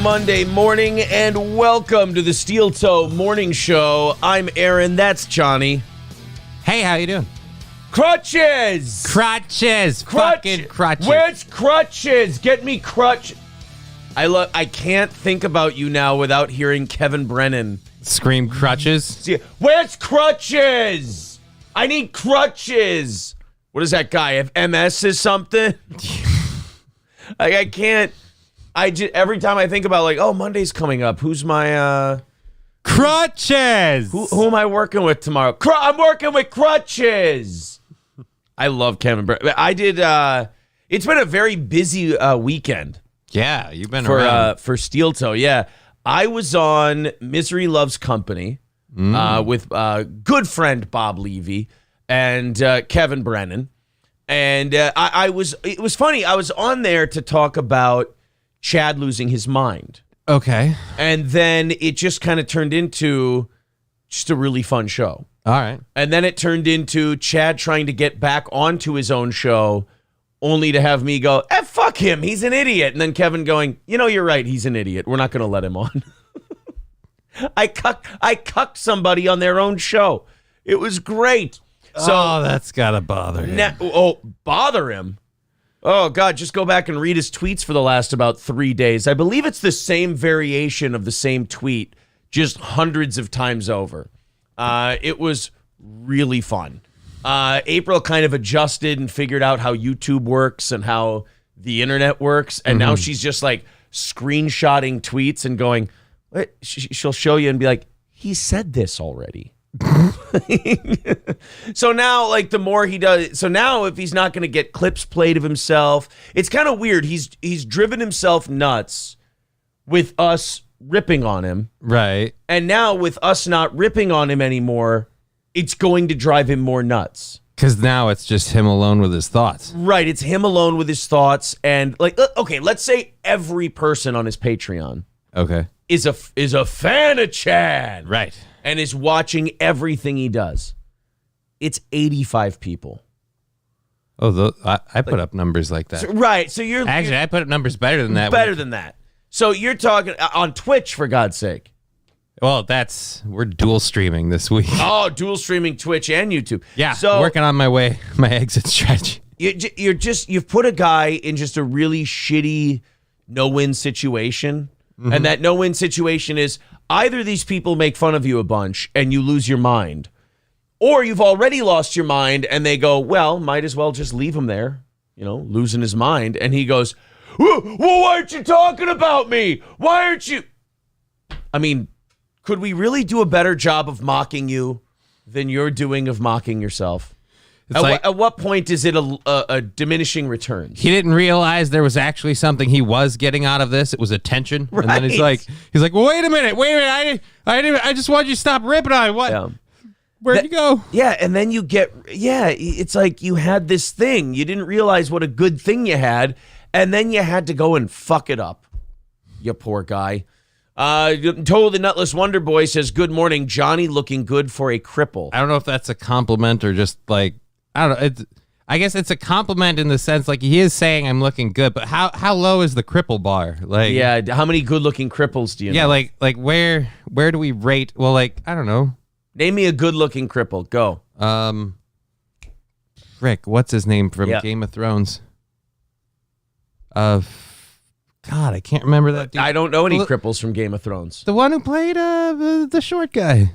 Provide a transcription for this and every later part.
Monday morning, and welcome to the Steel Toe Morning Show. I'm Aaron. That's Johnny. Hey, how you doing? Crutches! Fucking crutches. Where's crutches? Get me crutch. I can't think about you now without hearing Kevin Brennan Scream crutches. Where's crutches? I need crutches. What does that guy have? MS or something? I can't. Every time I think about Monday's coming up. Who's my crutches? Who am I working with tomorrow? I'm working with crutches. I love Kevin Brennan. I did. It's been a very busy weekend. Yeah, you've been around for Steel Toe. Yeah, I was on Misery Loves Company with good friend Bob Levy and Kevin Brennan, and I was. It was funny. I was on there to talk about Chad losing his mind. Okay. And then it just kind of turned into just a really fun show. All right. And then it turned into Chad trying to get back onto his own show, only to have me go, fuck him, he's an idiot. And then Kevin going, you're right, he's an idiot. We're not going to let him on. I cucked somebody on their own show. It was great. So that's got to bother him. Bother him? Oh, God, just go back and read his tweets for the last about 3 days. I believe it's the same variation of the same tweet, just hundreds of times over. It was really fun. April kind of adjusted and figured out how YouTube works and how the internet works. And now she's just like screenshotting tweets and going, what? She'll show you and be like, he said this already. So now, the more he does, so now if he's not going to get clips played of himself, it's kind of weird. He's driven himself nuts with us ripping on him, right? And now with us not ripping on him anymore, it's going to drive him more nuts. Because now it's just him alone with his thoughts. Right, it's him alone with his thoughts, and okay, let's say every person on his Patreon, is a fan of Chad, right? And is watching everything he does. It's 85 people. Oh, I put up numbers like that. Right. So I put up numbers better than that. Better than that. So you're talking on Twitch, for God's sake. Well, we're dual streaming this week. Oh, dual streaming Twitch and YouTube. Yeah. So working on my exit strategy. You've put a guy in just a really shitty no-win situation. Mm-hmm. And that no-win situation is either these people make fun of you a bunch and you lose your mind, or you've already lost your mind and they go, well, might as well just leave him there, losing his mind. And he goes, well, why aren't you talking about me? Why aren't you? I mean, could we really do a better job of mocking you than you're doing of mocking yourself? At what point is it a diminishing returns? He didn't realize there was actually something he was getting out of this. It was attention. Right. And then he's like, well, wait a minute. I just wanted you to stop ripping on it. What? Yeah. Where'd you go? Yeah, and then it's like you had this thing. You didn't realize what a good thing you had, and then you had to go and fuck it up. You poor guy. Total the Nutless Wonder Boy says, good morning, Johnny, looking good for a cripple. I don't know if that's a compliment or just I don't know. I guess it's a compliment in the sense he is saying I'm looking good, but how low is the cripple bar? How many good-looking cripples do you know? Yeah, where do we rate? Well, I don't know. Name me a good-looking cripple. Go. Rick, what's his name from Game of Thrones? God, I can't remember that dude. I don't know any cripples from Game of Thrones. The one who played the short guy.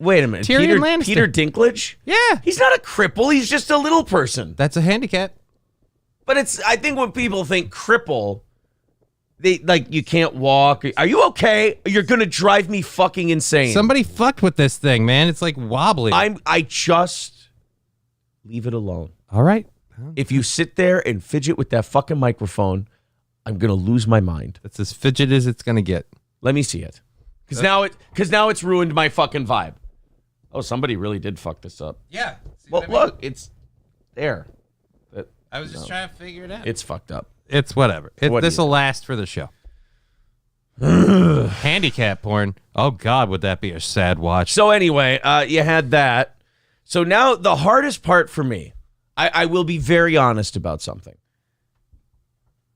Wait a minute. Peter Dinklage? Yeah. He's not a cripple. He's just a little person. That's a handicap. But I think when people think cripple, they you can't walk. Are you okay? You're going to drive me fucking insane. Somebody fucked with this thing, man. It's wobbly. I just leave it alone. All right. If you sit there and fidget with that fucking microphone, I'm going to lose my mind. That's as fidget as it's going to get. Let me see it. Because now it's ruined my fucking vibe. Oh, somebody really did fuck this up. Yeah. Well, look, it's there. I was just trying to figure it out. It's fucked up. It's whatever. This will last for the show. Handicap porn. Oh, God, would that be a sad watch. So anyway, you had that. So now the hardest part for me, I will be very honest about something.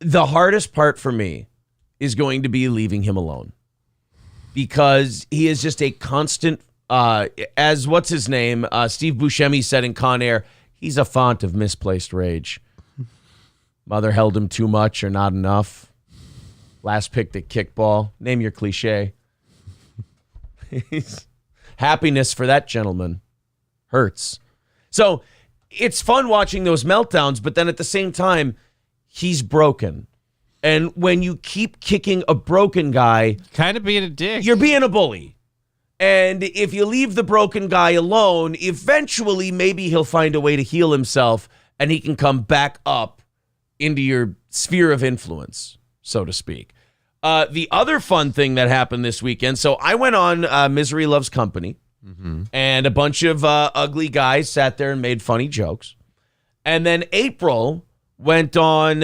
The hardest part for me is going to be leaving him alone because he is just a constant, as what's his name, Steve Buscemi said in Con Air, he's a font of misplaced rage. Mother held him too much or not enough. Last picked at kickball. Name your cliche. Happiness for that gentleman hurts. So it's fun watching those meltdowns, but then at the same time, he's broken. And when you keep kicking a broken guy, kind of being a dick. You're being a bully. And if you leave the broken guy alone, eventually maybe he'll find a way to heal himself and he can come back up into your sphere of influence, so to speak. The other fun thing that happened this weekend, so I went on Misery Loves Company, and a bunch of ugly guys sat there and made funny jokes. And then April went on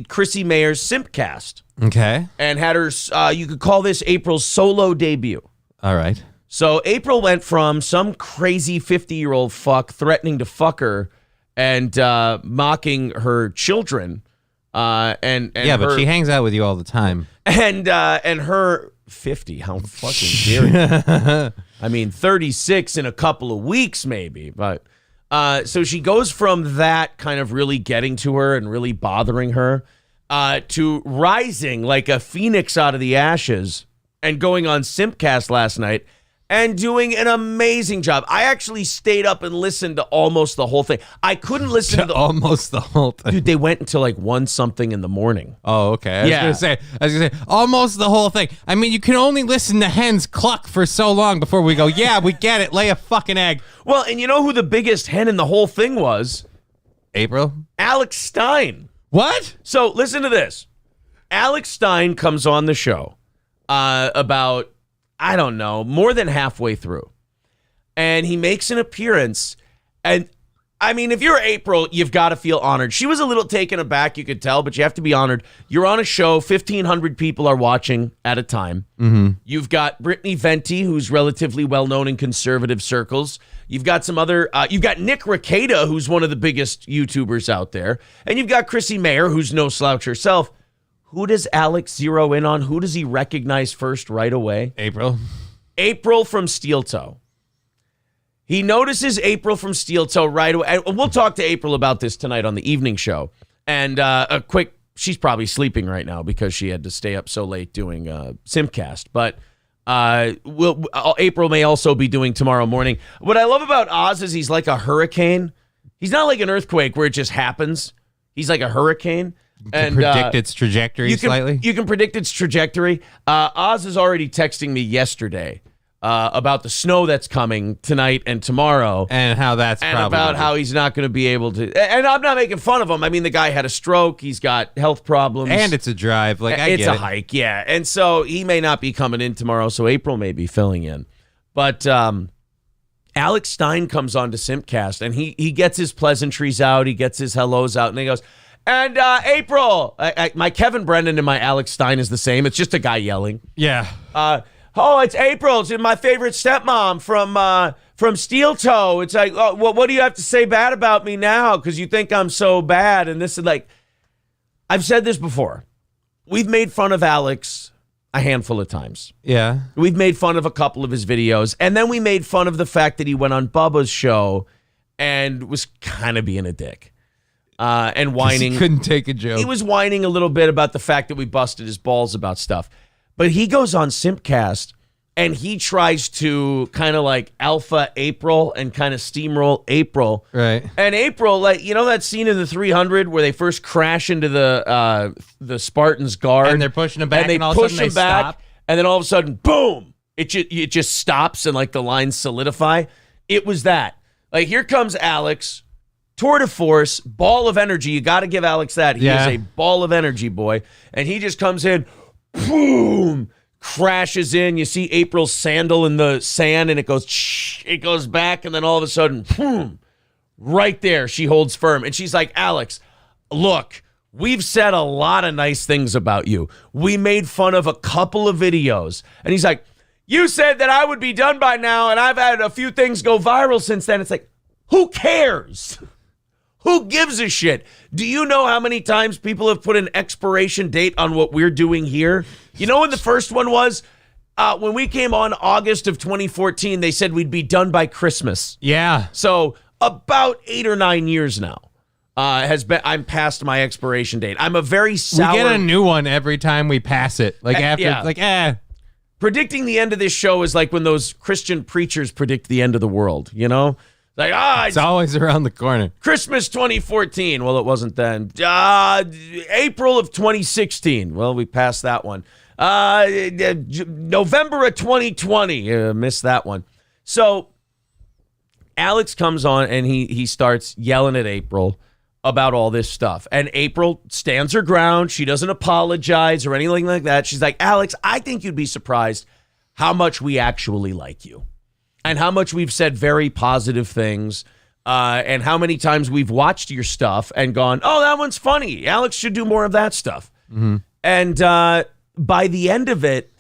Chrissy Mayer's Simpcast. Okay. And had her, you could call this April's solo debut. All right. So April went from some crazy 50-year-old fuck threatening to fuck her and mocking her children. And yeah, but she hangs out with you all the time. And her 50, how fucking dare you? I mean, 36 in a couple of weeks maybe, but so she goes from that kind of really getting to her and really bothering her to rising like a phoenix out of the ashes and going on Simpcast last night and doing an amazing job. I actually stayed up and listened to almost the whole thing. I couldn't listen to almost the whole thing. Dude, they went until like 1 something in the morning. Oh, okay. I was gonna say almost the whole thing. I mean, you can only listen to hens cluck for so long before we go, yeah, we get it. Lay a fucking egg. Well, and you know who the biggest hen in the whole thing was? April? Alex Stein. What? So listen to this. Alex Stein comes on the show about, I don't know, more than halfway through. And he makes an appearance. And I mean, if you're April, you've got to feel honored. She was a little taken aback, you could tell, but you have to be honored. You're on a show, 1,500 people are watching at a time. Mm-hmm. You've got Brittany Venti, who's relatively well-known in conservative circles. You've got some other, you've got Nick Rekieta, who's one of the biggest YouTubers out there. And you've got Chrissy Mayer, who's no slouch herself. Who does Alex zero in on? Who does he recognize first right away? April. April from Steel Toe. He notices April from Steel Toe right away. And we'll talk to April about this tonight on the evening show. And a quick, she's probably sleeping right now because she had to stay up so late doing Simcast. But April may also be doing tomorrow morning. What I love about Oz is he's like a hurricane. He's not like an earthquake where it just happens. He's like a hurricane. And predict its trajectory slightly? You can predict its trajectory. Oz is already texting me yesterday about the snow that's coming tonight and tomorrow. And how that's and about how he's not going to be able to. And I'm not making fun of him. I mean, the guy had a stroke. He's got health problems. And it's a drive. Like, I get it. It's a hike, yeah. And so he may not be coming in tomorrow, so April may be filling in. But Alex Stein comes on to Simpcast, and he gets his pleasantries out. He gets his hellos out, and he goes, and April, my Kevin Brennan and my Alex Stein is the same. It's just a guy yelling. Yeah. Oh, it's April. It's my favorite stepmom from Steel Toe. It's like, oh, what do you have to say bad about me now? Because you think I'm so bad. And this is like, I've said this before. We've made fun of Alex a handful of times. Yeah. We've made fun of a couple of his videos. And then we made fun of the fact that he went on Bubba's show and was kind of being a dick. And whining. He couldn't take a joke. He was whining a little bit about the fact that we busted his balls about stuff. But he goes on Simpcast and he tries to kind of like alpha April and kind of steamroll April. Right. And April, like, you know that scene in the 300 where they first crash into the Spartans' guard? And they're pushing him back and all of a sudden they stop. And then all of a sudden, boom, it just stops and like the lines solidify. It was that. Like, here comes Alex. Tour de force, ball of energy. You got to give Alex that. He is a ball of energy, boy. And he just comes in, boom, crashes in. You see April's sandal in the sand, and it goes back, and then all of a sudden, boom, right there, she holds firm. And she's like, Alex, look, we've said a lot of nice things about you. We made fun of a couple of videos. And he's like, you said that I would be done by now, and I've had a few things go viral since then. It's like, who cares? Who gives a shit? Do you know how many times people have put an expiration date on what we're doing here? You know when the first one was? When we came on August of 2014, they said we'd be done by Christmas. Yeah. So about 8 or 9 years now I'm past my expiration date. I'm a very sour. We get a new one every time we pass it. Like after, Predicting the end of this show is like when those Christian preachers predict the end of the world, you know? Like, it's always around the corner. Christmas 2014. Well, it wasn't then. April of 2016. Well, we passed that one. November of 2020. Missed that one. So Alex comes on and he starts yelling at April about all this stuff. And April stands her ground. She doesn't apologize or anything like that. She's like, Alex, I think you'd be surprised how much we actually like you and how much we've said very positive things and how many times we've watched your stuff and gone, oh, that one's funny. Alex should do more of that stuff. Mm-hmm. And by the end of it,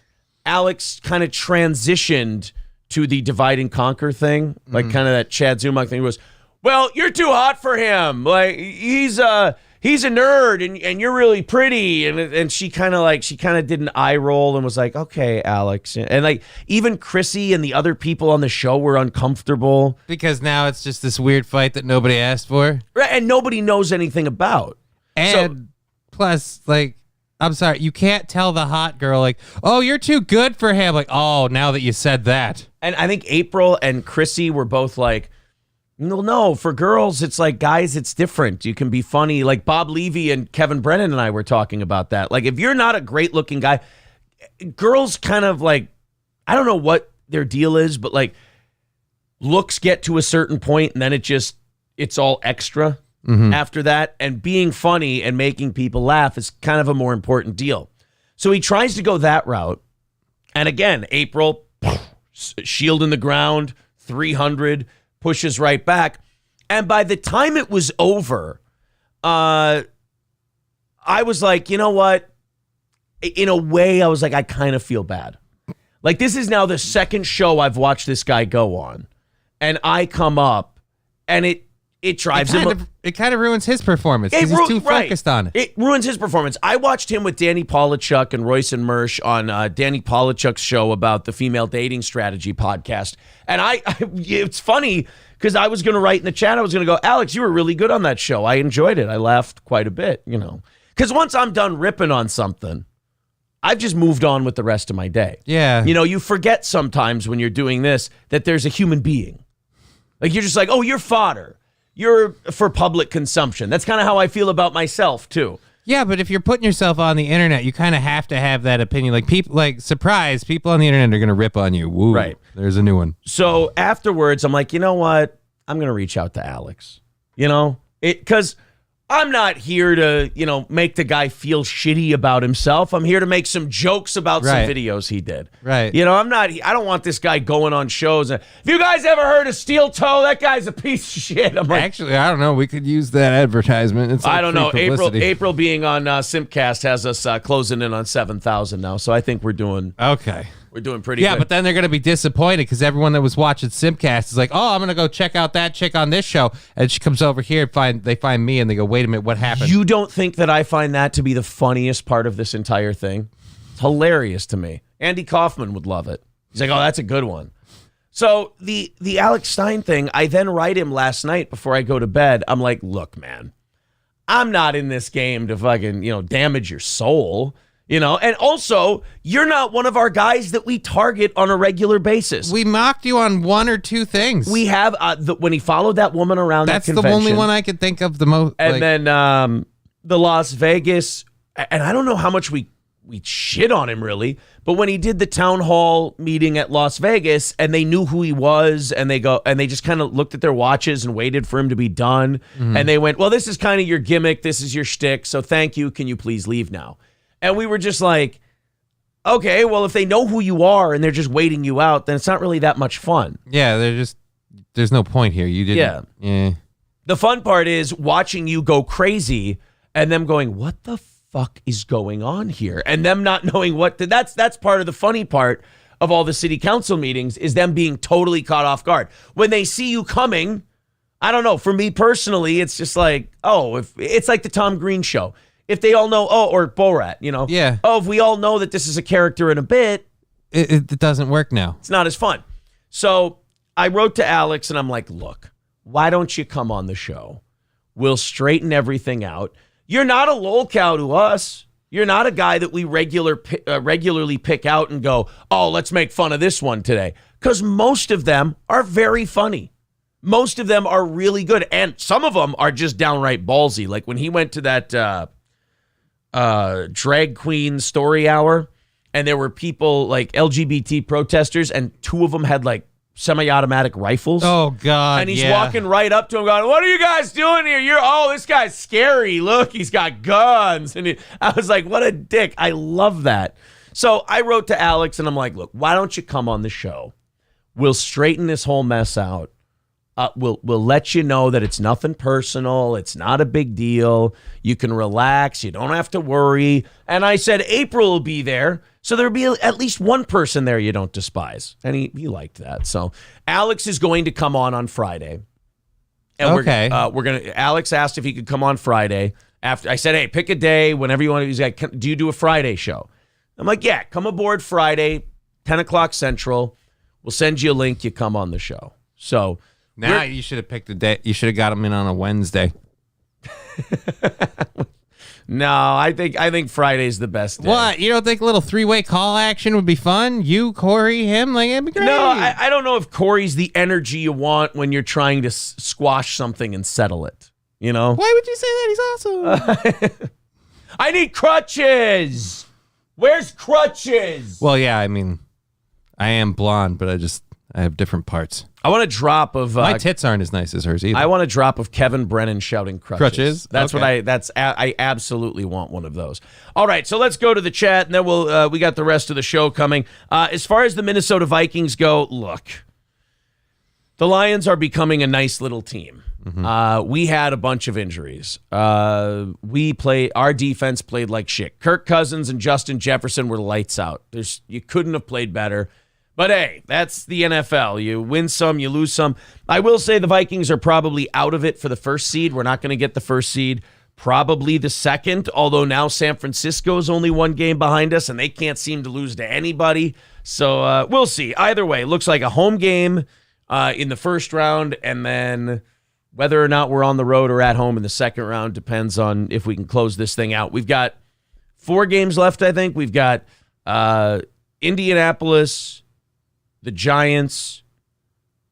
Alex kind of transitioned to the divide and conquer thing, like kind of that Chad Zumach thing was, well, you're too hot for him. Like he's a nerd and you're really pretty. And she kind of did an eye roll and was like, okay, Alex. And like even Chrissy and the other people on the show were uncomfortable. Because now it's just this weird fight that nobody asked for. Right, and nobody knows anything about. And plus, like, I'm sorry, you can't tell the hot girl, like, oh, you're too good for him. Like, oh, now that you said that. And I think April and Chrissy were both like, well, no, for girls, it's like, guys, it's different. You can be funny. Like Bob Levy and Kevin Brennan and I were talking about that. Like, if you're not a great looking guy, girls kind of like, I don't know what their deal is, but like looks get to a certain point and then it's all extra after that. And being funny and making people laugh is kind of a more important deal. So he tries to go that route. And again, April, shield in the ground, 300, pushes right back. And by the time it was over, I was like, you know what? In a way, I was like, I kind of feel bad. Like, this is now the second show I've watched this guy go on. And I come up, and it drives him. It kind of ruins his performance because he's too focused on it. It ruins his performance. I watched him with Danny Polachuk and Royce and Mersch on Danny Polachuk's show about the female dating strategy podcast. And it's funny because I was going to write in the chat, I was going to go, Alex, you were really good on that show. I enjoyed it. I laughed quite a bit, you know. Because once I'm done ripping on something, I've just moved on with the rest of my day. Yeah. You know, you forget sometimes when you're doing this that there's a human being. Like, you're just like, oh, you're fodder. You're for public consumption. That's kind of how I feel about myself, too. Yeah, but if you're putting yourself on the internet, you kind of have to have that opinion. Like, people, like, surprise, people on the internet are going to rip on you. Woo. Right. There's a new one. So afterwards, I'm like, you know what? I'm going to reach out to Alex. You know? Because I'm not here to, you know, make the guy feel shitty about himself. I'm here to make some jokes about some videos he did. Right. You know, I don't want this guy going on shows. Have you guys ever heard of Steel Toe? That guy's a piece of shit. I'm like, actually, I don't know. We could use that advertisement. It's like I don't know. publicity. April being on Simpcast has us closing in on 7,000 now. So I think we're doing okay. We're doing pretty good. Yeah, but then they're going to be disappointed because everyone that was watching Simcast is like, oh, I'm going to go check out that chick on this show. And she comes over here, they find me, and they go, wait a minute, what happened? You don't think that I find that to be the funniest part of this entire thing? It's hilarious to me. Andy Kaufman would love it. He's like, oh, that's a good one. So the Alex Stein thing, I then write him last night before I go to bed. I'm like, look, man, I'm not in this game to fucking, you know, damage your soul. You know, and also, you're not one of our guys that we target on a regular basis. We mocked you on one or two things. We have, when he followed that woman around that convention. That's the only one I could think of the most. And then the Las Vegas, and I don't know how much we shit on him, really, but when he did the town hall meeting at Las Vegas, and they knew who he was, and they just kind of looked at their watches and waited for him to be done, and they went, well, this is kind of your gimmick, this is your shtick, so thank you, can you please leave now? And we were just like, okay, well, if they know who you are and they're just waiting you out, then it's not really that much fun. Yeah, there's no point here. You didn't. Yeah. The fun part is watching you go crazy and them going, what the fuck is going on here? And them not knowing that's part of the funny part of all the city council meetings is them being totally caught off guard. When they see you coming, I don't know. For me personally, it's just like, if it's like the Tom Green show. If they all know, or Borat, Yeah. if we all know that this is a character in a bit, it doesn't work now. it's not as fun. So I wrote to Alex and I'm like, look, why don't you come on the show? We'll straighten everything out. You're not a lolcow to us. You're not a guy that we regularly pick out and go, oh, let's make fun of this one today. Because most of them are very funny. Most of them are really good. And some of them are just downright ballsy. Like when he went to that drag queen story hour, and there were people like LGBT protesters, and two of them had like semi-automatic rifles. Oh, God. And he's walking right up to him going, what are you guys doing here? This guy's scary. Look, he's got guns. And I was like, what a dick. I love that. So I wrote to Alex and I'm like, look, why don't you come on the show? We'll straighten this whole mess out. We'll let you know that it's nothing personal. It's not a big deal. You can relax. You don't have to worry. And I said, April will be there. So there'll be at least one person there you don't despise. And he liked that. So Alex is going to come on Friday. And okay. Alex asked if he could come on Friday. After I said, hey, pick a day whenever you want. He's like, do you do a Friday show? I'm like, yeah, come aboard Friday, 10 o'clock Central. We'll send you a link. You come on the show. So now you should have picked a day. You should have got him in on a Wednesday. No, I think Friday's the best day. What? You don't think a little three-way call action would be fun? You, Corey, him? Like, it'd be great. No, I don't know if Corey's the energy you want when you're trying to squash something and settle it. Why would you say that? He's awesome. I need crutches. Where's crutches? Well, yeah, I mean, I am blonde, but I have different parts. I want a drop of my tits aren't as nice as hers either. I want a drop of Kevin Brennan shouting crutches. Crutches? That's okay. what I absolutely want one of those. All right, so let's go to the chat, and then we got the rest of the show coming. As far as the Minnesota Vikings go, look, the Lions are becoming a nice little team. Mm-hmm. We had a bunch of injuries. Our defense played like shit. Kirk Cousins and Justin Jefferson were lights out. You couldn't have played better. But hey, that's the NFL. You win some, you lose some. I will say the Vikings are probably out of it for the first seed. We're not going to get the first seed. Probably the second, although now San Francisco is only one game behind us, and they can't seem to lose to anybody. So we'll see. Either way, it looks like a home game in the first round, and then whether or not we're on the road or at home in the second round depends on if we can close this thing out. We've got 4 games left, I think. We've got Indianapolis, the Giants,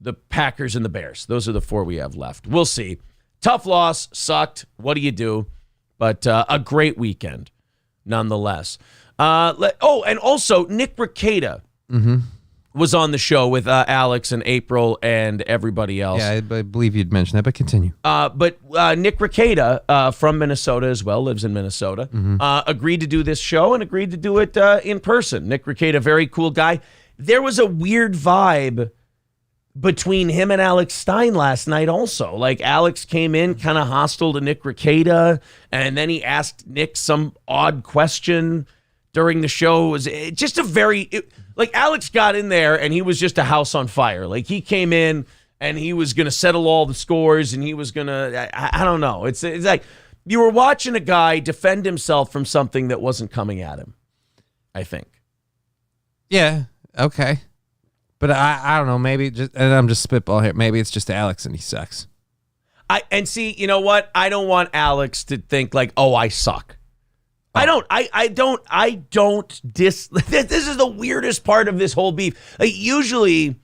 the Packers, and the Bears. Those are the 4 we have left. We'll see. Tough loss. Sucked. What do you do? But a great weekend, nonetheless. And also, Nick Rekieta was on the show with Alex and April and everybody else. Yeah, I believe you'd mentioned that, but continue. But Nick Rekieta from Minnesota as well, lives in Minnesota, agreed to do this show and agreed to do it in person. Nick Rekieta, very cool guy. There was a weird vibe between him and Alex Stein last night also. Like, Alex came in kind of hostile to Nick Rekieta, and then he asked Nick some odd question during the show. It was just like Alex got in there, and he was just a house on fire. Like, he came in, and he was going to settle all the scores, and he was going to, I don't know. It's like you were watching a guy defend himself from something that wasn't coming at him, I think. Yeah. Okay. But I don't know, maybe and I'm just spitballing here. Maybe it's just Alex and he sucks. And see, you know what? I don't want Alex to think like, oh, I suck. Oh. I don't this is the weirdest part of this whole beef. Like, usually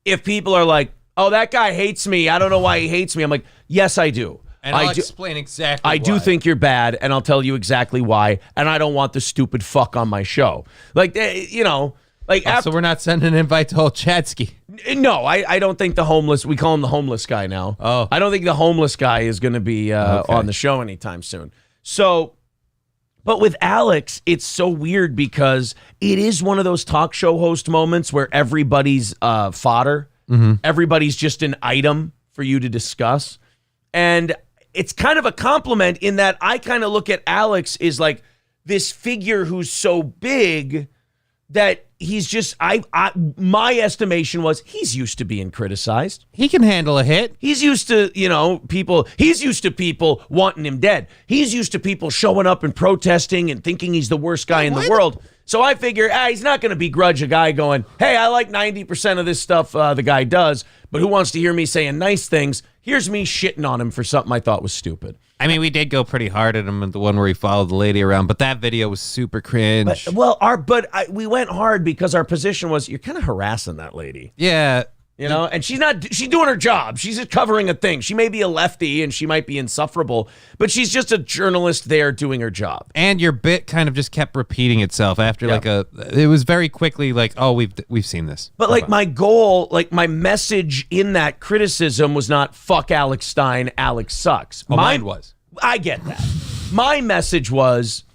if people are like, oh, that guy hates me, I don't know why he hates me. I'm like, yes, I do. And I'll explain exactly why. I do think you're bad, and I'll tell you exactly why, and I don't want the stupid fuck on my show. Like, Like so we're not sending an invite to old Chatsky. No, I don't think the homeless, we call him the homeless guy now. Oh. I don't think the homeless guy is going to be on the show anytime soon. So, but with Alex, it's so weird because it is one of those talk show host moments where everybody's fodder. Mm-hmm. Everybody's just an item for you to discuss. And it's kind of a compliment in that I kind of look at Alex as like this figure who's so big that he's just my estimation was he's used to being criticized. He can handle a hit. He's used to, he's used to people wanting him dead. He's used to people showing up and protesting and thinking he's the worst guy in the world. So I figure, he's not going to begrudge a guy going, hey, I like 90% of this stuff the guy does, but who wants to hear me saying nice things? Here's me shitting on him for something I thought was stupid. I mean, we did go pretty hard at him at the one where he followed the lady around, but that video was super cringe. We went hard because our position was, you're kind of harassing that lady. Yeah. And she's doing her job. She's just covering a thing. She may be a lefty and she might be insufferable, but she's just a journalist there doing her job. And your bit kind of just kept repeating itself after it was very quickly like, oh, we've seen this. But my goal, my message in that criticism was not fuck Alex Stein, Alex sucks. Mine was. I get that. My message was,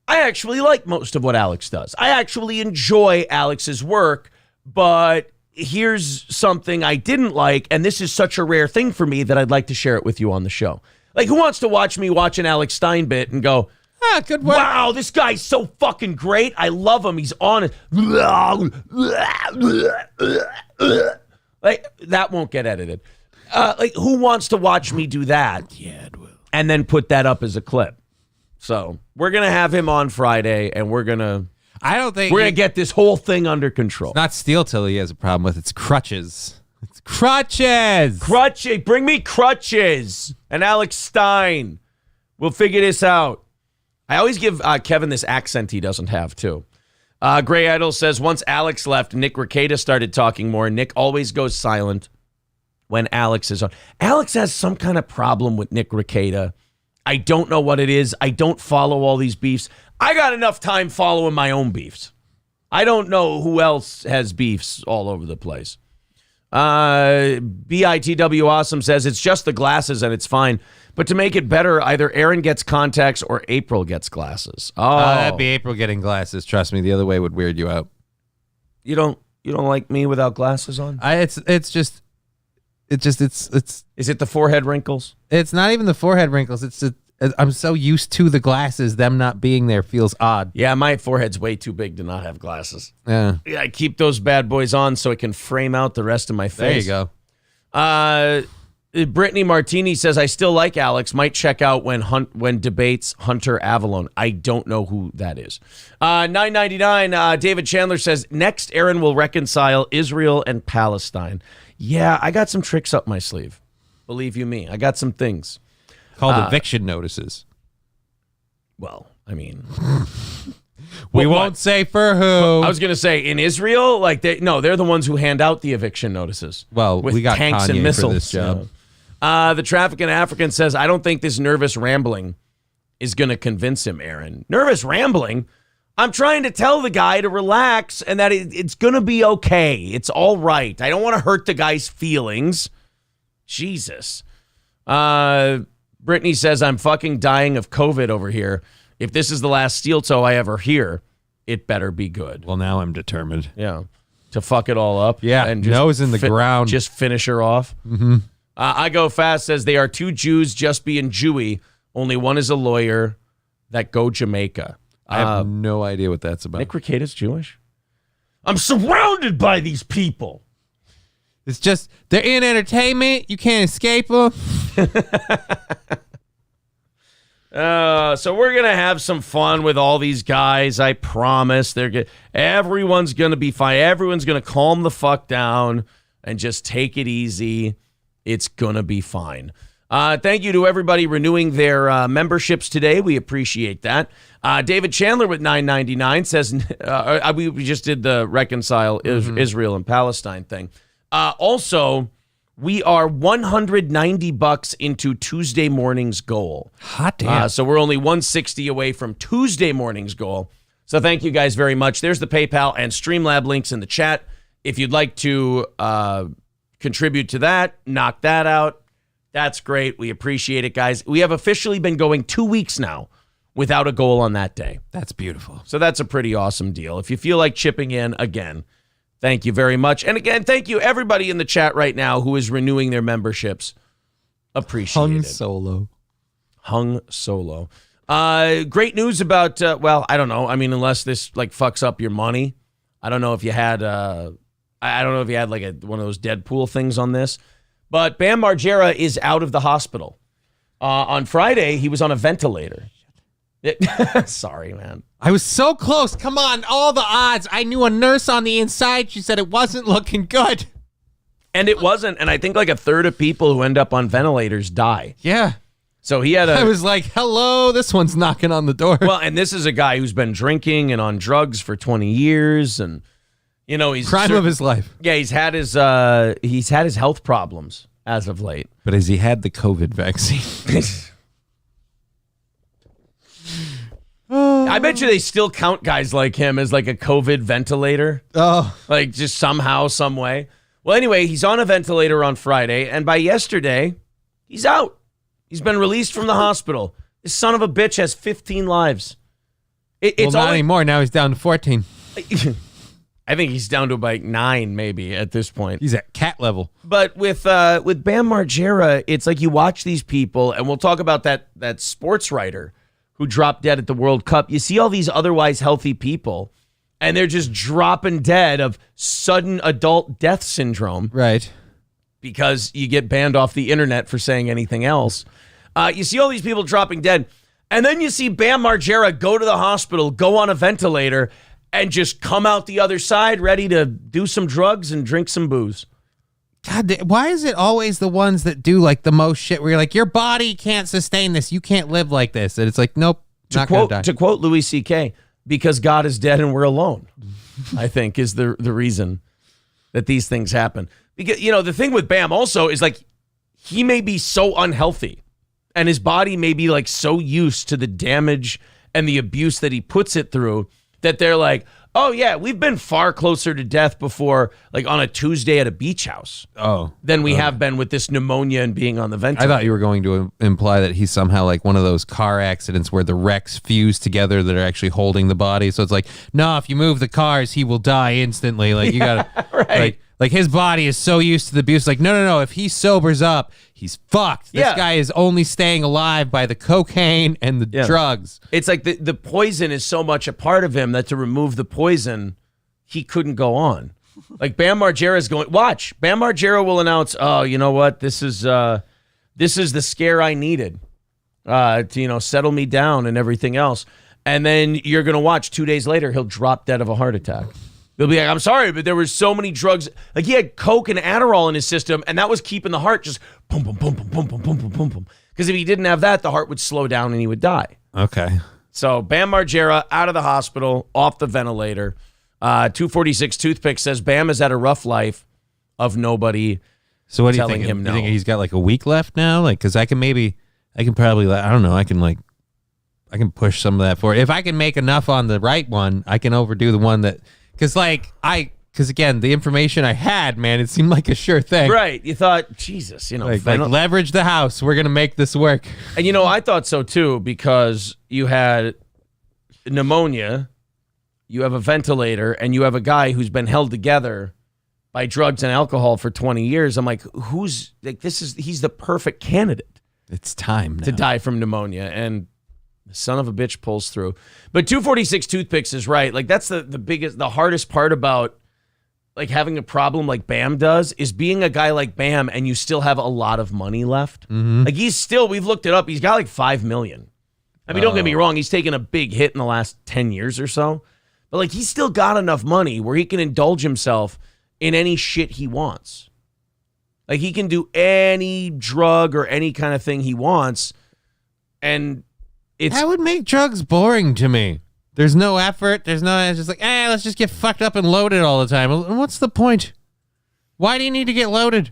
I actually like most of what Alex does. I actually enjoy Alex's work, but here's something I didn't like, and this is such a rare thing for me that I'd like to share it with you on the show. Who wants to watch me watch an Alex Stein bit and go, good work. Wow, this guy's so fucking great. I love him. He's on it. That won't get edited. Who wants to watch me do that? Yeah, it will. And then put that up as a clip. So we're going to have him on Friday, and we're going to get this whole thing under control. It's not Steel Till he has a problem with. It's crutches. It's crutches. Crutches. Bring me crutches. And Alex Stein. We'll figure this out. I always give Kevin this accent he doesn't have, too. Gray Idol says, once Alex left, Nick Rekieta started talking more. Nick always goes silent when Alex is on. Alex has some kind of problem with Nick Rekieta. I don't know what it is. I don't follow all these beefs. I got enough time following my own beefs. I don't know who else has beefs all over the place. BITW Awesome says it's just the glasses and it's fine. But to make it better, either Aaron gets contacts or April gets glasses. Oh, that'd be April getting glasses. Trust me, the other way would weird you out. You don't like me without glasses on? It's Is it the forehead wrinkles? It's not even the forehead wrinkles. I'm so used to the glasses, them not being there feels odd. Yeah, my forehead's way too big to not have glasses. Yeah, I keep those bad boys on so it can frame out the rest of my face. There you go. Brittany Martini says, I still like Alex. Might check out when debates Hunter Avalon. I don't know who that is. $9.99. David Chandler says, next Aaron will reconcile Israel and Palestine. Yeah, I got some tricks up my sleeve. Believe you me. I got some things. Called eviction notices. Well, I mean... we won't say for who. I was going to say, in Israel, they're the ones who hand out the eviction notices. Well, with we got tanks Kanye and missiles. for this job. The Traffic and African says, I don't think this nervous rambling is going to convince him, Aaron. Nervous rambling? I'm trying to tell the guy to relax and that it's going to be okay. It's all right. I don't want to hurt the guy's feelings. Jesus. Brittany says, I'm fucking dying of COVID over here. If this is the last steel toe I ever hear, it better be good. Well, now I'm determined. Yeah. To fuck it all up. Yeah. And nose in the ground. Just finish her off. Mm-hmm. I Go Fast says, they are two Jews just being Jewy. Only one is a lawyer that go Jamaica. I have no idea what that's about. Nick Rekieta's Jewish? I'm surrounded by these people. It's just, they're in entertainment. You can't escape them. So we're going to have some fun with all these guys. I promise. Everyone's going to be fine. Everyone's going to calm the fuck down and just take it easy. It's going to be fine. Thank you to everybody renewing their memberships today. We appreciate that. David Chandler with $9.99 says, we just did the reconcile Israel and Palestine thing. Also, we are $190 into Tuesday morning's goal. Hot damn. So we're only $160 away from Tuesday morning's goal. So thank you guys very much. There's the PayPal and Streamlab links in the chat. If you'd like to contribute to that, knock that out. That's great. We appreciate it, guys. We have officially been going 2 weeks now without a goal on that day. That's beautiful. So that's a pretty awesome deal. If you feel like chipping in, again, thank you very much. And again, thank you everybody in the chat right now who is renewing their memberships. Appreciate it. Hung Solo. Great news about, I don't know. I mean, unless this fucks up your money. I don't know if you had I don't know if you had like one of those Deadpool things on this, but Bam Margera is out of the hospital. On Friday, he was on a ventilator. Sorry, man. I was so close. Come on, all the odds. I knew a nurse on the inside. She said it wasn't looking good. And it wasn't. And I think like a third of people who end up on ventilators die. Yeah. So he had I was like, hello, this one's knocking on the door. Well, and this is a guy who's been drinking and on drugs for 20 years. And, you know, he's... Crime of his life. Yeah, he's had his health problems as of late. But has he had the COVID vaccine? I bet you they still count guys like him as like a COVID ventilator. Oh. Like just somehow, some way. Well, anyway, he's on a ventilator on Friday, and by yesterday, he's out. He's been released from the hospital. This son of a bitch has 15 lives. It's not anymore. Now he's down to 14. I think he's down to about 9 maybe at this point. He's at cat level. But with Bam Margera, it's like you watch these people, and we'll talk about that sports writer who dropped dead at the World Cup. You see all these otherwise healthy people, and they're just dropping dead of sudden adult death syndrome. Right. Because you get banned off the internet for saying anything else. You see all these people dropping dead, and then you see Bam Margera go to the hospital, go on a ventilator, and just come out the other side ready to do some drugs and drink some booze. God, why is it always the ones that do like the most shit where you're like, your body can't sustain this. You can't live like this. And it's like, nope, not gonna die. To quote Louis C.K., because God is dead and we're alone, I think is the reason that these things happen. Because, you know, the thing with Bam also is like, he may be so unhealthy and his body may be like so used to the damage and the abuse that he puts it through that they're like, oh, yeah, we've been far closer to death before, like on a Tuesday at a beach house than we have been with this pneumonia and being on the ventilator. I thought you were going to imply that he's somehow like one of those car accidents where the wrecks fuse together that are actually holding the body. So it's like, no, if you move the cars, he will die instantly. Like, you got to, right. Like his body is so used to the abuse. Like, no. If he sobers up, he's fucked. This guy is only staying alive by the cocaine and the drugs. It's like the poison is so much a part of him that to remove the poison, he couldn't go on. Like Bam Margera is going, watch. Bam Margera will announce, oh, you know what? This is the scare I needed to, you know, settle me down and everything else. And then you're going to watch 2 days later, he'll drop dead of a heart attack. They'll be like, I'm sorry, but there were so many drugs. Like he had Coke and Adderall in his system, and that was keeping the heart just boom, boom, boom, boom, boom, boom, boom, boom, boom, boom. Because if he didn't have that, the heart would slow down and he would die. Okay. So Bam Margera out of the hospital, off the ventilator. 246 Toothpick says Bam has had a rough life of nobody. So what do you telling think? him no. You think he's got like a week left now? Like, because I can probably, I don't know, I can push some of that for it. If I can make enough on the right one, I can overdo the one that. Because again, the information I had, man, it seemed like a sure thing. Right. You thought, Jesus, you know. Like leverage the house. We're going to make this work. And, you know, I thought so, too, because you had pneumonia, you have a ventilator, and you have a guy who's been held together by drugs and alcohol for 20 years. I'm like, he's the perfect candidate. It's time now to die from pneumonia. And the son of a bitch pulls through. But 246 Toothpicks is right. Like, that's the hardest part about like having a problem like Bam does is being a guy like Bam and you still have a lot of money left. Mm-hmm. Like we've looked it up. He's got like $5 million. I mean, don't get me wrong. He's taken a big hit in the last 10 years or so, but like he's still got enough money where he can indulge himself in any shit he wants. Like he can do any drug or any kind of thing he wants. And that would make drugs boring to me. There's no effort. It's just like, let's just get fucked up and loaded all the time. What's the point? Why do you need to get loaded?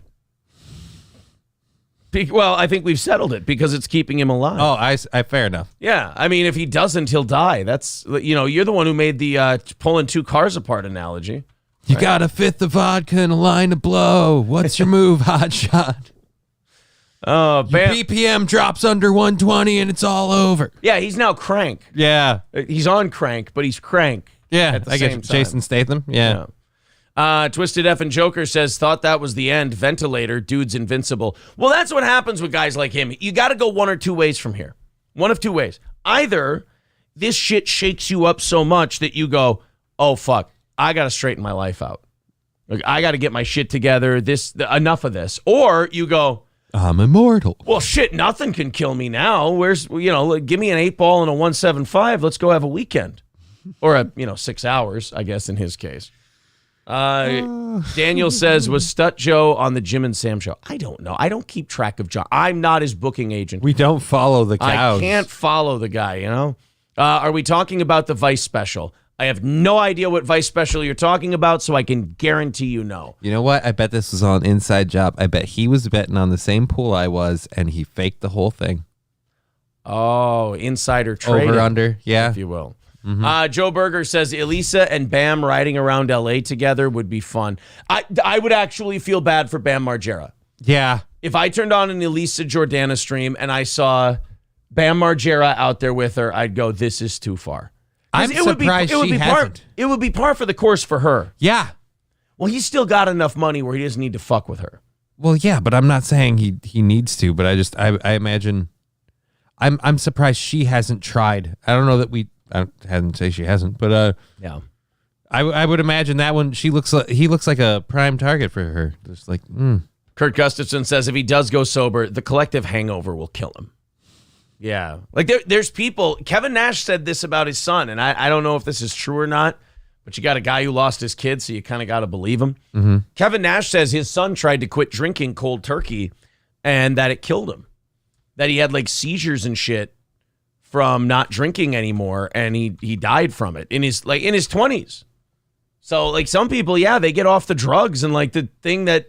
Well, I think we've settled it because it's keeping him alive. Oh, I fair enough. Yeah. I mean, if he doesn't, he'll die. That's, you know, you're the one who made the pulling two cars apart analogy. You got a fifth of vodka and a line to blow. What's your move, hotshot? Oh, Bam. BPM drops under 120 and it's all over. Yeah, he's now crank. Yeah. He's on crank, but he's crank. Yeah, at the I same guess time. Jason Statham. Yeah. Twisted F and Joker says, thought that was the end. Ventilator, dude's invincible. Well, that's what happens with guys like him. You got to go one or two ways from here. One of two ways. Either this shit shakes you up so much that you go, oh, fuck, I got to straighten my life out. Like, I got to get my shit together. Enough of this. Or you go, I'm immortal. well, shit, nothing can kill me now. Give me an 8-ball and a 175. Let's go have a weekend. Or 6 hours, I guess, in his case. Daniel says, was Stut Joe on the Jim and Sam show? I don't know. I don't keep track of John. I'm not his booking agent. We don't follow the cows. I can't follow the guy, Are we talking about the Vice special? I have no idea what Vice special you're talking about, so I can guarantee you no. You know what? I bet this was on Inside Job. I bet he was betting on the same pool I was, and he faked the whole thing. Oh, insider trading. Over, under, yeah. If you will. Mm-hmm. Joe Berger says Elisa and Bam riding around L.A. together would be fun. I would actually feel bad for Bam Margera. Yeah. If I turned on an Elisa Jordana stream and I saw Bam Margera out there with her, I'd go, this is too far. I'm surprised she hasn't. It would be par for the course for her. Yeah. Well, he's still got enough money where he doesn't need to fuck with her. Well, yeah, but I'm not saying he needs to, but I imagine I'm surprised she hasn't tried. I don't know that I hadn't say she hasn't, but yeah. I would imagine that one he looks like a prime target for her. Just like Kurt Gustafson says if he does go sober, the collective hangover will kill him. Yeah. Like there's people, Kevin Nash said this about his son, and I don't know if this is true or not, but you got a guy who lost his kid, so you kind of got to believe him. Mm-hmm. Kevin Nash says his son tried to quit drinking cold turkey and that it killed him. That he had like seizures and shit from not drinking anymore, and he died from it in his 20s. So like some people, yeah, they get off the drugs, and like the thing that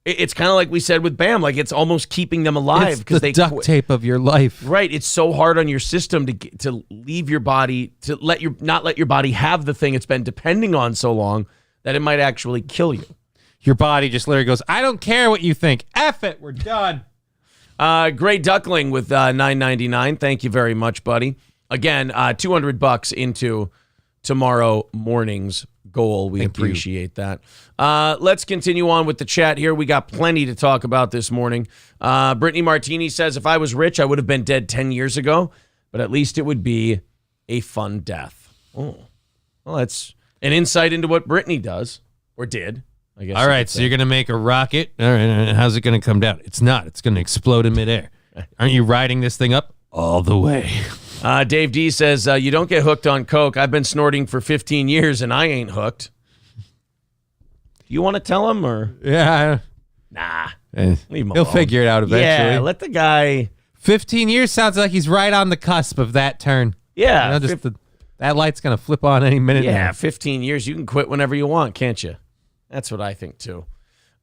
it's kind of like we said with Bam, like it's almost keeping them alive because they duct tape of your life. Right, it's so hard on your system to leave your body, to not let your body have the thing it's been depending on so long that it might actually kill you. Your body just literally goes, I don't care what you think. F it, we're done. Gray Duckling with $9.99. Thank you very much, buddy. Again, $200 into tomorrow morning's goal. We appreciate that. Let's continue on with the chat here. We got plenty to talk about this morning. Brittany Martini says, if I was rich, I would have been dead 10 years ago, but at least it would be a fun death. Oh, well, that's an insight into what Brittany does, or did, I guess. All right, so you're going to make a rocket. All right, how's it going to come down? It's not. It's going to explode in midair. Aren't you riding this thing up all the way? Dave D says, you don't get hooked on coke. I've been snorting for 15 years, and I ain't hooked. You want to tell him, or? Yeah. Nah. Leave him alone. He'll figure it out eventually. Yeah, let the guy. 15 years sounds like he's right on the cusp of that turn. Yeah. That light's going to flip on any minute Yeah, now. 15 years. You can quit whenever you want, can't you? That's what I think, too.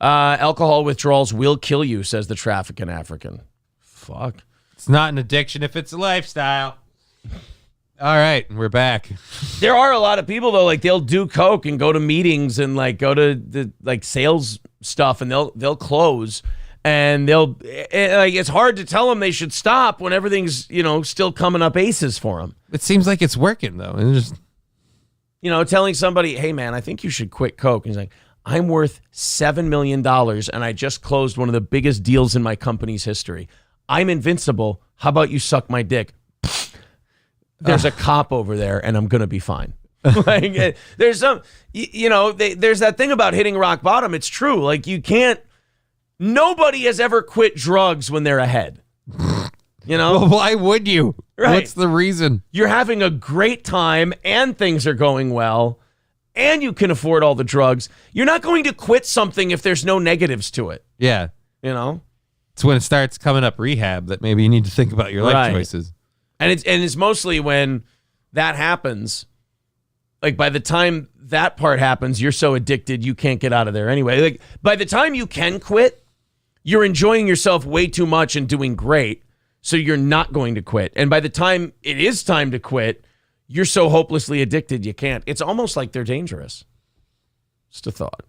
Alcohol withdrawals will kill you, says the trafficking African. Fuck. It's not an addiction if it's a lifestyle. All right, we're back. There are a lot of people, though, like they'll do coke and go to meetings and like go to the like sales stuff, and they'll close, and it's hard to tell them they should stop when everything's still coming up aces for them. It seems like it's working though, and just telling somebody, hey man, I think you should quit coke, and he's like, I'm worth $7 million, and I just closed one of the biggest deals in my company's history. I'm invincible. How about you suck my dick? There's a cop over there, and I'm going to be fine. Like, there's there's that thing about hitting rock bottom. It's true. Like, nobody has ever quit drugs when they're ahead. Well, why would you? Right. What's the reason? You're having a great time, and things are going well, and you can afford all the drugs. You're not going to quit something if there's no negatives to it. Yeah. It's when it starts coming up rehab that maybe you need to think about your life choices. And it's mostly when that happens, like by the time that part happens, you're so addicted you can't get out of there anyway. Like by the time you can quit, you're enjoying yourself way too much and doing great, so you're not going to quit. And by the time it is time to quit, you're so hopelessly addicted you can't. It's almost like they're dangerous. Just a thought.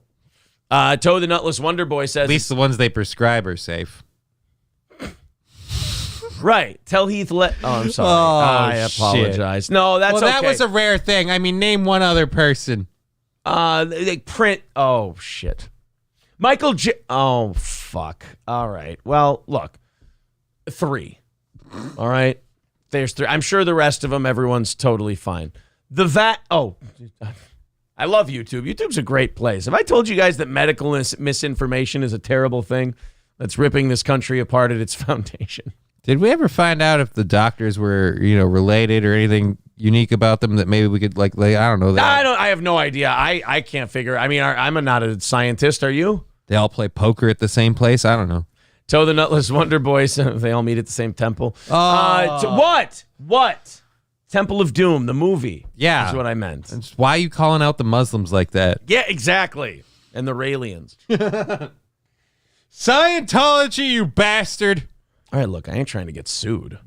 Toe the Nutless Wonder Boy says, at least the ones they prescribe are safe. Right. Tell Heath Oh, I'm sorry. I apologize. Shit. No, that's okay. Well, that was a rare thing. I mean, name one other person. They print. Oh, shit. Michael J. Oh, fuck. All right. Well, look. 3. All right. There's 3. I'm sure the rest of them, everyone's totally fine. The VAT. Oh, I love YouTube. YouTube's a great place. Have I told you guys that medical misinformation is a terrible thing that's ripping this country apart at its foundation? Did we ever find out if the doctors were, related or anything unique about them that maybe we could I don't know. I have no idea. I can't figure. I mean, I'm not a scientist. Are you? They all play poker at the same place? I don't know. Toe the Nutless Wonder Boys. They all meet at the same temple. What? Temple of Doom, the movie. Yeah. That's what I meant. Why are you calling out the Muslims like that? Yeah, exactly. And the Raelians. Scientology, you bastard. All right, look, I ain't trying to get sued.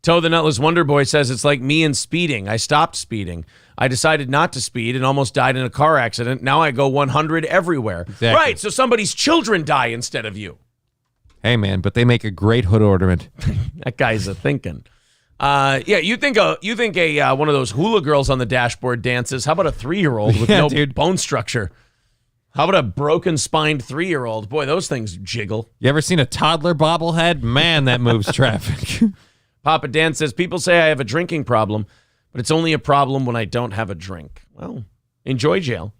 Toe the Nutless Wonder Boy says it's like me and speeding. I stopped speeding. I decided not to speed and almost died in a car accident. Now I go 100 everywhere. Exactly. Right, so somebody's children die instead of you. Hey, man, but they make a great hood ornament. That guy's a thinking. You think one of those hula girls on the dashboard dances. How about a 3-year-old with no bone structure? How about a broken spined 3-year-old? Boy, those things jiggle. You ever seen a toddler bobblehead? Man, that moves traffic. Papa Dan says, people say I have a drinking problem, but it's only a problem when I don't have a drink. Well, enjoy jail.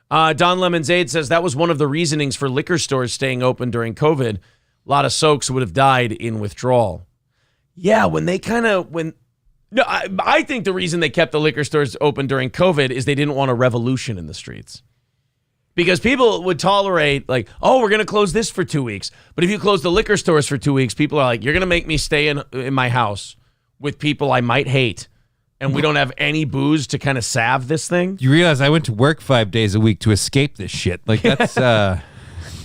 Don Lemonade says that was one of the reasonings for liquor stores staying open during COVID. A lot of soaks would have died in withdrawal. Yeah, I think the reason they kept the liquor stores open during COVID is they didn't want a revolution in the streets. Because people would tolerate, we're going to close this for 2 weeks. But if you close the liquor stores for 2 weeks, people are like, you're going to make me stay in my house with people I might hate. And we don't have any booze to kind of salve this thing. You realize I went to work 5 days a week to escape this shit. That's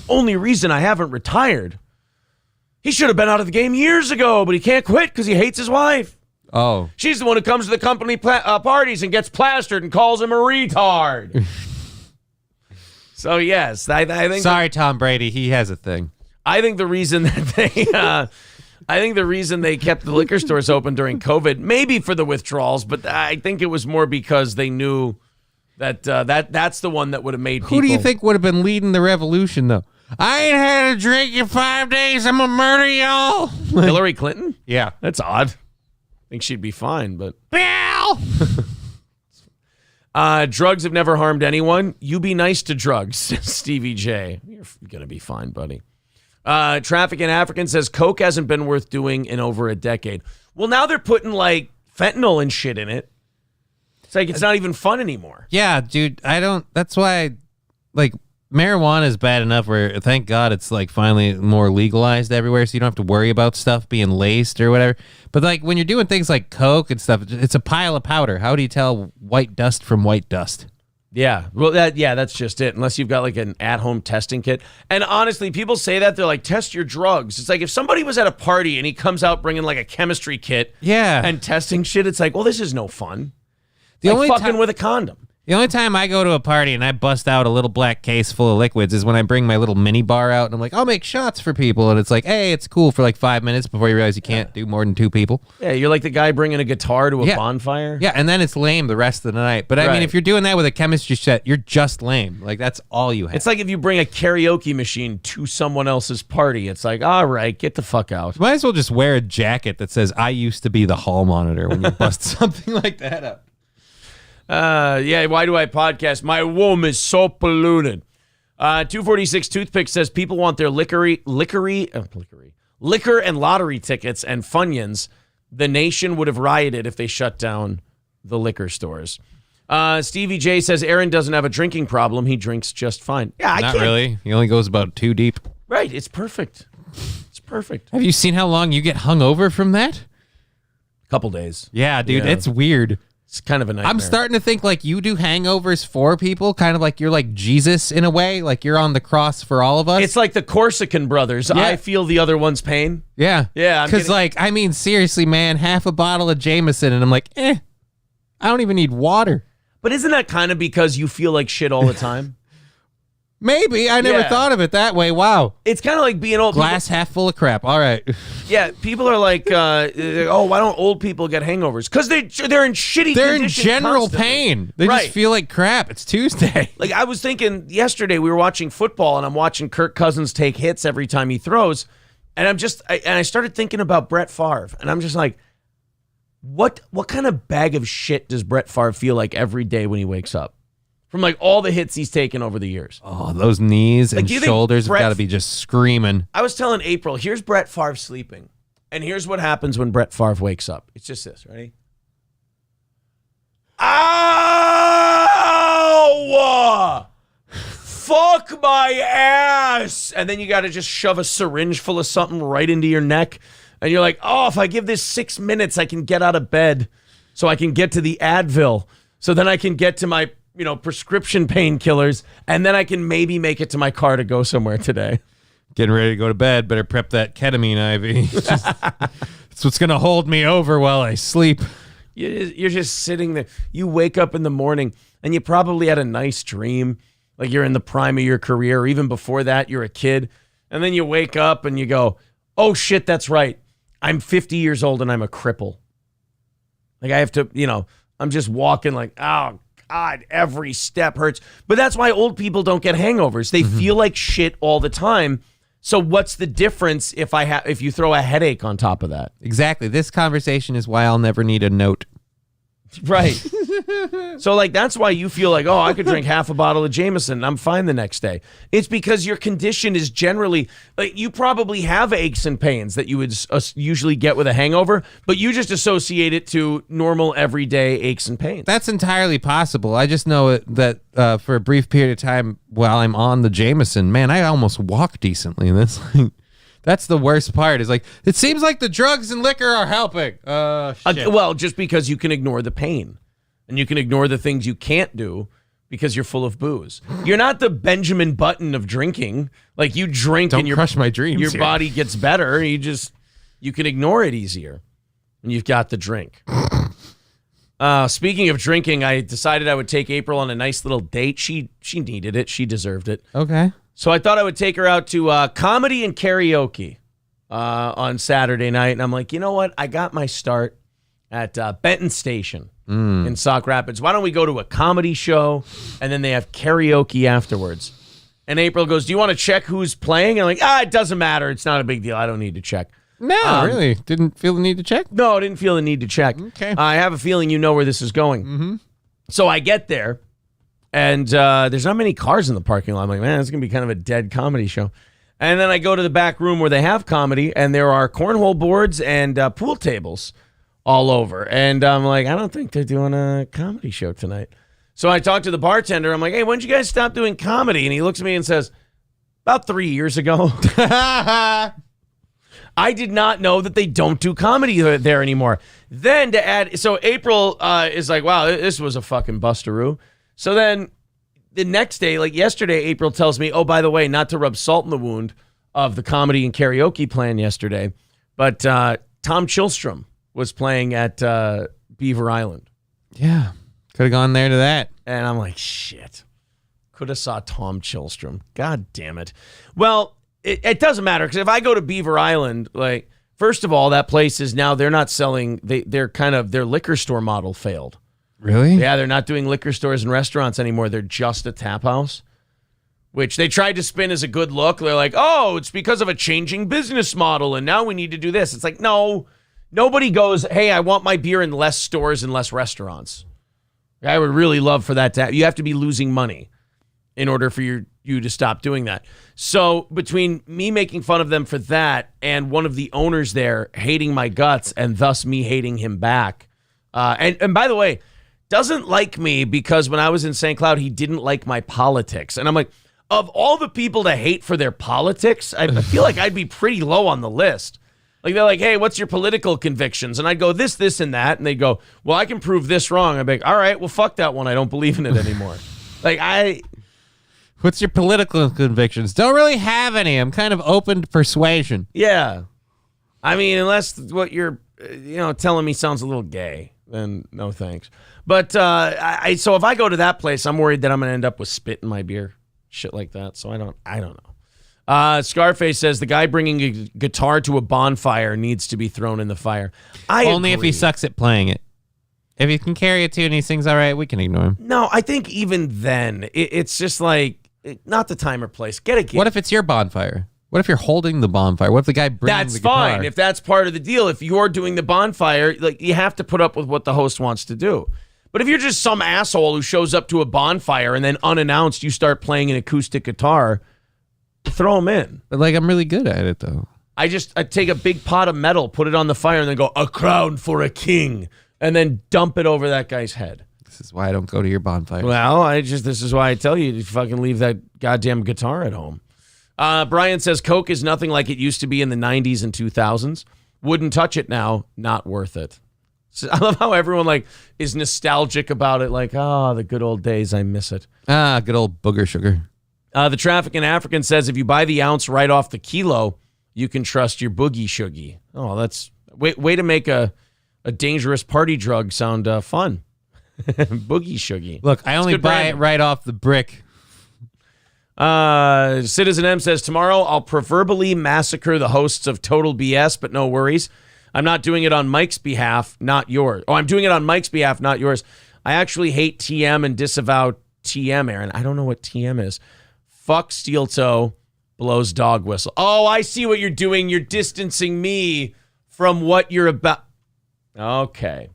only reason I haven't retired. He should have been out of the game years ago, but he can't quit because he hates his wife. Oh. She's the one who comes to the company parties and gets plastered and calls him a retard. So, yes, I think... Sorry, Tom Brady. He has a thing. I think the reason that they kept the liquor stores open during COVID, maybe for the withdrawals, but I think it was more because they knew that that's the one that would have made people... Who do you think would have been leading the revolution, though? I ain't had a drink in 5 days. I'm going to murder y'all. Hillary Clinton? Yeah. That's odd. I think she'd be fine, but... Drugs have never harmed anyone. You be nice to drugs, Stevie J. You're going to be fine, buddy. Trafficking African says Coke hasn't been worth doing in over a decade. Well, now they're putting fentanyl and shit in it. It's like it's not even fun anymore. Yeah, dude. That's why marijuana is bad enough where thank God it's finally more legalized everywhere, so you don't have to worry about stuff being laced or whatever. But when you're doing things like Coke and stuff, it's a pile of powder. How do you tell white dust from white dust? Yeah, well, that's just it. Unless you've got an at-home testing kit. And honestly, people say that they're like, test your drugs. It's like if somebody was at a party and he comes out bringing a chemistry kit, and testing shit, it's like, well, this is no fun. The only fucking with a condom. The only time I go to a party and I bust out a little black case full of liquids is when I bring my little mini bar out and I'm like, I'll make shots for people. And it's like, hey, it's cool for 5 minutes before you realize you can't do more than 2 people. Yeah, you're like the guy bringing a guitar to a bonfire. Yeah, and then it's lame the rest of the night. But I mean, if you're doing that with a chemistry set, you're just lame. That's all you have. It's like if you bring a karaoke machine to someone else's party. It's like, all right, get the fuck out. Might as well just wear a jacket that says, I used to be the hall monitor when you bust something like that up. Why do I podcast? My womb is so polluted. 246 Toothpick says people want their liquor and lottery tickets and Funyuns. The nation would have rioted if they shut down the liquor stores. Stevie J says Aaron doesn't have a drinking problem. He drinks just fine. Yeah, Not really. He only goes about 2 deep. Right. It's perfect. It's perfect. Have you seen how long you get hungover from that? A couple days. Yeah, dude. It's weird. It's kind of a nightmare. I'm starting to think you do hangovers for people, kind of like you're like Jesus in a way, like you're on the cross for all of us. It's like the Corsican brothers. Yeah. I feel the other one's pain. Yeah. Yeah. Because seriously, man, half a bottle of Jameson and I'm like, I don't even need water. But isn't that kind of because you feel like shit all the time? Maybe. I never thought of it that way. Wow. It's kind of like being old. Glass half full of crap. All right. Yeah, people are like, why don't old people get hangovers? Because they're in shitty They're in condition general constantly. Pain. They just feel like crap. It's Tuesday. I was thinking yesterday we were watching football and I'm watching Kirk Cousins take hits every time he throws. And I started thinking about Brett Favre. And I'm just like, what kind of bag of shit does Brett Favre feel like every day when he wakes up? From like all the hits he's taken over the years. Oh, those knees and shoulders have got to be just screaming. I was telling April, here's Brett Favre sleeping. And here's what happens when Brett Favre wakes up. It's just this, ready? Ow! Fuck my ass! And then you got to just shove a syringe full of something right into your neck. And you're like, oh, if I give this 6 minutes, I can get out of bed. So I can get to the Advil. So then I can get to my, prescription painkillers. And then I can maybe make it to my car to go somewhere today. Getting ready to go to bed. Better prep that ketamine IV. It's what's going to hold me over while I sleep. You're just sitting there. You wake up in the morning and you probably had a nice dream. Like you're in the prime of your career. Or even before that, you're a kid. And then you wake up and you go, oh, shit, that's right. I'm 50 years old and I'm a cripple. Like I have to, I'm just walking like, oh, God, every step hurts. But that's why old people don't get hangovers. They feel like shit all the time. So what's the difference if you throw a headache on top of that? Exactly. This conversation is why I'll never need a note. Right. So like that's why you feel like, oh, I could drink half a bottle of Jameson and I'm fine the next day. It's because your condition is generally like you probably have aches and pains that you would usually get with a hangover, but you just associate it to normal everyday aches and pains. That's entirely possible. I just know that for a brief period of time while I'm on the Jameson, man, I almost walk decently. And that's the worst part is like, it seems like the drugs and liquor are helping. Shit. Well, just because you can ignore the pain and you can ignore the things you can't do because you're full of booze. You're not the Benjamin Button of drinking. Like you drink Don't and crush my dreams your here. body gets better. You can ignore it easier when you've got the drink. Speaking of drinking, I decided I would take April on a nice little date. She needed it. She deserved it. Okay. So I thought I would take her out to comedy and karaoke on Saturday night. And I'm like, you know what? I got my start at Benton Station in Sauk Rapids. Why don't we go to a comedy show and then they have karaoke afterwards? And April goes, do you want to check who's playing? And I'm like, it doesn't matter. It's not a big deal. I don't need to check. No, really? Didn't feel the need to check? No, I didn't feel the need to check. Okay. I have a feeling you know where this is going. Mm-hmm. So I get there. And there's not many cars in the parking lot. I'm like, man, it's going to be kind of a dead comedy show. And then I go to the back room where they have comedy, and there are cornhole boards and pool tables all over. And I'm like, I don't think they're doing a comedy show tonight. So I talk to the bartender. I'm like, hey, when did you guys stop doing comedy? And he looks at me and says, about 3 years ago. I did not know that they don't do comedy there anymore. Then to add, so April is like, wow, this was a fucking bustaroo. So then the next day, like yesterday, April tells me, oh, by the way, not to rub salt in the wound of the comedy and karaoke plan yesterday, but Tom Chilstrom was playing at Beaver Island. Yeah. Could have gone there to that. And I'm like, shit. Could have saw Tom Chilstrom. God damn it. Well, it doesn't matter because if I go to Beaver Island, like, first of all, that place is now, they're not selling, their liquor store model failed. Really? Yeah, they're not doing liquor stores and restaurants anymore. They're just a tap house, which they tried to spin as a good look. They're like, oh, it's because of a changing business model, and now we need to do this. It's like, no, nobody goes, hey, I want my beer in less stores and less restaurants. I would really love for that to happen. You have to be losing money in order for you to stop doing that. So between me making fun of them for that and one of the owners there hating my guts and thus me hating him back, and by the way, doesn't like me because when I was in St. Cloud, he didn't like my politics. And I'm like, of all the people to hate for their politics, I feel like I'd be pretty low on the list. Like, they're like, hey, what's your political convictions? And I'd go, this, and that. And they'd go, well, I can prove this wrong. I'd be like, all right, well, fuck that one. I don't believe in it anymore. What's your political convictions? Don't really have any. I'm kind of open to persuasion. Yeah. I mean, unless what you're, telling me sounds a little gay, then no thanks. But so if I go to that place, I'm worried that I'm going to end up with spit in my beer, shit like that. So I don't know. Scarface says the guy bringing a guitar to a bonfire needs to be thrown in the fire. Only agree. if he sucks at playing it. If he can carry a tune and he sings all right, we can ignore him. No, I think even then, it's just like, not the time or place. Get a gig. What if it's your bonfire? What if you're holding the bonfire? What if the guy brings That's the guitar? fine. If that's part of the deal, if you're doing the bonfire, like you have to put up with what the host wants to do. But if you're just some asshole who shows up to a bonfire and then unannounced you start playing an acoustic guitar, throw him in. But like, I'm really good at it though. I take a big pot of metal, put it on the fire, and then go, a crown for a king, and then dump it over that guy's head. This is why I don't go to your bonfire. Well, this is why I tell you to fucking leave that goddamn guitar at home. Brian says, Coke is nothing like it used to be in the 90s and 2000s. Wouldn't touch it now. Not worth it. So I love how everyone like is nostalgic about it. Like, the good old days. I miss it. Good old booger sugar. The Trafficking African says, if you buy the ounce right off the kilo, you can trust your boogie shuggy. Oh, that's way to make a dangerous party drug sound fun. Boogie shuggy. Look, I only buy it right off the brick. Citizen M says, tomorrow I'll proverbially massacre the hosts of Total BS, but no worries. I'm not doing it on Mike's behalf, not yours. Oh, I'm doing it on Mike's behalf, not yours. I actually hate TM and disavow TM, Aaron. I don't know what TM is. Fuck Steel Toe, blows dog whistle. Oh, I see what you're doing. You're distancing me from what you're about. Okay.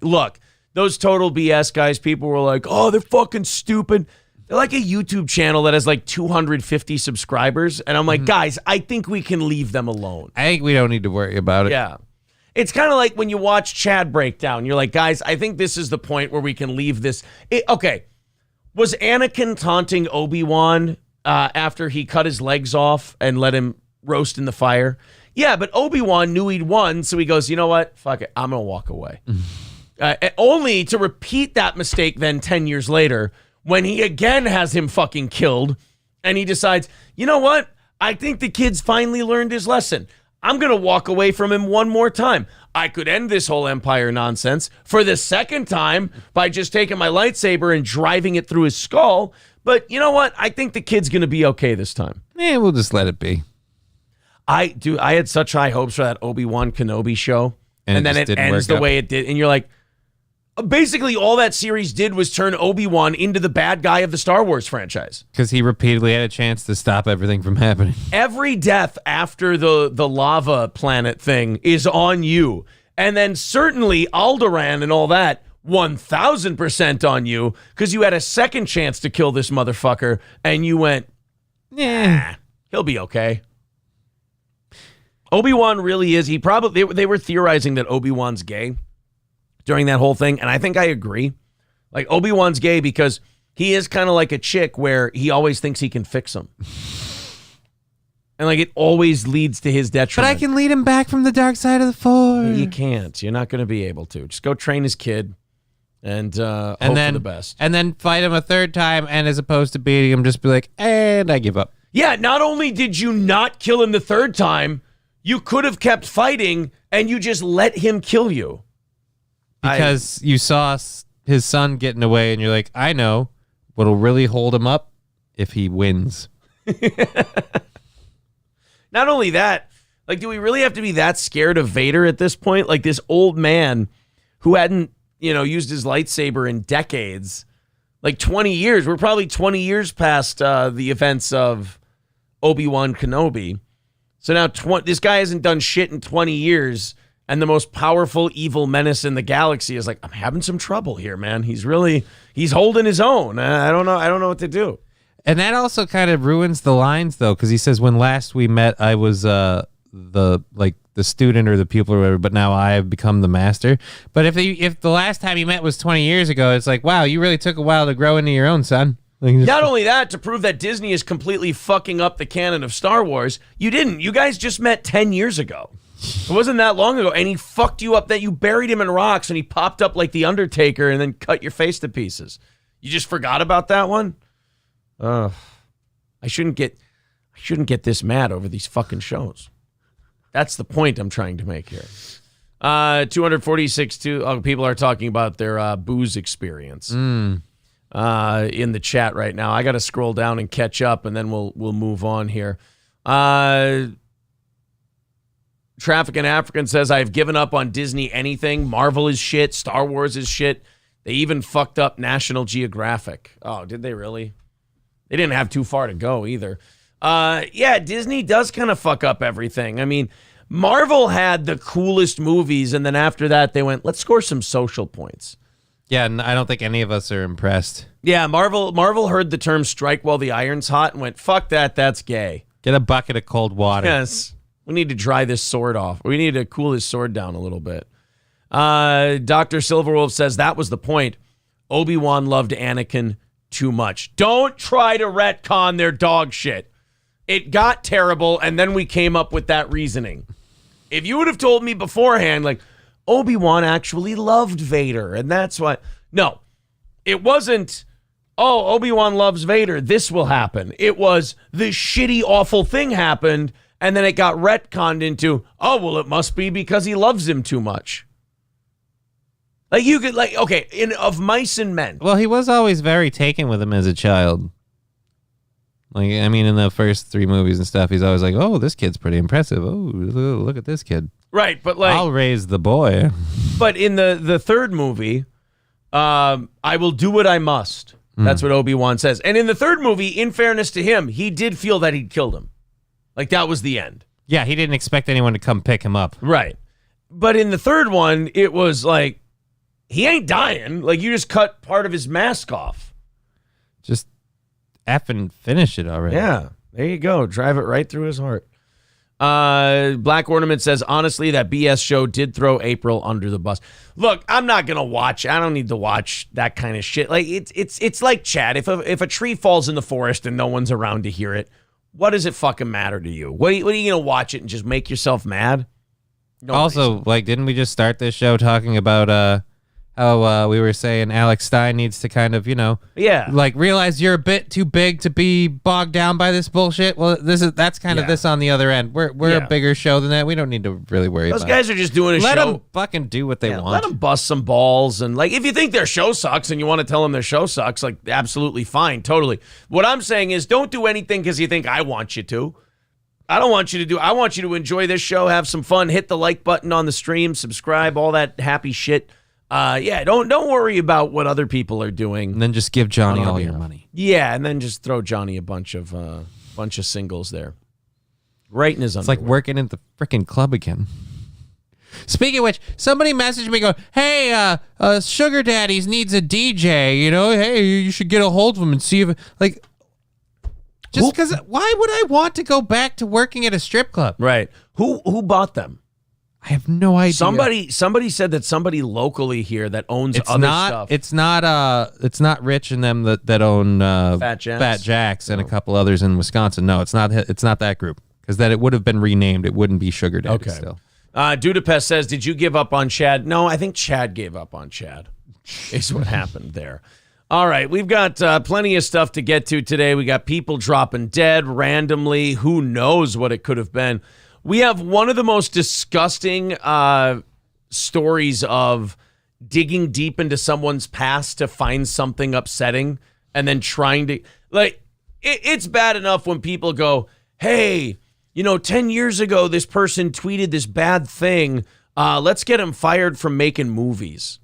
Look, those Total BS guys, people were like, oh, they're fucking stupid. They're like a YouTube channel that has like 250 subscribers. And I'm like, guys, I think we can leave them alone. I think we don't need to worry about it. Yeah. It's kind of like when you watch Chad Breakdown. You're like, guys, I think this is the point where we can leave this. Okay. Was Anakin taunting Obi-Wan after he cut his legs off and let him roast in the fire? Yeah, but Obi-Wan knew he'd won, so he goes, you know what? Fuck it. I'm going to walk away. Only to repeat that mistake then 10 years later when he again has him fucking killed and he decides, you know what? I think the kid's finally learned his lesson. I'm going to walk away from him one more time. I could end this whole Empire nonsense for the second time by just taking my lightsaber and driving it through his skull. But you know what? I think the kid's going to be okay this time. Yeah, we'll just let it be. I had such high hopes for that Obi-Wan Kenobi show. And then it ends the way it did. And you're like, basically all that series did was turn Obi-Wan into the bad guy of the Star Wars franchise. Because he repeatedly had a chance to stop everything from happening. Every death after the lava planet thing is on you. And then certainly Alderaan and all that, 1,000% on you, because you had a second chance to kill this motherfucker, and you went, he'll be okay. Obi-Wan really is. They were theorizing that Obi-Wan's gay during that whole thing, and I think I agree. Like, Obi-Wan's gay because he is kind of like a chick where he always thinks he can fix him. And, like, it always leads to his detriment. But I can lead him back from the dark side of the Force. You can't. You're not going to be able to. Just go train his kid and hope for the best. And then fight him a third time, and as opposed to beating him, just be like, and I give up. Yeah, not only did you not kill him the third time, you could have kept fighting, and you just let him kill you. Because you saw his son getting away, and you're like, I know what'll really hold him up if he wins. Not only that, like, do we really have to be that scared of Vader at this point? Like, this old man who hadn't, used his lightsaber in decades, like 20 years. We're probably 20 years past the events of Obi-Wan Kenobi. So now this guy hasn't done shit in 20 years, and the most powerful evil menace in the galaxy is like, I'm having some trouble here, man. He's holding his own. I don't know what to do. And that also kind of ruins the lines, though, because he says, when last we met, I was the student or the pupil or whatever, but now I have become the master. But if the last time you met was 20 years ago, it's like, wow, you really took a while to grow into your own, son. Not only that, to prove that Disney is completely fucking up the canon of Star Wars, you didn't. You guys just met 10 years ago. It wasn't that long ago, and he fucked you up that you buried him in rocks, and he popped up like the Undertaker and then cut your face to pieces. You just forgot about that one? I shouldn't get this mad over these fucking shows. That's the point I'm trying to make here. 246 people are talking about their booze experience in the chat right now. I got to scroll down and catch up, and then we'll move on here. Trafficking African says, I've given up on Disney anything. Marvel is shit. Star Wars is shit. They even fucked up National Geographic. Oh, did they really? They didn't have too far to go either. Yeah, Disney does kind of fuck up everything. I mean, Marvel had the coolest movies, and then after that, they went, let's score some social points. Yeah, and I don't think any of us are impressed. Yeah, Marvel heard the term strike while the iron's hot and went, fuck that, that's gay. Get a bucket of cold water. Yes. We need to dry this sword off. We need to cool his sword down a little bit. Dr. Silverwolf says that was the point. Obi-Wan loved Anakin too much. Don't try to retcon their dog shit. It got terrible, and then we came up with that reasoning. If you would have told me beforehand, like, Obi-Wan actually loved Vader, and that's why. No, it wasn't, oh, Obi-Wan loves Vader, this will happen. It was the shitty, awful thing happened, and then it got retconned into, oh, well, it must be because he loves him too much. Like, you could, like, okay, of Mice and Men. Well, he was always very taken with him as a child. Like, I mean, in the first 3 movies and stuff, he's always like, oh, this kid's pretty impressive. Oh, look at this kid. Right, but like, I'll raise the boy. But in the third movie, I will do what I must. That's what Obi-Wan says. And in the third movie, in fairness to him, he did feel that he'd killed him. Like, that was the end. Yeah, he didn't expect anyone to come pick him up. Right. But in the third one, it was like, he ain't dying. Like, you just cut part of his mask off. Just effing finish it already. Yeah, there you go. Drive it right through his heart. Black Ornament says, honestly, that BS show did throw April under the bus. Look, I'm not gonna watch. I don't need to watch that kind of shit. Like, it's like Chad. If a tree falls in the forest and no one's around to hear it, what does it fucking matter to you? What are you gonna watch it and just make yourself mad? No also, reason. like, didn't we just start this show talking about how we were saying Alex Stein needs to kind of, Yeah. like, realize you're a bit too big to be bogged down by this bullshit. Well, that's kind of this on the other end. We're a bigger show than that. We don't need to really worry about it. Those guys are just doing a Let show. them fucking do what they want. Let them bust some balls. And, like, if you think their show sucks and you want to tell them their show sucks, like, absolutely fine. Totally. What I'm saying is, don't do anything because you think I want you to. I don't want you to do. I want you to enjoy this show, have some fun, hit the like button on the stream, subscribe, all that happy shit. Don't worry about what other people are doing. And then just give Johnny all your money. Yeah, and then just throw Johnny a bunch of singles there. Right in his underwear. It's like working at the freaking club again. Speaking of which, somebody messaged me going, hey, Sugar Daddies needs a DJ, hey, you should get a hold of him and see if, like, just because, why would I want to go back to working at a strip club? Right. Who bought them? I have no idea. Somebody said that somebody locally here that owns other stuff. It's not Rich and them that own Fat Jacks and a couple others in Wisconsin. No, it's not that group, because then it would have been renamed. It wouldn't be Sugar Daddy still. Dudapest says, did you give up on Chad? No, I think Chad gave up on Chad. Is what happened there. All right, we've got plenty of stuff to get to today. We got people dropping dead randomly. Who knows what it could have been? We have one of the most disgusting stories of digging deep into someone's past to find something upsetting and then trying to, like, it's bad enough when people go, hey, 10 years ago, this person tweeted this bad thing. Let's get him fired from making movies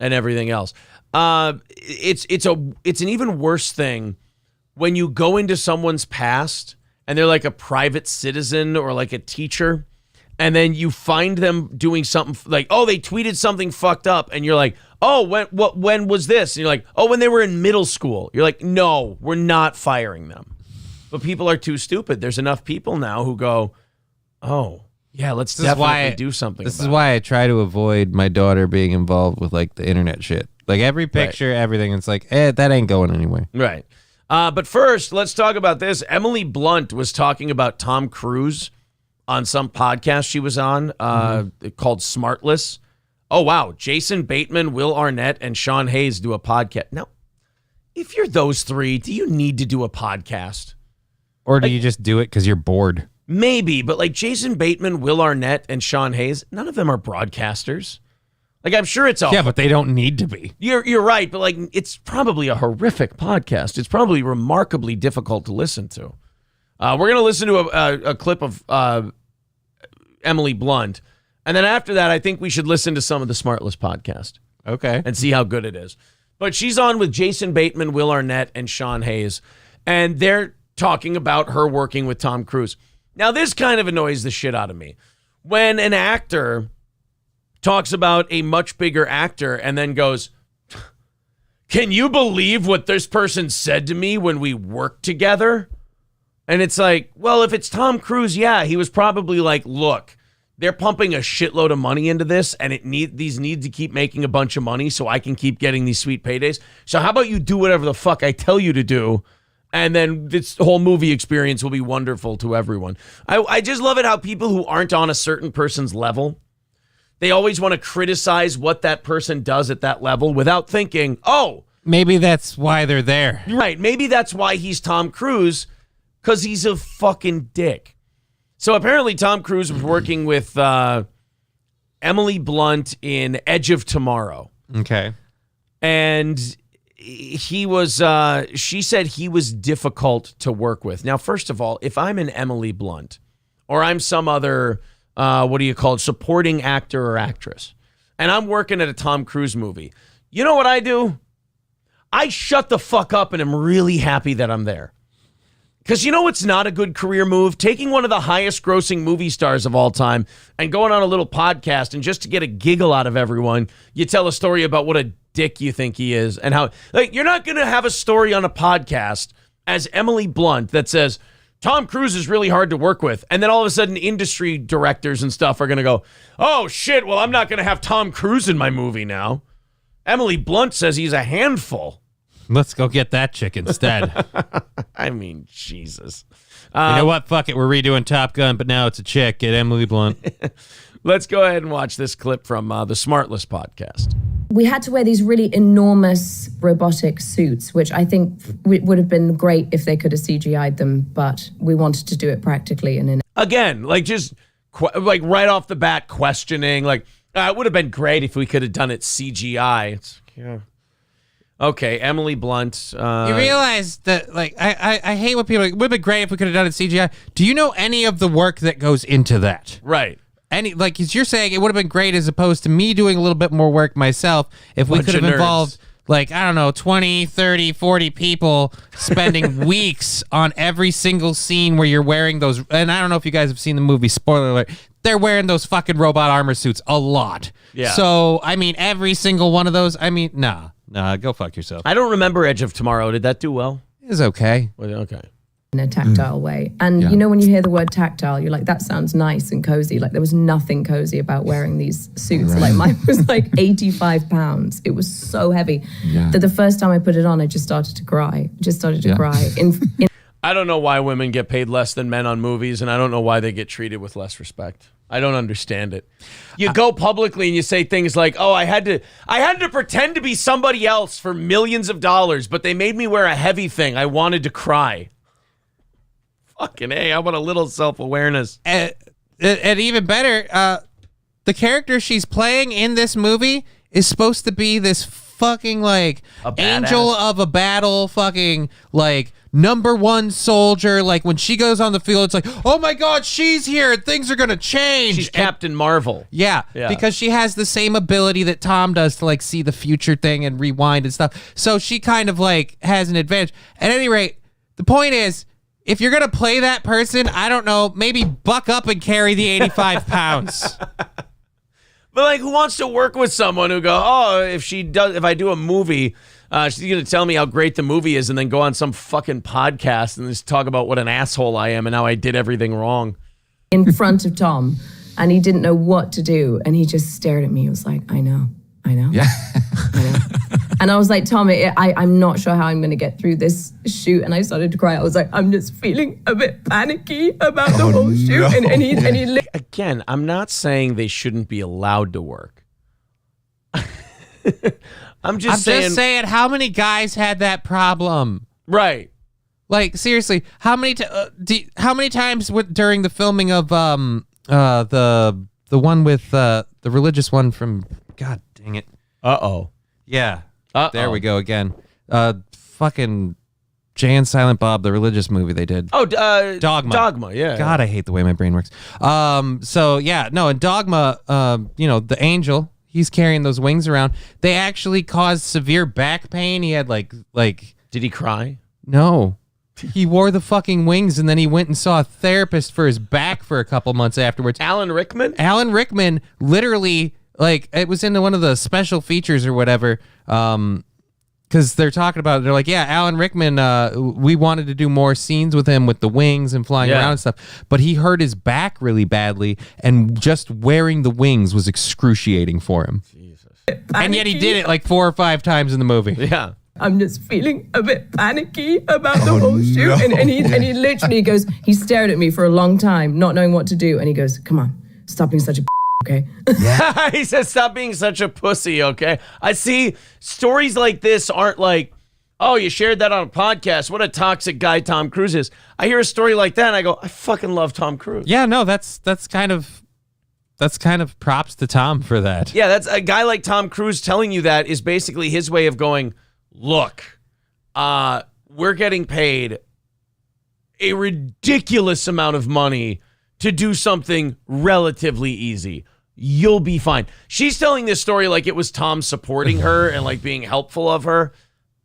and everything else. It's an even worse thing when you go into someone's past and they're like a private citizen or like a teacher, and then you find them doing something like, oh, they tweeted something fucked up, and you're like, oh, when was this? And you're like, oh, when they were in middle school. You're like, no, we're not firing them. But people are too stupid. There's enough people now who go, oh, yeah, let's definitely do something. This is why I try to avoid my daughter being involved with, like, the internet shit. Like, every picture, everything, it's like, that ain't going anywhere. Right. But first, let's talk about this. Emily Blunt was talking about Tom Cruise on some podcast she was on called Smartless. Oh, wow. Jason Bateman, Will Arnett, and Sean Hayes do a podcast. Now, if you're those three, do you need to do a podcast? Or do you just do it because you're bored? Maybe, but like Jason Bateman, Will Arnett, and Sean Hayes, none of them are broadcasters. Like, I'm sure it's all. Yeah, but they don't need to be. You're right, but like, it's probably a horrific podcast. It's probably remarkably difficult to listen to. We're going to listen to a clip of Emily Blunt. And then after that, I think we should listen to some of the Smartless podcast. Okay. And see how good it is. But she's on with Jason Bateman, Will Arnett, and Sean Hayes. And they're talking about her working with Tom Cruise. Now, this kind of annoys the shit out of me. When an actor talks about a much bigger actor and then goes, can you believe what this person said to me when we worked together? And it's like, well, if it's Tom Cruise, yeah, he was probably like, look, they're pumping a shitload of money into this, and these need to keep making a bunch of money so I can keep getting these sweet paydays. So how about you do whatever the fuck I tell you to do, and then this whole movie experience will be wonderful to everyone. I just love it how people who aren't on a certain person's level, they always want to criticize what that person does at that level without thinking, oh, maybe that's why they're there. Right. Maybe that's why he's Tom Cruise, because he's a fucking dick. So apparently Tom Cruise was working with Emily Blunt in Edge of Tomorrow. Okay. And he was, she said he was difficult to work with. Now, first of all, if I'm an Emily Blunt or I'm some other, what do you call it, supporting actor or actress, and I'm working at a Tom Cruise movie, you know what I do? I shut the fuck up and am really happy that I'm there. Because you know it's not a good career move? Taking one of the highest grossing movie stars of all time and going on a little podcast, and just to get a giggle out of everyone, you tell a story about what a dick you think he is and how, like, you're not going to have a story on a podcast as Emily Blunt that says, Tom Cruise is really hard to work with. And then all of a sudden industry directors and stuff are going to go, oh shit, well, I'm not going to have Tom Cruise in my movie now. Emily Blunt says he's a handful. Let's go get that chick instead. I mean, Jesus. You know what? Fuck it. We're redoing Top Gun, but now it's a chick. Get Emily Blunt. Let's go ahead and watch this clip from the Smartless podcast. We had to wear these really enormous robotic suits, which I think would have been great if they could have CGI'd them, but we wanted to do it practically. And again, like just like right off the bat questioning, like it would have been great if we could have done it CGI. It's, yeah. Okay, Emily Blunt. You realize that, like, I hate when people are like, it would have been great if we could have done it CGI. Do you know any of the work that goes into that? Right. Like, as you're saying, it would have been great as opposed to me doing a little bit more work myself if we could have involved, like, I don't know, 20, 30, 40 people spending weeks on every single scene where you're wearing those. And I don't know if you guys have seen the movie, spoiler alert, they're wearing those fucking robot armor suits a lot. Yeah. So, I mean, every single one of those, I mean, nah, go fuck yourself. I don't remember Edge of Tomorrow. Did that do well? It was okay. Okay. in a tactile way. And you know, when you hear the word tactile, you're like, that sounds nice and cozy. Like there was nothing cozy about wearing these suits. Right. Like mine was like 85 pounds. It was so heavy that the first time I put it on, I just started to cry. Cry. I don't know why women get paid less than men on movies, and I don't know why they get treated with less respect. I don't understand it. You go publicly and you say things like, "Oh, I had to pretend to be somebody else for millions of dollars, but they made me wear a heavy thing. I wanted to cry." Fucking A, I want a little self-awareness. And even better, the character she's playing in this movie is supposed to be this fucking like angel of a battle, fucking like #1 soldier. Like when she goes on the field, it's like, oh my God, she's here and things are gonna change. She's Captain Marvel. Yeah, because she has the same ability that Tom does to like see the future thing and rewind and stuff. So she kind of like has an advantage. At any rate, the point is, if you're gonna play that person, I don't know, maybe buck up and carry the 85 pounds. But like, who wants to work with someone who go, oh, if I do a movie, she's going to tell me how great the movie is and then go on some fucking podcast and just talk about what an asshole I am and how I did everything wrong. In front of Tom, and he didn't know what to do. And he just stared at me. He was like, I know. Yeah. I know. And I was like, Tom, I'm not sure how I'm going to get through this shoot. And I started to cry. I was like, I'm just feeling a bit panicky about the whole shoot. No. And he Again, I'm not saying they shouldn't be allowed to work. I'm just saying how many guys had that problem? Right. Like seriously, how many times during the filming of the one with the religious one from, God dang it. Uh-oh. Yeah. There we go again. Fucking Jay and Silent Bob, the religious movie they did. Oh, Dogma. Dogma, yeah. God, I hate the way my brain works. So yeah, no, in Dogma, the angel, he's carrying those wings around. They actually caused severe back pain. He had like. Did he cry? No. He wore the fucking wings, and then he went and saw a therapist for his back for a couple months afterwards. Alan Rickman? Alan Rickman literally, like, it was in one of the special features or whatever, because they're talking about it. They're like, yeah, Alan Rickman, we wanted to do more scenes with him with the wings and flying around and stuff, but he hurt his back really badly, and just wearing the wings was excruciating for him. Jesus. And yet he did it like 4 or 5 times in the movie. Yeah. I'm just feeling a bit panicky about the whole shoot. And he literally goes, he stared at me for a long time, not knowing what to do. And he goes, come on, stop being such a okay? Yeah. He says, stop being such a pussy, okay? I see stories like this aren't like, oh, you shared that on a podcast. What a toxic guy Tom Cruise is. I hear a story like that and I go, I fucking love Tom Cruise. Yeah, no, that's kind of props to Tom for that. Yeah, that's a guy like Tom Cruise telling you that is basically his way of going, look, we're getting paid a ridiculous amount of money to do something relatively easy. You'll be fine. She's telling this story like it was Tom supporting her and like being helpful of her.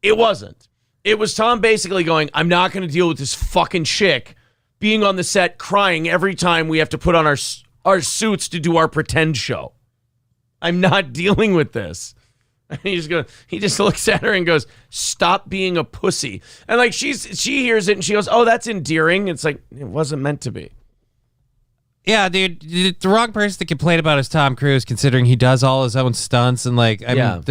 It wasn't. It was Tom basically going, I'm not going to deal with this fucking chick being on the set crying every time we have to put on our suits to do our pretend show. I'm not dealing with this. And he just looks at her and goes, stop being a pussy. And like she hears it and she goes, oh, that's endearing. It's like, it wasn't meant to be. Yeah, dude, the wrong person to complain about is Tom Cruise, considering he does all his own stunts. And like, I mean,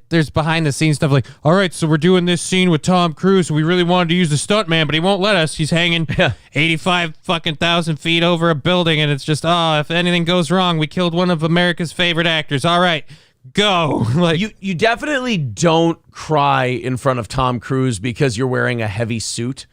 there's behind the scenes stuff like, all right, so we're doing this scene with Tom Cruise. We really wanted to use the stunt man, but he won't let us. He's hanging 85 fucking thousand feet over a building. And it's just, oh, if anything goes wrong, we killed one of America's favorite actors. All right. Go. Like, you definitely don't cry in front of Tom Cruise because you're wearing a heavy suit.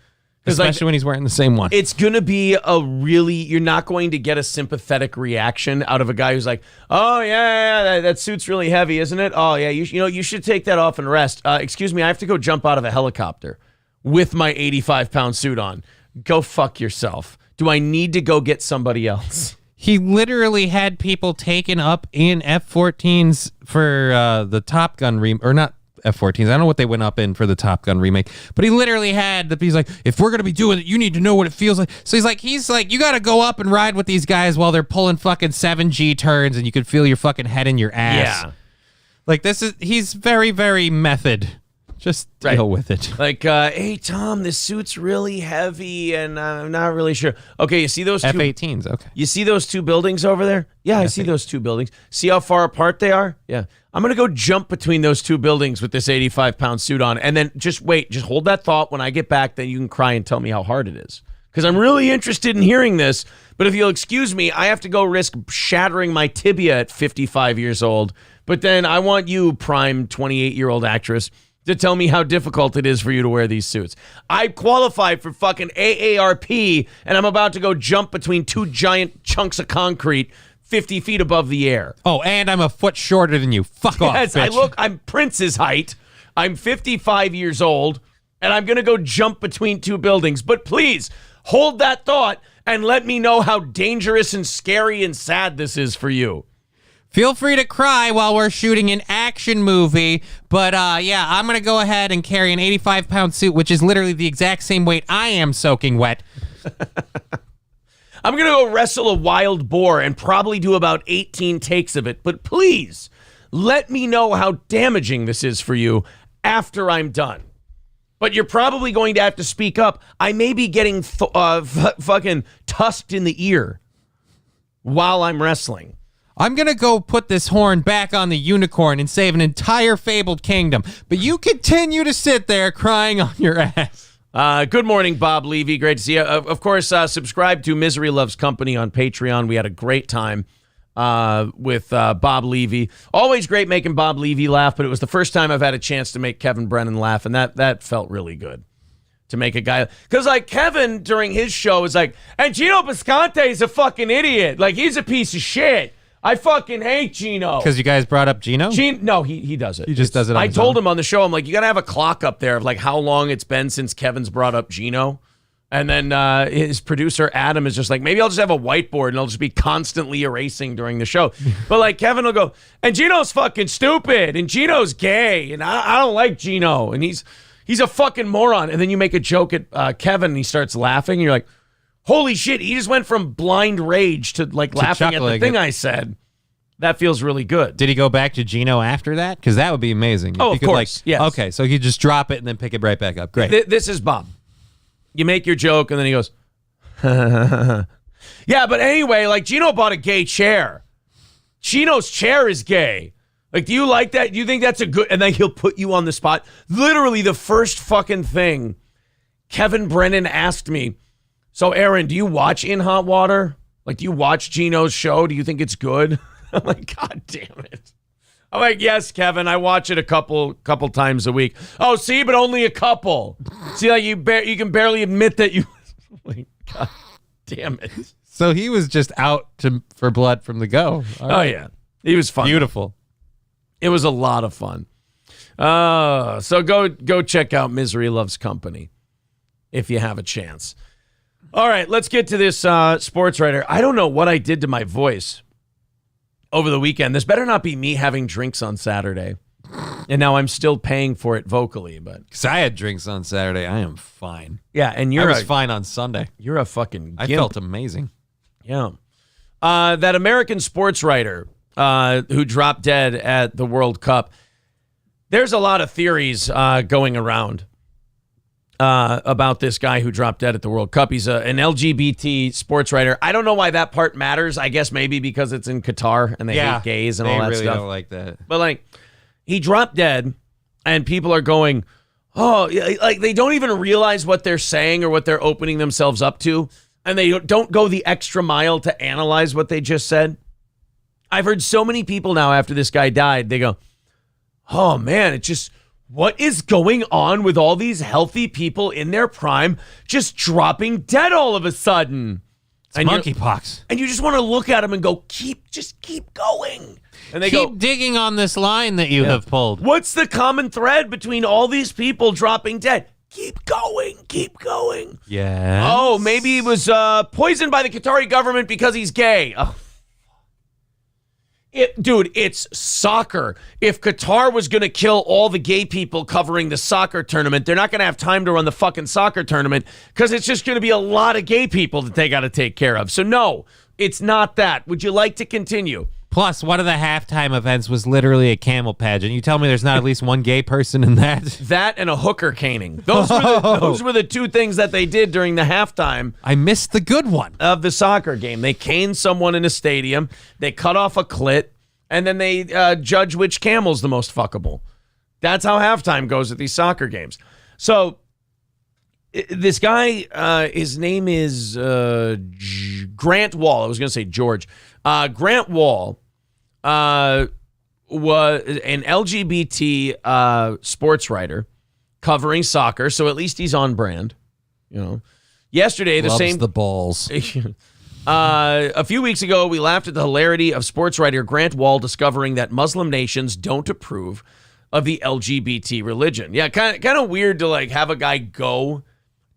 Especially when he's wearing the same one. It's going to be you're not going to get a sympathetic reaction out of a guy who's like, oh, yeah, that suit's really heavy, isn't it? Oh, yeah, you should take that off and rest. Excuse me, I have to go jump out of a helicopter with my 85-pound suit on. Go fuck yourself. Do I need to go get somebody else? He literally had people taken up in F-14s for the Top Gun or not F-14s. I don't know what they went up in for the Top Gun remake, but he literally had he's like, if we're going to be doing it, you need to know what it feels like. So he's like, you got to go up and ride with these guys while they're pulling fucking 7G turns and you can feel your fucking head in your ass. Yeah. Like he's very, very method. Just deal with it. Like, hey, Tom, this suit's really heavy, and I'm not really sure. Okay, you see those two F-18s, okay. You see those 2 buildings over there? Yeah, I see those 2 buildings. See how far apart they are? Yeah. I'm going to go jump between those 2 buildings with this 85-pound suit on, and then just wait. Just hold that thought. When I get back, then you can cry and tell me how hard it is. Because I'm really interested in hearing this, but if you'll excuse me, I have to go risk shattering my tibia at 55 years old, but then I want you, prime 28-year-old actress, to tell me how difficult it is for you to wear these suits. I qualified for fucking AARP, and I'm about to go jump between 2 giant chunks of concrete 50 feet above the air. Oh, and I'm a foot shorter than you. Fuck off, bitch. I'm Prince's height. I'm 55 years old, and I'm going to go jump between 2 buildings. But please, hold that thought and let me know how dangerous and scary and sad this is for you. Feel free to cry while we're shooting an action movie, but yeah, I'm going to go ahead and carry an 85-pound suit, which is literally the exact same weight I am soaking wet. I'm going to go wrestle a wild boar and probably do about 18 takes of it, but please, let me know how damaging this is for you after I'm done. But you're probably going to have to speak up. I may be getting fucking tusked in the ear while I'm wrestling. I'm going to go put this horn back on the unicorn and save an entire fabled kingdom. But you continue to sit there crying on your ass. Good morning, Bob Levy. Great to see you. Of course, subscribe to Misery Loves Company on Patreon. We had a great time with Bob Levy. Always great making Bob Levy laugh, but it was the first time I've had a chance to make Kevin Brennan laugh, and that felt really good. To make a guy, because like Kevin during his show is like, and Gino Bisconte is a fucking idiot. Like, he's a piece of shit. I fucking hate Gino. Because you guys brought up Gino? No, he does it. He just does it on I told him on the show, I'm like, you got to have a clock up there of like how long it's been since Kevin's brought up Gino. And then his producer, Adam, is just like, maybe I'll just have a whiteboard and I'll just be constantly erasing during the show. But like Kevin will go, and Gino's fucking stupid and Gino's gay and I don't like Gino. And he's He's a fucking moron. And then you make a joke at Kevin and he starts laughing. And you're like, holy shit, he just went from blind rage to like laughing at the thing I said. That feels really good. Did he go back to Gino after that? Because that would be amazing. Oh, of course. Yes. Okay, so he just drop it and then pick it right back up. Great. This is Bob. You make your joke and then he goes, yeah, but anyway, like Gino bought a gay chair. Gino's chair is gay. Like, do you like that? Do you think that's a good... And then he'll put you on the spot. Literally the first fucking thing Kevin Brennan asked me, so Aaron, do you watch In Hot Water? Like, do you watch Gino's show? Do you think it's good? I'm like, God damn it. I'm like, yes, Kevin, I watch it a couple times a week. Oh, see, but only a couple. See, like you can barely admit that you... Like, God damn it. So he was just out for blood from the go. All right. Oh, yeah. He was fun. Beautiful. It was a lot of fun. So go check out Misery Loves Company if you have a chance. All right, let's get to this sports writer. I don't know what I did to my voice over the weekend. This better not be me having drinks on Saturday. And now I'm still paying for it vocally, but because I had drinks on Saturday, I am fine. Yeah, and I was fine on Sunday. You're a fucking gimp. I felt amazing. Yeah. That American sports writer who dropped dead at the World Cup. There's a lot of theories going around about this guy who dropped dead at the World Cup. He's an LGBT sports writer. I don't know why that part matters. I guess maybe because it's in Qatar and they hate gays and all that really stuff. Don't like that. But like, he dropped dead, and people are going, oh, like they don't even realize what they're saying or what they're opening themselves up to, and they don't go the extra mile to analyze what they just said. I've heard so many people now after this guy died, they go, oh man, it just... What is going on with all these healthy people in their prime just dropping dead all of a sudden? It's monkeypox. And you just want to look at them and go, keep going. And they keep digging on this line that you have pulled. What's the common thread between all these people dropping dead? Keep going. Yeah. Oh, maybe he was poisoned by the Qatari government because he's gay. Oh. Dude, it's soccer. If Qatar was going to kill all the gay people covering the soccer tournament, they're not going to have time to run the fucking soccer tournament because it's just going to be a lot of gay people that they got to take care of. So no, it's not that. Would you like to continue? Plus, one of the halftime events was literally a camel pageant. You tell me there's not at least one gay person in that? That and a hooker caning. Those were the two things that they did during the halftime. I missed the good one. Of the soccer game. They caned someone in a stadium, they cut off a clit, and then they judge which camel's the most fuckable. That's how halftime goes at these soccer games. So this guy, his name is Grant Wall. I was going to say George. Grant Wall was an LGBT sports writer covering soccer, so at least he's on brand. You know, yesterday Loves the balls. A few weeks ago, we laughed at the hilarity of sports writer Grant Wall discovering that Muslim nations don't approve of the LGBT religion. Yeah, kind of weird to like have a guy go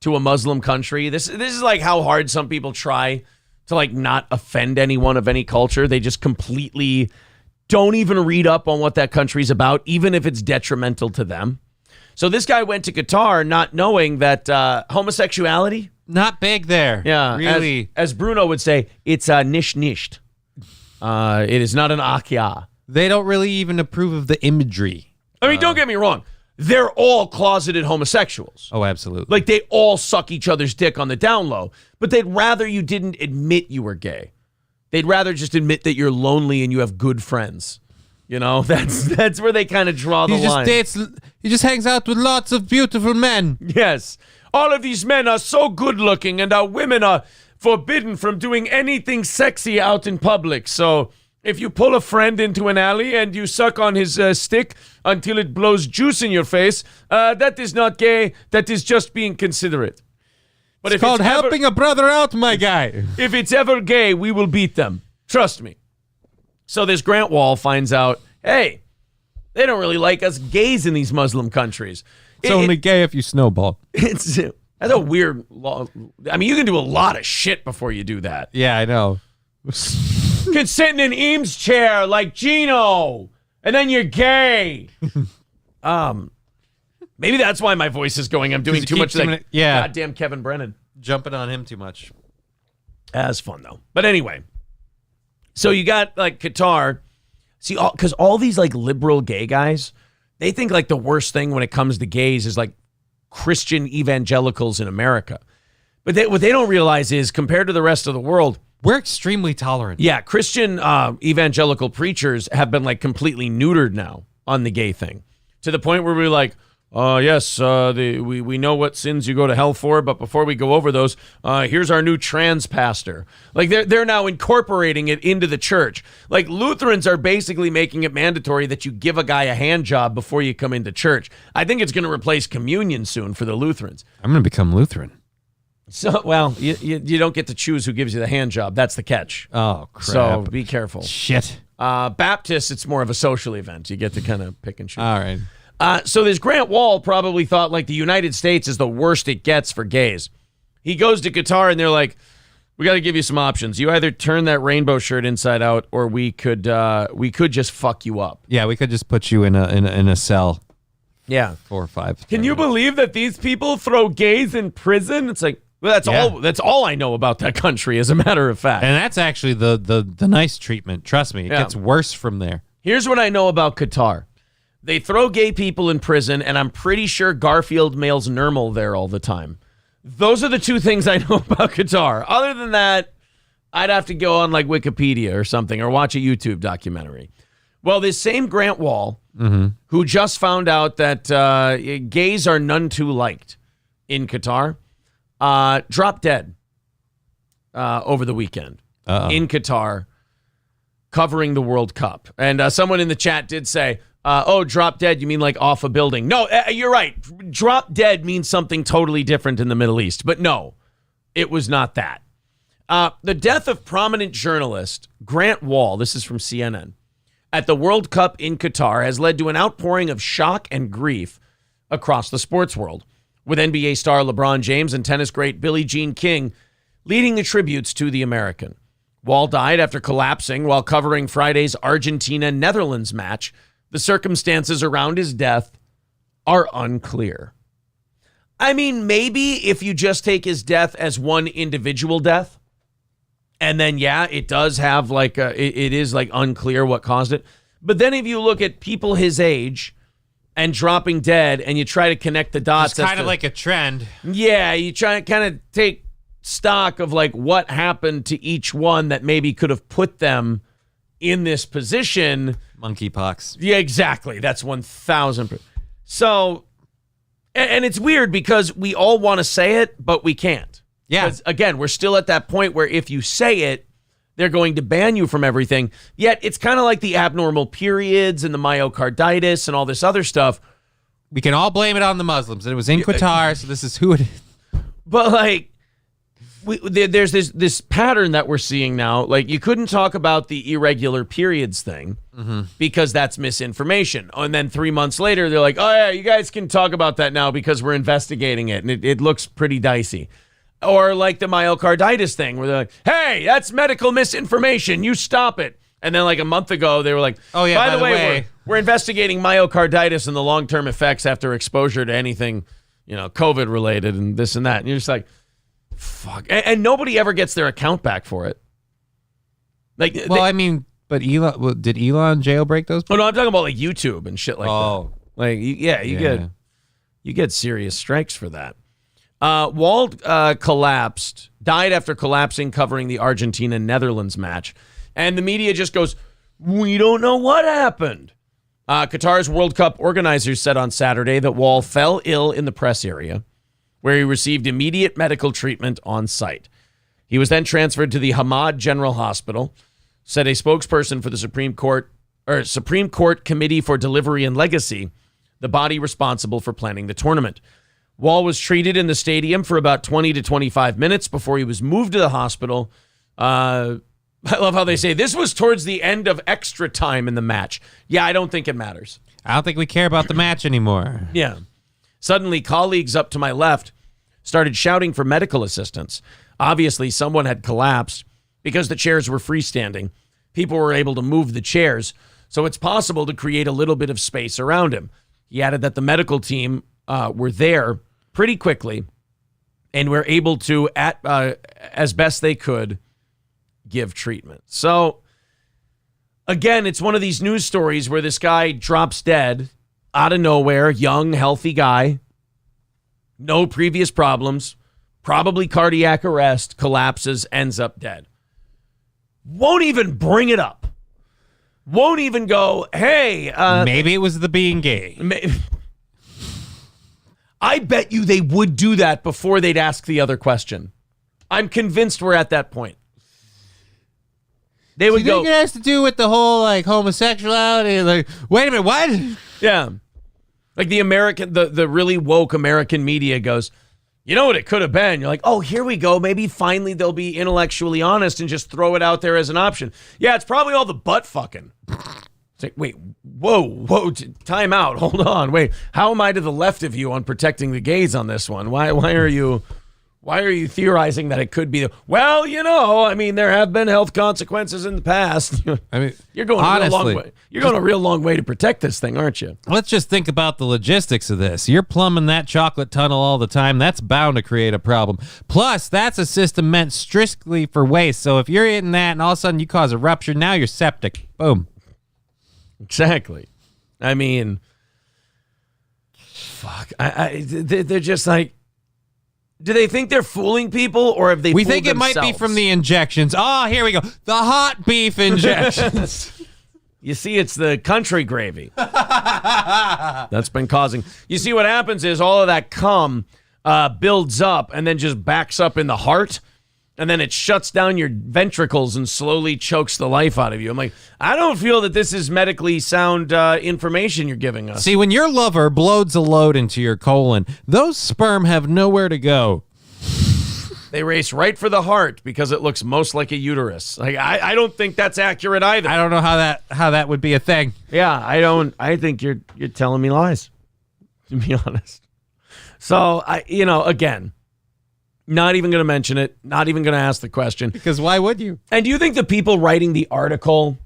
to a Muslim country. This is like how hard some people try to like not offend anyone of any culture. They just completely don't even read up on what that country's about, even if it's detrimental to them. So this guy went to Qatar not knowing that homosexuality... Not big there. Yeah. Really. As Bruno would say, it's nisht. It is not an akya. They don't really even approve of the imagery. I mean, don't get me wrong. They're all closeted homosexuals. Oh, absolutely. Like, they all suck each other's dick on the down low, but they'd rather you didn't admit you were gay. They'd rather just admit that you're lonely and you have good friends. You know, that's where they kind of draw the line. He just hangs out with lots of beautiful men. Yes. All of these men are so good looking and our women are forbidden from doing anything sexy out in public. So if you pull a friend into an alley and you suck on his stick until it blows juice in your face, that is not gay. That is just being considerate. But It's called helping a brother out, my guy. If it's ever gay, we will beat them. Trust me. So this Grant Wall finds out, hey, they don't really like us gays in these Muslim countries. It's only gay if you snowball. That's a weird law. I mean, you can do a lot of shit before you do that. Yeah, I know. You can sit in an Eames chair like Gino, and then you're gay. Maybe that's why my voice is going. I'm doing too much like goddamn Kevin Brennan. Jumping on him too much. That's fun, though. But anyway, so you got, like, Qatar. See, because all these, like, liberal gay guys, they think, like, the worst thing when it comes to gays is, like, Christian evangelicals in America. But what they don't realize is, compared to the rest of the world, we're extremely tolerant. Yeah, Christian evangelical preachers have been, like, completely neutered now on the gay thing, to the point where we're like, yes, we know what sins you go to hell for, but before we go over those, here's our new trans pastor. Like, they're now incorporating it into the church. Like, Lutherans are basically making it mandatory that you give a guy a hand job before you come into church. I think it's going to replace communion soon for the Lutherans. I'm going to become Lutheran. So, well, you don't get to choose who gives you the hand job. That's the catch. Oh, crap. So be careful. Shit. Baptists, it's more of a social event. You get to kind of pick and choose. All right. So this Grant Wall probably thought, like, the United States is the worst it gets for gays. He goes to Qatar, and they're like, we got to give you some options. You either turn that rainbow shirt inside out, or we could just fuck you up. Yeah, we could just put you in a cell. Yeah. 4 or 5. Can you believe that these people throw gays in prison? It's like, well, that's all I know about that country, as a matter of fact. And that's actually the nice treatment. Trust me, it gets worse from there. Here's what I know about Qatar. They throw gay people in prison, and I'm pretty sure Garfield mails Nermal there all the time. Those are the two things I know about Qatar. Other than that, I'd have to go on, like, Wikipedia or something, or watch a YouTube documentary. Well, this same Grant Wall, who just found out that gays are none too liked in Qatar, dropped dead over the weekend in Qatar, covering the World Cup. And someone in the chat did say, drop dead, you mean like off a building? No, you're right. Drop dead means something totally different in the Middle East. But no, it was not that. The death of prominent journalist Grant Wall, this is from CNN, at the World Cup in Qatar has led to an outpouring of shock and grief across the sports world, with NBA star LeBron James and tennis great Billie Jean King leading the tributes to the American. Wall died after collapsing while covering Friday's Argentina-Netherlands match. The circumstances around his death are unclear. I mean, maybe if you just take his death as one individual death, and then, yeah, it does have like it is like unclear what caused it. But then if you look at people his age and dropping dead, and you try to connect the dots, it's kind of like a trend. Yeah, you try to kind of take stock of like what happened to each one that maybe could have put them in this position. Monkeypox. Yeah, exactly. That's 1,000%. So, and it's weird because we all want to say it, but we can't. Yeah. Because, again, we're still at that point where if you say it, they're going to ban you from everything. Yet it's kind of like the abnormal periods and the myocarditis and all this other stuff. We can all blame it on the Muslims. And it was in Qatar, so this is who it is. But, like, there's this pattern that we're seeing now. Like, you couldn't talk about the irregular periods thing because that's misinformation. And then 3 months later, they're like, oh, yeah, you guys can talk about that now because we're investigating it. And it looks pretty dicey. Or like the myocarditis thing where they're like, hey, that's medical misinformation. You stop it. And then like a month ago, they were like, oh, yeah, by the way, we're investigating myocarditis and the long-term effects after exposure to anything, COVID related and this and that. And you're just like, fuck. And nobody ever gets their account back for it. Like, but Elon, did Elon jailbreak those people? Oh, no, I'm talking about like YouTube and shit like that. Like, you get serious strikes for that. Wald died after collapsing covering the Argentina-Netherlands match. And the media just goes, we don't know what happened. Qatar's World Cup organizers said on Saturday that Wall fell ill in the press area, where he received immediate medical treatment on site. He was then transferred to the Hamad General Hospital, said a spokesperson for the Supreme Court Committee for Delivery and Legacy, the body responsible for planning the tournament. Wall was treated in the stadium for about 20 to 25 minutes before he was moved to the hospital. I love how they say this was towards the end of extra time in the match. Yeah, I don't think it matters. I don't think we care about the match anymore. Yeah. Suddenly, colleagues up to my left started shouting for medical assistance. Obviously, someone had collapsed because the chairs were freestanding. People were able to move the chairs, so it's possible to create a little bit of space around him. He added that the medical team were there pretty quickly and were able to, as best they could, give treatment. So, again, it's one of these news stories where this guy drops dead out of nowhere, young, healthy guy, no previous problems, probably cardiac arrest, collapses, ends up dead. Won't even bring it up. Won't even go, hey. Maybe it was the being gay. I bet you they would do that before they'd ask the other question. I'm convinced we're at that point. They would go. You think it has to do with the whole like homosexuality? Like, wait a minute, what? Yeah. Like the really woke American media goes, you know what it could have been? You're like, oh, here we go. Maybe finally they'll be intellectually honest and just throw it out there as an option. Yeah, it's probably all the butt fucking. It's like, wait, whoa, time out. Hold on. Wait, how am I to the left of you on protecting the gays on this one? Why are you theorizing that it could be? Well, I mean, there have been health consequences in the past. I mean, you're going a real long way. You're going a real long way to protect this thing, aren't you? Let's just think about the logistics of this. You're plumbing that chocolate tunnel all the time. That's bound to create a problem. Plus, that's a system meant strictly for waste. So if you're hitting that and all of a sudden you cause a rupture, now you're septic. Boom. Exactly. I mean, fuck. They're just like, do they think they're fooling people, or have they? We fooled think it themselves? might be from the injections. Oh, here we go. The hot beef injections. You see, it's the country gravy that's been causing. You see, what happens is all of that cum builds up and then just backs up in the heart, and then it shuts down your ventricles and slowly chokes the life out of you. I'm like, I don't feel that this is medically sound information you're giving us. See, when your lover blows a load into your colon, those sperm have nowhere to go. They race right for the heart because it looks most like a uterus. Like I don't think that's accurate either. I don't know how that would be a thing. Yeah, I don't. I think you're telling me lies, to be honest. So again, not even going to mention it. Not even going to ask the question. Because why would you? And do you think the people writing the article,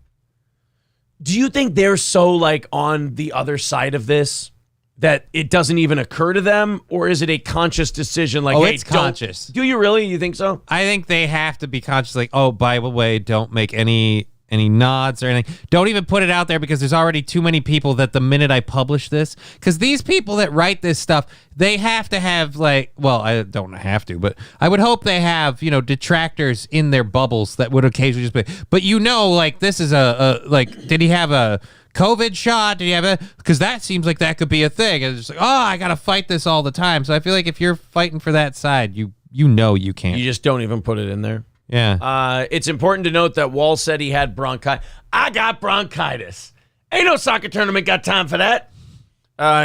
do you think they're so like on the other side of this that it doesn't even occur to them, or is it a conscious decision? Like, hey, it's conscious. Do you really? You think so? I think they have to be conscious. Like, oh, by the way, don't make any nods or anything. Don't even put it out there because there's already too many people that the minute I publish this, because these people that write this stuff, they have to have like, well, I don't have to, but I would hope they have, detractors in their bubbles that would occasionally just be, but like this is like, did he have a COVID shot? Did he have a, because that seems like that could be a thing. And it's like, oh, I got to fight this all the time. So I feel like if you're fighting for that side, you can't. You just don't even put it in there. Yeah. It's important to note that Wall said he had bronchitis. I got bronchitis. Ain't no soccer tournament got time for that.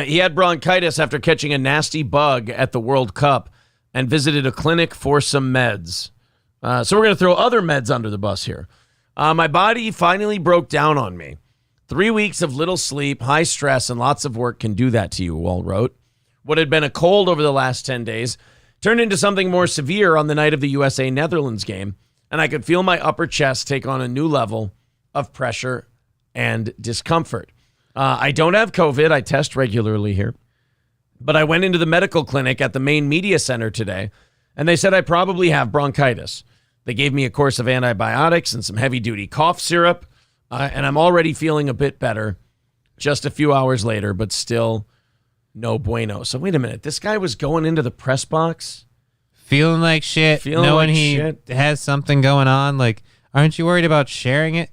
He had bronchitis after catching a nasty bug at the World Cup and visited a clinic for some meds. So we're going to throw other meds under the bus here. My body finally broke down on me. 3 weeks of little sleep, high stress, and lots of work can do that to you, Wall wrote. What had been a cold over the last 10 days turned into something more severe on the night of the USA-Netherlands game, and I could feel my upper chest take on a new level of pressure and discomfort. I don't have COVID. I test regularly here. But I went into the medical clinic at the main media center today, and they said I probably have bronchitis. They gave me a course of antibiotics and some heavy-duty cough syrup, and I'm already feeling a bit better just a few hours later, but still no bueno. So wait a minute. This guy was going into the press box? Feeling like shit, knowing he has something going on. Like, aren't you worried about sharing it?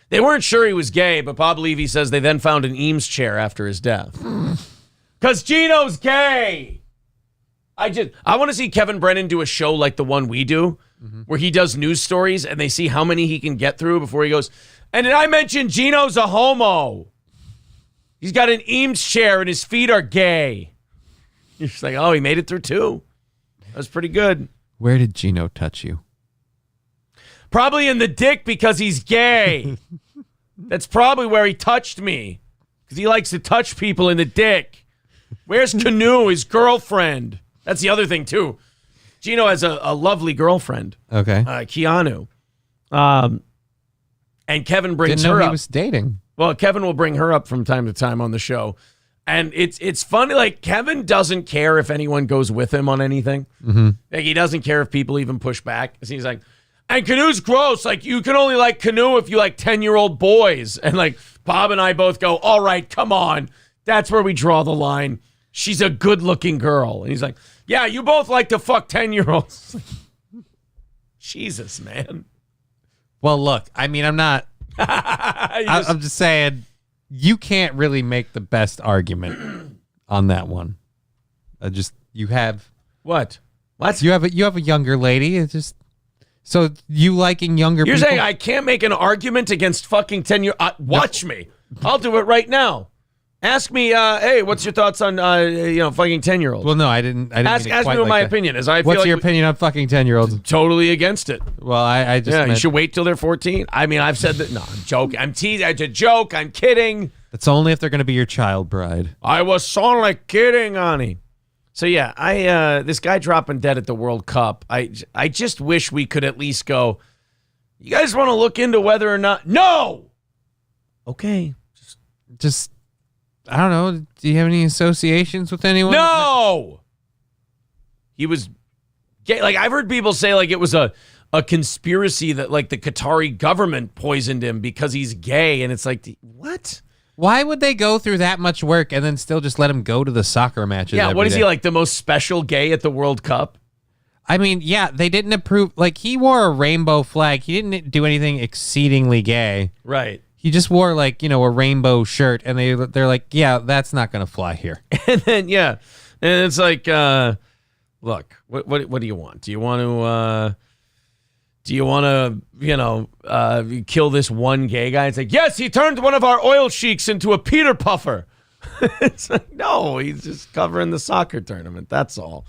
They weren't sure he was gay, but Bob Levy says they then found an Eames chair after his death. Because Gino's gay! I want to see Kevin Brennan do a show like the one we do, where he does news stories and they see how many he can get through before he goes, and did I mention Gino's a homo? He's got an Eames chair and his feet are gay. You're just like, oh, he made it through two. That was pretty good. Where did Gino touch you? Probably in the dick because he's gay. That's probably where he touched me. Because he likes to touch people in the dick. Where's Canoe, his girlfriend? That's the other thing, too. Gino has a lovely girlfriend. Okay. Keanu. And Kevin brings Didn't know her he up. was dating. Well, Kevin will bring her up from time to time on the show. And it's funny, like Kevin doesn't care if anyone goes with him on anything. Like he doesn't care if people even push back. So he's like, and Canoe's gross. Like you can only like Canoe if you like 10-year-old boys. And like Bob and I both go, all right, come on. That's where we draw the line. She's a good-looking girl. And he's like, yeah, you both like to fuck 10-year-olds. Jesus, man. Well, look, I mean, I'm not. I'm just saying, you can't really make the best argument on that one. You have what? You have a younger lady. It's just so you liking younger. You're people? saying I can't make an argument against fucking 10-year? Watch me. I'll do it right now. Ask me, hey, what's your thoughts on fucking 10-year-olds? Well, no, I didn't. Ask me what my opinion is. What's your opinion on fucking 10-year-olds? Totally against it. Well, I just you should wait till they're 14. I mean, I've said that. No, I'm joking. I'm teasing. It's a joke. I'm kidding. That's only if they're going to be your child bride. I was only kidding, honey. So yeah, this guy dropping dead at the World Cup. I just wish we could at least go. You guys want to look into whether or not? No. Okay. Just. I don't know. Do you have any associations with anyone? No. He was gay. Like I've heard people say like it was a conspiracy that like the Qatari government poisoned him because he's gay, and it's like what? Why would they go through that much work and then still just let him go to the soccer matches? Yeah, what is day? he like the most special gay at the World Cup? I mean, yeah, they didn't approve. Like he wore a rainbow flag. He didn't do anything exceedingly gay. Right. He just wore like, a rainbow shirt, and they're like, yeah, that's not going to fly here. And then, and it's like, look, what do you want? Do you want to, kill this one gay guy? It's like, yes, he turned one of our oil sheiks into a Peter Puffer. It's like, no, he's just covering the soccer tournament. That's all.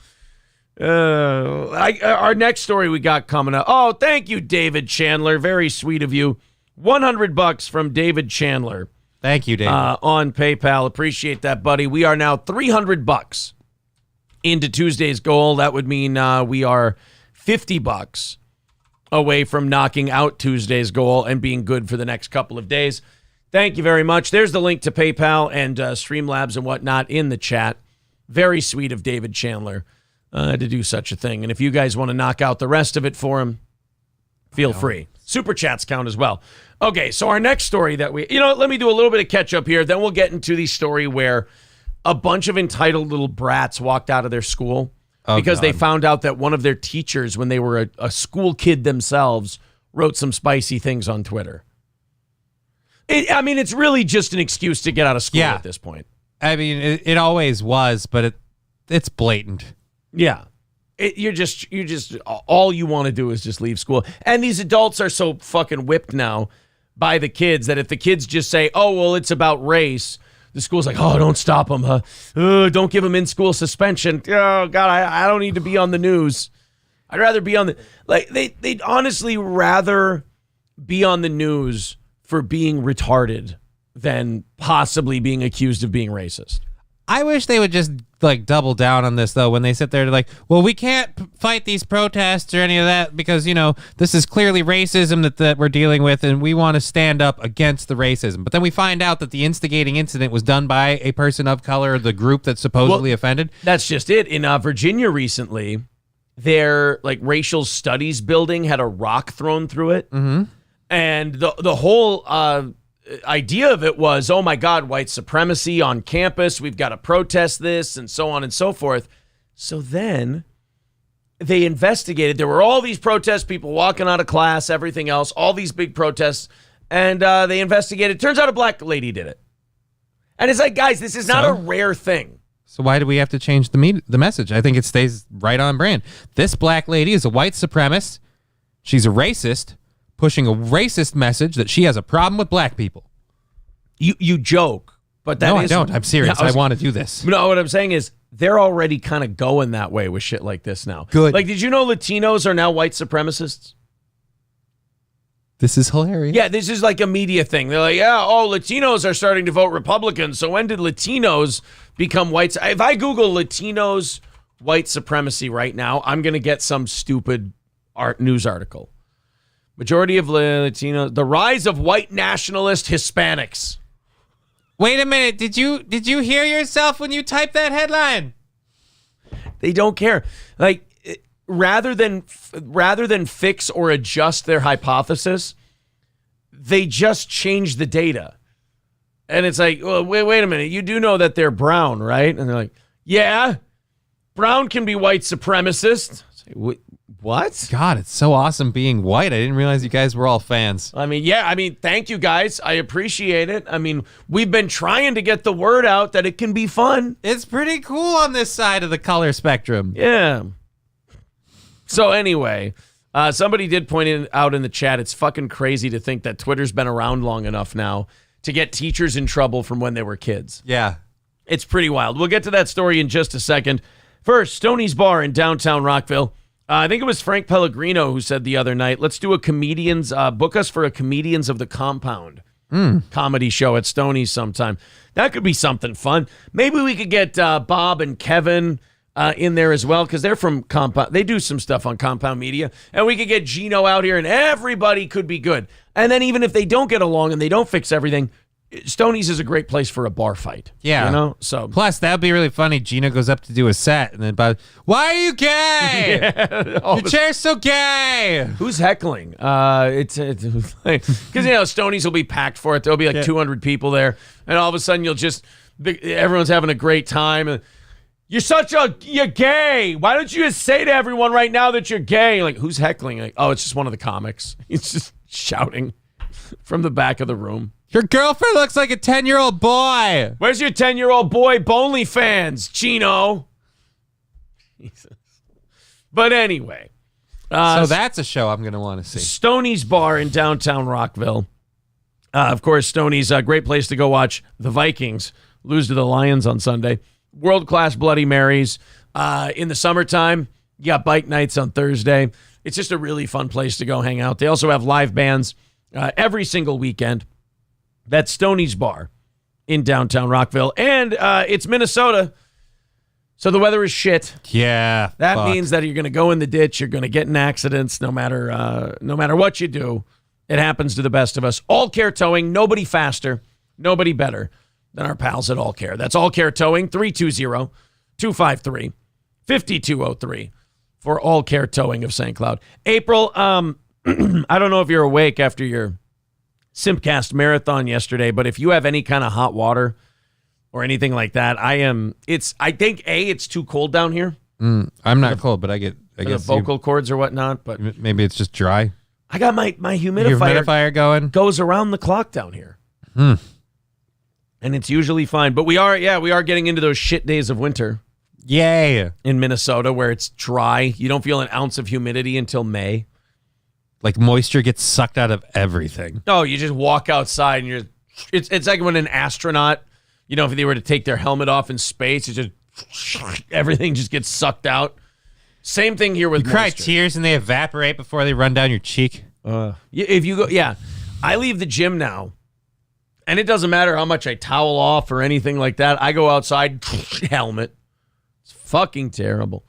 Our next story we got coming up. Oh, thank you, David Chandler. Very sweet of you. $100 from David Chandler. Thank you, David. On PayPal. Appreciate that, buddy. We are now $300 into Tuesday's goal. That would mean we are $50 away from knocking out Tuesday's goal and being good for the next couple of days. Thank you very much. There's the link to PayPal and Streamlabs and whatnot in the chat. Very sweet of David Chandler to do such a thing. And if you guys want to knock out the rest of it for him, feel free. Super chats count as well. Okay, so our next story that let me do a little bit of catch up here. Then we'll get into the story where a bunch of entitled little brats walked out of their school because they found out that one of their teachers, when they were a school kid themselves, wrote some spicy things on Twitter. It's really just an excuse to get out of school at this point. I mean, it always was, but it's blatant. Yeah. You're just all you want to do is just leave school. And these adults are so fucking whipped now by the kids that if the kids just say, oh, well, it's about race, the school's like, oh, don't stop them. Don't give them in-school suspension. Oh, God, I don't need to be on the news. I'd rather be on they'd honestly rather be on the news for being retarded than possibly being accused of being racist. I wish they would just double down on this though. When they sit there, they're like, "Well, we can't fight these protests or any of that because this is clearly racism that we're dealing with, and we want to stand up against the racism." But then we find out that the instigating incident was done by a person of color, the group that's supposedly offended. That's just it. In Virginia recently, their racial studies building had a rock thrown through it, and the whole idea of it was, oh my God, white supremacy on campus. We've got to protest this and so on and so forth. So then they investigated. There were all these protest people walking out of class, everything else, all these big protests. And they investigated. Turns out a black lady did it. And it's like, guys, this is not a rare thing. So why do we have to change the message? I think it stays right on brand. This black lady is a white supremacist. She's a racist, pushing a racist message that she has a problem with black people. You joke, but that I don't. I'm serious. I want to do this. No, what I'm saying is they're already kind of going that way with shit like this now. Good. Did you know Latinos are now white supremacists? This is hilarious. Yeah, this is like a media thing. They're like, Latinos are starting to vote Republican. So when did Latinos become whites? If I Google Latinos white supremacy right now, I'm going to get some stupid news article. Majority of Latinos, the rise of white nationalist Hispanics. Wait a minute. Did you hear yourself when you typed that headline? They don't care. Like, rather than fix or adjust their hypothesis, they just change the data. And it's like, well, wait a minute. You do know that they're brown, right? And they're like, yeah, brown can be white supremacist. What? God, it's so awesome being white. I didn't realize you guys were all fans. I mean, thank you guys. I appreciate it. I mean, we've been trying to get the word out that it can be fun. It's pretty cool on this side of the color spectrum. Yeah. So anyway, somebody did point out in the chat, it's fucking crazy to think that Twitter's been around long enough now to get teachers in trouble from when they were kids. Yeah. It's pretty wild. We'll get to that story in just a second. First, Stoney's Bar in downtown Rockville. I think it was Frank Pellegrino who said the other night, let's do a comedians, book us for a Comedians of the Compound comedy show at Stoney's sometime. That could be something fun. Maybe we could get Bob and Kevin in there as well, because they're from Compound. They do some stuff on Compound Media. And we could get Gino out here, and everybody could be good. And then even if they don't get along and they don't fix everything, Stoney's is a great place for a bar fight. Yeah. You know? So plus, that would be really funny. Gino goes up to do a set, and then Bob, why are you gay? Your chair's so gay. Who's heckling? It's because, Stoney's will be packed for it. There'll be like 200 people there. And all of a sudden, everyone's having a great time. You're gay. Why don't you just say to everyone right now that you're gay? Like, who's heckling? Like, oh, it's just one of the comics. He's just shouting from the back of the room. Your girlfriend looks like a 10-year-old boy. Where's your 10-year-old boy Bonely fans, Gino? Jesus. But anyway. So that's a show I'm going to want to see. Stoney's Bar in downtown Rockville. Of course, Stoney's a great place to go watch the Vikings lose to the Lions on Sunday. World-class Bloody Marys. In the summertime, you got bike nights on Thursday. It's just a really fun place to go hang out. They also have live bands every single weekend. That's Stoney's Bar in downtown Rockville. And it's Minnesota, so the weather is shit. Yeah. That means that you're going to go in the ditch. You're going to get in accidents no matter what you do. It happens to the best of us. All Care Towing, nobody faster, nobody better than our pals at All Care. That's All Care Towing, 320-253-5203 for All Care Towing of St. Cloud. April, I don't know if you're awake after your Simpcast marathon yesterday, but if you have any kind of hot water or anything like that, I think it's too cold down here. I'm not cold, but I guess vocal cords or whatnot, but maybe it's just dry. I got my Your humidifier going? Goes around the clock down here. And it's usually fine, but we are getting into those shit days of winter. Yay. In Minnesota where it's dry. You don't feel an ounce of humidity until May. Like moisture gets sucked out of everything. No, you just walk outside and it's like when an astronaut, if they were to take their helmet off in space, it just everything just gets sucked out. Same thing here with moisture. Cry moisture. tears and they evaporate before they run down your cheek. If you go, I leave the gym now, and it doesn't matter how much I towel off or anything like that. I go outside, helmet. It's fucking terrible.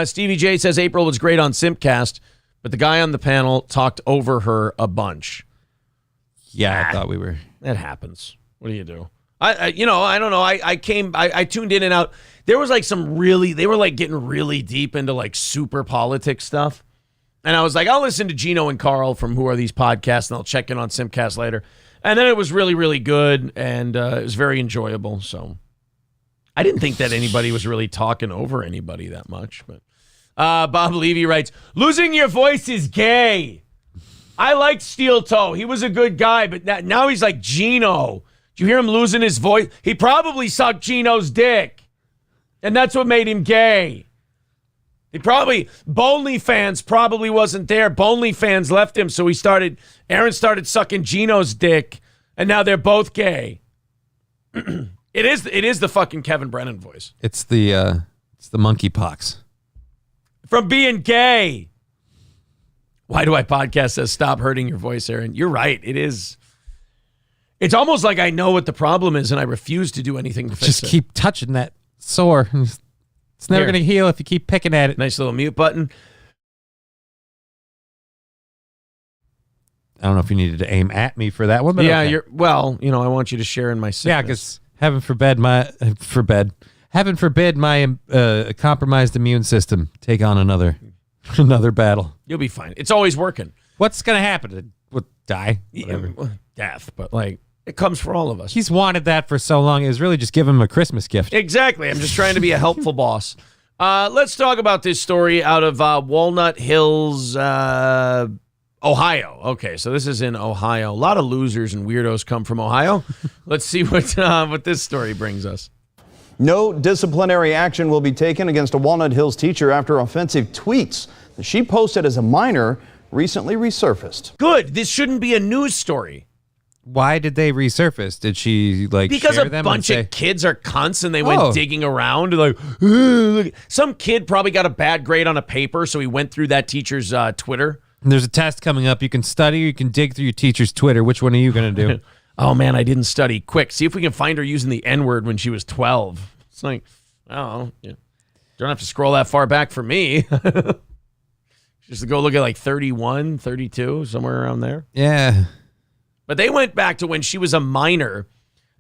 Stevie J says April was great on Simpcast, but the guy on the panel talked over her a bunch. Yeah, I thought we were. That happens. What do you do? I don't know. I tuned in and out. There was like they were like getting really deep into like super politics stuff. And I was like, I'll listen to Gino and Carl from Who Are These Podcasts, and I'll check in on Simcast later. And then it was really, really good, and it was very enjoyable. So I didn't think that anybody was really talking over anybody that much. But Bob Levy writes, losing your voice is gay. I liked Steel Toe. He was a good guy, but now he's like Gino. Did you hear him losing his voice? He probably sucked Gino's dick, and that's what made him gay. Bonely fans probably wasn't there. Bonely fans left him, so Aaron started sucking Gino's dick, and now they're both gay. It is the fucking Kevin Brennan voice. It's the monkeypox. From being gay. Why Do I Podcast says, stop hurting your voice, Aaron. You're right. It is. It's almost like I know what the problem is, and I refuse to do anything to fix it. Just keep touching that sore. It's never going to heal if you keep picking at it. Nice little mute button. I don't know if you needed to aim at me for that one, but yeah, okay. I want you to share in my sickness. Yeah, because heaven forbid my compromised immune system take on another battle. You'll be fine. It's always working. What's gonna happen? We'll die. Death, but like it comes for all of us. He's wanted that for so long. It was really just giving him a Christmas gift. Exactly. I'm just trying to be a helpful boss. Let's talk about this story out of Walnut Hills, Ohio. Okay, so this is in Ohio. A lot of losers and weirdos come from Ohio. Let's see what this story brings us. No disciplinary action will be taken against a Walnut Hills teacher after offensive tweets that she posted as a minor recently resurfaced. Good. This shouldn't be a news story. Why did they resurface? Did she because share a them bunch and of kids are cunts and they went digging around like look. Some kid probably got a bad grade on a paper, so he went through that teacher's Twitter. There's a test coming up. You can study or you can dig through your teacher's Twitter. Which one are you going to do? Oh, man, I didn't study. Quick, see if we can find her using the N-word when she was 12. It's like, oh, yeah. Don't have to scroll that far back for me. Just go look at like 31, 32, somewhere around there. Yeah. But they went back to when she was a minor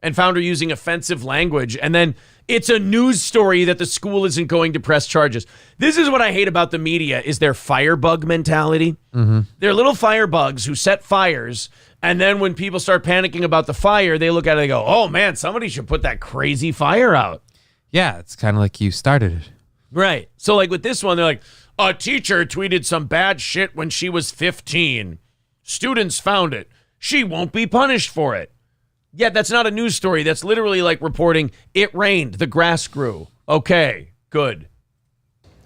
and found her using offensive language. And then it's a news story that the school isn't going to press charges. This is what I hate about the media is their firebug mentality. Mm-hmm. They're little firebugs who set fires. And then when people start panicking about the fire, they look at it and they go, oh, man, somebody should put that crazy fire out. Yeah, it's kind of like you started it. Right. So like with this one, they're like, a teacher tweeted some bad shit when she was 15. Students found it. She won't be punished for it. Yeah, that's not a news story. That's literally like reporting, it rained, the grass grew. Okay, good.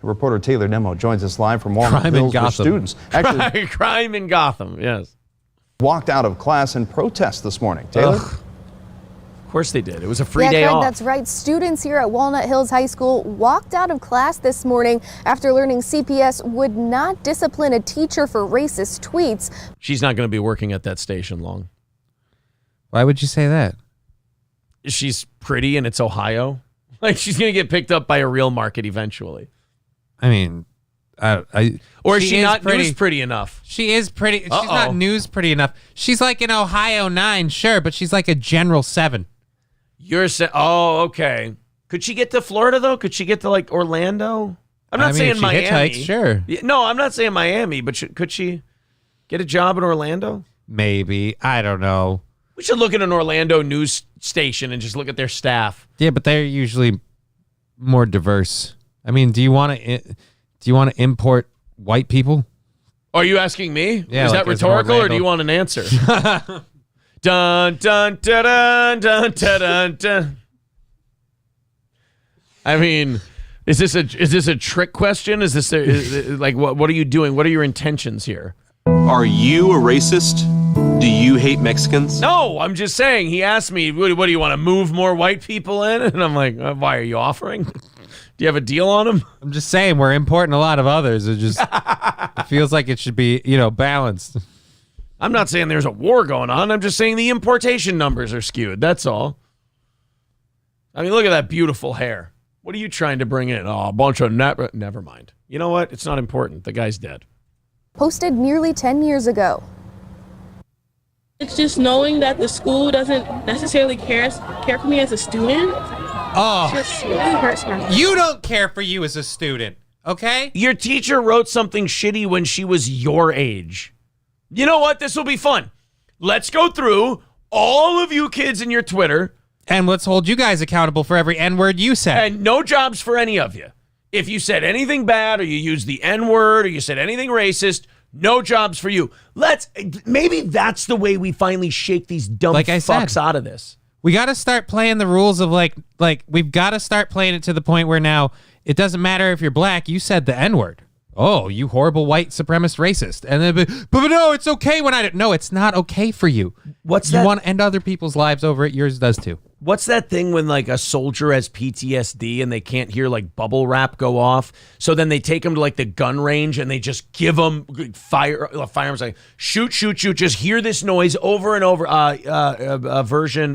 Reporter Taylor Nemo joins us live from Walnut Hills, where students actually crime in Gotham, yes. Walked out of class in protest this morning. Taylor? Ugh. Of course they did. It was a free day off. That's right. Students here at Walnut Hills High School walked out of class this morning after learning CPS would not discipline a teacher for racist tweets. She's not going to be working at that station long. Why would you say that? She's pretty and it's Ohio. Like she's going to get picked up by a real market eventually. I mean, or is she not news pretty enough? She is pretty. She's not news pretty enough. She's like an Ohio 9, sure, but she's like a general 7. Okay. Could she get to Florida though? Could she get to like Orlando? I'm not saying Miami. Hitchhikes, sure. No, I'm not saying Miami, but could she get a job in Orlando? Maybe. I don't know. We should look at an Orlando news station and just look at their staff. Yeah, but they're usually more diverse. I mean, do you want to import white people? Are you asking me? Yeah, is that rhetorical or do you want an answer? Dun, dun, dun, dun, dun, dun, dun. I mean, is this a trick question? Is this like what are you doing? What are your intentions here? Are you a racist? Do you hate Mexicans? No, I'm just saying. He asked me, what do you want to move more white people in? And I'm like, why are you offering? Do you have a deal on them? I'm just saying we're importing a lot of others. It feels like it should be, balanced. I'm not saying there's a war going on. I'm just saying the importation numbers are skewed. That's all. I mean, look at that beautiful hair. What are you trying to bring in? Oh, a bunch of never mind. You know what? It's not important. The guy's dead. Posted nearly 10 years ago. It's just knowing that the school doesn't necessarily care for me as a student. Oh, Just really hurts my heart. You don't care for you as a student, okay? Your teacher wrote something shitty when she was your age. You know what? This will be fun. Let's go through all of you kids in your Twitter. And let's hold you guys accountable for every N-word you said. And no jobs for any of you. If you said anything bad or you used the N-word or you said anything racist, no jobs for you. Maybe that's the way we finally shake these dumb fucks out of this. We got to start playing the rules of like we've got to start playing it to the point where now it doesn't matter if you're black. You said the N-word. Oh, you horrible white supremacist racist. And then, but no, it's okay when I don't. No, it's not okay for you. You want to end other people's lives over it. Yours does too. What's that thing when like a soldier has PTSD and they can't hear like bubble wrap go off? So then they take him to like the gun range and they just give him firearms like shoot. Just hear this noise over and over.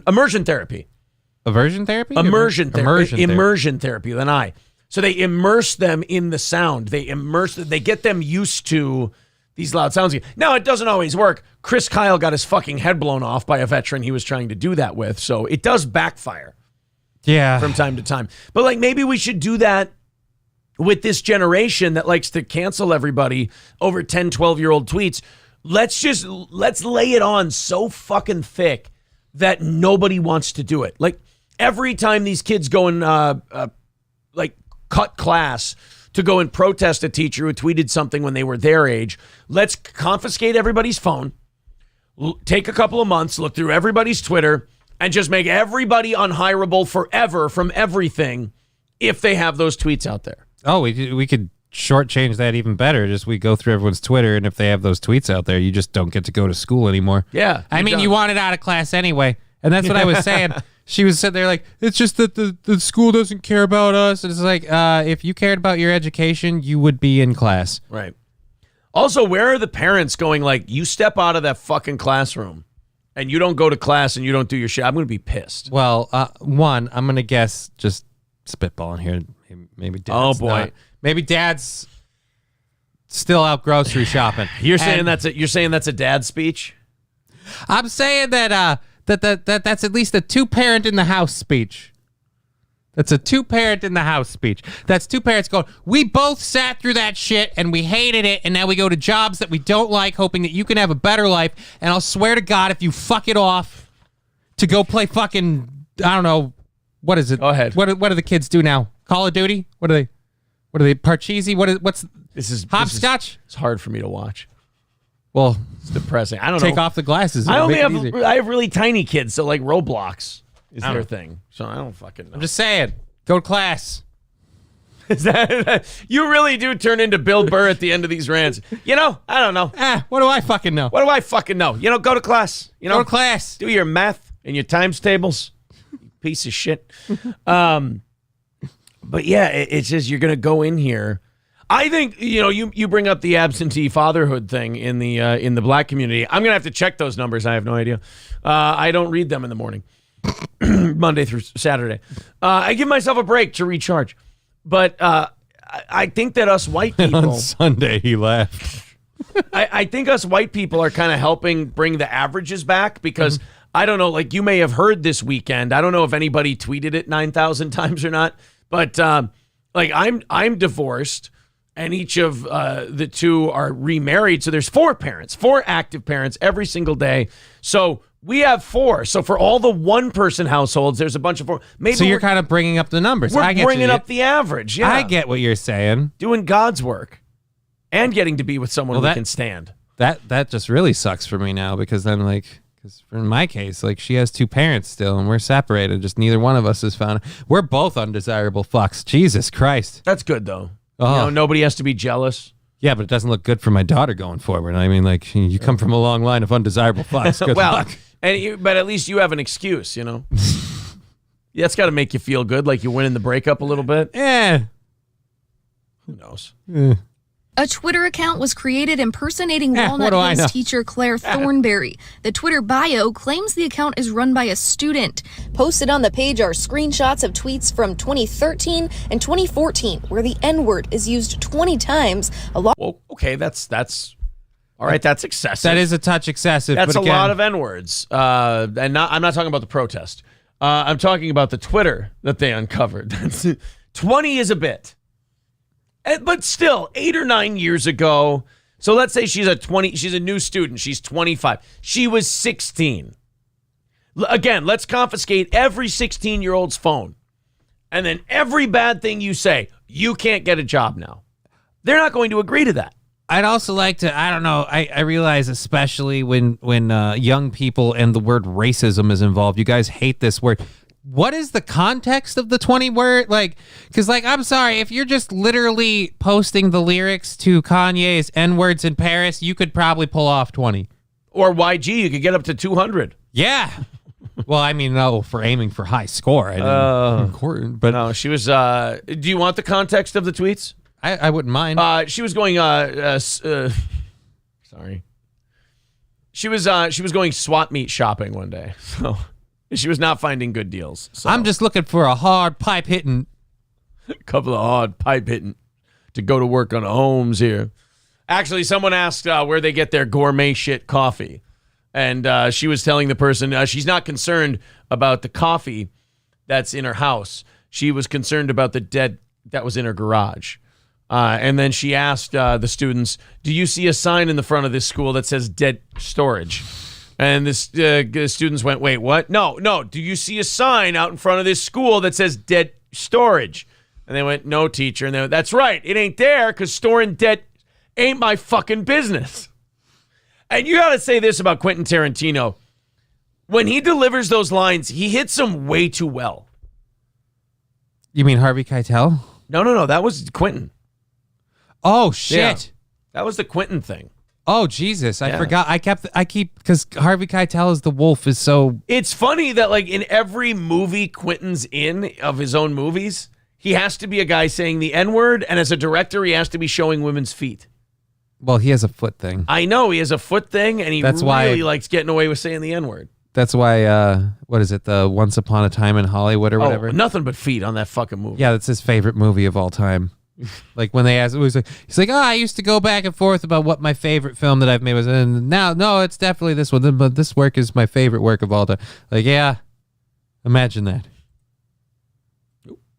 Immersion therapy. Aversion therapy? Immersion therapy. So they immerse them in the sound. They get them used to these loud sounds. Now, it doesn't always work. Chris Kyle got his fucking head blown off by a veteran he was trying to do that with. So it does backfire. Yeah. From time to time. But like maybe we should do that with this generation that likes to cancel everybody over 10, 12-year-old tweets. Let's lay it on so fucking thick that nobody wants to do it. Like every time these kids go and like cut class to go and protest a teacher who tweeted something when they were their age, let's confiscate everybody's phone, take a couple of months, look through everybody's Twitter, and just make everybody unhireable forever from everything if they have those tweets out there. Oh, we could shortchange that even better. Just we go through everyone's Twitter, and if they have those tweets out there, you just don't get to go to school anymore. Yeah. I mean, you want it out of class anyway. And that's what I was saying. She was sitting there like, it's just that the school doesn't care about us. And it's like, if you cared about your education, you would be in class. Right. Also, where are the parents going like, you step out of that fucking classroom and you don't go to class and you don't do your shit? I'm going to be pissed. Well, one, I'm going to guess, just spitballing here, maybe dad's maybe dad's still out grocery shopping. You're saying that's a dad speech? I'm saying that that's at least a two-parent in the house speech. That's a two-parent in the house speech. That's two parents going, we both sat through that shit and we hated it, and now we go to jobs that we don't like, hoping that you can have a better life. And I'll swear to God, if you fuck it off to go play fucking, I don't know, what is it? Go ahead. What do the kids do now? Call of Duty? What are they? Parcheesi? What's hopscotch? It's hard for me to watch. Well, it's depressing. I don't know. Take off the glasses. I have really tiny kids, so like Roblox is their thing. So I don't fucking know. I'm just saying, go to class. Is that you really do turn into Bill Burr at the end of these rants? You know, I don't know. What do I fucking know? What do I fucking know? You know, go to class. You know, go to class. Do your math and your times tables. You piece of shit. But yeah, it's just you're gonna go in here. I think you bring up the absentee fatherhood thing in the black community. I'm gonna have to check those numbers. I have no idea. I don't read them in the morning, Monday through Saturday. I give myself a break to recharge. But I think that us white people on Sunday he laughed. I think us white people are kind of helping bring the averages back because I don't know. Like you may have heard this weekend. I don't know if anybody tweeted it 9,000 times or not. But like I'm divorced. And each of the two are remarried. So there's four active parents every single day. So we have four. So for all the one-person households, there's a bunch of four. Maybe so you're kind of bringing up the numbers. We're bringing up the average. Yeah, I get what you're saying. Doing God's work and getting to be with someone we can stand. That just really sucks for me now because then because in my case, like she has two parents still and we're separated. Just neither one of us has found. We're both undesirable fucks. Jesus Christ. That's good though. Oh. Nobody has to be jealous. Yeah, but it doesn't look good for my daughter going forward. I mean, like, you come from a long line of undesirable fucks. Good luck. But at least you have an excuse, you know? That's got to make you feel good, like you're winning the breakup a little bit. Yeah. Who knows? A Twitter account was created impersonating Walnut Hills teacher Claire Thornberry. The Twitter bio claims the account is run by a student. Posted on the page are screenshots of tweets from 2013 and 2014, where the N-word is used 20 times. Well, okay, that's all right. That's excessive. That is a touch excessive. That's a lot of N-words. And I'm not talking about the protest. I'm talking about the Twitter that they uncovered. 20 is a bit. But still, 8 or 9 years ago, so let's say she's a new student, she's 25. She was 16. Again, let's confiscate every 16-year-old's phone. And then every bad thing you say, you can't get a job now. They're not going to agree to that. I'd also like to, I don't know, I realize especially when young people and the word racism is involved, you guys hate this word. What is the context of the 20 word? Like, because, like, I'm sorry, if you're just literally posting the lyrics to Kanye's N-words in Paris, you could probably pull off 20. Or YG, you could get up to 200. Yeah. Well, I mean, no, for aiming for high score. But no, she was, do you want the context of the tweets? I wouldn't mind. She was going, sorry. She was going swap meet shopping one day, so... She was not finding good deals. So. I'm just looking for a hard pipe hitting. A couple of hard pipe hitting to go to work on homes here. Actually, someone asked where they get their gourmet shit coffee. And she was telling the person she's not concerned about the coffee that's in her house. She was concerned about the dead that was in her garage. And then she asked the students, do you see a sign in the front of this school that says dead storage? And the students went, wait, what? No. Do you see a sign out in front of this school that says dead storage? And they went, no, teacher. And they went, that's right. It ain't there because storing dead ain't my fucking business. And you got to say this about Quentin Tarantino. When he delivers those lines, he hits them way too well. You mean Harvey Keitel? No. That was Quentin. Oh, shit. Yeah. That was the Quentin thing. Oh, Jesus. I forgot. I keep, because Harvey Keitel as the wolf is so. It's funny that, like, in every movie Quentin's in of his own movies, he has to be a guy saying the N-word, and as a director, he has to be showing women's feet. Well, he has a foot thing. I know. He has a foot thing, and he really likes getting away with saying the N-word. That's why, what is it, the Once Upon a Time in Hollywood or whatever? Nothing but feet on that fucking movie. Yeah, that's his favorite movie of all time. Like when they asked, he's like, I used to go back and forth about what my favorite film that I've made was, and now, no, it's definitely this one, but this work is my favorite work of all time. Like, yeah, imagine that.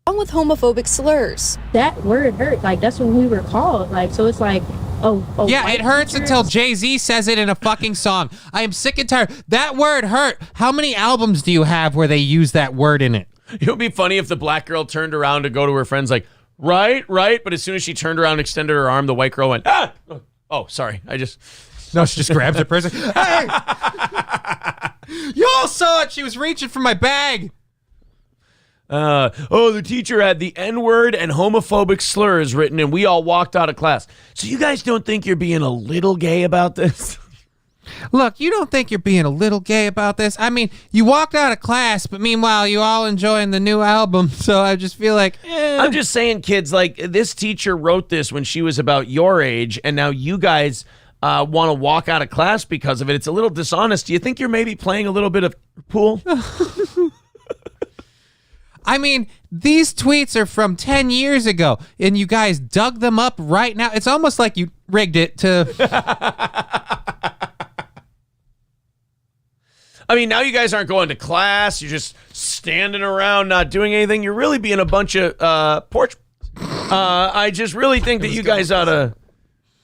Along with homophobic slurs. That word hurt. Like, that's what we were called. Like, so it's like, yeah, it hurts until Jay-Z says it in a fucking song. I am sick and tired. That word hurt. How many albums do you have where they use that word in it? It would be funny if the black girl turned around to go to her friends like, right. But as soon as she turned around and extended her arm, the white girl went, ah! Oh, sorry. No, she just grabs her person. Hey! Y'all saw it. She was reaching for my bag. The teacher had the N-word and homophobic slurs written, and we all walked out of class. So you guys don't think you're being a little gay about this? Look, you don't think you're being a little gay about this? I mean, you walked out of class, but meanwhile, you all enjoying the new album, so I just feel like... I'm just saying, kids, like, this teacher wrote this when she was about your age, and now you guys want to walk out of class because of it. It's a little dishonest. Do you think you're maybe playing a little bit of pool? I mean, these tweets are from 10 years ago, and you guys dug them up right now. It's almost like you rigged it to... I mean, now you guys aren't going to class. You're just standing around not doing anything. You're really being a bunch of porch... I just really think that you guys ought to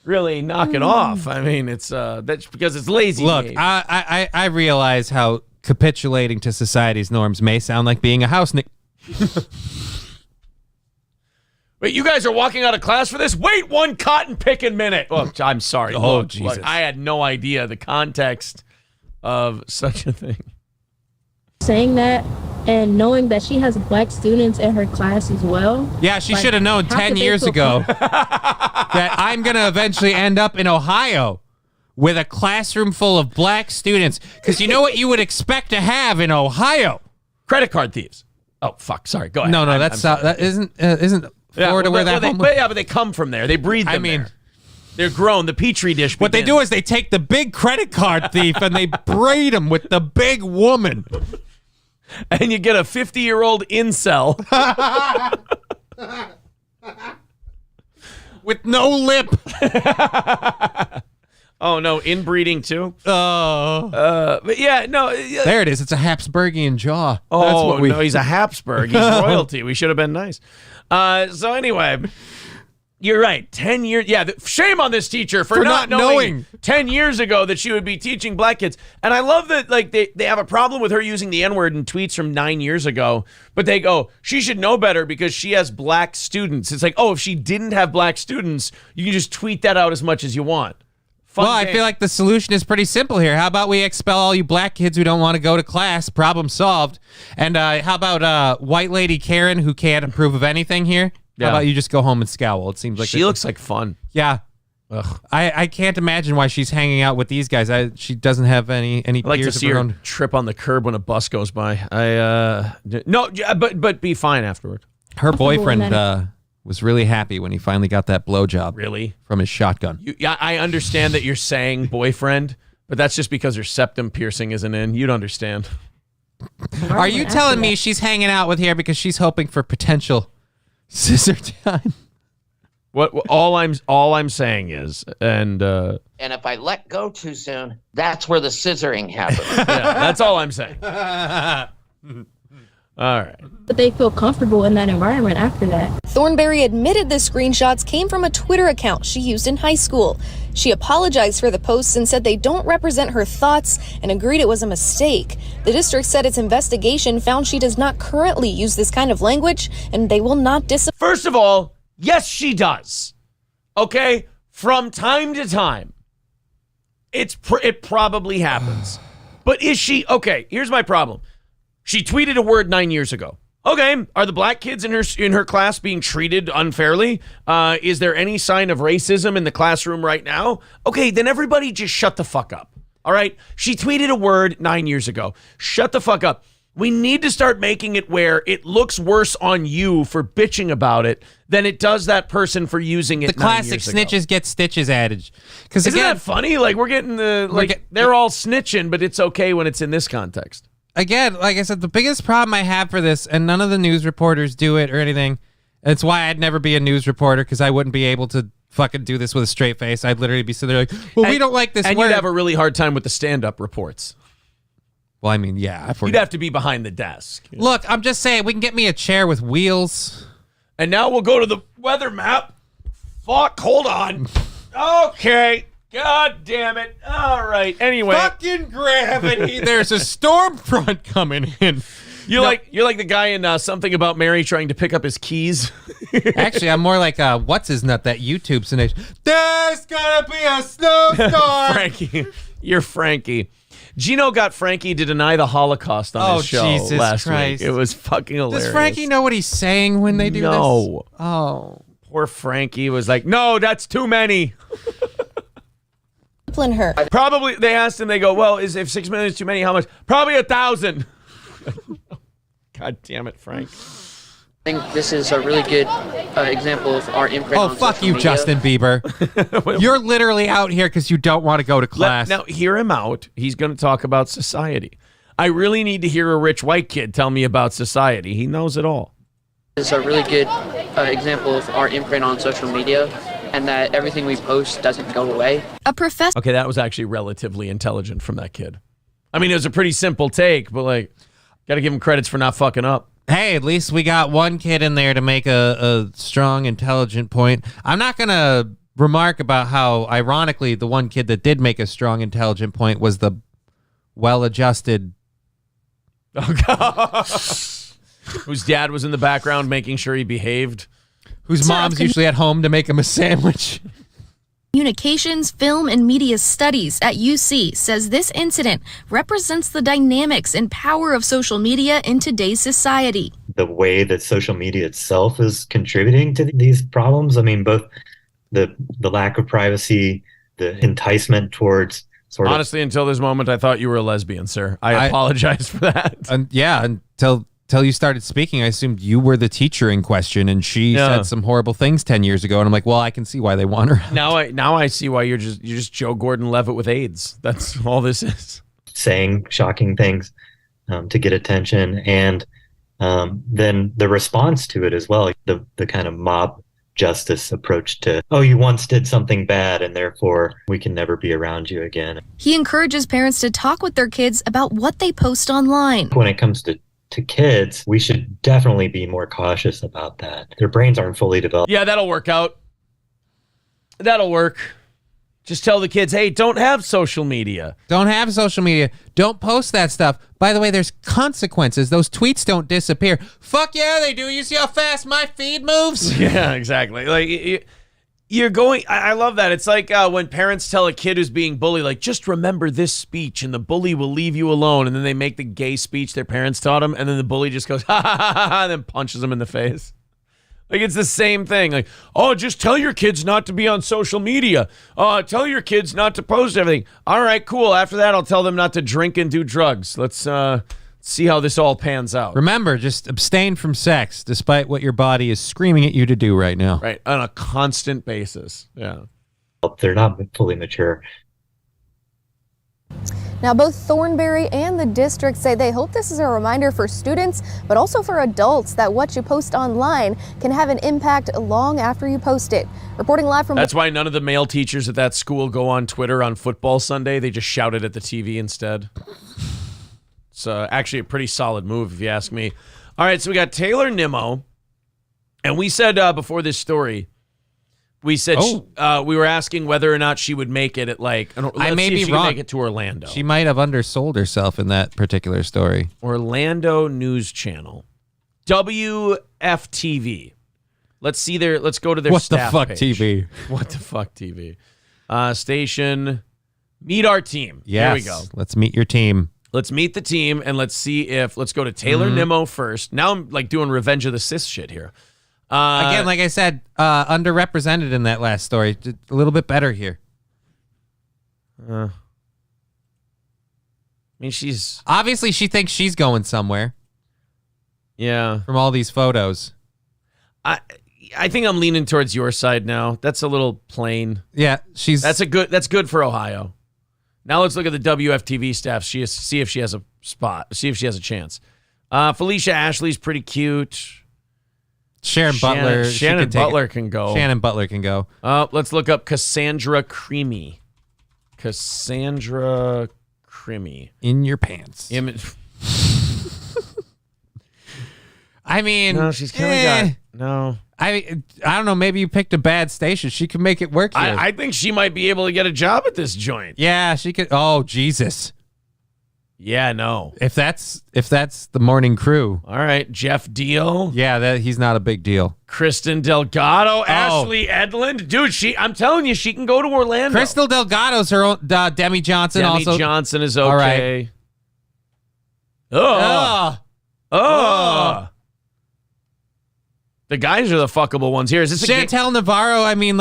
really knock it off. I mean, it's that's because it's lazy. Look, I realize how capitulating to society's norms may sound like being a house nigga. Wait, you guys are walking out of class for this? Wait one cotton picking minute. Oh, I'm sorry. Oh, Jesus. Look, I had no idea the context of such a thing. Saying that and knowing that she has black students in her class as well. Yeah, she should have known 10 years ago that I'm going to eventually end up in Ohio with a classroom full of black students. Because you know what you would expect to have in Ohio? Credit card thieves. Oh, fuck. Sorry. Go ahead. No, that isn't Florida where that but they come from there. They breed them there. They're grown. The Petri dish begins. What they do is they take the big credit card thief and they braid him with the big woman. And you get a 50-year-old incel. With no lip. Oh, no, inbreeding too? Oh. But yeah, no. There it is. It's a Habsburgian jaw. Oh, no, he's a Habsburg. He's royalty. We should have been nice. So anyway, you're right. 10 years. Yeah, shame on this teacher for not knowing 10 years ago that she would be teaching black kids. And I love that like they have a problem with her using the N-word in tweets from 9 years ago. But they go, she should know better because she has black students. It's like, oh, if she didn't have black students, you can just tweet that out as much as you want. I feel like the solution is pretty simple here. How about we expel all you black kids who don't want to go to class? Problem solved. And how about white lady Karen who can't approve of anything here? Yeah. How about you just go home and scowl? It seems like she looks like fun. Yeah. Ugh. I can't imagine why she's hanging out with these guys. She doesn't have any I'd like to see her own. Trip on the curb when a bus goes by. But be fine afterward. Her boyfriend was really happy when he finally got that blowjob. Really? From his shotgun. Yeah, I understand that you're saying boyfriend, but that's just because her septum piercing isn't in. You'd understand. Are you telling me she's hanging out with here because she's hoping for potential scissor time? All I'm saying is, and if I let go too soon, that's where the scissoring happens. yeah, that's all I'm saying. All right. But they feel comfortable in that environment after that. Thornberry admitted the screenshots came from a Twitter account she used in high school. She apologized for the posts and said they don't represent her thoughts and agreed it was a mistake. The district said its investigation found she does not currently use this kind of language and they will not discipline. First of all, yes, she does. Okay? From time to time, it probably happens. But is she... Okay, here's my problem. She tweeted a word 9 years ago. Okay, are the black kids in her class being treated unfairly? Is there any sign of racism in the classroom right now? Okay, then everybody just shut the fuck up. All right? She tweeted a word 9 years ago. Shut the fuck up. We need to start making it where it looks worse on you for bitching about it than it does that person for using it. The classic snitches get stitches adage. Because isn't that funny? Like we're getting they're all snitching, but it's okay when it's in this context. Again, like I said, the biggest problem I have for this, and none of the news reporters do it or anything. It's why I'd never be a news reporter, because I wouldn't be able to fucking do this with a straight face. I'd literally be sitting there like, well, we don't like this and word. You'd have a really hard time with the stand-up reports. Well, I mean, yeah. You'd have to be behind the desk. Look, I'm just saying, we can get me a chair with wheels. And now we'll go to the weather map. Fuck, hold on. Okay. God damn it. All right. Anyway. Fucking gravity. There's a storm front coming in. You're like the guy in Something About Mary trying to pick up his keys. Actually, I'm more like what's his nut, that YouTube sensation. There's gonna be a snowstorm. Frankie. You're Frankie. Gino got Frankie to deny the Holocaust on his show last week. It was fucking hilarious. Does Frankie know what he's saying when they do this? No. Oh. Poor Frankie was like, no, that's too many. Her. Probably, they asked him, they go, well, if 6 million is too many, how much? Probably 1,000. God damn it, Frank. I think this is a really good example of our imprint on fuck social you, media. Justin Bieber. You're literally out here because you don't want to go to class. Now, hear him out. He's going to talk about society. I really need to hear a rich white kid tell me about society. He knows it all. This is a really good example of our imprint on social media, and that everything we post doesn't go away. A professor. Okay, that was actually relatively intelligent from that kid. I mean, it was a pretty simple take, but like, got to give him credits for not fucking up. Hey, at least we got one kid in there to make a strong, intelligent point. I'm not going to remark about how, ironically, the one kid that did make a strong, intelligent point was the well-adjusted... Oh, God. Whose dad was in the background making sure he behaved. Whose mom's usually at home to make him a sandwich. Communications, Film, and Media Studies at UC says this incident represents the dynamics and power of social media in today's society. The way that social media itself is contributing to these problems. I mean, both the lack of privacy, the enticement towards Honestly, until this moment, I thought you were a lesbian, sir. I apologize for that. Until you started speaking, I assumed you were the teacher in question, and she said some horrible things 10 years ago, and I'm like, well, I can see why they want her out. Now I see why you're just Joe Gordon-Levitt with AIDS. That's all this is. Saying shocking things to get attention, and then the response to it as well, the kind of mob justice approach to, oh, you once did something bad and therefore we can never be around you again. He encourages parents to talk with their kids about what they post online. When it comes to kids, we should definitely be more cautious about that. Their brains aren't fully developed. Yeah, that'll work out. That'll work. Just tell the kids, hey, don't have social media. Don't have social media. Don't post that stuff. By the way, there's consequences. Those tweets don't disappear. Fuck yeah, they do. You see how fast my feed moves? Yeah, exactly. Like, you're going, I love that. It's like when parents tell a kid who's being bullied, like, just remember this speech and the bully will leave you alone. And then they make the gay speech their parents taught them. And then the bully just goes, ha, ha, ha, ha, and then punches them in the face. Like, it's the same thing. Like, oh, just tell your kids not to be on social media. Tell your kids not to post everything. All right, cool. After that, I'll tell them not to drink and do drugs. Let's see how this all pans out. Remember, just abstain from sex, despite what your body is screaming at you to do right now. Right, on a constant basis. Yeah. They're not fully mature. Now, both Thornberry and the district say they hope this is a reminder for students, but also for adults, that what you post online can have an impact long after you post it. Reporting live from... That's why none of the male teachers at that school go on Twitter on football Sunday. They just shout it at the TV instead. It's actually a pretty solid move, if you ask me. All right, so we got Taylor Nimmo, and we said before this story, we said we were asking whether or not she would make it at I may be wrong. Make it to Orlando. She might have undersold herself in that particular story. Orlando News Channel, WFTV. Let's go to their staff What the fuck page. TV? What the fuck TV? Station. Meet our team. Yes. There we go. Let's meet your team. Let's meet the team and let's go to Taylor Nimmo first. Now I'm doing Revenge of the Cis shit here. Again, like I said, underrepresented in that last story. Just a little bit better here. I mean, she's... Obviously, she thinks she's going somewhere. Yeah. From all these photos. I think I'm leaning towards your side now. That's a little plain. Yeah, That's good for Ohio. Now let's look at the WFTV staff. See if she has a spot. See if she has a chance. Felicia Ashley's pretty cute. Shannon Butler. Shannon Butler can go. Shannon Butler can go. Let's look up Cassandra Creamy. Cassandra Creamy. In your pants. I mean, no, she's kind of got no. I don't know. Maybe you picked a bad station. She could make it work here. I think she might be able to get a job at this joint. Yeah, she could. Oh, Jesus. Yeah, no. If that's the morning crew. All right, Jeff Deal. Yeah, he's not a big deal. Kristen Delgado, Ashley Edlund. Dude, I'm telling you, she can go to Orlando. Crystal Delgado's her own. Demi Johnson also. Demi Johnson is okay. All right. Oh. The guys are the fuckable ones here. Is this Chantel Navarro? I mean,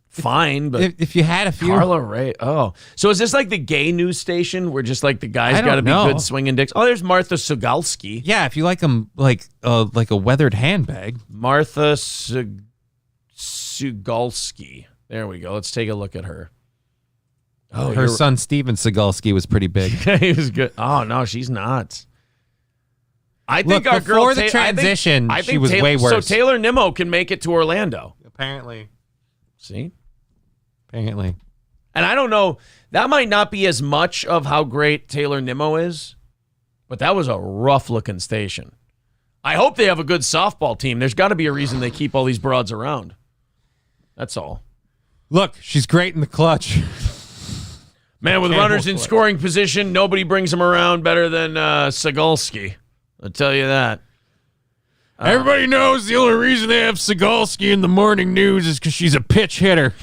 fine, but if you had a few. Carla Ray. Oh, so is this like the gay news station where just the guys got to be good swinging dicks? Oh, there's Martha Sugalski. Yeah, if you like them like a weathered handbag. Martha Sugalski. There we go. Let's take a look at her. Oh, her son Steven Sugalski was pretty big. He was good. Oh no, she's not. I think our girl before the transition, I think she was Taylor, way worse. So Taylor Nimmo can make it to Orlando. Apparently. See? Apparently. And I don't know, that might not be as much of how great Taylor Nimmo is, but that was a rough-looking station. I hope they have a good softball team. There's got to be a reason they keep all these broads around. That's all. Look, she's great in the clutch. Man, with runners in scoring position, nobody brings them around better than Sugalski. I'll tell you that. Everybody knows the only reason they have Sugalski in the morning news is because she's a pitch hitter.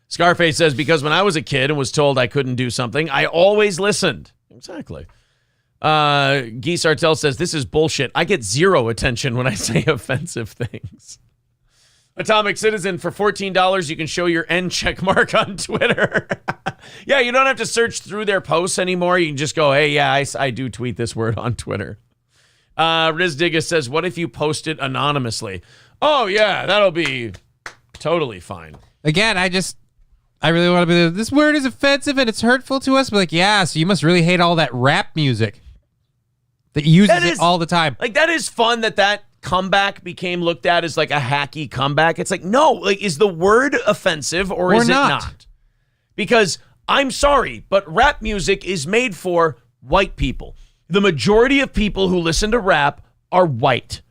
Scarface says, because when I was a kid and was told I couldn't do something, I always listened. Exactly. Guy Sartell says, this is bullshit. I get zero attention when I say offensive things. Atomic Citizen, for $14, you can show your N check mark on Twitter. Yeah, you don't have to search through their posts anymore. You can just go, hey, yeah, I do tweet this word on Twitter. Riz Digga says, what if you post it anonymously? Oh, yeah, that'll be totally fine. Again, I really want to be, this word is offensive and it's hurtful to us. But yeah, so you must really hate all that rap music that uses it all the time. That is fun that comeback became looked at as a hacky comeback. It's no, is the word offensive or is it not? Because I'm sorry, but rap music is made for white people. The majority of people who listen to rap are white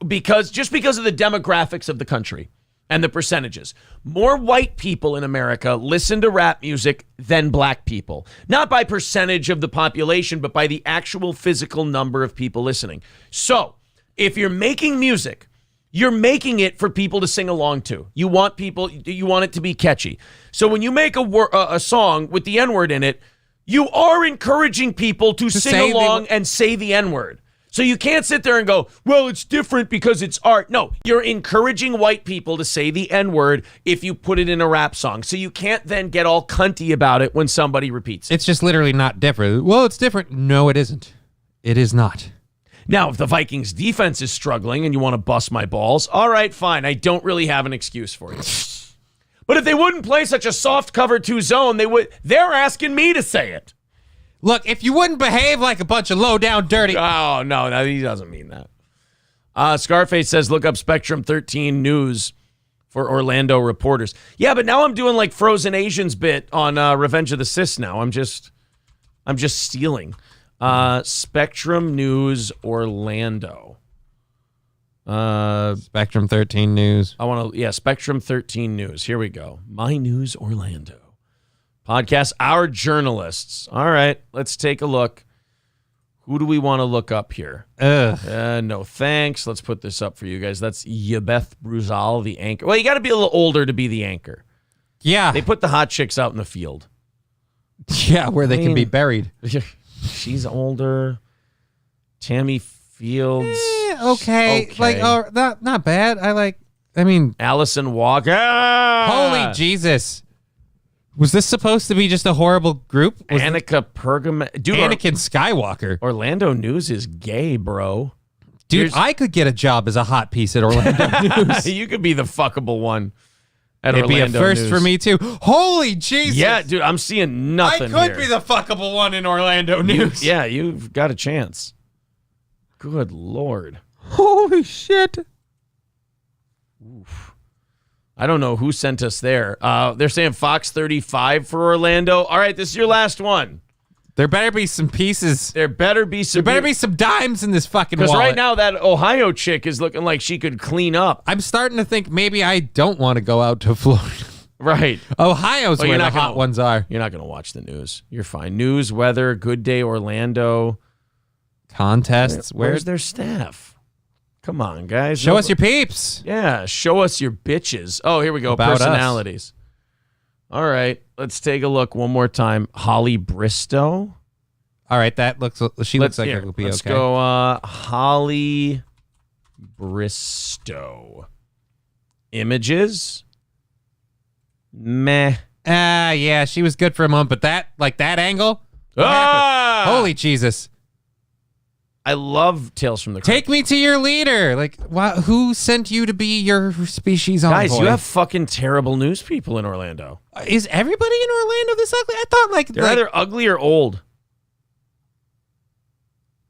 because of the demographics of the country and the percentages. More white people in America listen to rap music than black people. Not by percentage of the population, but by the actual physical number of people listening. So if you're making music, you're making it for people to sing along to. You want it to be catchy. So when you make a song with the N-word in it, you are encouraging people to sing along and say the N-word. So you can't sit there and go, well, it's different because it's art. No, you're encouraging white people to say the N-word if you put it in a rap song. So you can't then get all cunty about it when somebody repeats it. It's just literally not different. Well, it's different. No, it isn't. It is not. Now, if the Vikings defense is struggling and you want to bust my balls, all right, fine. I don't really have an excuse for you. But if they wouldn't play such a soft cover 2 zone, they're asking me to say it. Look, if you wouldn't behave like a bunch of low down dirty. Oh, no, he doesn't mean that. Scarface says, look up Spectrum 13 News for Orlando reporters. Yeah, but now I'm doing like Frozen Asians bit on Revenge of the Sis now. I'm just stealing. Spectrum News Orlando. Spectrum 13 News. Spectrum 13 News. Here we go. My News Orlando. Podcast, Our Journalists. All right, let's take a look. Who do we want to look up here? No, thanks. Let's put this up for you guys. That's Yabeth Bruzal, the anchor. Well, you got to be a little older to be the anchor. Yeah. They put the hot chicks out in the field. Yeah, where they can be buried. She's older. Tammy Fields. Okay. Like, not bad. Allison Walker. Holy Jesus. Was this supposed to be just a horrible group? Annika Pergam. Dude, Anakin Skywalker. Orlando News is gay, bro. Dude, I could get a job as a hot piece at Orlando News. You could be the fuckable one at It'd Orlando be a first News. For me, too. Holy Jesus. Yeah, dude, I'm seeing nothing I could be the fuckable one in Orlando News. You've got a chance. Good Lord. Holy shit. Oof. I don't know who sent us there. They're saying Fox 35 for Orlando. All right, this is your last one. There better be some pieces. There better be some dimes in this fucking wallet. Because right now that Ohio chick is looking like she could clean up. I'm starting to think maybe I don't want to go out to Florida. Right. Ohio's where the hot ones are. You're not going to watch the news. You're fine. News, weather, Good Day Orlando. Contests. Where's their staff? Come on, guys. Show us your peeps. Yeah, show us your bitches. Oh, here we go. About Personalities. All right, let's take a look one more time. Holly Bristow. All right, looks like it'll be let's okay. Let's go Holly Bristow. Images. Meh. Yeah, she was good for a moment, but that angle? Holy Jesus. I love Tales from the Crypt. Take me to your leader. Like, who sent you to be your species envoy? Guys, you have fucking terrible news people in Orlando. Is everybody in Orlando this ugly? I thought they're either ugly or old.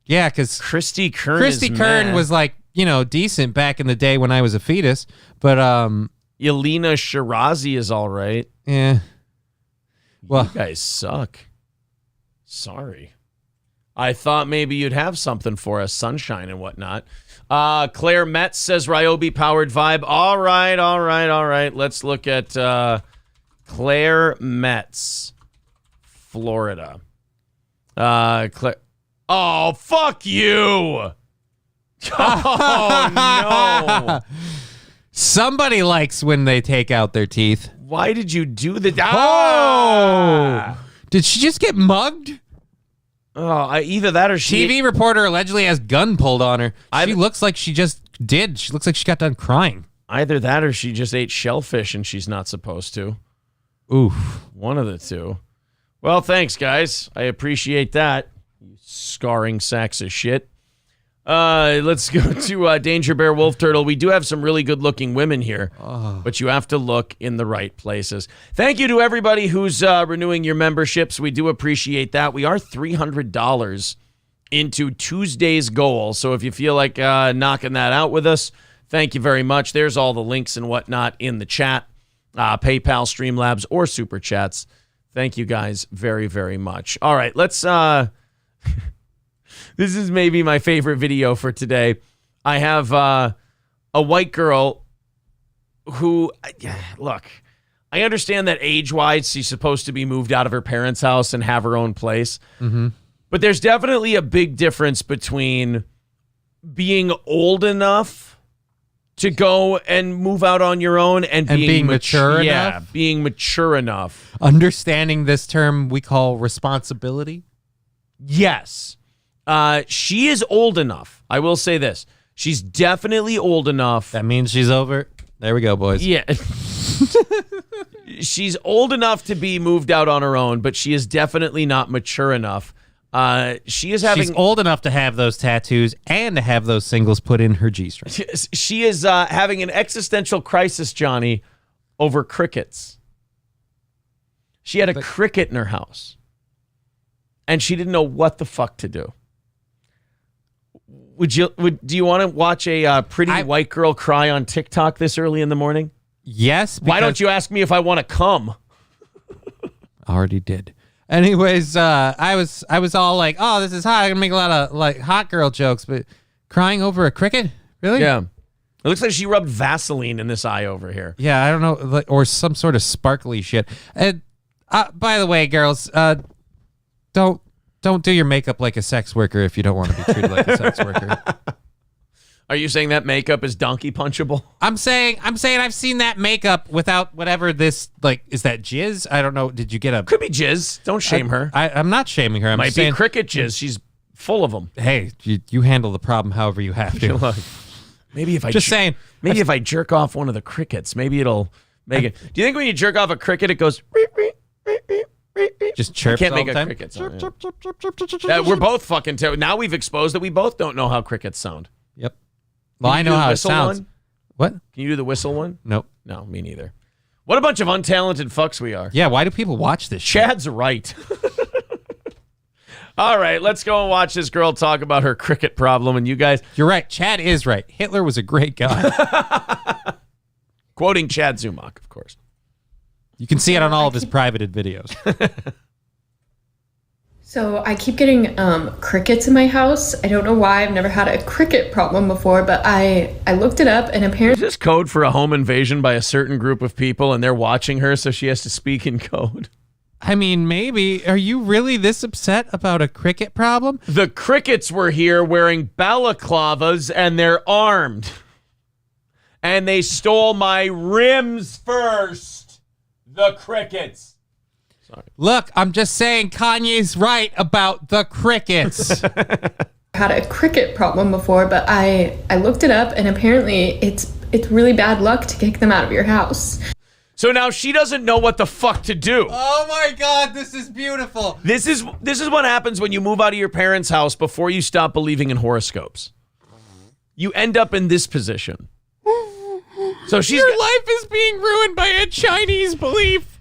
Yeah, because Christy Kern was like, decent back in the day when I was a fetus. But Yelena Shirazi is all right. Yeah. Well, you guys suck. Sorry. I thought maybe you'd have something for us, sunshine and whatnot. Claire Metz says Ryobi powered vibe. All right. Let's look at Claire Metz, Florida. Oh, fuck you. Oh, no. Somebody likes when they take out their teeth. Why did you do that? Oh! Did she just get mugged? Oh, either that or she... TV reporter allegedly has gun pulled on her. She looks like she just did. She looks like she got done crying. Either that or she just ate shellfish and she's not supposed to. Oof. One of the two. Well, thanks, guys. I appreciate that. You scarring sacks of shit. Let's go to Danger Bear Wolf Turtle. We do have some really good-looking women here, but you have to look in the right places. Thank you to everybody who's renewing your memberships. We do appreciate that. We are $300 into Tuesday's goal, so if you feel like knocking that out with us, thank you very much. There's all the links and whatnot in the chat, PayPal, Streamlabs, or Super Chats. Thank you guys very, very much. All right, let's... This is maybe my favorite video for today. I have a white girl who, look, I understand that age-wise she's supposed to be moved out of her parents' house and have her own place. Mm-hmm. But there's definitely a big difference between being old enough to go and move out on your own and being mature enough. Yeah, being mature enough. Understanding this term we call responsibility. Yes. She is old enough. I will say this. She's definitely old enough. That means she's over. There we go, boys. Yeah. She's old enough to be moved out on her own, but she is definitely not mature enough. She's old enough to have those tattoos and to have those singles put in her G-string. She is having an existential crisis, Johnny, over crickets. She had a cricket in her house, and she didn't know what the fuck to do. Do you want to watch a pretty white girl cry on TikTok this early in the morning? Yes. Why don't you ask me if I want to come? Already did. Anyways, I was all like, oh, this is hot. I'm gonna make a lot of like hot girl jokes, but crying over a cricket? Really? Yeah. It looks like she rubbed Vaseline in this eye over here. Yeah, I don't know, like, or some sort of sparkly shit. And by the way, girls, don't do your makeup like a sex worker if you don't want to be treated like a sex worker. Are you saying that makeup is donkey punchable? I'm saying I've seen that makeup without whatever this, like, is that jizz? I don't know. Did you get a... Could be jizz. Don't shame her. I'm not shaming her. I'm Might saying, be cricket jizz. She's full of them. Hey, you handle the problem however you have to. Look, maybe if I saying. Maybe if I jerk off one of the crickets, maybe it'll make it. Do you think when you jerk off a cricket, it goes... Just chirps I can't all make the a time? cricket sound. We're both fucking terrible. Now we've exposed that we both don't know how crickets sound. Yep. Well, I know how it sounds. One? What? Can you do the whistle one? Nope. No, me neither. What a bunch of untalented fucks we are. Yeah, why do people watch this shit? Chad's right. All right, let's go and watch this girl talk about her cricket problem. And you guys... You're right. Chad is right. Hitler was a great guy. Quoting Chad Zumach, of course. You can see it on all of his privated videos. So I keep getting crickets in my house. I don't know why. I've never had a cricket problem before, but I looked it up and apparently... Is this code for a home invasion by a certain group of people and they're watching her so she has to speak in code? I mean, maybe. Are you really this upset about a cricket problem? The crickets were here wearing balaclavas and they're armed. And they stole my rims first. The crickets. Sorry. Look, I'm just saying Kanye's right about the crickets. had a cricket problem before, but I looked it up and apparently it's really bad luck to kick them out of your house. So now she doesn't know what the fuck to do. Oh my God, this is beautiful. This is what happens when you move out of your parents' house before you stop believing in horoscopes. You end up in this position. So your life is being ruined by a Chinese belief.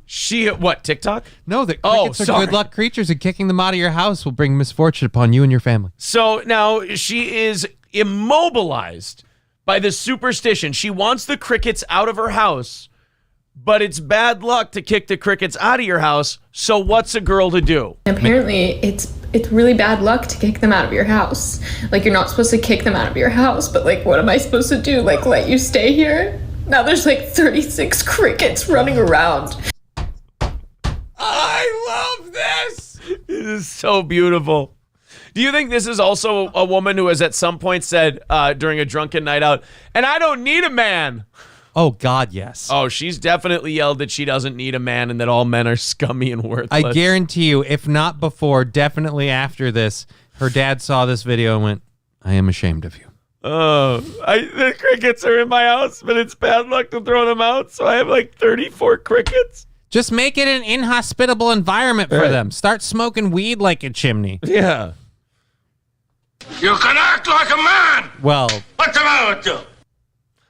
She what, TikTok? No, the crickets are good luck creatures, and kicking them out of your house will bring misfortune upon you and your family. So now she is immobilized by this superstition. She wants the crickets out of her house, but it's bad luck to kick the crickets out of your house. So what's a girl to do? Apparently it's really bad luck to kick them out of your house. Like, you're not supposed to kick them out of your house, but like, what am I supposed to do? Like, let you stay here? Now there's like 36 crickets running around. I love this. It is so beautiful. Do you think this is also a woman who has at some point said during a drunken night out, and I don't need a man? Oh, God, yes. Oh, she's definitely yelled that she doesn't need a man and that all men are scummy and worthless. I guarantee you, if not before, definitely after this, her dad saw this video and went, I am ashamed of you. Oh, the crickets are in my house, but it's bad luck to throw them out, so I have like 34 crickets. Just make it an inhospitable environment for them. Start smoking weed like a chimney. Yeah. You can act like a man! Well, what's the matter with you?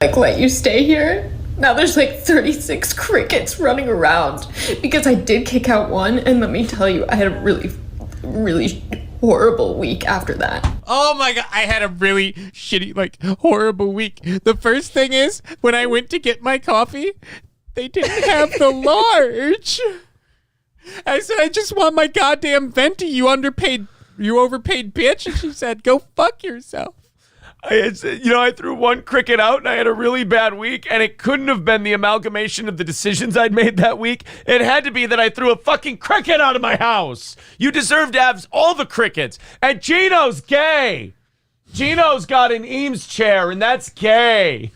Like, let you stay here? Now there's like 36 crickets running around because I did kick out one, and let me tell you, I had a really, really horrible week after that. Oh my God, I had a really shitty, like, horrible week. The first thing is, when I went to get my coffee, they didn't have the large. I said, I just want my goddamn venti, you overpaid bitch. And she said, go fuck yourself. I threw one cricket out and I had a really bad week, and it couldn't have been the amalgamation of the decisions I'd made that week. It had to be that I threw a fucking cricket out of my house. You deserve to have all the crickets. And Gino's gay. Gino's got an Eames chair, and that's gay.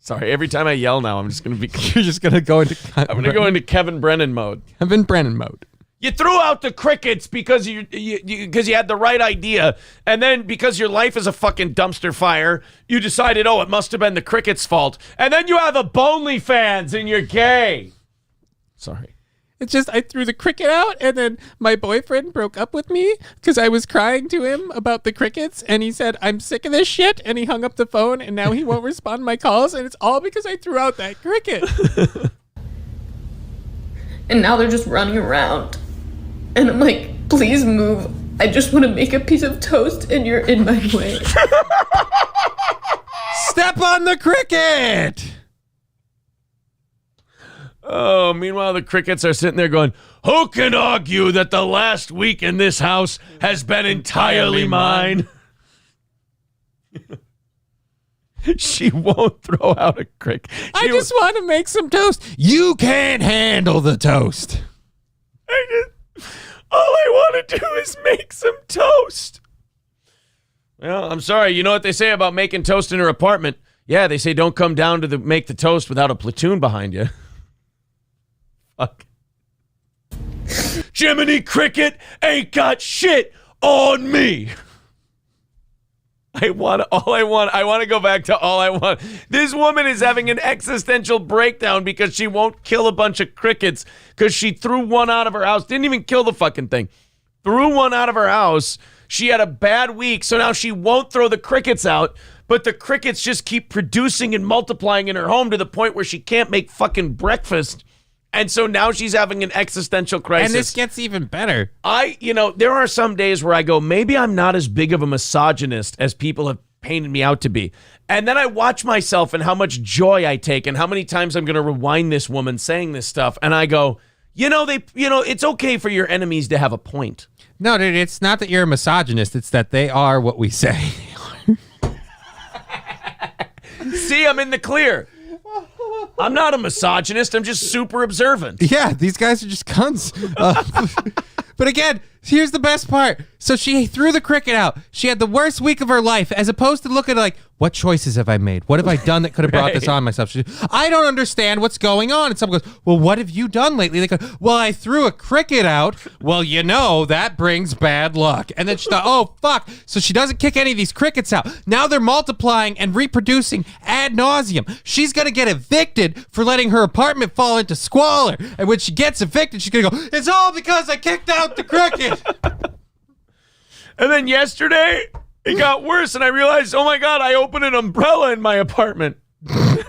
Sorry, every time I yell now, I'm just going to be... You're just going to go into... I'm going to go into Kevin Brennan mode. Kevin Brennan mode. You threw out the crickets because you had the right idea, and then because your life is a fucking dumpster fire, you decided, it must have been the crickets' fault. And then you have a Bonely fans and you're gay. Sorry. It's just I threw the cricket out, and then my boyfriend broke up with me because I was crying to him about the crickets, and he said, I'm sick of this shit, and he hung up the phone, and now he won't respond to my calls, and it's all because I threw out that cricket. And now they're just running around. And I'm like, please move. I just want to make a piece of toast, and you're in my way. Step on the cricket! Oh, meanwhile, the crickets are sitting there going, who can argue that the last week in this house has been entirely mine? She won't throw out a cricket. I just want to make some toast. You can't handle the toast. All I want to do is make some toast. Well, I'm sorry. You know what they say about making toast in her apartment? Yeah, they say don't come down to make the toast without a platoon behind you. Fuck. Jiminy Cricket ain't got shit on me. I want to go back to all I want. This woman is having an existential breakdown because she won't kill a bunch of crickets because she threw one out of her house. Didn't even kill the fucking thing. Threw one out of her house. She had a bad week, so now she won't throw the crickets out, but the crickets just keep producing and multiplying in her home to the point where she can't make fucking breakfast. And so now she's having an existential crisis. And this gets even better. There are some days where I go, maybe I'm not as big of a misogynist as people have painted me out to be. And then I watch myself and how much joy I take and how many times I'm going to rewind this woman saying this stuff. And I go, it's okay for your enemies to have a point. No, dude, it's not that you're a misogynist. It's that they are what we say. See, I'm in the clear. I'm not a misogynist. I'm just super observant. Yeah, these guys are just cunts. But again, here's the best part. So she threw the cricket out. She had the worst week of her life, as opposed to looking like, what choices have I made? What have I done that could have brought this on myself? I don't understand what's going on. And someone goes, well, what have you done lately? They go, well, I threw a cricket out. Well, that brings bad luck. And then she thought, oh, fuck. So she doesn't kick any of these crickets out. Now they're multiplying and reproducing ad nauseum. She's going to get evicted for letting her apartment fall into squalor. And when she gets evicted, she's going to go, it's all because I kicked out the cricket. And then yesterday, it got worse, and I realized, oh my God, I opened an umbrella in my apartment.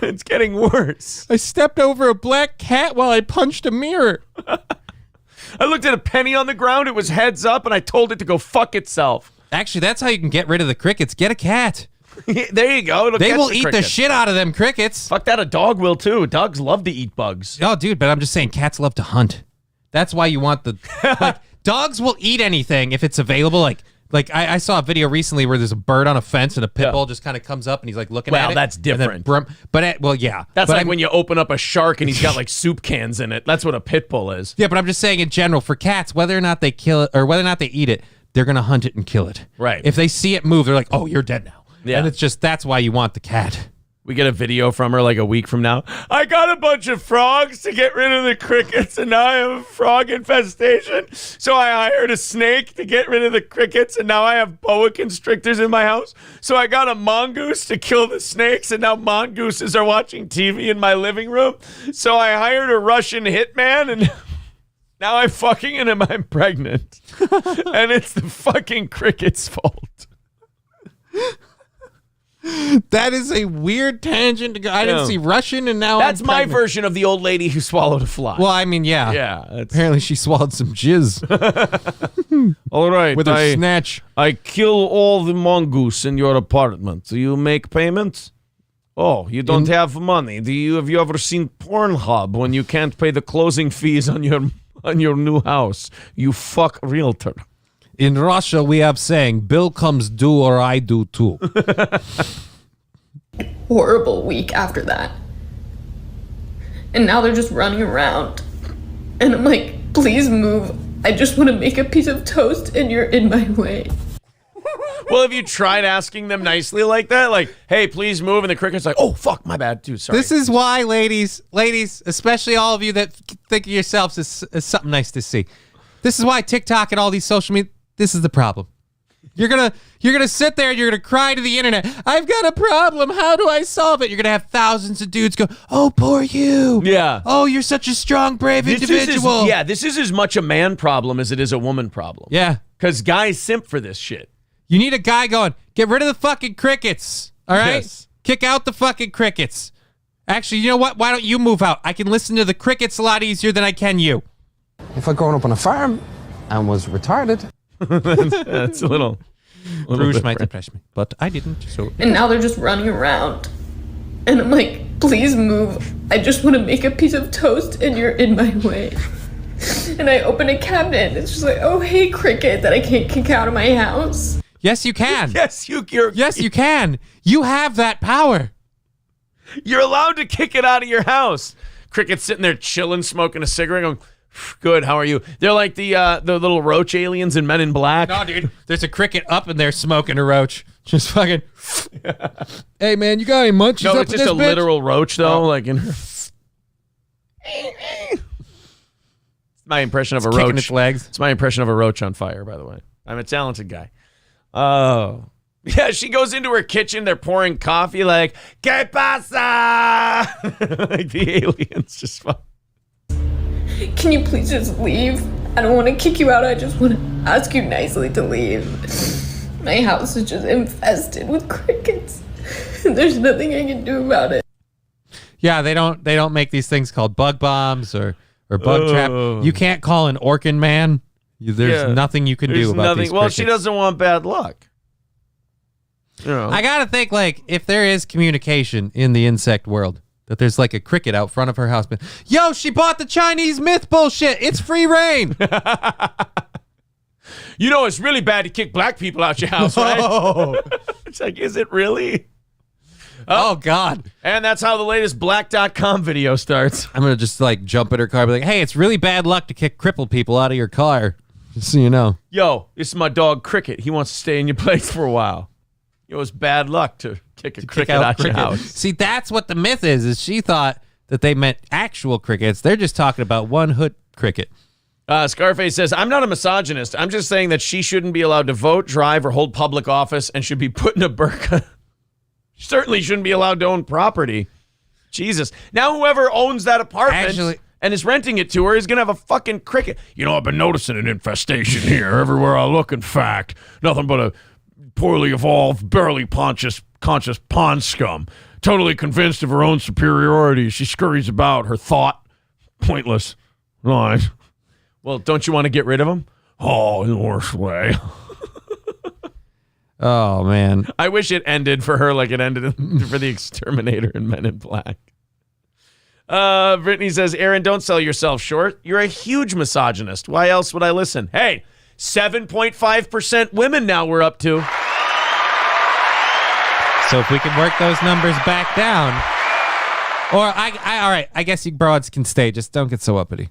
It's getting worse. I stepped over a black cat while I punched a mirror. I looked at a penny on the ground, it was heads up, and I told it to go fuck itself. Actually, that's how you can get rid of the crickets. Get a cat. There you go. They will eat the shit out of them crickets. Fuck that, a dog will too. Dogs love to eat bugs. Oh, dude, but I'm just saying cats love to hunt. That's why you want the... dogs will eat anything if it's available, Like I saw a video recently where there's a bird on a fence and a pit bull just kind of comes up and he's like looking at it. Well, that's different. Yeah. That's like when you open up a shark and he's got like soup cans in it. That's what a pit bull is. Yeah, but I'm just saying in general for cats, whether or not they kill it or whether or not they eat it, they're going to hunt it and kill it. Right. If they see it move, they're like, oh, you're dead now. Yeah. And it's just, that's why you want the cat. We get a video from her like a week from now. I got a bunch of frogs to get rid of the crickets, and now I have a frog infestation. So I hired a snake to get rid of the crickets, and now I have boa constrictors in my house. So I got a mongoose to kill the snakes, and now mongooses are watching TV in my living room. So I hired a Russian hitman, and now I'm fucking and I'm pregnant. And it's the fucking cricket's fault. That is a weird tangent to go. I didn't see Russian, and now that's my version of the old lady who swallowed a fly. Well, I mean, yeah. Yeah. Apparently she swallowed some jizz. All right. With her snatch. I kill all the mongoose in your apartment. Do you make payments? Oh, you don't have money. Have you ever seen Pornhub when you can't pay the closing fees on your new house? You fuck realtor. In Russia, we have saying, bill comes due or I do too. Horrible week after that. And now they're just running around. And I'm like, please move. I just want to make a piece of toast and you're in my way. Well, have you tried asking them nicely like that? Like, hey, please move. And the cricket's like, oh, fuck, my bad, dude. Sorry. This is why, ladies, especially all of you that think of yourselves as something nice to see. This is why TikTok and all these social media, this is the problem. You're gonna sit there and you're gonna cry to the internet. I've got a problem. How do I solve it? You're gonna have thousands of dudes go, "Oh, poor you. Yeah. Oh, you're such a strong, brave individual." This is as much a man problem as it is a woman problem. Yeah. Because guys simp for this shit. You need a guy going, get rid of the fucking crickets. All right? Yes. Kick out the fucking crickets. Actually, you know what? Why don't you move out? I can listen to the crickets a lot easier than I can you. If I'd grown up on a farm and was retarded. That's a little Bruce might depress me, but I didn't. So. And now they're just running around. And I'm like, please move. I just want to make a piece of toast and you're in my way. And I open a cabinet and it's just like, oh, hey, cricket that I can't kick out of my house. Yes, you can. Yes, you can. You have that power. You're allowed to kick it out of your house. Cricket's sitting there chilling, smoking a cigarette, going, good, how are you? They're like the little roach aliens in Men in Black. No, dude. There's a cricket up in there smoking a roach. Just fucking, hey, man, you got any munchies no, up it's in just this a bitch? literal roach, though. Like in my impression of a roach. Kicking its legs. It's my impression of a roach on fire, by the way. I'm a talented guy. Oh. Yeah, she goes into her kitchen. They're pouring coffee like, ¿Qué pasa? Like the aliens just fuck. Can you please just leave? I don't want to kick you out. I just want to ask you nicely to leave. My house is just infested with crickets. There's nothing I can do about it. Yeah, they don't make these things called bug bombs or bug trap. You can't call an Orkin man. There's nothing you can do about these crickets. Well, she doesn't want bad luck. You know. I gotta think, like, if there is communication in the insect world, that there's like a cricket out front of her house. Yo, she bought the Chinese myth bullshit. It's free reign. You know, it's really bad to kick black people out your house, right? It's like, is it really? Oh, God. And that's how the latest black.com video starts. I'm going to just like jump in her car and be like, hey, it's really bad luck to kick crippled people out of your car. Just so you know. Yo, this is my dog Cricket. He wants to stay in your place for a while. It was bad luck to kick a cricket out your house. See, that's what the myth is she thought that they meant actual crickets. They're just talking about one hood cricket. Scarface says, I'm not a misogynist. I'm just saying that she shouldn't be allowed to vote, drive, or hold public office and should be put in a burqa. Certainly shouldn't be allowed to own property. Jesus. Now whoever owns that apartment and is renting it to her is going to have a fucking cricket. You know, I've been noticing an infestation here everywhere I look. In fact, nothing but a poorly evolved, barely conscious pond scum. Totally convinced of her own superiority. She scurries about, her thought. Pointless. Right. Well, don't you want to get rid of him? Oh, in the worst way. Oh, man. I wish it ended for her like it ended for the Exterminator in Men in Black. Brittany says, Aaron, don't sell yourself short. You're a huge misogynist. Why else would I listen? Hey, 7.5% women now we're up to. So if we can work those numbers back down. Or, all right, I guess you broads can stay. Just don't get so uppity.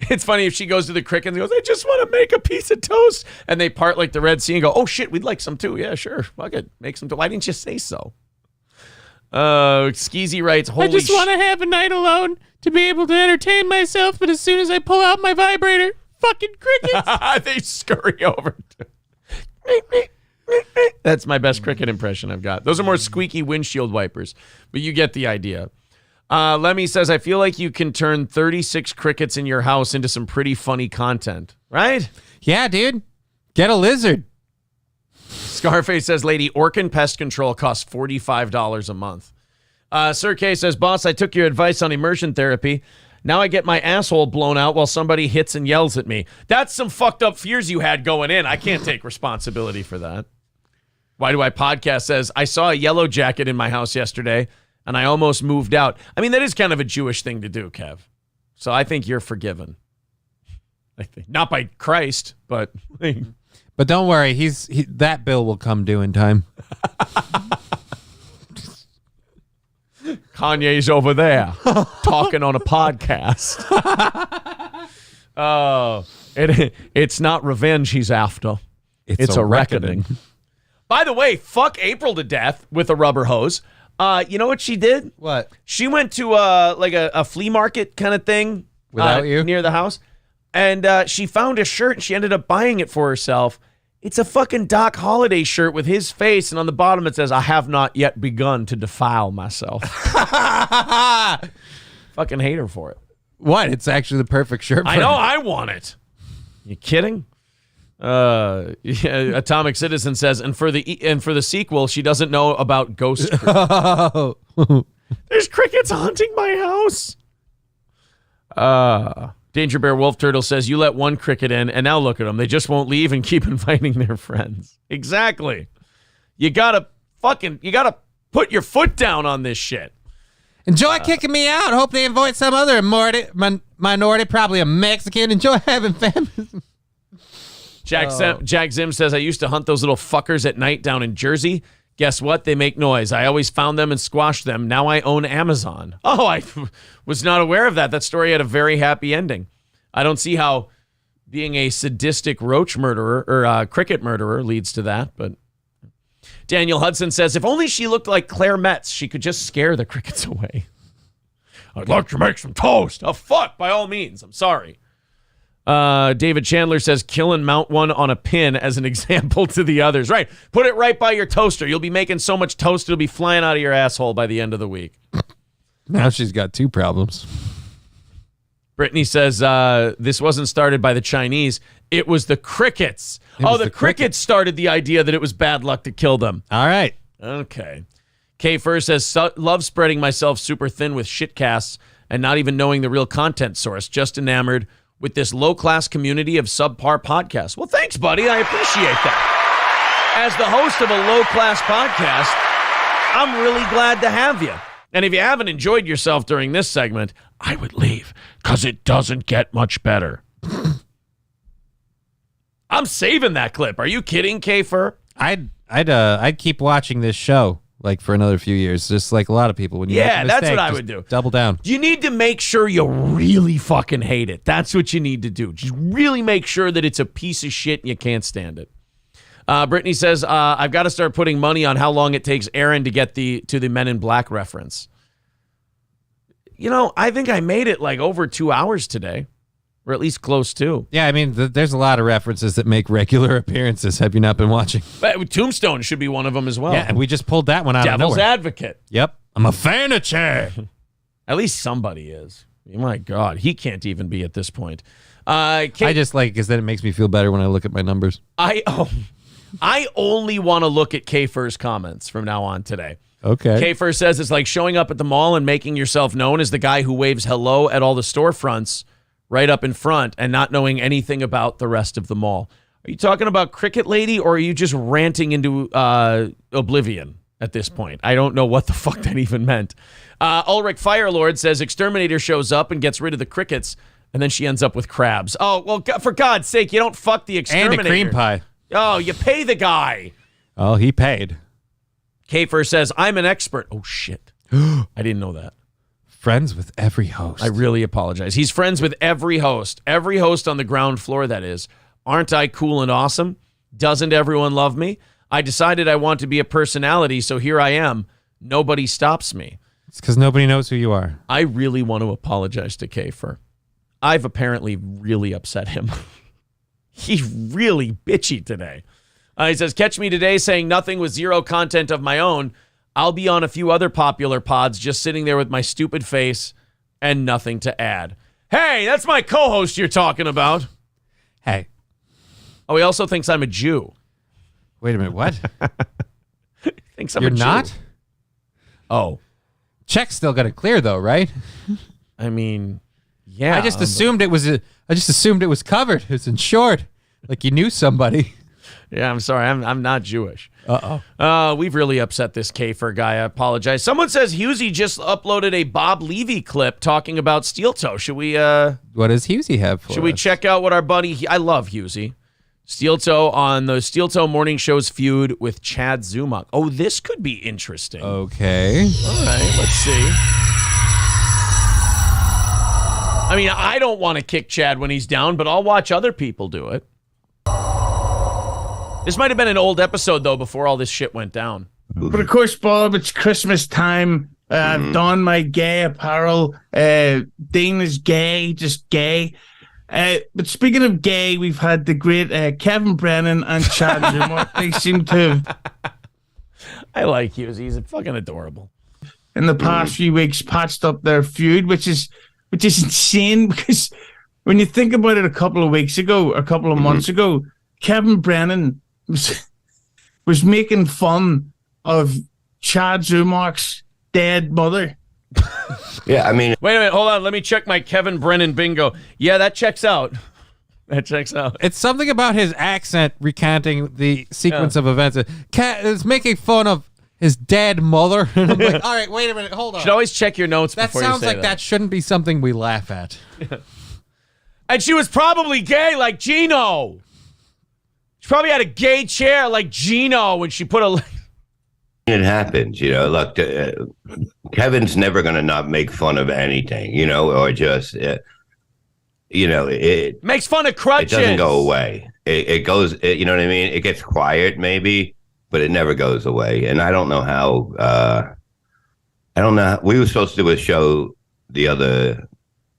It's funny if she goes to the cricket and goes, I just want to make a piece of toast. And they part like the Red Sea and go, oh, shit, we'd like some too. Yeah, sure. Fuck it. Make some. Why didn't you say so? Skeezy writes, holy I just want to have a night alone to be able to entertain myself, but as soon as I pull out my vibrator, fucking crickets. They scurry over. That's my best cricket impression I've got. Those are more squeaky windshield wipers, but you get the idea. Lemmy says, I feel like you can turn 36 crickets in your house into some pretty funny content, right? Yeah, dude. Get a lizard. Scarface says, Lady Orkin Pest Control costs $45 a month. Sir K says, boss, I took your advice on immersion therapy. Now I get my asshole blown out while somebody hits and yells at me. That's some fucked up fears you had going in. I can't take responsibility for that. Why Do I Podcast says, I saw a yellow jacket in my house yesterday, and I almost moved out. I mean, that is kind of a Jewish thing to do, Kev. So I think you're forgiven. I think not by Christ, but but don't worry, that bill will come due in time. Kanye's over there talking on a podcast. Oh, it's not revenge he's after. It's a reckoning. By the way, fuck April to death with a rubber hose. You know what she did? What? She went to a flea market kind of thing without you near the house, and she found a shirt and she ended up buying it for herself It's a fucking Doc Holliday shirt with his face, and on the bottom it says, I have not yet begun to defile myself. Fucking hate her for it. What? It's actually the perfect shirt for I know, her. I want it. You kidding? Yeah, Atomic Citizen says, and for the sequel, she doesn't know about ghost crickets. There's crickets haunting my house. Danger Bear Wolf Turtle says, you let one cricket in, and now look at them. They just won't leave and keep inviting their friends. Exactly. You gotta put your foot down on this shit. Enjoy kicking me out. Hope they invite some other minority, probably a Mexican. Enjoy having family. Jack Zim says, I used to hunt those little fuckers at night down in Jersey. Guess what? They make noise. I always found them and squashed them. Now I own Amazon. Oh, I was not aware of that. That story had a very happy ending. I don't see how being a sadistic roach murderer or cricket murderer leads to that, but Daniel Hudson says, if only she looked like Claire Metz, she could just scare the crickets away. I'd like to make some toast. Oh, fuck, by all means. I'm sorry. David Chandler says, kill and mount one on a pin as an example to the others. Right. Put it right by your toaster. You'll be making so much toast, it'll be flying out of your asshole by the end of the week. Now she's got two problems. Brittany says, this wasn't started by the Chinese. It was the crickets. The crickets started the idea that it was bad luck to kill them. All right. Okay. K First says, love spreading myself super thin with shitcasts and not even knowing the real content source. Just enamored with this low-class community of subpar podcasts. Well, thanks, buddy. I appreciate that. As the host of a low-class podcast, I'm really glad to have you. And if you haven't enjoyed yourself during this segment, I would leave, because it doesn't get much better. I'm saving that clip. Are you kidding, K-Fur? I'd keep watching this show like for another few years, just like a lot of people. When you make a mistake, that's what I would do. Double down. You need to make sure you really fucking hate it. That's what you need to do. Just really make sure that it's a piece of shit and you can't stand it. Brittany says, I've got to start putting money on how long it takes Aaron to get to the Men in Black reference. You know, I think I made it like over 2 hours today, or at least close to. Yeah, I mean, there's a lot of references that make regular appearances. Have you not been watching? But Tombstone should be one of them as well. Yeah, and we just pulled that one out of Devil's nowhere. Advocate. Yep. I'm a fan of Che. At least somebody is. My God, he can't even be at this point. I just like, because then it makes me feel better when I look at my numbers. I only want to look at K-Fur's comments from now on today. Okay. K-Fur says it's like showing up at the mall and making yourself known as the guy who waves hello at all the storefronts right up in front and not knowing anything about the rest of the mall. Are you talking about Cricket Lady, or are you just ranting into oblivion at this point? I don't know what the fuck that even meant. Ulrich Firelord says Exterminator shows up and gets rid of the crickets, and then she ends up with crabs. Oh, well, for God's sake, you don't fuck the Exterminator. And a cream pie. Oh, you pay the guy. Oh, he paid. K-Fur says, I'm an expert. Oh, shit. I didn't know that. Friends with every host. I really apologize. He's friends with every host. Every host on the ground floor, that is. Aren't I cool and awesome? Doesn't everyone love me? I decided I want to be a personality, so here I am. Nobody stops me. It's because nobody knows who you are. I really want to apologize to K-Fur. I've apparently really upset him. He's really bitchy today. He says, catch me today saying nothing with zero content of my own. I'll be on a few other popular pods just sitting there with my stupid face and nothing to add. Hey, that's my co-host you're talking about. Hey. Oh, he also thinks I'm a Jew. Wait a minute, what? Thinks I'm You're a Jew. not? Oh. Check's still got to clear though, right? I mean, yeah. I just assumed it was covered. It's insured. Like you knew somebody. Yeah, I'm sorry. I'm not Jewish. We've really upset this K-Fur guy. I apologize. Someone says Husey just uploaded a Bob Levy clip talking about Steel Toe. Should we what does Husey have for Should we check out what our buddy I love Husey. Steel Toe on the Steel Toe Morning Show's feud with Chad Zumach. Oh, this could be interesting. Okay. All right, let's see. I mean, I don't want to kick Chad when he's down, but I'll watch other people do it. This might have been an old episode, though, before all this shit went down. But of course, Bob, it's Christmas time. I've donned my gay apparel. Dean is gay, just gay. But speaking of gay, we've had the great Kevin Brennan and Chad Zumar. They seem to have, I like Hughes. He's fucking adorable. in the past few weeks, patched up their feud, which is insane because when you think about it, a couple of weeks ago, a couple of months ago, Kevin Brennan was making fun of Chad Zumark's dead mother. Yeah, I mean, wait a minute, hold on. Let me check my Kevin Brennan bingo. Yeah, that checks out. That checks out. It's something about his accent recanting the sequence of events. It's making fun of his dead mother. And I'm like, all right, wait a minute, hold on. Should always check your notes That before you sounds say like that shouldn't be something we laugh at. And she was probably gay like Gino. She probably had a gay chair like Gino when she put a... it happens, you know. Look, Kevin's never going to not make fun of anything, you know, or just, you know, it makes fun of crutches. It doesn't go away. It goes, you know what I mean? It gets quiet, maybe, but it never goes away. And I don't know how. We were supposed to do a show the other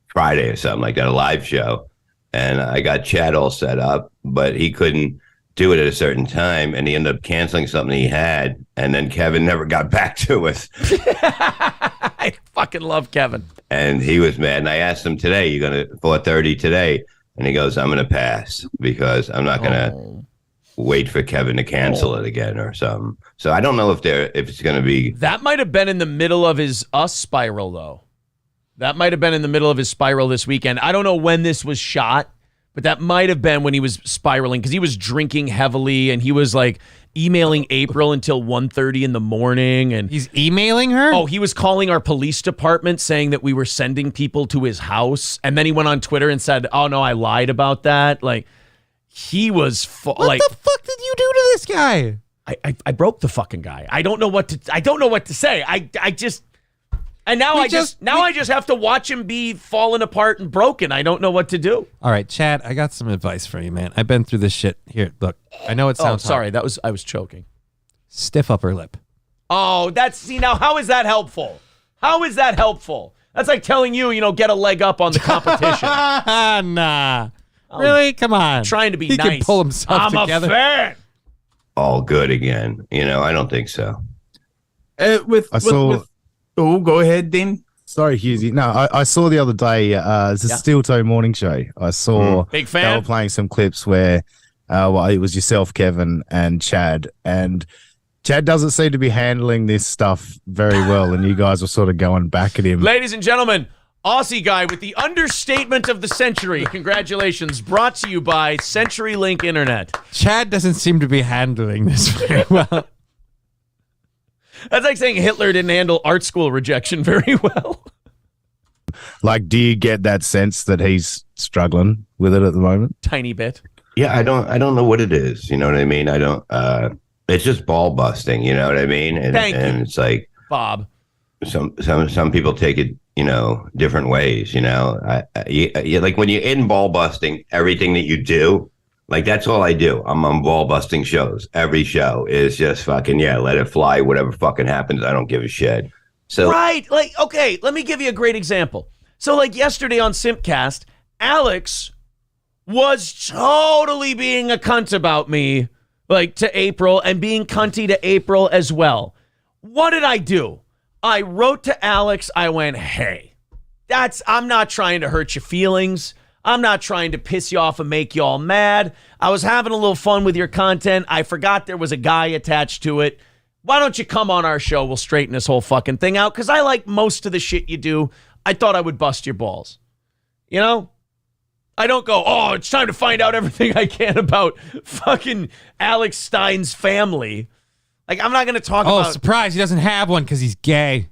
Friday or something like that, a live show, and I got Chad all set up, but he couldn't do it at a certain time, and he ended up canceling something he had, and then Kevin never got back to us. I fucking love Kevin. And he was mad, and I asked him today, you going to 4:30 today? And he goes, I'm going to pass because I'm not going to wait for Kevin to cancel it again or something. So I don't know if it's going to be... That might have been in the middle of his Us spiral, though. That might have been in the middle of his spiral this weekend. I don't know when this was shot, but that might have been when he was spiraling because he was drinking heavily and he was like emailing April until 1:30 in the morning. And he's emailing her? Oh, he was calling our police department saying that we were sending people to his house. And then he went on Twitter and said, oh, no, I lied about that. Like, he was... What the fuck did you do to this guy? I broke the fucking guy. I don't know what to say. I just... And now I just have to watch him be fallen apart and broken. I don't know what to do. All right, Chad, I got some advice for you, man. I've been through this shit. Here, look. I know it sounds sorry. hard. I was choking. Stiff upper lip. Oh, now how is that helpful? How is that helpful? That's like telling you, get a leg up on the competition. Nah. Really? Come on. Trying to be he nice. Can pull himself together. I'm a fan. All good again. I don't think so. Oh, go ahead, Dean. Sorry, Hughesy. No, I saw the other day, it's a Steel Toe morning show. I saw Big fan. They were playing some clips where it was yourself, Kevin, and Chad. And Chad doesn't seem to be handling this stuff very well. And you guys were sort of going back at him. Ladies and gentlemen, Aussie guy with the understatement of the century. Congratulations. Brought to you by CenturyLink Internet. Chad doesn't seem to be handling this very well. That's like saying Hitler didn't handle art school rejection very well. Like, do you get that sense that he's struggling with it at the moment? Tiny bit. Yeah, I don't know what it is. You know what I mean? I don't. It's just ball busting. You know what I mean? And it's like Bob. Some people take it, different ways. Like when you're in ball busting, everything that you do. Like, that's all I do. I'm on ball busting shows. Every show is just fucking, let it fly. Whatever fucking happens, I don't give a shit. So right. Like, okay, let me give you a great example. So, like, yesterday on Simpcast, Alex was totally being a cunt about me, like, to April, and being cunty to April as well. What did I do? I wrote to Alex. I went, hey, I'm not trying to hurt your feelings. I'm not trying to piss you off and make you all mad. I was having a little fun with your content. I forgot there was a guy attached to it. Why don't you come on our show? We'll straighten this whole fucking thing out because I like most of the shit you do. I thought I would bust your balls. I don't go, oh, it's time to find out everything I can about fucking Alex Stein's family. Like, I'm not going to talk about... Oh, surprise, he doesn't have one because he's gay.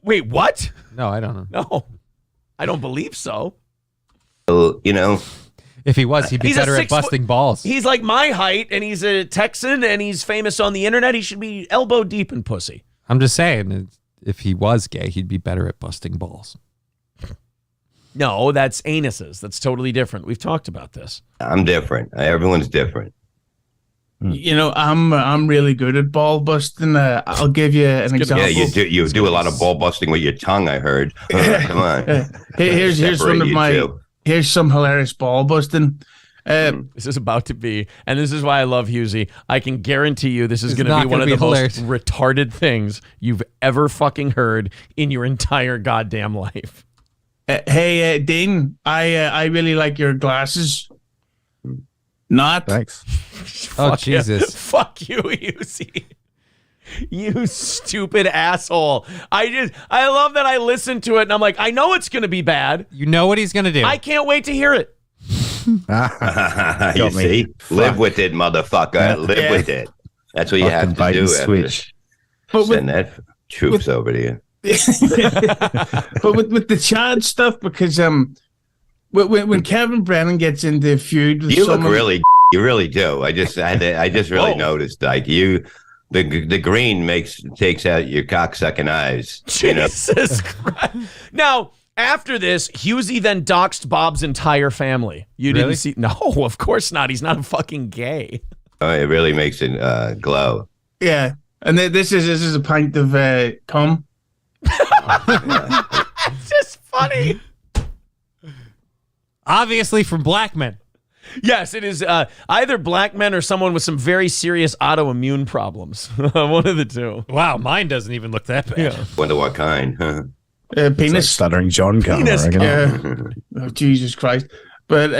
Wait, what? No, I don't know. No, I don't believe so. If he was, he'd be better at busting balls. He's like my height, and he's a Texan, and he's famous on the internet. He should be elbow deep in pussy. I'm just saying, if he was gay, he'd be better at busting balls. No, that's anuses. That's totally different. We've talked about this. I'm different. Everyone's different. I'm really good at ball busting. I'll give you an example. Yeah, you do a lot of ball busting with your tongue, I heard. Come on. Here's here's some hilarious ball busting. This is about to be, and this is why I love Husey. I can guarantee you this is going to be one of the most retarded things you've ever fucking heard in your entire goddamn life. Hey, Dean, I really like your glasses. Not. Thanks. Oh, Jesus. Fuck you, Husey. You stupid asshole. I love that I listened to it and I'm like, I know it's going to be bad. You know what he's going to do. I can't wait to hear it. You see? Live with it, motherfucker. Live with it. That's what you have to do. Switch. Send that troops over to you. But with the Chad stuff, because when Kevin Brennan gets into a feud with someone, you really do. I just really noticed, like the green takes out your cocksucking eyes. Jesus Christ. Now, after this, Husey then doxed Bob's entire family. You didn't see? No, of course not. He's not fucking gay. Oh, it really makes it glow. Yeah, and this is a pint of cum. It's just funny. Obviously from black men. Yes, it is either black men or someone with some very serious autoimmune problems. One of the two. Wow, mine doesn't even look that bad. Yeah. Wonder what kind, huh? Penis. Like stuttering John coming. Oh, Jesus Christ. But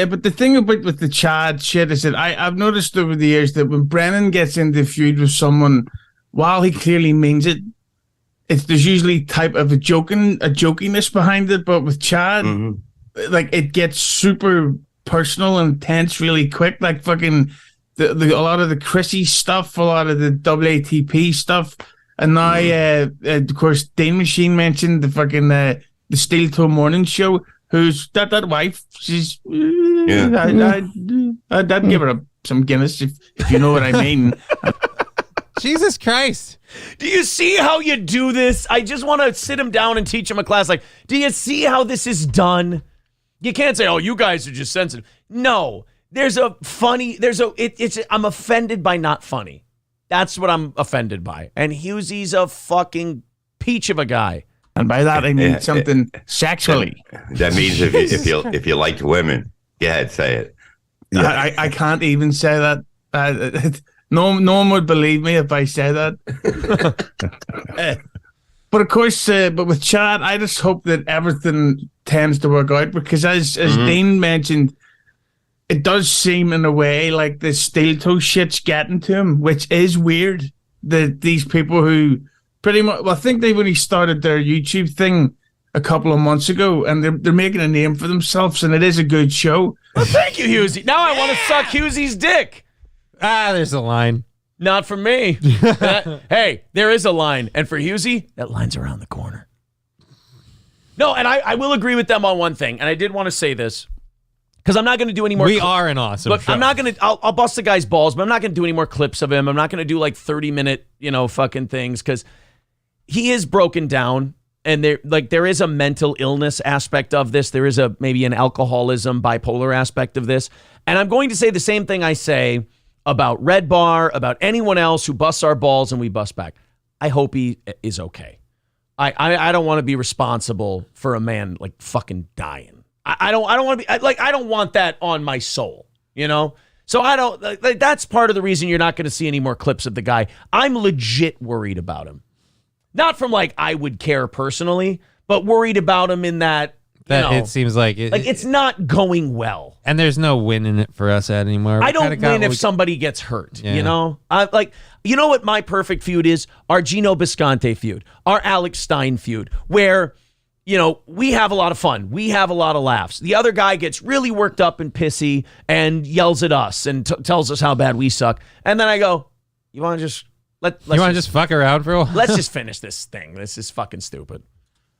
but the thing with the Chad shit is that I've noticed over the years that when Brennan gets into a feud with someone, while he clearly means it, there's usually type of a jokiness behind it. But with Chad, like it gets super personal and intense really quick. Like fucking a lot of the Chrissy stuff, a lot of the WATP stuff. And now, of course, Dane Machine mentioned the fucking the Steel Toe Morning Show. Who's that wife? She's I'd give her some Guinness if you know what I mean. Jesus Christ! Do you see how you do this? I just want to sit him down and teach him a class. Like, do you see how this is done? You can't say, "Oh, you guys are just sensitive." No, I'm offended by not funny. That's what I'm offended by. And Husey's a fucking peach of a guy. And by that I mean something sexually. That means if you liked women, go ahead, say it. Yeah. I can't even say that. No one would believe me if I say that. But of course, but with Chad, I just hope that everything tends to work out because as Dean mentioned, it does seem in a way like the steel toe shit's getting to him, which is weird. That these people who pretty much, well, I think they've only started their YouTube thing a couple of months ago, and they're making a name for themselves, and it is a good show. Well, thank you, Husey. Now I want to suck Husey's dick. There's a line. Not for me. Hey, there is a line, and for Husey, that line's around the corner. No, and I will agree with them on one thing, and I did want to say this. Because I'm not going to do any more. We are an awesome Look, show. I'm not going to. I'll bust the guy's balls, but I'm not going to do any more clips of him. I'm not going to do like 30-minute, fucking things because he is broken down, and there is a mental illness aspect of this. There is maybe an alcoholism, bipolar aspect of this, and I'm going to say the same thing I say about Red Bar, about anyone else who busts our balls and we bust back. I hope he is okay. I don't want to be responsible for a man like fucking dying. I don't want to be I don't want that on my soul, So I don't. That's part of the reason you're not going to see any more clips of the guy. I'm legit worried about him, not from I would care personally, but worried about him in that it seems like it's not going well, and there's no win in it for us anymore. I don't win if somebody gets hurt. Yeah. You know what my perfect feud is? Our Gino Bisconte feud, our Alex Stein feud, where. We have a lot of fun. We have a lot of laughs. The other guy gets really worked up and pissy and yells at us and tells us how bad we suck. And then I go, you want to just just fuck around for a while? Let's just finish this thing. This is fucking stupid.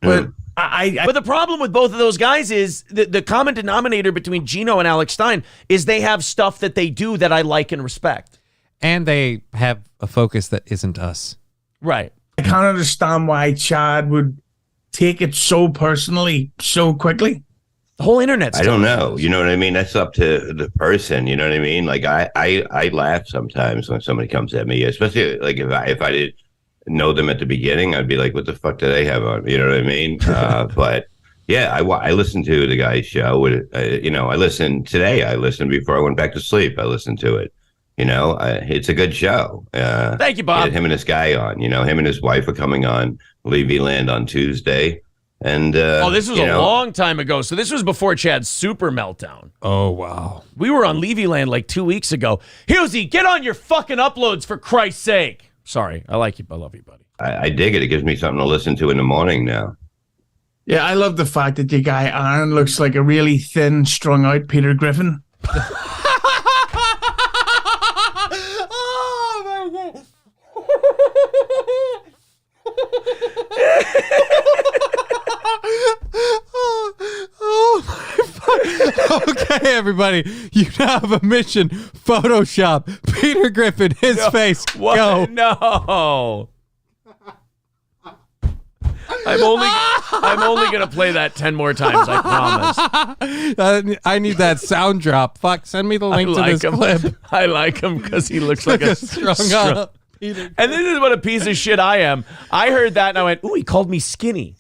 But but the problem with both of those guys is the common denominator between Gino and Alex Stein is they have stuff that they do that I like and respect. And they have a focus that isn't us. Right. I can't understand why Chad would take it so personally so quickly. The whole internet's I don't know. You know what I mean? That's up to the person. You know what I mean? Like I laugh sometimes when somebody comes at me, especially like if I didn't know them at the beginning, I'd be like, what the fuck do they have on? You know what I mean? But Yeah, I listened to the guy's show. I listened today. I listened before I went back to sleep. I listened to it. It's a good show. Thank you, Bob. Him and this guy on. Him and his wife are coming on Levy Land on Tuesday. And this was a long time ago. So this was before Chad's super meltdown. Oh, wow. We were on Levy Land like 2 weeks ago. Husey, get on your fucking uploads for Christ's sake. Sorry, I like you. I love you, buddy. I dig it. It gives me something to listen to in the morning now. Yeah, I love the fact that your guy Aaron looks like a really thin, strung out Peter Griffin. Oh my God. Okay, everybody, you now have a mission. Photoshop Peter Griffin, his face. What? Go. No. I'm only gonna play that 10 more times. I promise. I need that sound drop. Fuck, send me the link to this clip. I like him because he looks like a strung up Peter. And this is what a piece of shit I am. I heard that and I went, "Ooh, he called me skinny."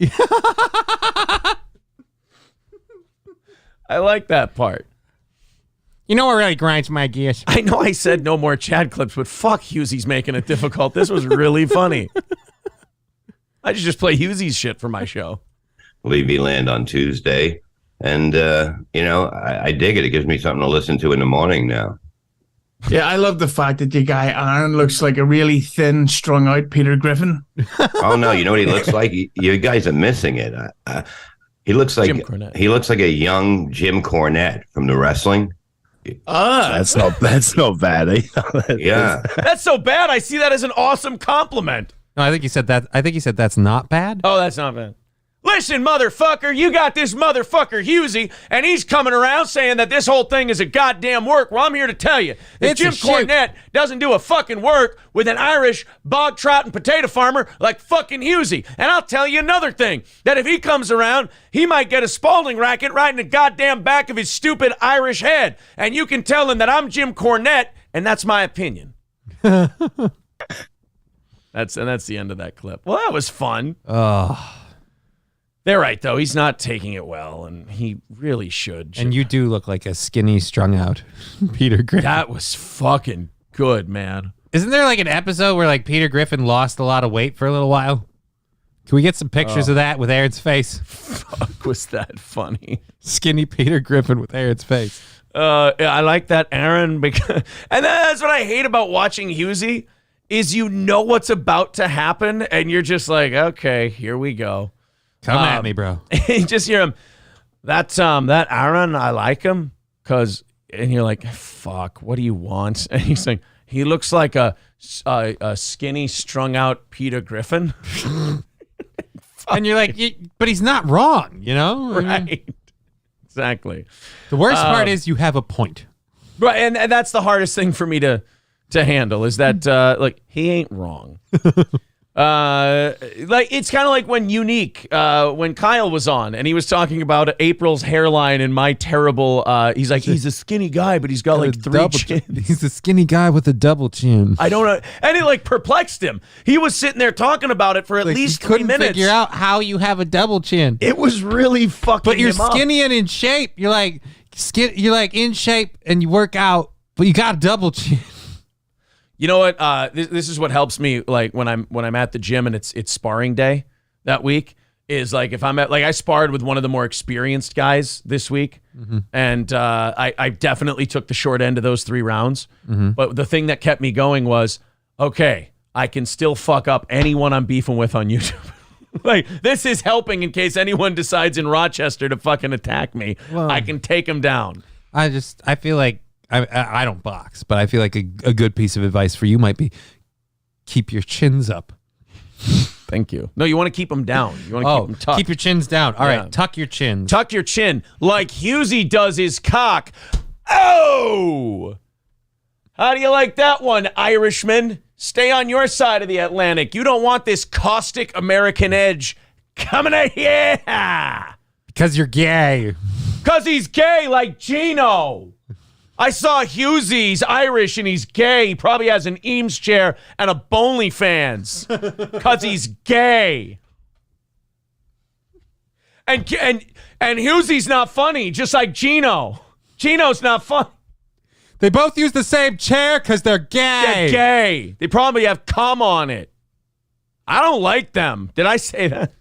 I like that part. You know what really grinds my gears? I know I said no more Chad clips, but fuck Husey's making it difficult. This was really funny. I should just play Husey's shit for my show. Levy Land on Tuesday. And, I dig it. It gives me something to listen to in the morning now. Yeah, I love the fact that your guy Aaron looks like a really thin, strung out Peter Griffin. Oh, no. You know what he looks like? You guys are missing it. He looks like a young Jim Cornette from the wrestling. That's not bad. Yeah. That's so bad. I see that as an awesome compliment. No, I think he said that. I think he said that's not bad. Oh, that's not bad. Listen, motherfucker, you got this motherfucker Husey, and he's coming around saying that this whole thing is a goddamn work. Well, I'm here to tell you that Jim Cornette doesn't do a fucking work with an Irish bog trotting potato farmer like fucking Husey. And I'll tell you another thing, that if he comes around, he might get a Spalding racket right in the goddamn back of his stupid Irish head. And you can tell him that I'm Jim Cornette, and that's my opinion. That's the end of that clip. Well, that was fun. They're right, though. He's not taking it well, and he really should. And you do look like a skinny, strung out Peter Griffin. That was fucking good, man. Isn't there like an episode where like Peter Griffin lost a lot of weight for a little while? Can we get some pictures of that with Aaron's face? Fuck, was that funny? Skinny Peter Griffin with Aaron's face. I like that, Aaron. Because, and that's what I hate about watching Husey, is you know what's about to happen, and you're just like, okay, here we go. Come at me, bro. You just hear him. That Aaron, I like him and you're like, fuck, what do you want? And he's like, he looks like a skinny, strung out Peter Griffin. And you're like, but he's not wrong, you know? Right. Exactly. The worst part is you have a point. Right, and that's the hardest thing for me to handle is that like he ain't wrong. Like it's kind of like when when Kyle was on and he was talking about April's hairline and my terrible he's like, he's a skinny guy but he's got like 3 chins. He's a skinny guy with a double chin. I don't know, and it like perplexed him. He was sitting there talking about it for at least 3 minutes. Couldn't figure out how you have a double chin. It was really fucking But you're him up. skinny and in shape. You're like in shape and you work out, but you got a double chin. You know what? This is what helps me. Like when I'm at the gym and it's sparring day that week, is like if I'm I sparred with one of the more experienced guys this week, and I definitely took the short end of those 3 rounds. But the thing that kept me going was, okay, I can still fuck up anyone I'm beefing with on YouTube. Like this is helping in case anyone decides in Rochester to fucking attack me. Well, I can take them down. I feel like. I don't box, but I feel like a good piece of advice for you might be keep your chins up. Thank you. No, you want to keep them down. You want to keep them tucked. Keep your chins down. All right, tuck your chins. Tuck your chin like Husey does his cock. Oh! How do you like that one, Irishman? Stay on your side of the Atlantic. You don't want this caustic American edge coming at you. Because you're gay. Because he's gay like Gino. I saw Husey's Irish and he's gay. He probably has an Eames chair and a OnlyFans because he's gay. And Hughesy's not funny, just like Gino. Gino's not funny. They both use the same chair because they're gay. They're gay. They probably have cum on it. I don't like them. Did I say that?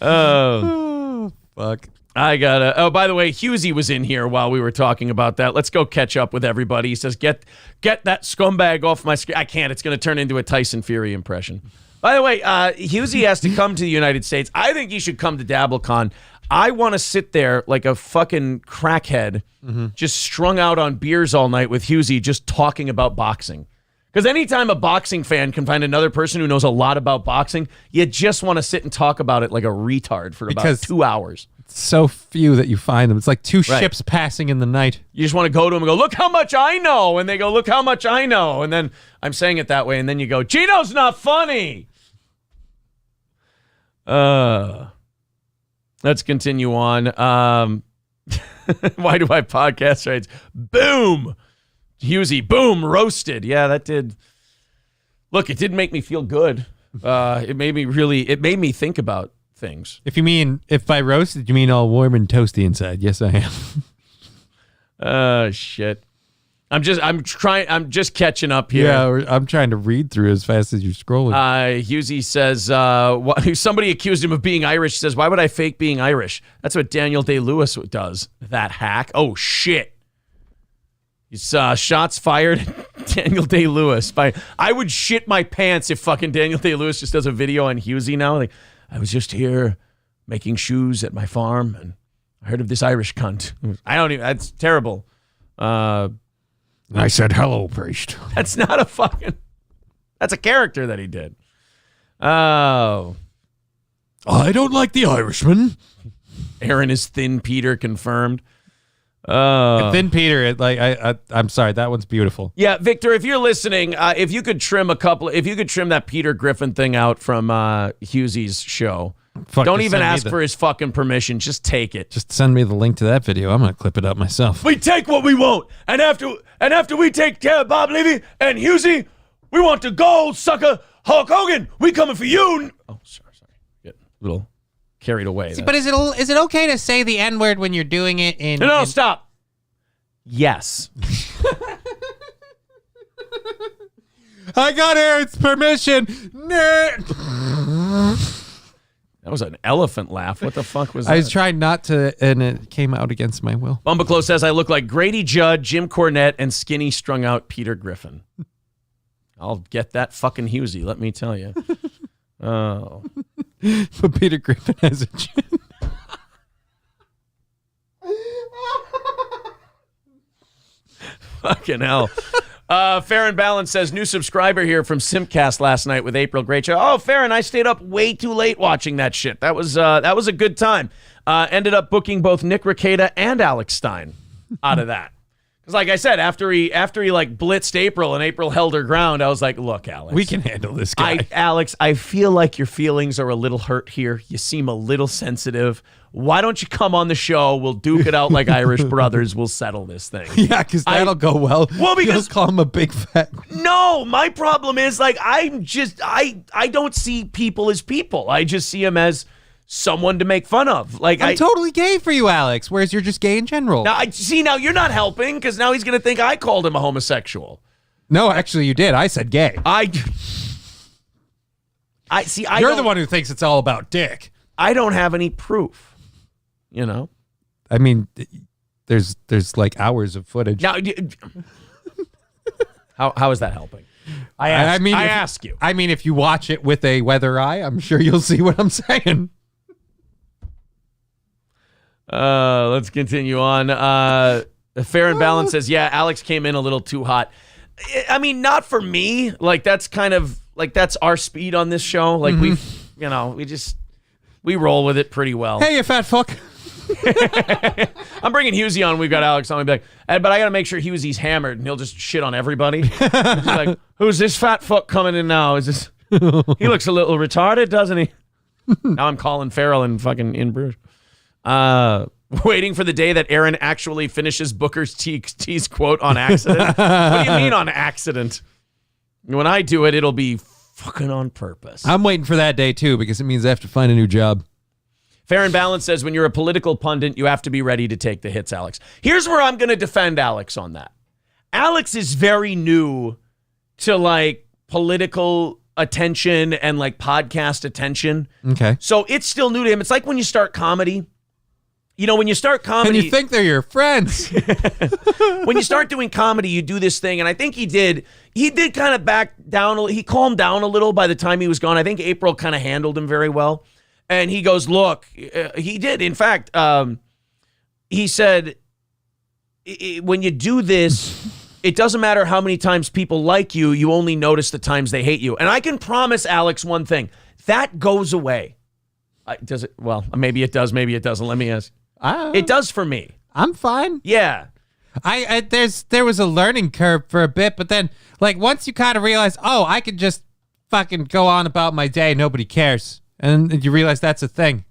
Oh, fuck. I gotta. Oh, by the way, Hughesy was in here while we were talking about that. Let's go catch up with everybody. He says, "Get that scumbag off my screen." I can't. It's going to turn into a Tyson Fury impression. By the way, Hughesy has to come to the United States. I think he should come to DabbleCon. I want to sit there like a fucking crackhead, just strung out on beers all night with Hughesy, just talking about boxing. Because anytime a boxing fan can find another person who knows a lot about boxing, you just want to sit and talk about it like a retard for about 2 hours. So few that you find them. It's like two ships passing in the night. You just want to go to them and go, look how much I know. And they go, look how much I know. And then I'm saying it that way. And then you go, Gino's not funny. Let's continue on. Why do I podcast rights? Boom. Hughesy, boom, roasted. Yeah, that did. Look, it did make me feel good. It made me think about things. If by roasted, you mean all warm and toasty inside. Yes, I am. Shit. I'm just catching up here. Yeah, I'm trying to read through as fast as you're scrolling. Hughesy says, somebody accused him of being Irish. He says, why would I fake being Irish? That's what Daniel Day-Lewis does. That hack. Oh, shit. He's shots fired at Daniel Day-Lewis. I would shit my pants if fucking Daniel Day-Lewis just does a video on Hughesy now. Like, I was just here making shoes at my farm, and I heard of this Irish cunt. That's terrible. I said, hello, priest. That's not a fucking... That's a character that he did. Oh. I don't like the Irishman. Aaron is Thin Peter confirmed. Thin Peter, I'm sorry, that one's beautiful. Yeah, Victor, if you're listening, if you could trim that Peter Griffin thing out from Hughesy's show. Don't even ask for his fucking permission. Just take it. Just send me the link to that video. I'm gonna clip it up myself. We take what we want, and after we take care of Bob Levy and Hughesy, we want the gold, sucker. Hulk Hogan, we coming for you. Oh, sorry. Get a little carried away. But is it okay to say the N-word when you're doing it in... No, stop. Yes. I got Aaron's permission. That was an elephant laugh. What the fuck was that? I was trying not to, and it came out against my will. Bumbaclo says, I look like Grady Judd, Jim Cornette, and skinny, strung-out Peter Griffin. I'll get that fucking Hughesy, let me tell you. Oh. But Peter Griffin has a chin. Fucking hell. Farron Balance says, new subscriber here from Simpcast last night with April. Great show. Oh, Farron, I stayed up way too late watching that shit. That was a good time. Ended up booking both Nick Rekieta and Alex Stein out of that. Because like I said, after he like blitzed April and April held her ground, I was like, look, Alex. We can handle this guy. Alex, I feel like your feelings are a little hurt here. You seem a little sensitive. Why don't you come on the show? We'll duke it out like Irish brothers. We'll settle this thing. Yeah, because that'll go well. Well, because... You'll call him a big fat... No, my problem is, like, I don't see people as people. I just see them as someone to make fun of. Like, I'm totally gay for you, Alex, whereas you're just gay in general. Now, now you're not helping, because now he's going to think I called him a homosexual. No, actually, you did. I said gay. You're the one who thinks it's all about dick. I don't have any proof. You know, I mean, there's like hours of footage. Now, how is that helping? I ask you. I mean, if you watch it with a weather eye, I'm sure you'll see what I'm saying. Let's continue on. Farron Balance says, yeah, Alex came in a little too hot. I mean, not for me. Like, that's kind of like, that's our speed on this show. Like, we roll with it pretty well. Hey, you fat fuck. I'm bringing Hughesy on. We've got Alex on. I'll be like, but I got to make sure Hughesy's hammered and he'll just shit on everybody. He's like, who's this fat fuck coming in now? Is this? He looks a little retarded, doesn't he? Now I'm calling Farrell and fucking in Bruges. Waiting for the day that Aaron actually finishes Booker's T's quote on accident. What do you mean on accident? When I do it, it'll be fucking on purpose. I'm waiting for that day too because it means I have to find a new job. Fair and Balanced says, when you're a political pundit, you have to be ready to take the hits, Alex. Here's where I'm going to defend Alex on that. Alex is very new to like political attention and like podcast attention. Okay. So it's still new to him. It's like when you start comedy. You know, when you start comedy. And you think they're your friends. When you start doing comedy, you do this thing. And I think he did kind of back down. He calmed down a little by the time he was gone. I think April kind of handled him very well. And he goes, look, he did. In fact, he said, when you do this, it doesn't matter how many times people like you. You only notice the times they hate you. And I can promise Alex one thing. That goes away. Does it? Well, maybe it does. Maybe it doesn't. Let me ask. It does for me. I'm fine. Yeah. There was a learning curve for a bit, but then like once you kind of realize, oh, I could just fucking go on about my day, nobody cares, and you realize that's a thing.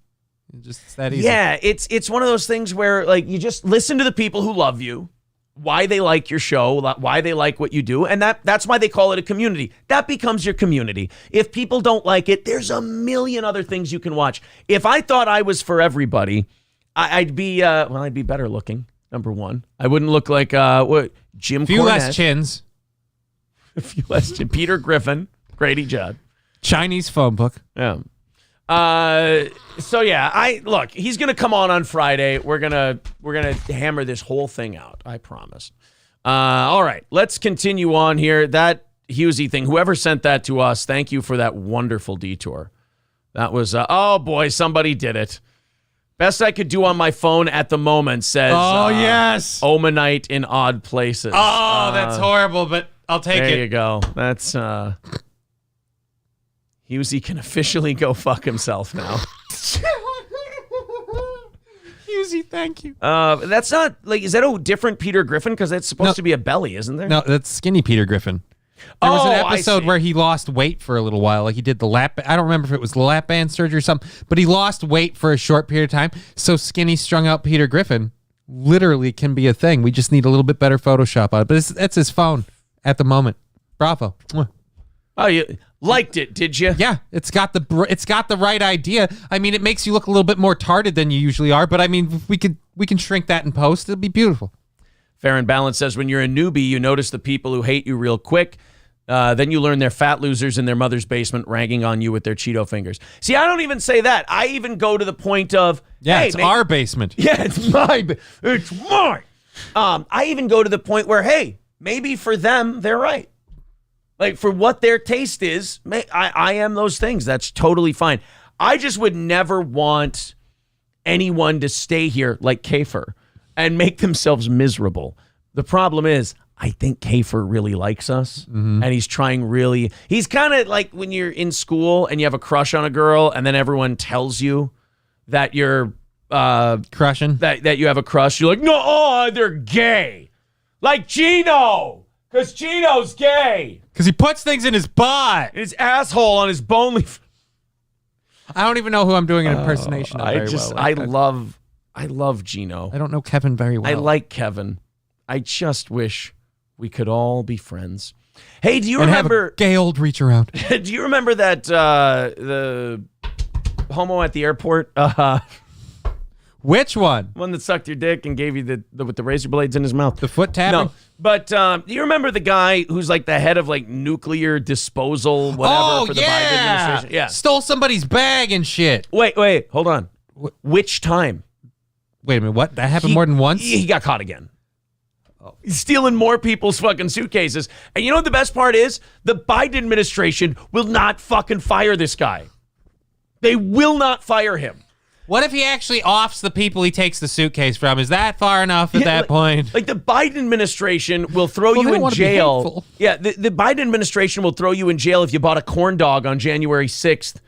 It's that easy. Yeah, it's one of those things where like you just listen to the people who love you, why they like your show, why they like what you do, and that's why they call it a community. That becomes your community. If people don't like it, there's a million other things you can watch. If I thought I was for everybody, I'd be better looking. Number one, I wouldn't look like Jim. Few Cornette. less chins. A few less chins. Peter Griffin, Grady Judd, Chinese phone book. Yeah. So yeah, look, he's gonna come on Friday. We're gonna hammer this whole thing out. I promise. All right, let's continue on here. That Husey thing. Whoever sent that to us, thank you for that wonderful detour. That was oh boy, somebody did it. Best I could do on my phone at the moment says. Oh yes, Omanite in odd places. Oh, that's horrible, but I'll take it. There you go. That's Husey can officially go fuck himself now. Husey, thank you. That's not like, is that a different Peter Griffin? Because that's supposed to be a belly, isn't there? No, that's skinny Peter Griffin. There was an episode where he lost weight for a little while. Like he did the lap. I don't remember if it was the lap band surgery or something, but he lost weight for a short period of time. So skinny, strung out Peter Griffin literally can be a thing. We just need a little bit better Photoshop on it. But that's his phone at the moment. Bravo. Oh, you liked it, did you? Yeah, it's got the right idea. I mean, it makes you look a little bit more tarted than you usually are, but I mean, we can shrink that in post. It'll be beautiful. Fair and Balanced says, when you're a newbie, you notice the people who hate you real quick. Then you learn they're fat losers in their mother's basement ragging on you with their Cheeto fingers. See, I don't even say that. I even go to the point of, hey, it's our basement. Yeah, it's mine. It's mine. I even go to the point where, hey, maybe for them, they're right. Like, for what their taste is, I am those things. That's totally fine. I just would never want anyone to stay here like Kafer and make themselves miserable. The problem is, I think Kafer really likes us, and he's trying really... He's kind of like when you're in school and you have a crush on a girl, and then everyone tells you that you're... crushing? That you have a crush. You're like, no, they're gay. Like Gino! Because Gino's gay. Because he puts things in his butt. His asshole on his bone. I don't even know who I'm doing an impersonation of very well. I love Gino. I don't know Kevin very well. I like Kevin. I just wish we could all be friends. Hey, do you remember... have a gay old reach around. Do you remember that the homo at the airport? Which one? One that sucked your dick and gave you with the razor blades in his mouth. The foot tapping? No, but do you remember the guy who's like the head of like nuclear disposal, whatever, for the Biden administration? Yeah. Stole somebody's bag and shit. Wait, hold on. Which time? Wait a minute, what? That happened more than once? He got caught again. He's stealing more people's fucking suitcases. And you know what the best part is? The Biden administration will not fucking fire this guy. They will not fire him. What if he actually offs the people he takes the suitcase from? Is that far enough at that point? Like the Biden administration will throw you in jail. Yeah, the Biden administration will throw you in jail if you bought a corn dog on January 6th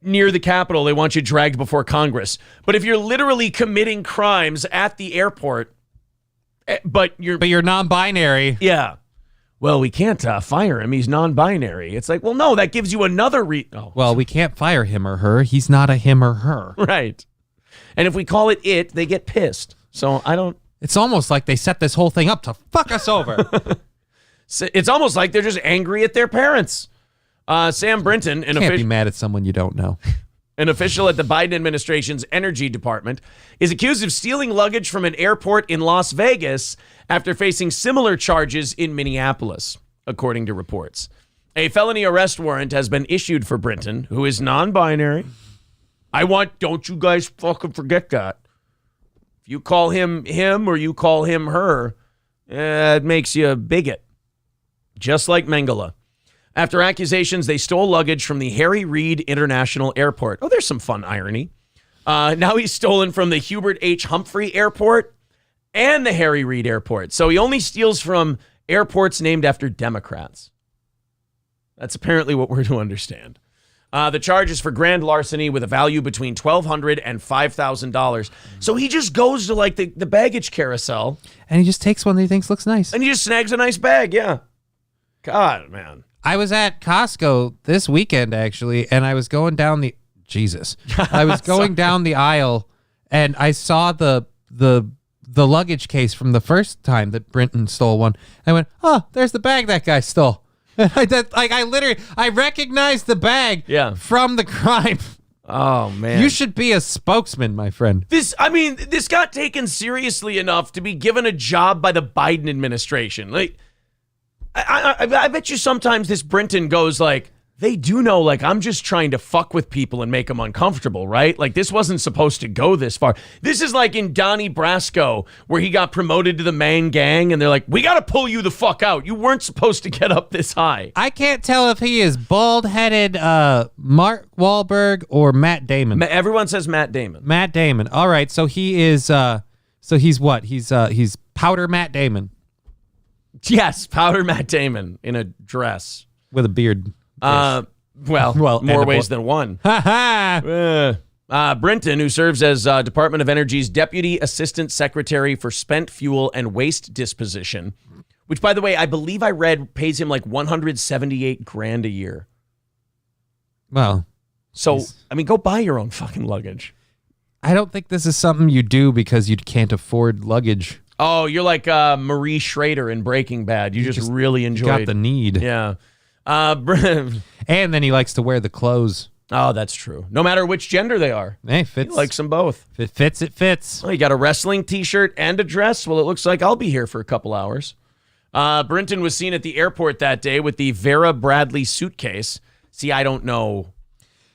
near the Capitol. They want you dragged before Congress. But if you're literally committing crimes at the airport, but you're non-binary. Yeah. Well, we can't fire him. He's non-binary. It's like, well, no, that gives you another Well, we can't fire him or her. He's not a him or her. Right. And if we call it, they get pissed. So I don't... It's almost like they set this whole thing up to fuck us over. So it's almost like they're just angry at their parents. Sam Brinton... You can't be mad at someone you don't know. an official at the Biden administration's energy department, is accused of stealing luggage from an airport in Las Vegas after facing similar charges in Minneapolis, according to reports. A felony arrest warrant has been issued for Brinton, who is non-binary. Don't you guys fucking forget that. If you call him or you call him her, it makes you a bigot. Just like Mengele. After accusations, they stole luggage from the Harry Reid International Airport. Oh, there's some fun irony. Now he's stolen from the Hubert H. Humphrey Airport and the Harry Reid Airport. So he only steals from airports named after Democrats. That's apparently what we're to understand. The charge is for grand larceny with a value between $1,200 and $5,000. So he just goes to like the baggage carousel. And he just takes one that he thinks looks nice. And he just snags a nice bag, yeah. God, man. I was at Costco this weekend, actually, and I was going down the... Jesus. I was going down the aisle, and I saw the luggage case from the first time that Brinton stole one. I went, oh, there's the bag that guy stole. I recognized the bag from the crime. Oh, man. You should be a spokesman, my friend. This got taken seriously enough to be given a job by the Biden administration. Like, I bet you sometimes this Brinton goes like, they do know, like, I'm just trying to fuck with people and make them uncomfortable, right? Like, this wasn't supposed to go this far. This is like in Donnie Brasco, where he got promoted to the main gang, and they're like, we got to pull you the fuck out. You weren't supposed to get up this high. I can't tell if he is bald-headed Mark Wahlberg or Matt Damon. Everyone says Matt Damon. Matt Damon. All right, so he is, he's what? He's Powder Matt Damon. Yes, Powder Matt Damon in a dress. With a beard. More ways than one. Brinton, who serves as Department of Energy's Deputy Assistant Secretary for Spent Fuel and Waste Disposition, which, by the way, I believe I read pays him like $178,000 a year. Well, so I mean, go buy your own fucking luggage. I don't think this is something you do because you can't afford luggage. Oh, you're like Marie Schrader in Breaking Bad. You just really enjoyed. Got the need. Yeah. And then he likes to wear the clothes. Oh, that's true. No matter which gender they are. Hey, fits. He likes them both. If it fits, it fits. Oh, you got a wrestling t-shirt and a dress? Well, it looks like I'll be here for a couple hours. Brinton was seen at the airport that day with the Vera Bradley suitcase. See, I don't know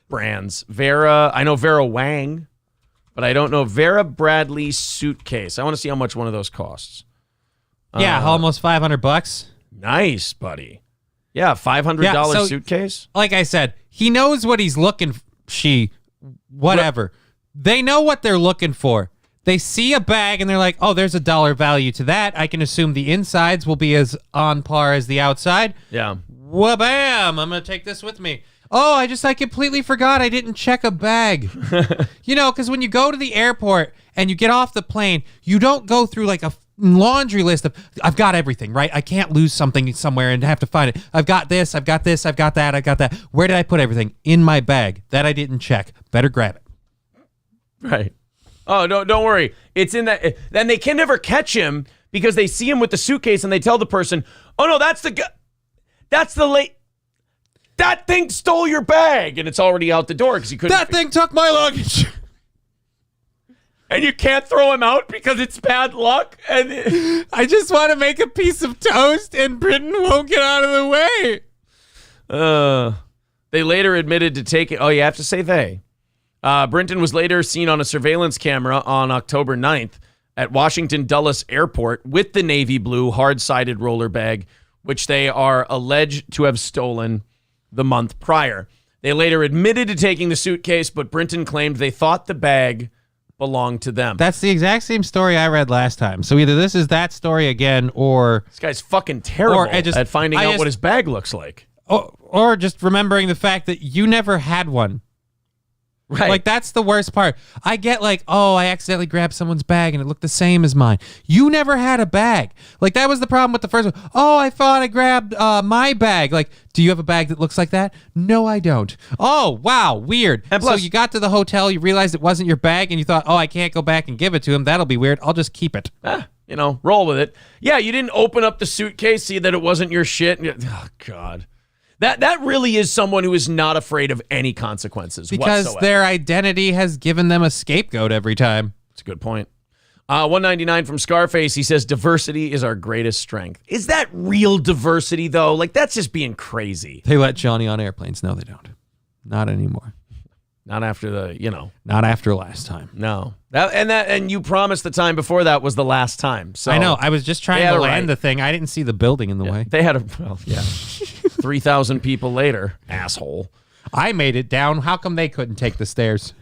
brands. I know Vera Wang, but I don't know Vera Bradley suitcase. I want to see how much one of those costs. Yeah, almost $500. Nice, buddy. Yeah, $500 suitcase. Like I said, he knows what he's looking for. Whatever. They know what they're looking for. They see a bag and they're like, oh, there's a dollar value to that. I can assume the insides will be as on par as the outside. Yeah. Wha-bam! I'm going to take this with me. Oh, I completely forgot I didn't check a bag. Because when you go to the airport and you get off the plane, you don't go through like a laundry list of, I've got everything, right? I can't lose something somewhere and have to find it. I've got this, I've got this, I've got that, I've got that. Where did I put everything? In my bag. That I didn't check. Better grab it. Right. Oh, no, don't worry. It's in that. Then they can never catch him because they see him with the suitcase and they tell the person, oh, no, that's the guy. That's the late. That thing stole your bag. And it's already out the door because he couldn't. That thing took my luggage. And you can't throw him out because it's bad luck. And I just want to make a piece of toast and Brinton won't get out of the way. They later admitted to taking... Oh, you have to say they. Brinton was later seen on a surveillance camera on October 9th at Washington Dulles Airport with the navy blue hard-sided roller bag, which they are alleged to have stolen the month prior. They later admitted to taking the suitcase, but Brinton claimed they thought the bag belonged to them. That's the exact same story I read last time. So either this is that story again, or this guy's fucking terrible at finding out what his bag looks like. Or just remembering the fact that you never had one. Right. Like, that's the worst part. I get like, oh, I accidentally grabbed someone's bag and it looked the same as mine. You never had a bag. Like, that was the problem with the first one. Oh, I thought I grabbed my bag. Like, do you have a bag that looks like that? No, I don't. Oh, wow, weird. And plus, so you got to the hotel, you realized it wasn't your bag, and you thought, oh, I can't go back and give it to him. That'll be weird. I'll just keep it. Roll with it. Yeah, you didn't open up the suitcase, see that it wasn't your shit. Oh, God. That really is someone who is not afraid of any consequences because whatsoever. their identity has given them a scapegoat every time. That's a good point. 199 from Scarface. He says, diversity is our greatest strength. Is that real diversity, though? Like, that's just being crazy. They let Johnny on airplanes. No, they don't. Not anymore. Not after the, Not after last time. No. And you promised the time before that was the last time. So I know. I was just trying to land the thing. I didn't see the building in the way. They had 3,000 people later. Asshole. I made it down. How come they couldn't take the stairs?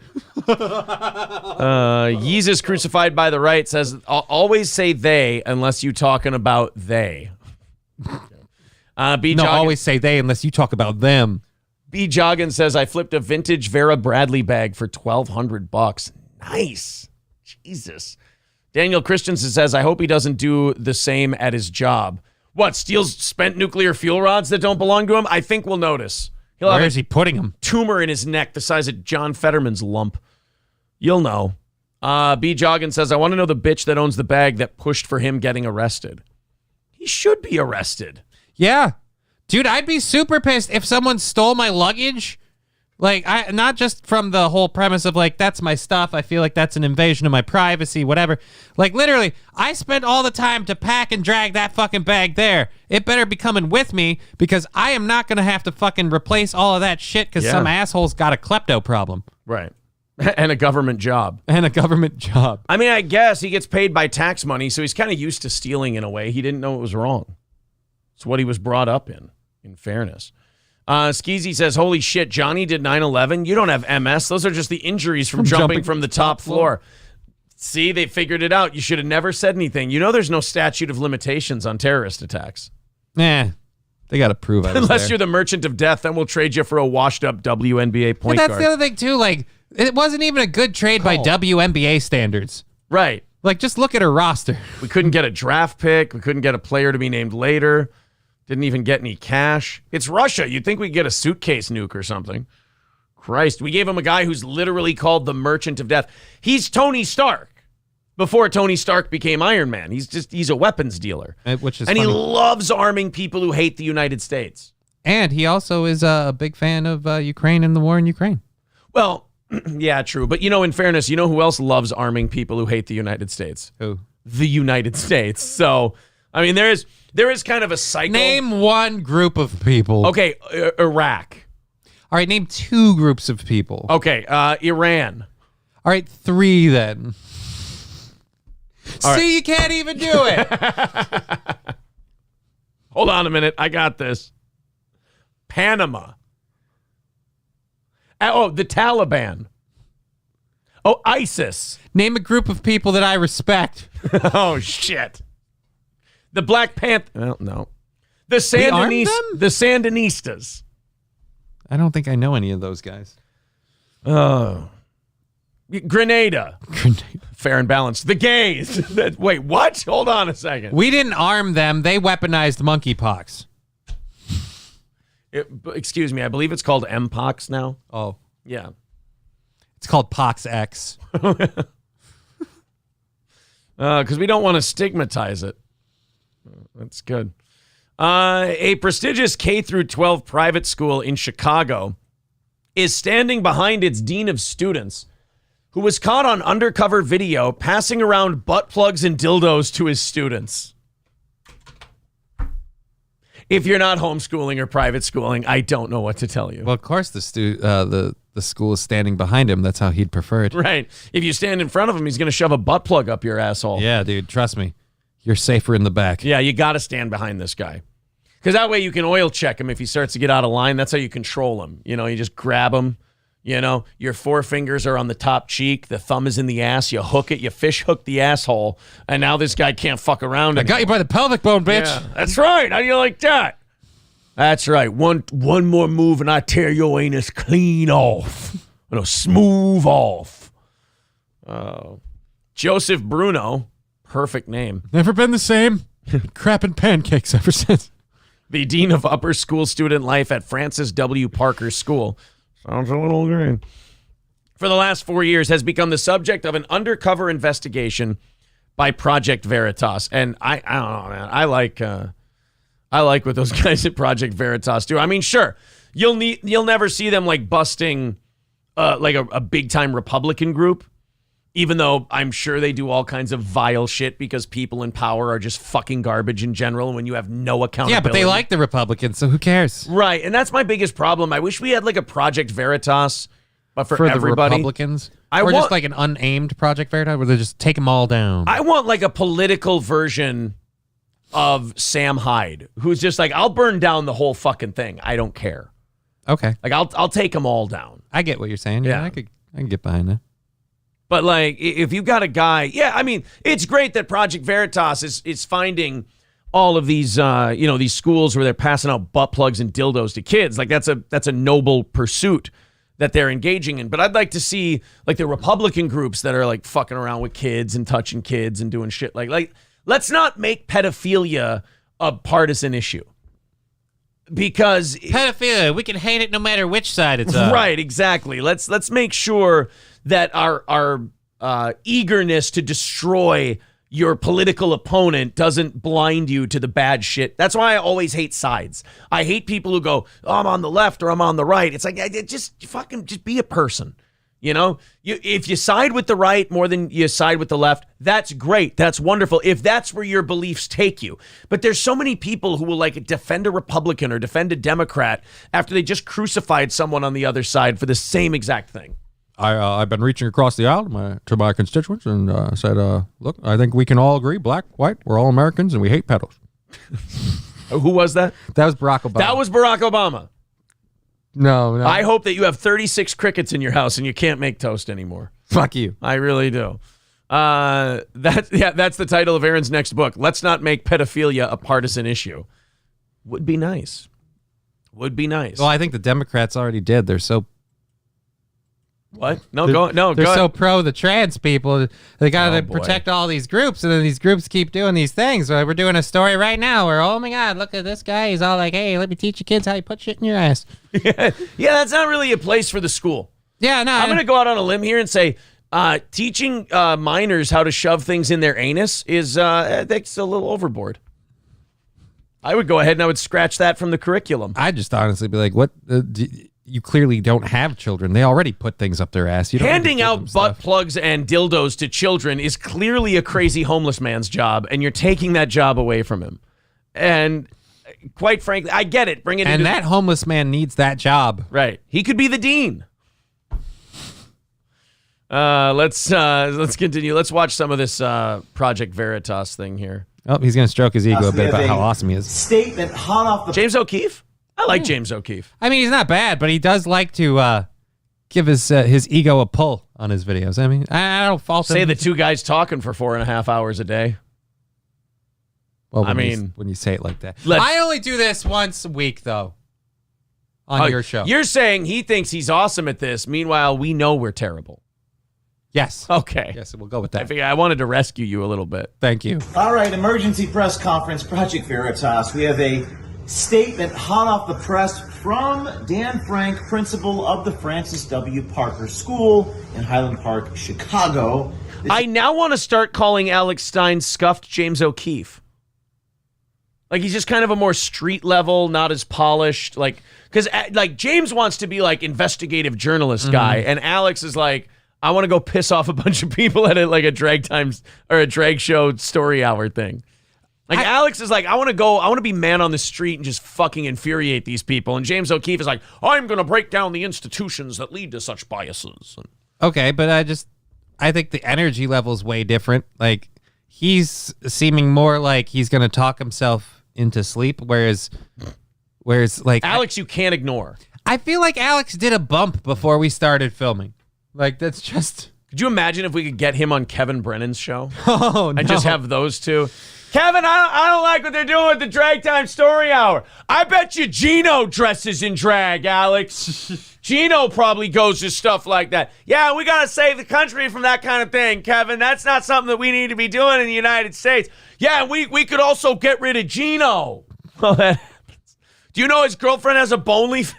Yeezus Crucified by the Right says, always say they unless you talking about they. Always say they unless you talk about them. B. Joggin says, I flipped a vintage Vera Bradley bag for $1,200. Nice. Jesus. Daniel Christensen says, I hope he doesn't do the same at his job. What, steals spent nuclear fuel rods that don't belong to him? I think we'll notice. Where is he putting them? Tumor in his neck the size of John Fetterman's lump. You'll know. B. Joggin says, I want to know the bitch that owns the bag that pushed for him getting arrested. He should be arrested. Yeah. Dude, I'd be super pissed if someone stole my luggage. Like, not just from the whole premise of, like, that's my stuff. I feel like that's an invasion of my privacy, whatever. Like, literally, I spent all the time to pack and drag that fucking bag there. It better be coming with me because I am not going to have to fucking replace all of that shit because some asshole's got a klepto problem. Right. And a government job. I mean, I guess he gets paid by tax money, so he's kind of used to stealing in a way. He didn't know it was wrong. It's what he was brought up in fairness. Skeezy says, holy shit, Johnny did 9/11? You don't have MS. Those are just the injuries from jumping from the top floor. See, they figured it out. You should have never said anything. You know there's no statute of limitations on terrorist attacks. Nah, they got to prove it. Unless you're the merchant of death, then we'll trade you for a washed-up WNBA point guard. That's the other thing, too. Like, it wasn't even a good trade by WNBA standards. Right. Like, just look at her roster. We couldn't get a draft pick. We couldn't get a player to be named later. Didn't even get any cash. It's Russia. You'd think we'd get a suitcase nuke or something. Christ, we gave him a guy who's literally called the Merchant of Death. He's Tony Stark before Tony Stark became Iron Man. He's a weapons dealer. Which is and funny. He loves arming people who hate the United States. And he also is a big fan of Ukraine and the war in Ukraine. Well, yeah, true. But, in fairness, you know who else loves arming people who hate the United States? Who? The United States. So, I mean, there is kind of a cycle. Name one group of people. Okay, Iraq. All right, name two groups of people. Okay, Iran. All right, three then. All See, you can't even do it. Hold on a minute. I got this. Panama. Oh, the Taliban. Oh, ISIS. Name a group of people that I respect. Oh, shit. The Black Panther. Well, no. The Sandinistas. I don't think I know any of those guys. Grenada. Fair and balanced. The gays. Wait, what? Hold on a second. We didn't arm them. They weaponized monkeypox. Excuse me. I believe it's called Mpox now. Oh. Yeah. It's called Pox X. Because we don't want to stigmatize it. That's good. A prestigious K-12 private school in Chicago is standing behind its dean of students, who was caught on undercover video passing around butt plugs and dildos to his students. If you're not homeschooling or private schooling, I don't know what to tell you. Well, of course, the school is standing behind him. That's how he'd prefer it. Right. If you stand in front of him, he's going to shove a butt plug up your asshole. Yeah, dude. Trust me. You're safer in the back. Yeah, you got to stand behind this guy. Because that way you can oil check him if he starts to get out of line. That's how you control him. You just grab him. Your forefingers are on the top cheek. The thumb is in the ass. You hook it. You fish hook the asshole. And now this guy can't fuck around anymore. I got you by the pelvic bone, bitch. Yeah, that's right. How do you like that? That's right. One more move and I tear your anus clean off. Smooth off. Joseph Bruno. Perfect name. Never been the same. Crapping pancakes ever since. The dean of upper school student life at Francis W. Parker School. Sounds a little green. For the last 4 years has become the subject of an undercover investigation by Project Veritas. And I don't know, man. I like what those guys at Project Veritas do. I mean, sure, you'll never see them like busting like a big time Republican group, even though I'm sure they do all kinds of vile shit because people in power are just fucking garbage in general. And when you have no accountability, Yeah, but they like the Republicans, so who cares? Right, and that's my biggest problem. I wish we had like a Project Veritas, but for everybody. The Republicans, just like an unaimed Project Veritas where they just take them all down. I want like a political version of Sam Hyde, who's just like, I'll burn down the whole fucking thing. I don't care. Okay. Like I'll take them all down. I get what you're saying. Yeah, I can get behind that. But like, if you've got a guy, I mean, it's great that Project Veritas is finding all of these, these schools where they're passing out butt plugs and dildos to kids. Like that's a noble pursuit that they're engaging in. But I'd like to see like the Republican groups that are like fucking around with kids and touching kids and doing shit like. Let's not make pedophilia a partisan issue. Because pedophilia, we can hate it no matter which side it's on. Right, exactly. Let's make sure that our eagerness to destroy your political opponent doesn't blind you to the bad shit. That's why I always hate sides. I hate people who go, "Oh, I'm on the left or I'm on the right." It's like just be a person. You know, if you side with the right more than you side with the left, that's great. That's wonderful. If that's where your beliefs take you. But there's so many people who will like defend a Republican or defend a Democrat after they just crucified someone on the other side for the same exact thing. I've been reaching across the aisle to my constituents and said, look, I think we can all agree, black, white, we're all Americans and we hate pedos. Who was that? That was Barack Obama. That was Barack Obama. No. I hope that you have 36 crickets in your house and you can't make toast anymore. Fuck you. I really do. That's the title of Aaron's next book. Let's not make pedophilia a partisan issue. Would be nice. Well, I think the Democrats already did. They're so... What? They're so pro the trans people. They got to protect all these groups, and then these groups keep doing these things. We're doing a story right now where, oh my God, look at this guy. He's all like, hey, let me teach you kids how you put shit in your ass. Yeah, that's not really a place for the school. Yeah, no. I'm going to go out on a limb here and say teaching minors how to shove things in their anus is that's a little overboard. I would go ahead and I would scratch that from the curriculum. I'd just honestly be like, what? You clearly don't have children. They already put things up their ass. You don't Handing out butt plugs and dildos to children is clearly a crazy homeless man's job, and you're taking that job away from him. And quite frankly, I get it. Bring it in. And that homeless man needs that job. Right. He could be the dean. Let's continue. Let's watch some of this Project Veritas thing here. Oh, he's going to stroke his ego a bit about how awesome he is. Statement hot off the... James O'Keefe? I like James O'Keefe. I mean, he's not bad, but he does like to give his ego a pull on his videos. I mean, I don't fault him. Say the two guys talking for 4.5 hours a day. Well, when you say it like that. I only do this once a week, though, on your show. You're saying he thinks he's awesome at this. Meanwhile, we know we're terrible. Yes. Okay. Yes, we'll go with that. I wanted to rescue you a little bit. Thank you. All right, emergency press conference, Project Veritas. We have a statement hot off the press from Dan Frank, principal of the Francis W. Parker School in Highland Park, Chicago. I now want to start calling Alex Stein scuffed James O'Keefe. Like he's just kind of a more street level, not as polished. Like, because like James wants to be like investigative journalist guy, and Alex is like, I want to go piss off a bunch of people at a drag times or a drag show story hour thing. Like Alex is like, I want to be man on the street and just fucking infuriate these people. And James O'Keefe is like, I'm going to break down the institutions that lead to such biases. Okay, but I think the energy level is way different. Like he's seeming more like he's going to talk himself into sleep, whereas like Alex, you can't ignore. I feel like Alex did a bump before we started filming. Like that's just. Could you imagine if we could get him on Kevin Brennan's show? Oh, no. And just have those two. Kevin, I don't like what they're doing with the Drag Time Story Hour. I bet you Gino dresses in drag, Alex. Gino probably goes to stuff like that. Yeah, we got to save the country from that kind of thing, Kevin. That's not something that we need to be doing in the United States. Yeah, we could also get rid of Gino. Well, that happens. Do you know his girlfriend has a bone leaf?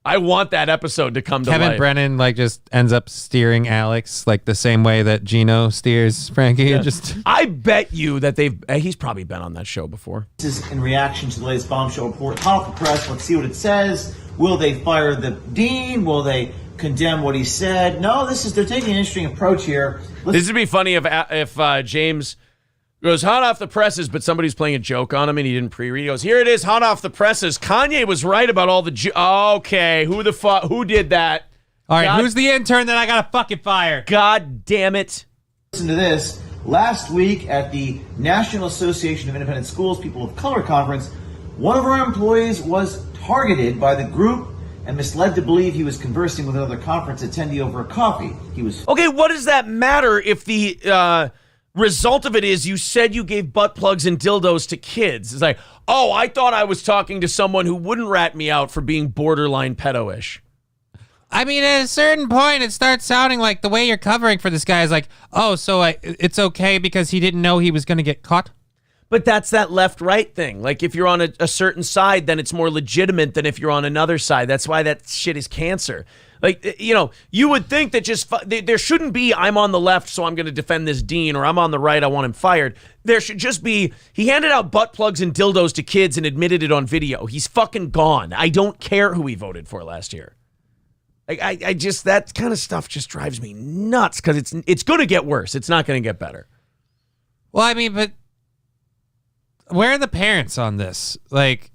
I want that episode to come to life. Kevin Brennan like just ends up steering Alex like the same way that Gino steers Frankie. Yeah. And just I bet you that he's probably been on that show before. This is in reaction to the latest bombshell report. Hot off the press. Let's see what it says. Will they fire the dean? Will they condemn what he said? No, they're taking an interesting approach here. This would be funny if James goes hot off the presses, but somebody's playing a joke on him and he didn't pre-read. He goes, here it is, hot off the presses. Kanye was right about all the okay, who did that? All right, who's the intern that I gotta fucking fire? God damn it. Listen to this. Last week at the National Association of Independent Schools People of Color Conference, one of our employees was targeted by the group and misled to believe he was conversing with another conference attendee over a coffee. He was... Okay, what does that matter if the result of it is you said you gave butt plugs and dildos to kids? It's like, oh, I thought I was talking to someone who wouldn't rat me out for being borderline pedo-ish. I mean, at a certain point, it starts sounding like the way you're covering for this guy is like, oh, so it's okay because he didn't know he was going to get caught? But that's that left-right thing. Like, if you're on a certain side, then it's more legitimate than if you're on another side. That's why that shit is cancer. Like, you would think that there shouldn't be, I'm on the left, so I'm going to defend this dean, or I'm on the right, I want him fired. There should just be, he handed out butt plugs and dildos to kids and admitted it on video. He's fucking gone. I don't care who he voted for last year. Like, I just, that kind of stuff just drives me nuts because it's going to get worse. It's not going to get better. Well, I mean, but where are the parents on this? Like,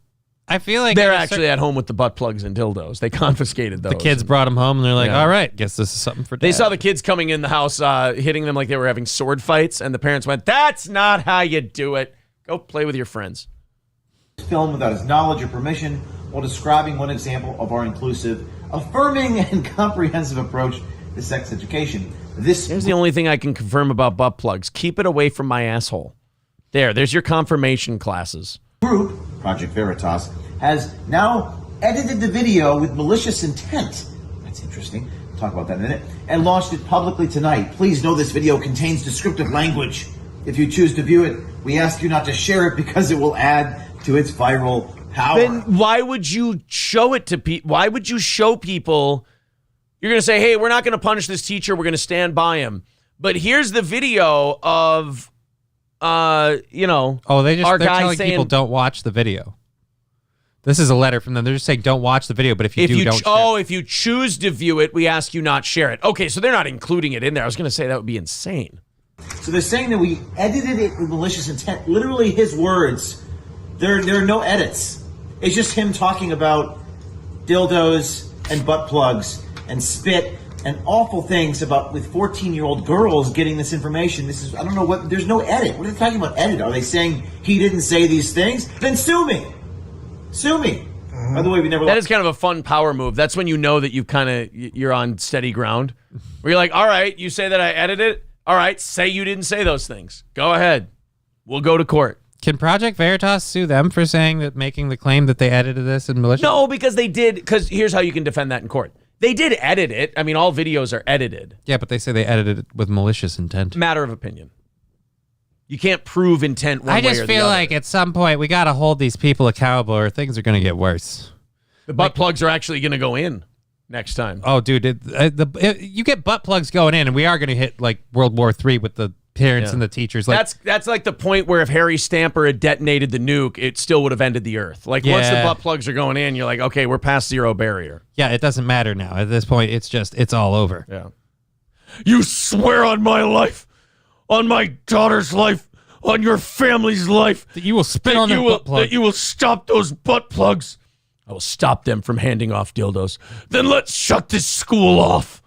I feel like they're actually at home with the butt plugs and dildos. They confiscated those. The kids brought them home and they're like, all right, guess this is something for dad. They saw the kids coming in the house, hitting them like they were having sword fights, and the parents went, that's not how you do it. Go play with your friends. Filmed without his knowledge or permission while describing one example of our inclusive, affirming, and comprehensive approach to sex education. Here's the only thing I can confirm about butt plugs. Keep it away from my asshole. There's your confirmation classes. Group, Project Veritas, has now edited the video with malicious intent. That's interesting. We'll talk about that in a minute. And launched it publicly tonight. Please know this video contains descriptive language. If you choose to view it, we ask you not to share it because it will add to its viral power. Then why would you show it to people? Why would you show people? You're going to say, hey, we're not going to punish this teacher. We're going to stand by him. But here's the video of, they're telling people don't watch the video. This is a letter from them. They're just saying don't watch the video, but if you don't share it. If you choose to view it, we ask you not share it. Okay, so they're not including it in there. I was going to say that would be insane. So they're saying that we edited it with malicious intent. Literally his words. There are no edits. It's just him talking about dildos and butt plugs and spit and awful things about with 14-year-old girls getting this information. I don't know what, there's no edit. What are they talking about edit? Are they saying he didn't say these things? Then sue me. Sue me. By the way, that is kind of a fun power move. That's when you know that you're on steady ground. Where you're like, all right, you say that I edited it. All right, say you didn't say those things. Go ahead. We'll go to court. Can Project Veritas sue them for making the claim that they edited this in malicious? No, because they did. Because here's how you can defend that in court. They did edit it. I mean, all videos are edited. Yeah, but they say they edited it with malicious intent. Matter of opinion. You can't prove intent one way or the other. I just feel like at some point we got to hold these people accountable or things are going to get worse. The butt plugs are actually going to go in next time. Oh, dude, you get butt plugs going in, and we are going to hit like World War III with the parents and the teachers. Like, that's like the point where if Harry Stamper had detonated the nuke, it still would have ended the Earth. Like once the butt plugs are going in, you're like, okay, we're past zero barrier. Yeah, it doesn't matter now. At this point, it's all over. Yeah. You swear on my life, on my daughter's life, on your family's life, that you will spit on their butt plug. That you will stop those butt plugs. I will stop them from handing off dildos. Then let's shut this school off.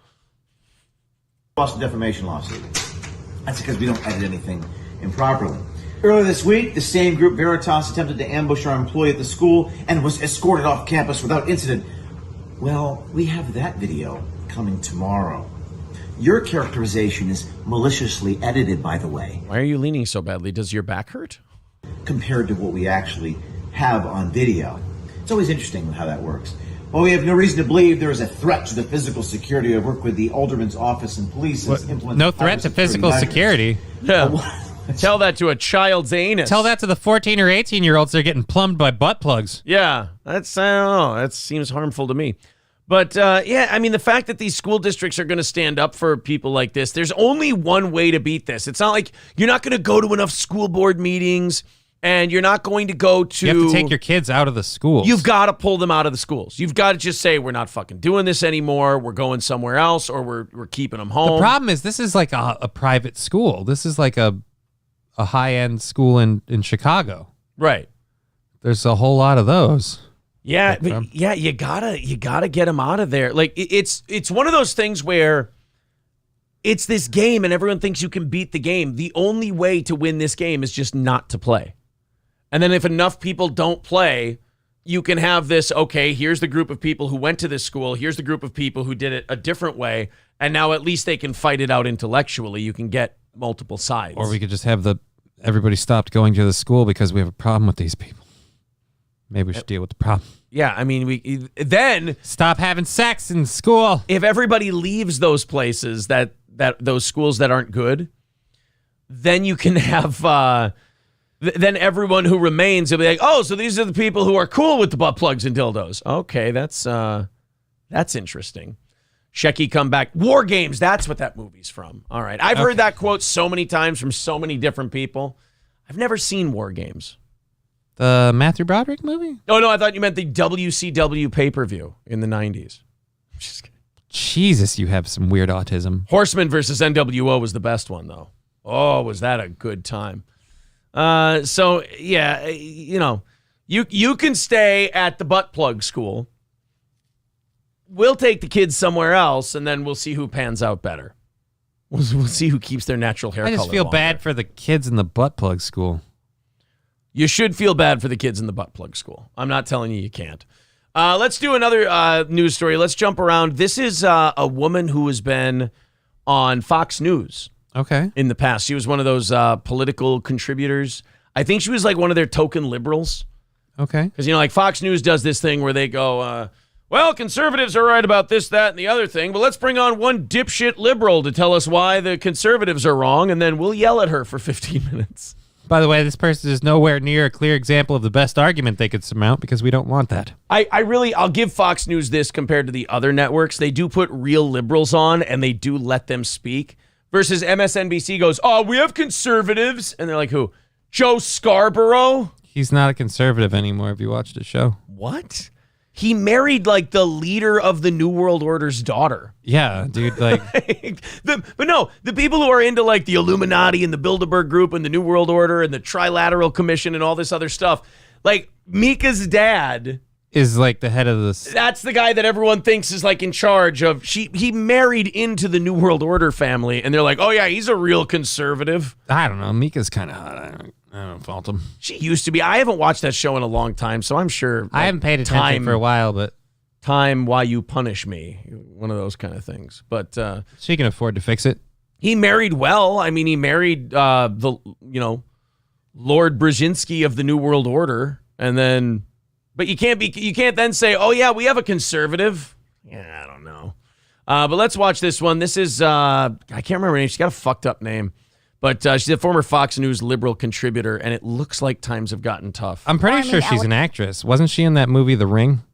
Lost a defamation lawsuit. That's because we don't edit anything improperly. Earlier this week, the same group, Veritas, attempted to ambush our employee at the school and was escorted off campus without incident. Well, we have that video coming tomorrow. Your characterization is maliciously edited, by the way. Why are you leaning so badly? Does your back hurt? Compared to what we actually have on video. It's always interesting how that works. Well, we have no reason to believe there is a threat to the physical security. I work with the Alderman's office and police. No threat to physical security. Yeah. Tell that to a child's anus. Tell that to the 14 or 18-year-olds. They're getting plumbed by butt plugs. Yeah. I don't know. That seems harmful to me. But yeah, I mean, the fact that these school districts are going to stand up for people like this, there's only one way to beat this. It's not like you're not going to go to enough school board meetings and you're not going to go to... You have to take your kids out of the schools. You've got to pull them out of the schools. You've got to just say, we're not fucking doing this anymore. We're going somewhere else, or we're keeping them home. The problem is this is like a private school. This is like a high-end school in Chicago. Right. There's a whole lot of those. Yeah, but yeah, you gotta get them out of there. Like it's one of those things where it's this game and everyone thinks you can beat the game. The only way to win this game is just not to play. And then if enough people don't play, you can have this, okay, here's the group of people who went to this school, here's the group of people who did it a different way, and now at least they can fight it out intellectually. You can get multiple sides. Or we could just have everybody stopped going to the school because we have a problem with these people. Maybe we should deal with the problem. Yeah, I mean, we then stop having sex in school. If everybody leaves those places, that those schools that aren't good, then you can have then everyone who remains will be like, oh, so these are the people who are cool with the butt plugs and dildos. Okay, that's interesting. Shecky come back. War Games. That's what that movie's from. All right, I've heard that quote so many times from so many different people. I've never seen War Games. The Matthew Broderick movie? Oh, no, I thought you meant the WCW pay-per-view in the 90s. Just kidding. Jesus, you have some weird autism. Horseman versus NWO was the best one, though. Oh, was that a good time. So, yeah, you know, you can stay at the butt plug school. We'll take the kids somewhere else, and then we'll see who pans out better. We'll see who keeps their natural hair color. I just feel longer. bad for the kids in the butt plug school. You should feel bad for the kids in the butt plug school. I'm not telling you can't. Let's do another news story. Let's jump around. This is a woman who has been on Fox News. Okay. In the past. She was one of those political contributors. I think she was like one of their token liberals. Okay. Because, you know, like Fox News does this thing where they go, well, conservatives are right about this, that, and the other thing, but let's bring on one dipshit liberal to tell us why the conservatives are wrong, and then we'll yell at her for 15 minutes. By the way, this person is nowhere near a clear example of the best argument they could surmount because we don't want that. I'll give Fox News this compared to the other networks. They do put real liberals on and they do let them speak. Versus MSNBC goes, oh, we have conservatives. And they're like, who? Joe Scarborough? He's not a conservative anymore if you watched the show. What? He married like the leader of the New World Order's daughter. Yeah, dude. Like, but no, the people who are into like the Illuminati and the Bilderberg Group and the New World Order and the Trilateral Commission and all this other stuff, like Mika's dad is like the head of this. That's the guy that everyone thinks is like in charge of. He married into the New World Order family, and they're like, oh yeah, he's a real conservative. I don't know. Mika's kind of hot. I don't fault him. She used to be. I haven't watched that show in a long time, so I'm sure. I haven't paid attention for a while, but time while you punish me, one of those kind of things. But she can afford to fix it. He married well. I mean, he married Lord Brzezinski of the New World Order, and then, but you can't then say, oh yeah, we have a conservative. Yeah, I don't know. But let's watch this one. This is I can't remember her name. She's got a fucked up name. But she's a former Fox News liberal contributor, and it looks like times have gotten tough. I'm pretty sure she's an actress. Wasn't she in that movie, The Ring?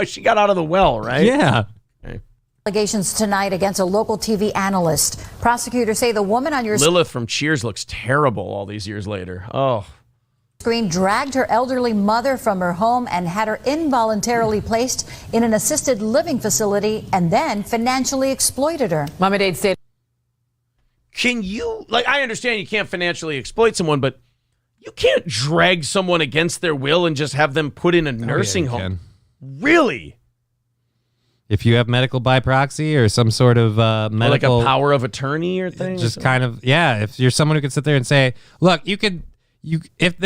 She got out of the well, right? Yeah. Okay. Allegations tonight against a local TV analyst. Prosecutors say the woman on your Lilith from Cheers looks terrible all these years later. Oh. screen dragged her elderly mother from her home and had her involuntarily placed in an assisted living facility and then financially exploited her. Mama-Dade State. Can you, like, I understand you can't financially exploit someone, but you can't drag someone against their will and just have them put in a nursing home. Really? If you have medical by proxy or some sort of medical... Or like a power of attorney or thing? Just kind of, yeah. If you're someone who could sit there and say, look, if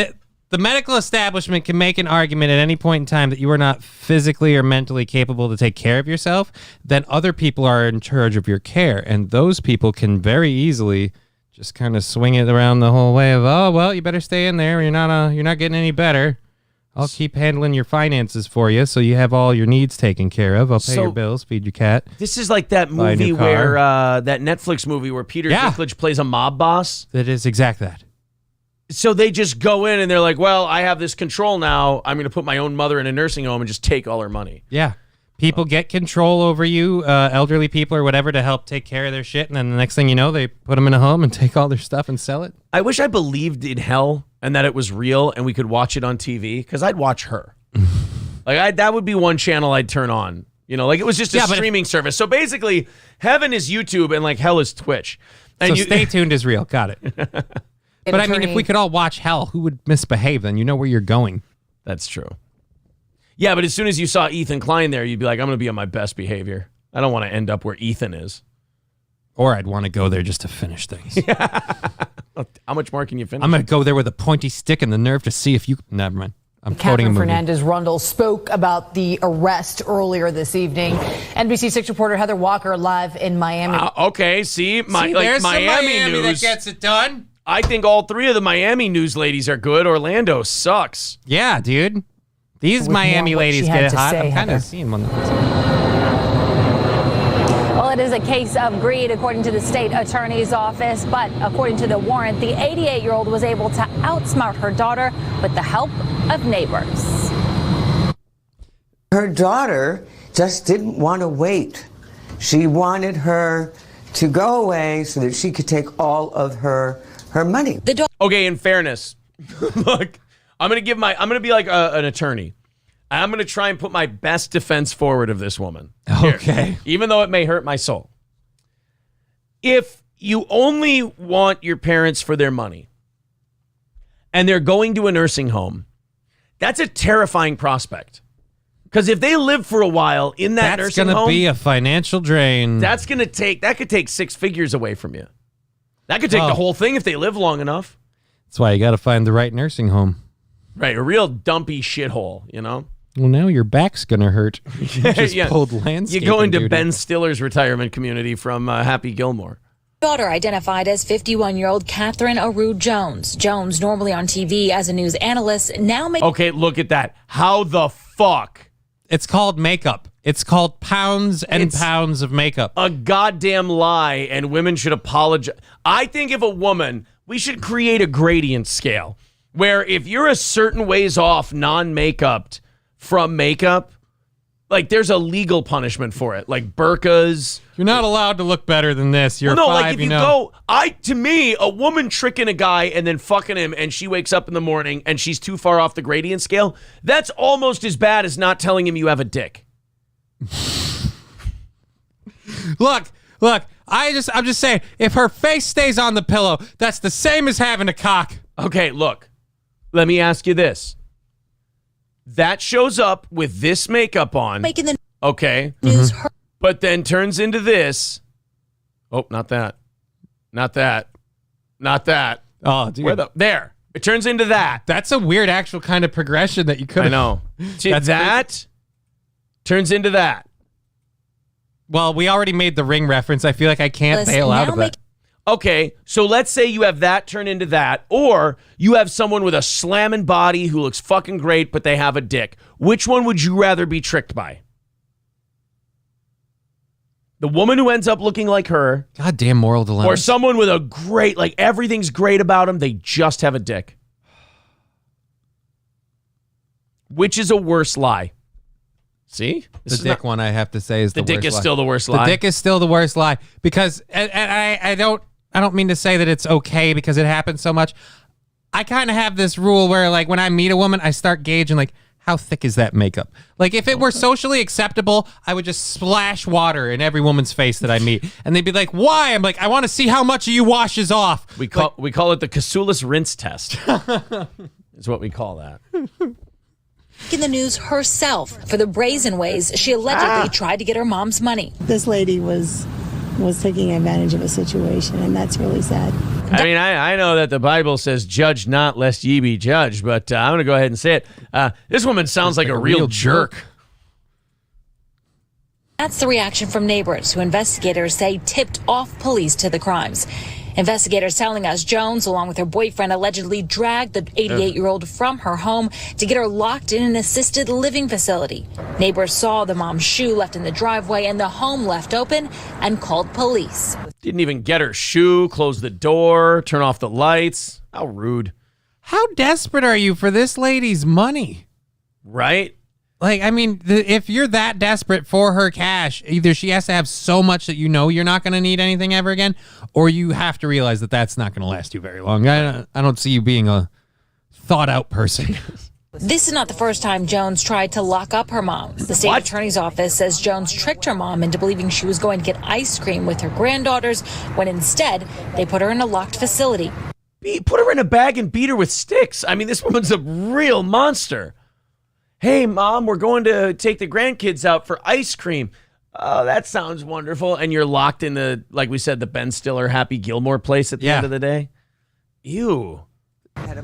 the medical establishment can make an argument at any point in time that you are not physically or mentally capable to take care of yourself, then other people are in charge of your care. And those people can very easily just kind of swing it around the whole way of, oh, well, you better stay in there. You're not getting any better. I'll keep handling your finances for you so you have all your needs taken care of. I'll pay your bills, feed your cat. This is like that movie where, that Netflix movie where Peter Dinklage plays a mob boss. That is exactly that. So they just go in and they're like, well, I have this control now. I'm going to put my own mother in a nursing home and just take all her money. Yeah. People get control over you, elderly people or whatever, to help take care of their shit, and then the next thing you know, they put them in a home and take all their stuff and sell it. I wish I believed in hell and that it was real and we could watch it on TV, because I'd watch her. That would be one channel I'd turn on. You know, like it was just a streaming service. So basically, heaven is YouTube and like hell is Twitch. And so Stay Tuned is real. Got it. But I mean, if we could all watch hell, who would misbehave? Then you know where you're going. That's true. Yeah, but as soon as you saw Ethan Klein there, you'd be like, I'm going to be on my best behavior. I don't want to end up where Ethan is. Or I'd want to go there just to finish things. How much more can you finish? I'm going to go there with a pointy stick and the nerve to see if you... Never mind. I'm quoting a movie. Fernandez-Rundle spoke about the arrest earlier this evening. NBC6 reporter Heather Walker live in Miami. Okay, see? There's Miami that news gets it done. I think all three of the Miami news ladies are good. Orlando sucks. Yeah, dude. These Miami ladies get it hot. I'm kind of seeing one. Well, it is a case of greed, according to the state attorney's office. But according to the warrant, the 88-year-old was able to outsmart her daughter with the help of neighbors. Her daughter just didn't want to wait. She wanted her to go away so that she could take all of her money. Okay, in fairness, look, I'm gonna be like an attorney. I'm gonna try and put my best defense forward of this woman. Okay. Here, even though it may hurt my soul. If you only want your parents for their money and they're going to a nursing home, that's a terrifying prospect. Because if they live for a while in that nursing home, that's gonna be a financial drain. That could take 6 figures away from you. That could take the whole thing if they live long enough. That's why you got to find the right nursing home. Right, a real dumpy shithole, you know? Well, now your back's going to hurt. You just pulled landscaping. You go into duty. Ben Stiller's retirement community from Happy Gilmore. Daughter identified as 51-year-old Catherine Aru Jones. Jones, normally on TV as a news analyst, now makes... Okay, look at that. How the fuck? It's called makeup. It's called pounds and pounds of makeup. A goddamn lie, and women should apologize. I think if a woman, we should create a gradient scale where if you're a certain ways off non-makeuped from makeup, like there's a legal punishment for it, like burqas. You're not allowed to look better than this. You're well, no, 5, like if you go, to me, a woman tricking a guy and then fucking him and she wakes up in the morning and she's too far off the gradient scale, that's almost as bad as not telling him you have a dick. Look, I'm just saying, if her face stays on the pillow, that's the same as having a cock. Okay, look, let me ask you this. That shows up with this makeup on. Making the okay. news. But then turns into this. Oh, not that. Not that. Not that. Oh, dude. There. It turns into that. That's a weird actual kind of progression that you could have. I know. See, that turns into that. Well, we already made the Ring reference. I feel like I can't bail out of that. Okay, so let's say you have that turn into that, or you have someone with a slamming body who looks fucking great, but they have a dick. Which one would you rather be tricked by? The woman who ends up looking like her. Goddamn moral dilemma. Or someone with a great, like everything's great about them, they just have a dick. Which is a worse lie? See? The dick one, I have to say, is the worst lie. The dick is still the worst lie. The dick is still the worst lie. Because, and I don't mean to say that it's okay because it happens so much. I kind of have this rule where, like, when I meet a woman, I start gauging, like, how thick is that makeup? Like, if it were socially acceptable, I would just splash water in every woman's face that I meet. And they'd be like, why? I'm like, I want to see how much of you washes off. We call it the Kasulis rinse test. Is what we call that. In the news herself for the brazen ways she allegedly tried to get her mom's money. This lady was taking advantage of a situation, and that's really sad. I mean, I know that the Bible says, judge not lest ye be judged, but I'm going to go ahead and say it. This woman sounds like a real jerk. That's the reaction from neighbors who investigators say tipped off police to the crimes. Investigators telling us Jones, along with her boyfriend, allegedly dragged the 88-year-old from her home to get her locked in an assisted living facility. Neighbors saw the mom's shoe left in the driveway and the home left open and called police. Didn't even get her shoe, close the door, turn off the lights. How rude. How desperate are you for this lady's money? Right? Like, I mean, if you're that desperate for her cash, either she has to have so much that you know you're not going to need anything ever again, or you have to realize that that's not going to last you very long. I don't see you being a thought-out person. This is not the first time Jones tried to lock up her mom. The state attorney's office says Jones tricked her mom into believing she was going to get ice cream with her granddaughters, when instead they put her in a locked facility. Put her in a bag and beat her with sticks. I mean, this woman's a real monster. Hey, Mom, we're going to take the grandkids out for ice cream. Oh, that sounds wonderful. And you're locked in the, like we said, the Ben Stiller Happy Gilmore place at the end of the day. Ew.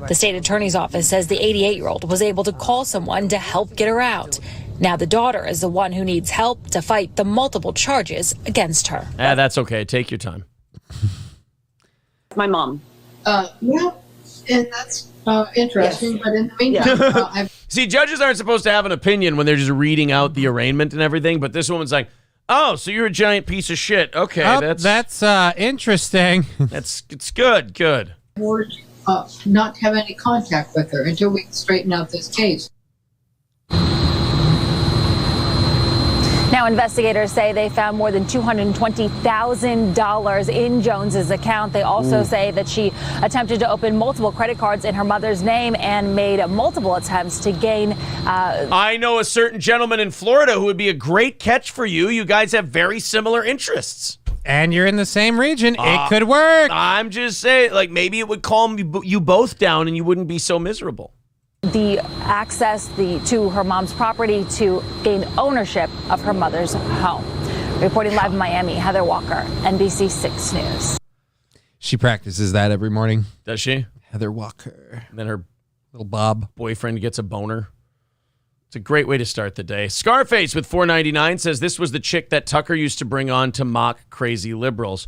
The state attorney's office says the 88-year-old was able to call someone to help get her out. Now the daughter is the one who needs help to fight the multiple charges against her. That's okay. Take your time. My mom. Yeah, and that's interesting. But in the meantime, See, judges aren't supposed to have an opinion when they're just reading out the arraignment and everything. But this woman's like, "Oh, so you're a giant piece of shit." Okay, that's interesting. It's good. Good. Not have any contact with her until we straighten out this case. Now, investigators say they found more than $220,000 in Jones's account. They also say that she attempted to open multiple credit cards in her mother's name and made multiple attempts to gain. I know a certain gentleman in Florida who would be a great catch for you. You guys have very similar interests. And you're in the same region. It could work. I'm just saying, like, maybe it would calm you both down and you wouldn't be so miserable. The access to her mom's property to gain ownership of her mother's home. Reporting live in Miami, Heather Walker, NBC 6 News. She practices that every morning. Does she? Heather Walker. And then her little Bob boyfriend gets a boner. It's a great way to start the day. Scarface with $4.99 says this was the chick that Tucker used to bring on to mock crazy liberals.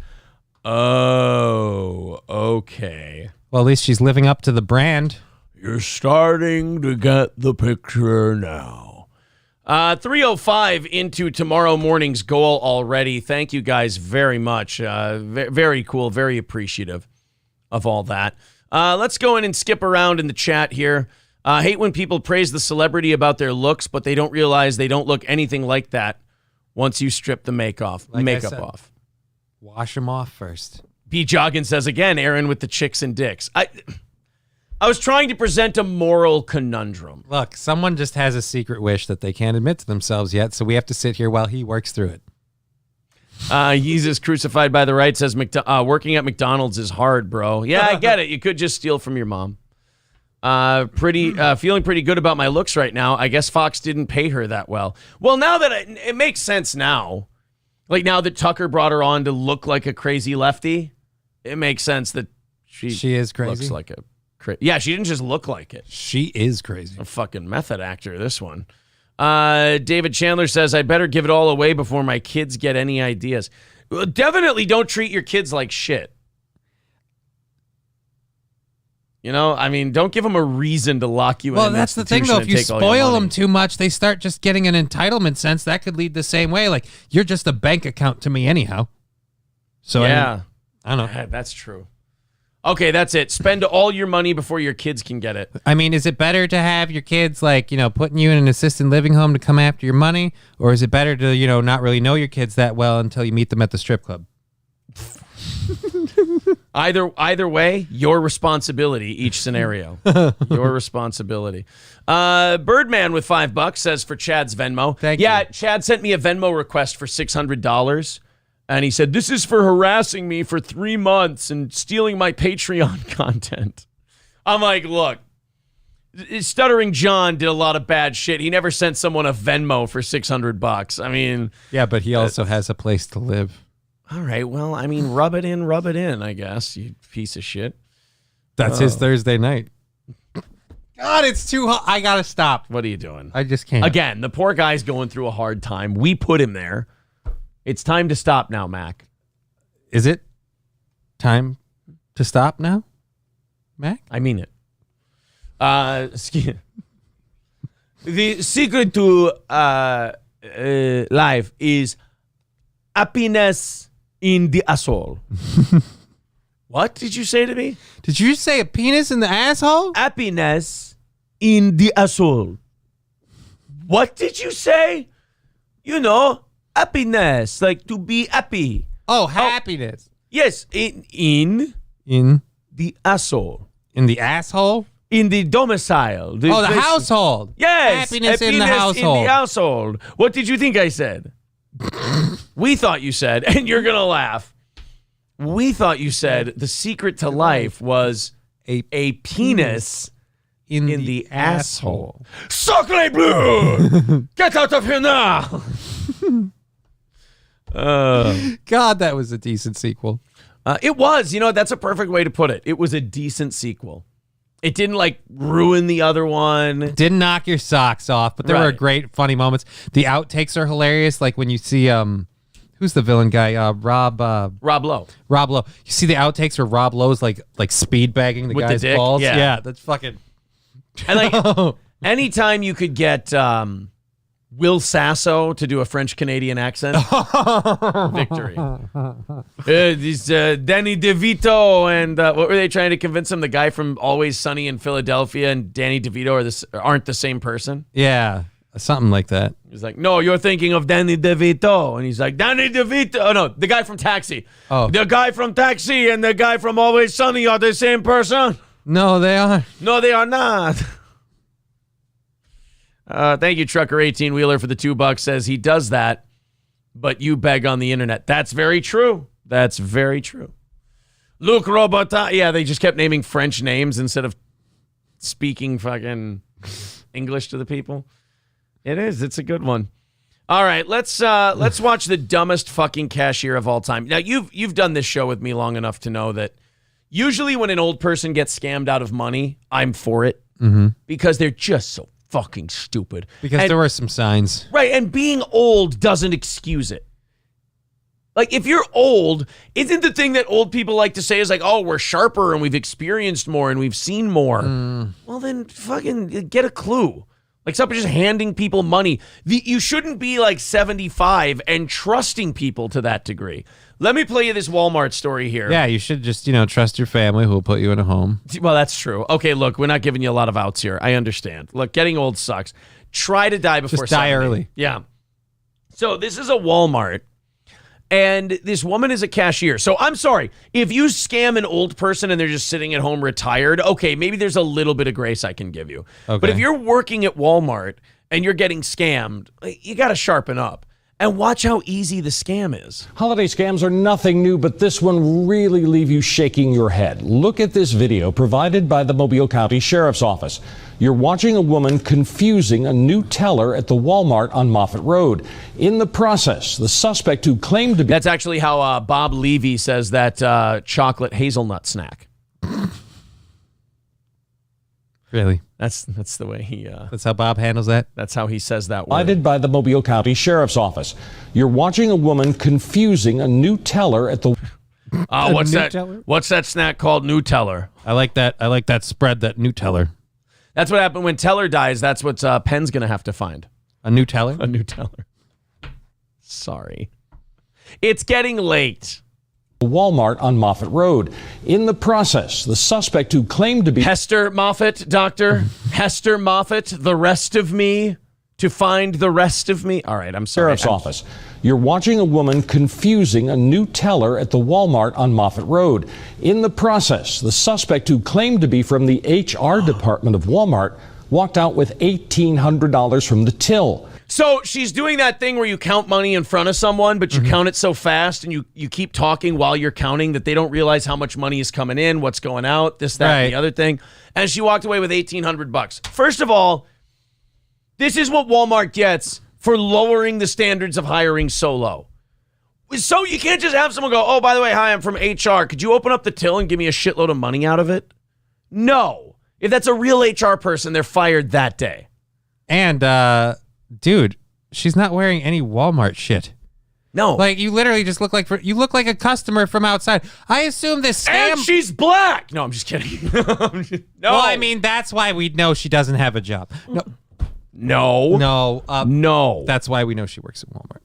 Oh, okay. Well, at least she's living up to the brand. You're starting to get the picture now. 3:05 into tomorrow morning's goal already. Thank you guys very much. Very cool. Very appreciative of all that. Let's go in and skip around in the chat here. Hate when people praise the celebrity about their looks, but they don't realize they don't look anything like that once you strip the makeup off. Wash them off first. B. Joggin says again, Aaron with the chicks and dicks. I was trying to present a moral conundrum. Look, someone just has a secret wish that they can't admit to themselves yet, so we have to sit here while he works through it. Jesus Crucified by the Right says, working at McDonald's is hard, bro. Yeah, I get it. You could just steal from your mom. Feeling pretty good about my looks right now. I guess Fox didn't pay her that well. Well, now that it makes sense now. Like now that Tucker brought her on to look like a crazy lefty, it makes sense that she is crazy. Looks like a yeah, she didn't just look like it. She is crazy. A fucking method actor, this one. David Chandler says, I better give it all away before my kids get any ideas. Well, definitely don't treat your kids like shit. You know, I mean, don't give them a reason to lock you in. Well, that's the thing, though. If you spoil them too much, they start just getting an entitlement sense. That could lead the same way. Like, you're just a bank account to me anyhow. So, yeah. I don't know. That's true. Okay, that's it. Spend all your money before your kids can get it. I mean, is it better to have your kids, like, you know, putting you in an assisted living home to come after your money? Or is it better to, you know, not really know your kids that well until you meet them at the strip club? Either way, your responsibility, each scenario. Your responsibility. Birdman with $5 says for Chad's Venmo. Thank you. Chad sent me a Venmo request for $600. And he said, this is for harassing me for 3 months and stealing my Patreon content. I'm like, look, Stuttering John did a lot of bad shit. He never sent someone a Venmo for $600. I mean. Yeah, but he also has a place to live. All right. Well, I mean, rub it in, I guess, you piece of shit. That's his Thursday night. God, it's too hot. I got to stop. What are you doing? I just can't. Again, the poor guy's going through a hard time. We put him there. It's time to stop now, Mac. Is it time to stop now, Mac? I mean it. The secret to life is happiness in the asshole. What did you say to me? Did you say a penis in the asshole? Happiness in the asshole. What did you say? You know, happiness, like to be happy. Oh, happiness. Yes, in the asshole. In the asshole? In the domicile. The household. Yes. Happiness in the household. In the household. What did you think I said? We thought you said, and you're going to laugh. We thought you said the secret to life was a penis in the asshole. Sacre bleu! Get out of here now! God, that was a decent sequel. It was. You know, that's a perfect way to put it. It was a decent sequel. It didn't, like, ruin the other one. Didn't knock your socks off, but there were great, funny moments. The outtakes are hilarious. Like when you see, who's the villain guy? Rob Lowe. Rob Lowe. You see the outtakes where Rob Lowe's like speed bagging the With guy's the dick? balls. Yeah. That's fucking. And like, anytime you could get Will Sasso to do a French Canadian accent, victory. This Danny DeVito and what were they trying to convince him? The guy from Always Sunny in Philadelphia and Danny DeVito aren't the same person. Yeah, something like that. He's like, no, you're thinking of Danny DeVito, and he's like, Danny DeVito. Oh no, the guy from Taxi. Oh, the guy from Taxi and the guy from Always Sunny are the same person. No, they are. No, they are not. Thank you, Trucker 18-Wheeler, for the $2. Says he does that, but you beg on the internet. That's very true. That's very true. Luke Robota. Yeah, they just kept naming French names instead of speaking fucking English to the people. It is. It's a good one. All right, let's watch the dumbest fucking cashier of all time. Now, you've done this show with me long enough to know that usually when an old person gets scammed out of money, I'm for it because they're just so fucking stupid. Because there were some signs. Right, and being old doesn't excuse it. Like, if you're old, isn't the thing that old people like to say is like, oh, we're sharper and we've experienced more and we've seen more. Well, then fucking get a clue. Like, stop just handing people money. You shouldn't be like 75 and trusting people to that degree. Let me play you this Walmart story here. Yeah, you should just, trust your family who will put you in a home. Well, that's true. Okay, look, we're not giving you a lot of outs here. I understand. Look, getting old sucks. Try to die before Just die 70. early. Yeah. So this is a Walmart, and this woman is a cashier. So I'm sorry, if you scam an old person and they're just sitting at home retired, okay, maybe there's a little bit of grace I can give you. Okay. But if you're working at Walmart and you're getting scammed, you got to sharpen up. And watch how easy the scam is. Holiday scams are nothing new, but this one really leave you shaking your head. Look at this video provided by the Mobile County Sheriff's Office. You're watching a woman confusing a new teller at the Walmart on Moffett Road. In the process, the suspect who claimed to be... That's actually how Bob Levy says that chocolate hazelnut snack. Really? That's the way he... That's how Bob handles that? That's how he says that word. Provided by the Mobile County Sheriff's Office. You're watching a woman confusing a new teller at the... what's that? Teller? What's that snack called? New teller. I like that spread, that new teller. That's what happened when Teller dies. That's what Penn's going to have to find. A new teller? A new teller. Sorry. It's getting late. Walmart on Moffett Road. In the process, the suspect who claimed to be... Hester Moffat, doctor. Hester Moffat, the rest of me. To find the rest of me. All right, I'm sorry. Sheriff's Office. You're watching a woman confusing a new teller at the Walmart on Moffett Road. In the process, the suspect who claimed to be from the HR department of Walmart walked out with $1,800 from the till. So she's doing that thing where you count money in front of someone, but you count it so fast and you keep talking while you're counting that they don't realize how much money is coming in, what's going out, this, that, and the other thing. And she walked away with $1,800. First of all, this is what Walmart gets for lowering the standards of hiring so low. So you can't just have someone go, oh, by the way, hi, I'm from HR. Could you open up the till and give me a shitload of money out of it? No. If that's a real HR person, they're fired that day. And, dude, she's not wearing any Walmart shit. No. Like, you literally just look like a customer from outside. I assume this scam... And she's black! No, I'm just kidding. No. Well, I mean, that's why we know she doesn't have a job. No. No. That's why we know she works at Walmart.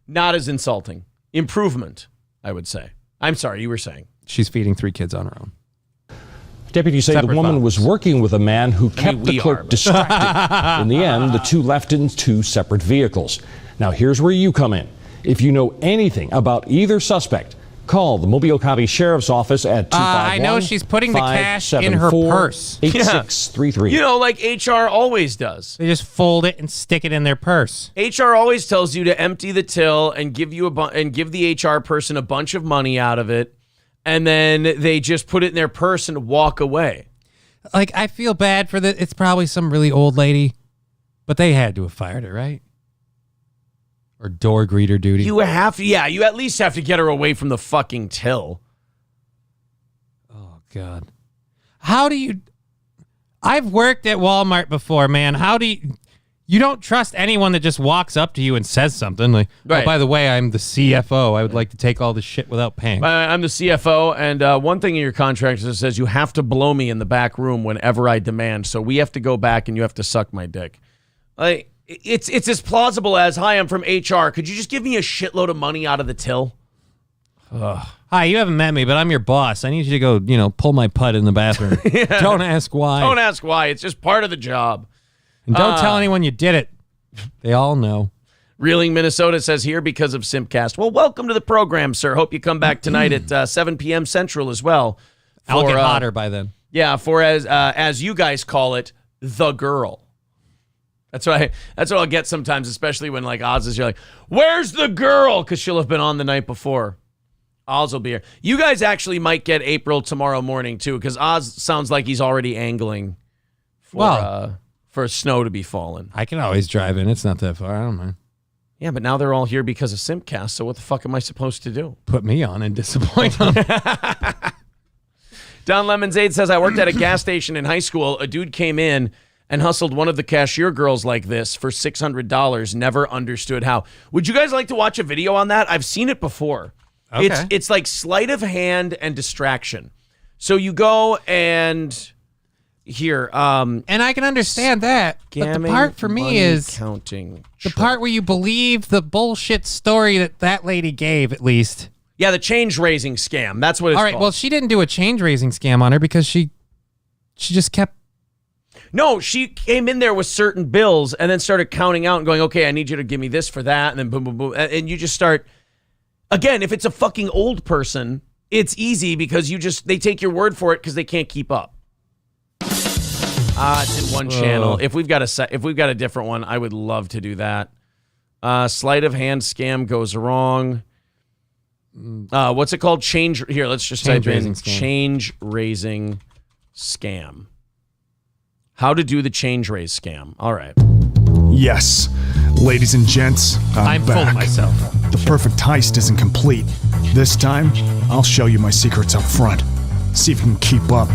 Not as insulting. Improvement, I would say. I'm sorry, you were saying. She's feeding 3 kids on her own. Deputies say the woman was working with a man who kept the clerk distracted. In the end, the two left in two separate vehicles. Now, here's where you come in. If you know anything about either suspect, call the Mobile County Sheriff's Office at 251. I know she's putting the cash in her purse. 8633. You know, like HR always does. They just fold it and stick it in their purse. HR always tells you to empty the till and give the HR person a bunch of money out of it, and then they just put it in their purse and walk away. Like, I feel bad for it's probably some really old lady, but they had to have fired her, right? Or door greeter duty. You have to, you at least have to get her away from the fucking till. Oh, God. How do you... I've worked at Walmart before, man. How do you... You don't trust anyone that just walks up to you and says something like, right. Oh, by the way, I'm the CFO. I would like to take all this shit without paying. I'm the CFO, and one thing in your contract says you have to blow me in the back room whenever I demand, so we have to go back and you have to suck my dick. It's as plausible as, hi, I'm from HR. Could you just give me a shitload of money out of the till? Ugh. Hi, you haven't met me, but I'm your boss. I need you to go, pull my putt in the bathroom. Yeah. Don't ask why. Don't ask why. It's just part of the job. And don't tell anyone you did it. They all know. Reeling, Minnesota says here because of Simpcast. Well, welcome to the program, sir. Hope you come back tonight at 7 p.m. Central as well. I'll get hotter by then. Yeah, for as you guys call it, the girl. That's what I'll get sometimes, especially when like Oz is, you're like, where's the girl? Because she'll have been on the night before. Oz will be here. You guys actually might get April tomorrow morning too, because Oz sounds like he's already angling for snow to be falling. I can always drive in. It's not that far. I don't mind. Yeah, but now they're all here because of Simpcast, so what the fuck am I supposed to do? Put me on and disappoint them. Don Lemonade says, I worked at a gas station in high school. A dude came in and hustled one of the cashier girls like this for $600. Never understood how. Would you guys like to watch a video on that? I've seen it before. Okay. It's like sleight of hand and distraction. So you go and here. And I can understand that. But the part for me is counting. The part where you believe the bullshit story that lady gave, at least. Yeah, the change raising scam. That's what it's all right, called. well, she didn't do a change raising scam on her because she just kept. No, she came in there with certain bills and then started counting out and going, okay, I need you to give me this for that. And then boom, boom, boom. And you just start. Again, if it's a fucking old person, it's easy because they take your word for it because they can't keep up. It's in one channel. If we've got a different one, I would love to do that. Sleight of hand scam goes wrong. What's it called? Here, let's just type in change raising scam. How to do the change raise scam. All right. Yes, ladies and gents, I'm back. Full of myself. The perfect heist isn't complete. This time, I'll show you my secrets up front. See if you can keep up.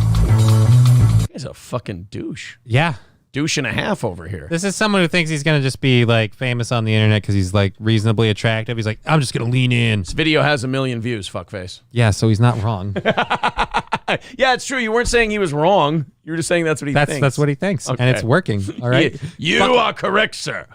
He's a fucking douche. Yeah. Douche and a half over here. This is someone who thinks he's going to just be like famous on the internet because he's like reasonably attractive. He's like, I'm just going to lean in. This video has 1 million views, fuckface. Yeah, so he's not wrong. Yeah, it's true. You weren't saying he was wrong. You were just saying that's what he thinks. That's what he thinks. Okay. And it's working. All right. You are correct, sir.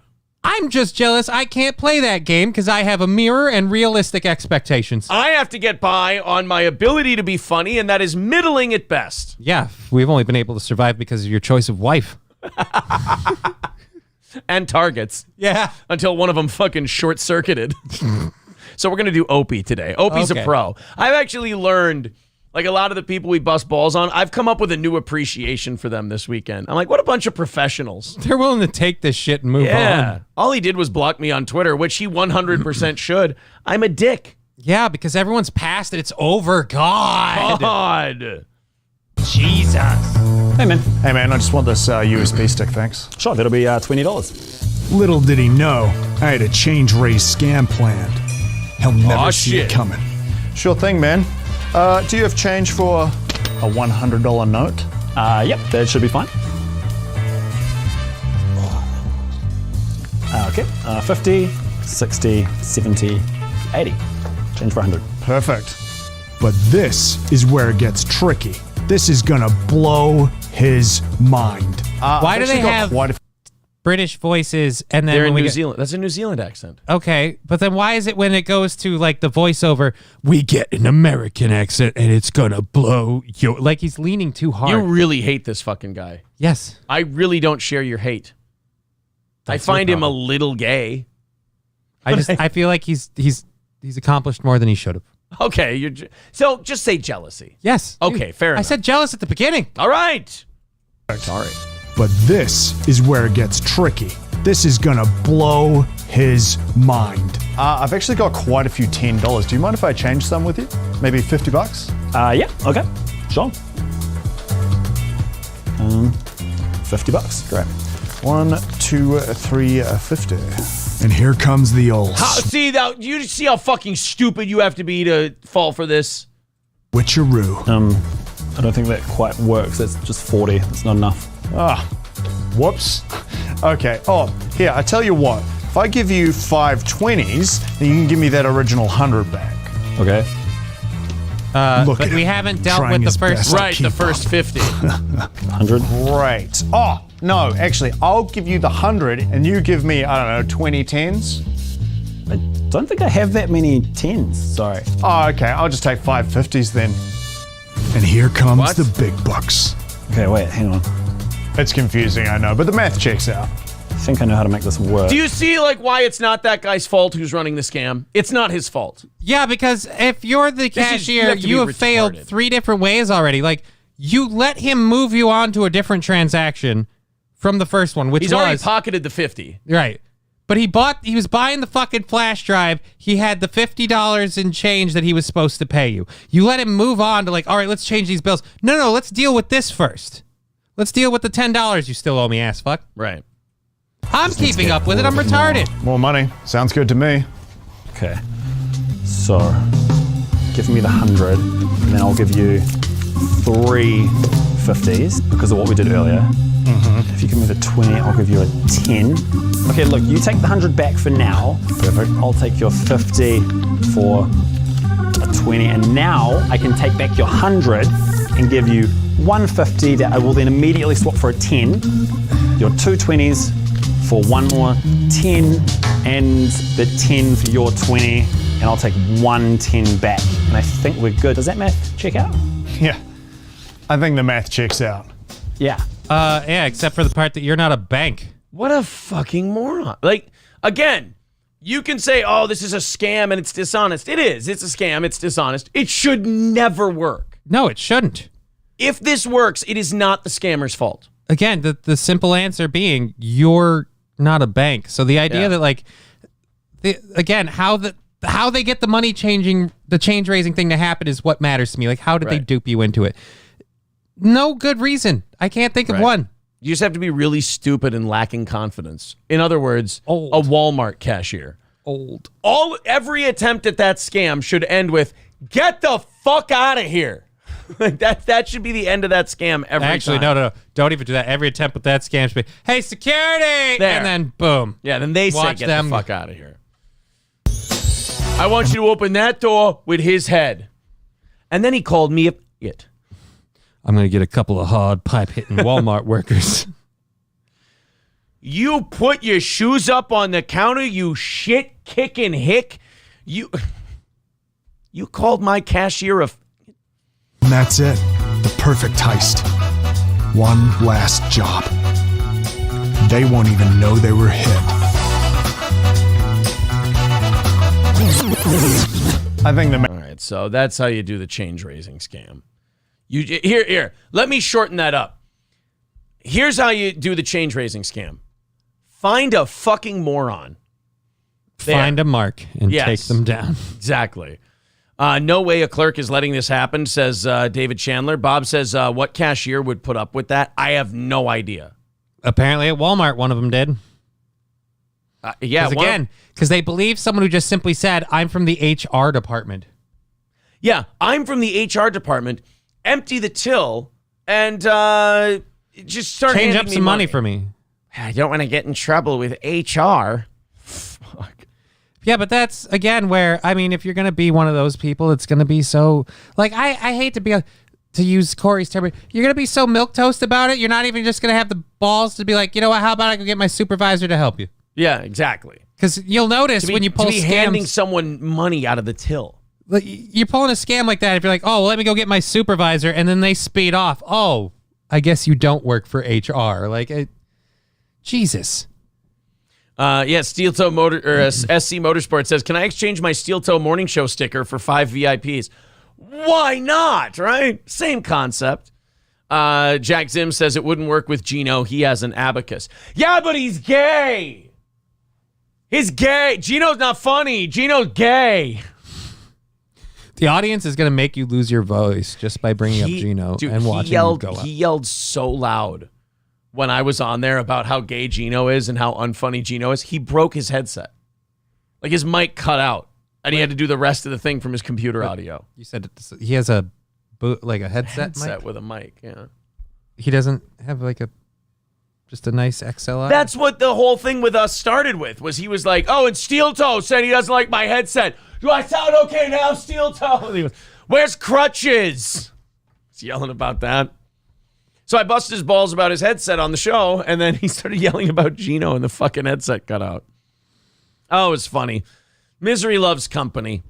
I'm just jealous I can't play that game because I have a mirror and realistic expectations. I have to get by on my ability to be funny, and that is middling at best. Yeah, we've only been able to survive because of your choice of wife. And targets. Yeah. Until one of them fucking short-circuited. So we're going to do Opie today. Opie's a pro. I've actually learned, like a lot of the people we bust balls on, I've come up with a new appreciation for them this weekend. I'm like, what a bunch of professionals. They're willing to take this shit and move on. All he did was block me on Twitter, which he 100% should. I'm a dick. Yeah, because everyone's past it. It's over. God. Jesus. Hey, man, I just want this USB stick, thanks. Sure, that'll be $20. Little did he know, I had a change raise scam planned. He'll never see it coming. Sure thing, man. Do you have change for a $100 note? Yep, that should be fine. Okay, 50, 60, 70, 80. Change for 100. Perfect. But this is where it gets tricky. This is gonna blow his mind. Why do they have British voices, and then They're in when New Zealand. That's a New Zealand accent. Okay, but then why is it when it goes to like the voiceover, we get an American accent and it's gonna blow you? Like he's leaning too hard. You really hate this fucking guy. Yes. I really don't share your hate. That's I find your him a problem. little gay. I feel like he's accomplished more than he should have. Okay, so just say jealousy. Yes. Okay, fair enough. I said jealous at the beginning. All right. Sorry. But this is where it gets tricky. This is gonna blow his mind. I've actually got quite a few $10. Do you mind if I change some with you? Maybe 50 bucks? Yeah, okay. Sure. 50 bucks. Great. 1, 2, 3, 50. And here comes the old You see how fucking stupid you have to be to fall for this? switcheroo. I don't think that quite works. That's just 40. That's not enough. Whoops. Okay. Oh, here, I tell you what. If I give you 5 20s, then you can give me that original 100 back. Okay. But we haven't dealt with the first. Right, the first 50. 100. Great. Oh, no, actually, I'll give you the 100 and you give me, I don't know, 20 10s. I don't think I have that many 10s. Sorry. Oh, okay. I'll just take 5 50s then. And here comes the big bucks. Okay, wait, hang on. It's confusing, I know, but the math checks out. I think I know how to make this work. Do you see like why it's not that guy's fault who's running the scam? It's not his fault. Yeah, because if you're the cashier, you have failed 3 different ways already. Like, you let him move you on to a different transaction from the first one, which He's already pocketed the 50. Right. But he was buying the fucking flash drive. He had the $50 in change that he was supposed to pay you. You let him move on to like, all right, let's change these bills. No, let's deal with this first. Let's deal with the $10 you still owe me, ass fuck. Right. I'm keeping up with it. I'm retarded. More money. Sounds good to me. Okay. So, give me the 100, and then I'll give you 3 50s because of what we did earlier. If you give me the 20, I'll give you a 10. Okay, look, you take the 100 back for now. Perfect. I'll take your 50 for a 20, and now I can take back your 100 and give you 150 that I will then immediately swap for a 10. Your 2 20s for 1 more 10, and the 10 for your 20, and I'll take 1 10 back. And I think we're good. Does that math check out? Yeah. I think the math checks out. Yeah. Yeah, except for the part that you're not a bank. What a fucking moron. Like, again, you can say, oh, this is a scam and it's dishonest. It is. It's a scam. It's dishonest. It should never work. No, it shouldn't. If this works, it is not the scammer's fault. Again, the simple answer being you're not a bank. So the idea that like, how they get the money changing, the change raising thing to happen is what matters to me. Like, how did they dupe you into it? No good reason. I can't think of one. You just have to be really stupid and lacking confidence. In other words, a Walmart cashier. Every attempt at that scam should end with, get the fuck out of here. Like that should be the end of that scam every time. No. Don't even do that. Every attempt with that scam should be, hey, security! There. And then boom. Yeah, then they say, Watch get them. the fuck out of here. I want you to open that door with his head. And then he called me it. I'm going to get a couple of hard pipe-hitting Walmart workers. You put your shoes up on the counter, you shit-kicking hick. You called my cashier a... And that's it. The perfect heist. One last job. They won't even know they were hit. I think All right, so that's how you do the change raising scam. Here. Let me shorten that up. Here's how you do the change raising scam. Find a fucking moron. Find a mark and take them down. Exactly. No way a clerk is letting this happen, says David Chandler. Bob says, what cashier would put up with that? I have no idea. Apparently at Walmart, one of them did. Because they believe someone who just simply said, I'm from the HR department. Yeah, I'm from the HR department. Empty the till and just start change handing up me some money for me. I don't want to get in trouble with HR. Fuck. Yeah, but that's, again, where, I mean, if you're going to be one of those people, it's going to be so... Like, I hate to be... to use Corey's term, you're going to be so milquetoast about it, you're not even just going to have the balls to be like, you know what, how about I go get my supervisor to help you? Yeah, exactly. Because you'll notice when you pull scams, handing someone money out of the till. Like, you're pulling a scam like that, if you're like, oh, well, let me go get my supervisor, and then they speed off. Oh, I guess you don't work for HR. Like, Jesus. Steel Toe Motor or SC Motorsport says, "Can I exchange my Steel Toe Morning Show sticker for 5 VIPs?" Why not? Right? Same concept. Jack Zim says it wouldn't work with Gino. He has an abacus. Yeah, but he's gay. He's gay. Gino's not funny. Gino's gay. The audience is going to make you lose your voice just by bringing up Gino and watching you go up. He yelled so loud when I was on there about how gay Gino is and how unfunny Gino is. He broke his headset. Like his mic cut out, and he had to do the rest of the thing from his computer audio. You said he has a headset mic? With a mic, yeah. He doesn't have just a nice XLR? That's what the whole thing with us started with, was he was like, oh, and Steel Toe said he doesn't like my headset. Do I sound okay now, Steel Toe? And he goes, where's Crutches? He's yelling about that. So I busted his balls about his headset on the show, and then he started yelling about Gino and the fucking headset cut out. Oh, it was funny. Misery loves company.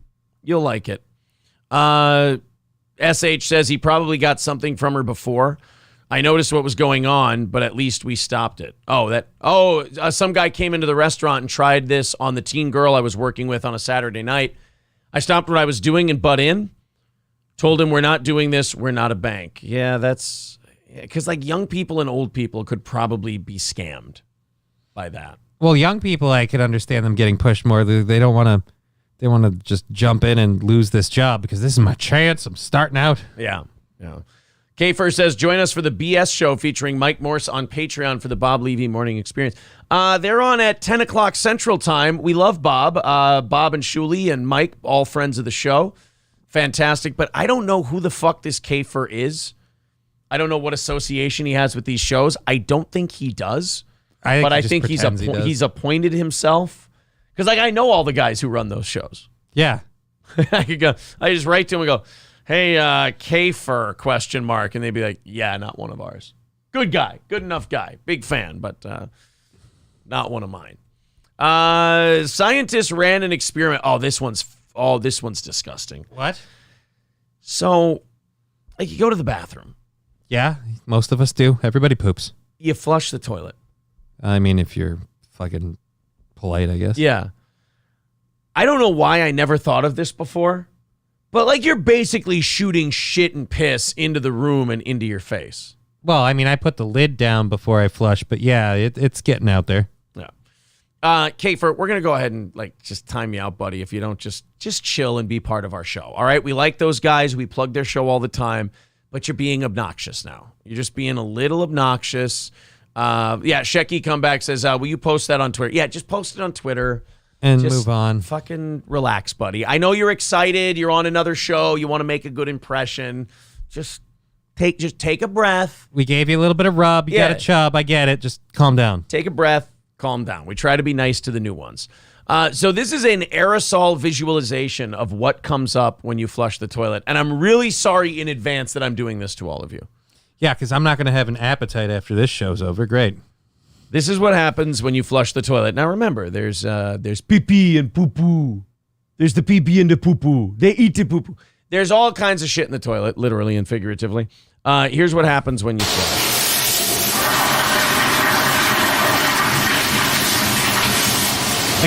You'll like it. SH says he probably got something from her before. I noticed what was going on, but at least we stopped it. Some guy came into the restaurant and tried this on the teen girl I was working with on a Saturday night. I stopped what I was doing and butt in. Told him, we're not doing this. We're not a bank. Yeah, that's because like young people and old people could probably be scammed by that. Well, young people, I could understand them getting pushed more. They don't want to. They want to just jump in and lose this job because this is my chance. I'm starting out. Yeah. K-Fur says, join us for the BS show featuring Mike Morse on Patreon for the Bob Levy Morning Experience. They're on at 10 o'clock Central Time. We love Bob. Bob and Shuli and Mike, all friends of the show. Fantastic. But I don't know who the fuck this K-Fur is. I don't know what association he has with these shows. I don't think he does. I think he's appointed himself. Because like I know all the guys who run those shows. Yeah. I just write to him and go, hey, K-Fur, ? And they'd be like, yeah, not one of ours. Good guy. Good enough guy. Big fan, but not one of mine. Scientists ran an experiment. This one's disgusting. What? So, like, you go to the bathroom. Yeah, most of us do. Everybody poops. You flush the toilet. I mean, if you're fucking polite, I guess. Yeah. I don't know why I never thought of this before. But, like, you're basically shooting shit and piss into the room and into your face. Well, I mean, I put the lid down before I flush, but yeah, it's getting out there. Yeah. K-Fur, we're going to go ahead and, like, just time you out, buddy, if you don't just chill and be part of our show. All right? We like those guys. We plug their show all the time, but you're being obnoxious now. You're just being a little obnoxious. Shecky Comeback says, will you post that on Twitter? Yeah, just post it on Twitter. And move on. Fucking relax, buddy. I know you're excited. You're on another show. You want to make a good impression. Just take a breath. We gave you a little bit of rub. You got a chub. I get it. Just calm down. Take a breath. Calm down. We try to be nice to the new ones. So this is an aerosol visualization of what comes up when you flush the toilet. And I'm really sorry in advance that I'm doing this to all of you. Yeah, because I'm not going to have an appetite after this show's over. Great. This is what happens when you flush the toilet. Now remember, there's pee-pee and poo-poo. There's the pee-pee and the poo-poo. They eat the poo-poo. There's all kinds of shit in the toilet, literally and figuratively. Here's what happens when you flush.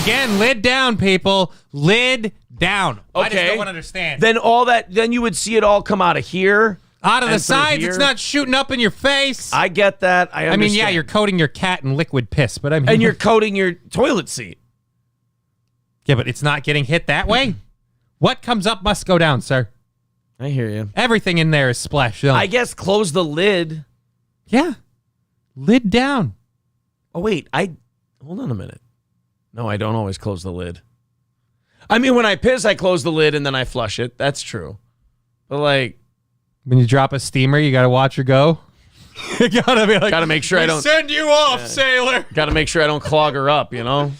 Again, lid down, people. Lid down. Okay. I just don't understand. Then you would see it all come out of here. Out of the sides, it's not shooting up in your face. I get that. I understand. I mean, yeah, you're coating your cat in liquid piss, but I mean... And you're coating your toilet seat. Yeah, but it's not getting hit that way? What comes up must go down, sir. I hear you. Everything in there is splash film. I guess close the lid. Yeah. Lid down. Oh, wait. Hold on a minute. No, I don't always close the lid. I mean, when I piss, I close the lid and then I flush it. That's true. But like... When you drop a steamer, you got to watch her go. You got to be like... Got to make sure I don't... Send you off, sailor. Got to make sure I don't clog her up, you know?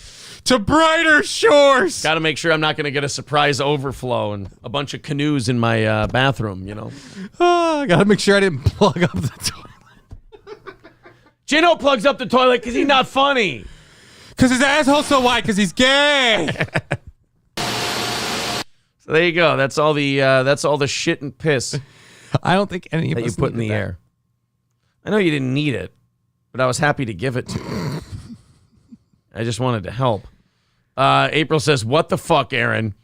to brighter shores. Got to make sure I'm not going to get a surprise overflow and a bunch of canoes in my bathroom, you know. I got to make sure I didn't plug up the toilet. Gino plugs up the toilet because he's not funny. Because his asshole's so wide because he's gay. So there you go. That's all the shit and piss I don't think any of that us you put in the needed that. air. I know you didn't need it, but I was happy to give it to you. I just wanted to help. April says, "What the fuck, Aaron?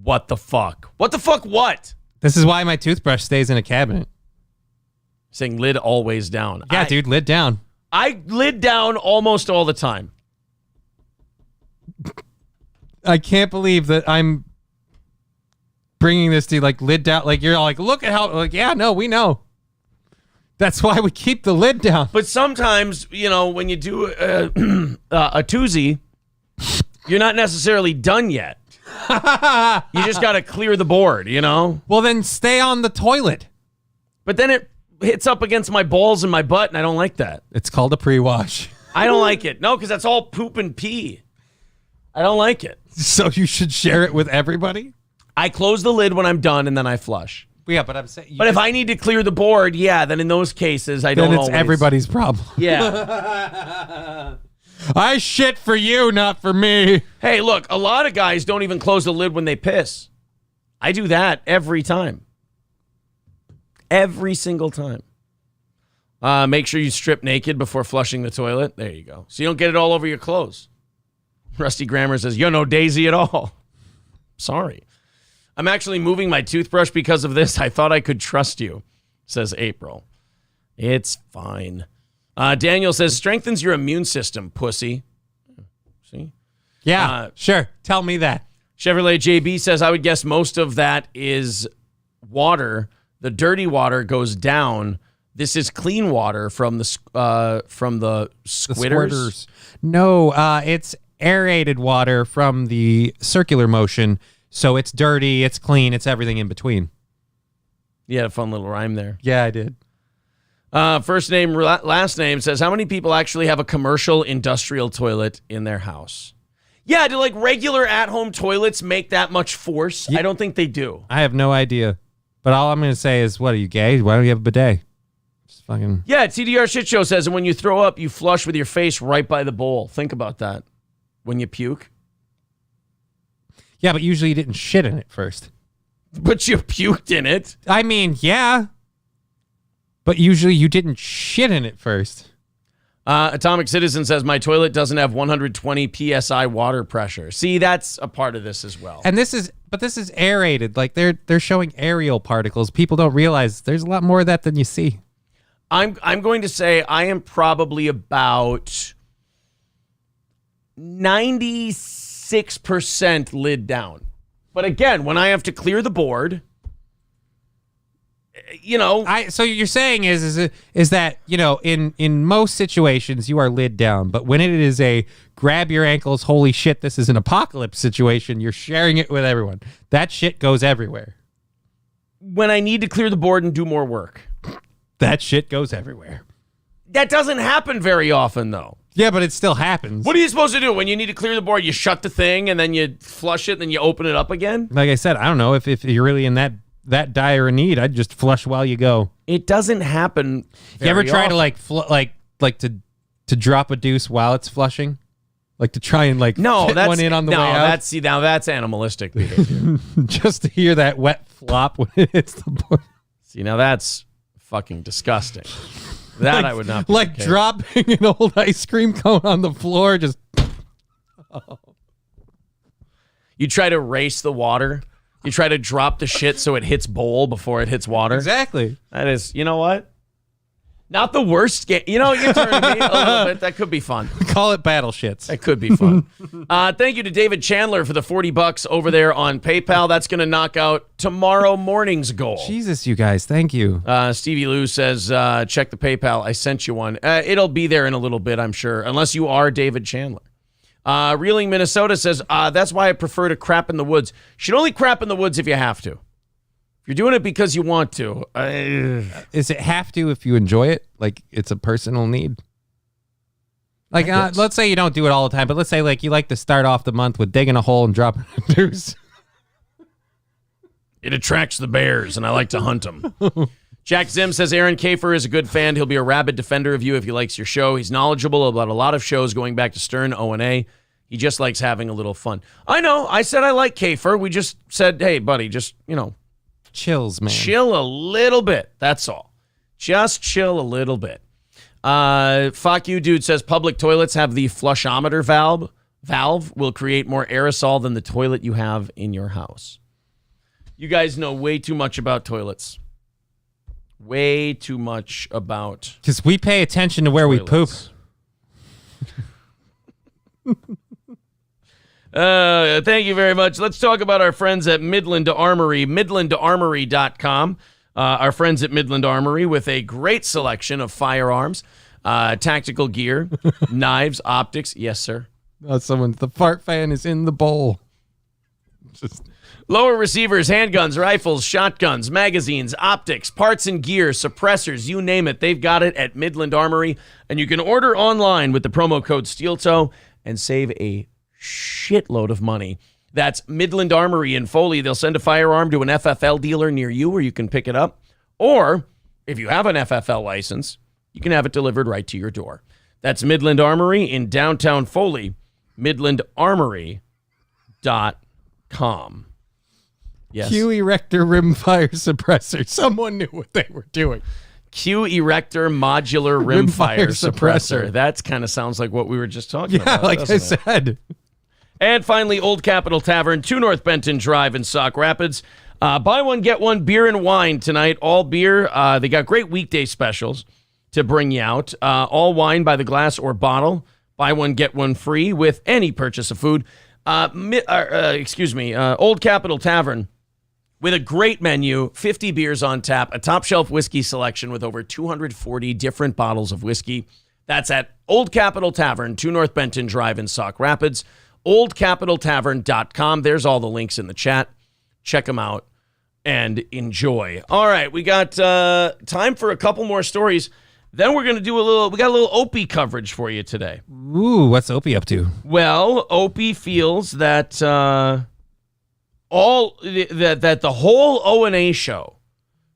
What the fuck? What the fuck? What?" This is why my toothbrush stays in a cabinet. Saying lid always down. Yeah, dude, lid down. I lid down almost all the time. I can't believe that I'm bringing this to you, like lid down. Like you're all like, look at how. Like, yeah, no, we know. That's why we keep the lid down. But sometimes, you know, when you do a toozy, you're not necessarily done yet. You just got to clear the board, you know? Well, then stay on the toilet. But then it hits up against my balls and my butt, and I don't like that. It's called a pre-wash. I don't like it. No, because that's all poop and pee. I don't like it. So you should share it with everybody? I close the lid when I'm done, and then I flush. Yeah, but I'm saying... But if I need to clear the board, yeah, then in those cases, I don't Then it's always... everybody's problem. Yeah. I shit for you, not for me. Hey, look, a lot of guys don't even close the lid when they piss. I do that every time. Every single time. Make sure you strip naked before flushing the toilet. There you go. So you don't get it all over your clothes. Rusty Grammar says, "You're no Daisy at all." Sorry. I'm actually moving my toothbrush because of this. I thought I could trust you, says April. It's fine. Daniel says, "Strengthens your immune system, pussy." See? Yeah, sure. Tell me that. Chevrolet JB says, "I would guess most of that is water. The dirty water goes down. This is clean water from the squitters." No, it's aerated water from the circular motion. So it's dirty, it's clean, it's everything in between. You had a fun little rhyme there. Yeah, I did. First name, last name says, "How many people actually have a commercial industrial toilet in their house?" Yeah, do like regular at-home toilets make that much force? I don't think they do. I have no idea. But all I'm going to say is, what, are you gay? Why don't you have a bidet? Just fucking... Yeah, TDR Shit Show says, "And when you throw up, you flush with your face right by the bowl." Think about that. When you puke. Yeah, but usually you didn't shit in it first. But you puked in it. I mean, yeah. But usually you didn't shit in it first. Atomic Citizen says, "My toilet doesn't have 120 PSI water pressure." See, that's a part of this as well. And this is aerated. Like they're showing aerial particles. People don't realize there's a lot more of that than you see. I'm going to say I am probably about 96% lid down. But again, when I have to clear the board, you know. So you're saying is that, you know, in most situations you are lid down, but when it is a grab your ankles, holy shit, this is an apocalypse situation, you're sharing it with everyone. That shit goes everywhere. When I need to clear the board and do more work. That shit goes everywhere. That doesn't happen very often, though. Yeah, but it still happens. What are you supposed to do when you need to clear the board? You shut the thing and then you flush it and then you open it up again? Like I said, I don't know if you're really in that dire a need. I'd just flush while you go. It doesn't happen. You ever try to to drop a deuce while it's flushing? Like to try and fit one in on the way out? That's animalistic behavior. Just to hear that wet flop when it hits the board. See, now that's fucking disgusting. That I would not be okay. Dropping an old ice cream cone on the floor. Just You try to race the water. You try to drop the shit so it hits bowl before it hits water. Exactly. That is, you know what? Not the worst game. You know, you're turning me a little bit. That could be fun. Call it battle shits. That could be fun. Thank you to David Chandler for the $40 over there on PayPal. That's going to knock out tomorrow morning's goal. Jesus, you guys. Thank you. Stevie Lou says, check the PayPal. I sent you one. It'll be there in a little bit, I'm sure, unless you are David Chandler. Reeling Minnesota says, that's why I prefer to crap in the woods. You should only crap in the woods if you have to. You're doing it because you want to. Is it have to if you enjoy it? Like it's a personal need? Like, let's say you don't do it all the time, but let's say like you like to start off the month with digging a hole and dropping a deuce. It attracts the bears, and I like to hunt them. Jack Zim says Aaron Kafer is a good fan. He'll be a rabid defender of you if he likes your show. He's knowledgeable about a lot of shows going back to Stern, O&A. He just likes having a little fun. I know. I said I like Kafer. We just said, hey, buddy, just, chills, man. Chill a little bit. That's all. Just chill a little bit. Fuck you, dude says public toilets have the flushometer valve will create more aerosol than the toilet you have in your house. You guys know way too much about toilets. Way too much about because we pay attention to where toilets. We poop. Thank you very much. Let's talk about our friends at Midland Armory, midlandarmory.com. Our friends at Midland Armory with a great selection of firearms, tactical gear, knives, optics. Yes, sir. The fart fan is in the bowl. Lower receivers, handguns, rifles, shotguns, magazines, optics, parts and gear, suppressors, you name it. They've got it at Midland Armory. And you can order online with the promo code SteelToe and save a shitload of money. That's Midland Armory in Foley. They'll send a firearm to an FFL dealer near you where you can pick it up. Or if you have an FFL license, you can have it delivered right to your door. That's Midland Armory in downtown Foley, midlandarmory.com. Yes. Q Erector rimfire suppressor. Someone knew what they were doing. Q Erector modular rimfire suppressor. That kind of sounds like what we were just talking about. Yeah, like I said. And finally, Old Capitol Tavern, 2 North Benton Drive in Sauk Rapids. Buy one, get one beer and wine tonight. All beer. They got great weekday specials to bring you out. All wine by the glass or bottle. Buy one, get one free with any purchase of food. Old Capitol Tavern with a great menu, 50 beers on tap, a top shelf whiskey selection with over 240 different bottles of whiskey. That's at Old Capitol Tavern, 2 North Benton Drive in Sauk Rapids. oldcapitoltavern.com. There's all the links in the chat. Check them out and enjoy. All right, we got time for a couple more stories. Then we're going to do we got a little Opie coverage for you today. Ooh, what's Opie up to? Well, Opie feels that that the whole O&A show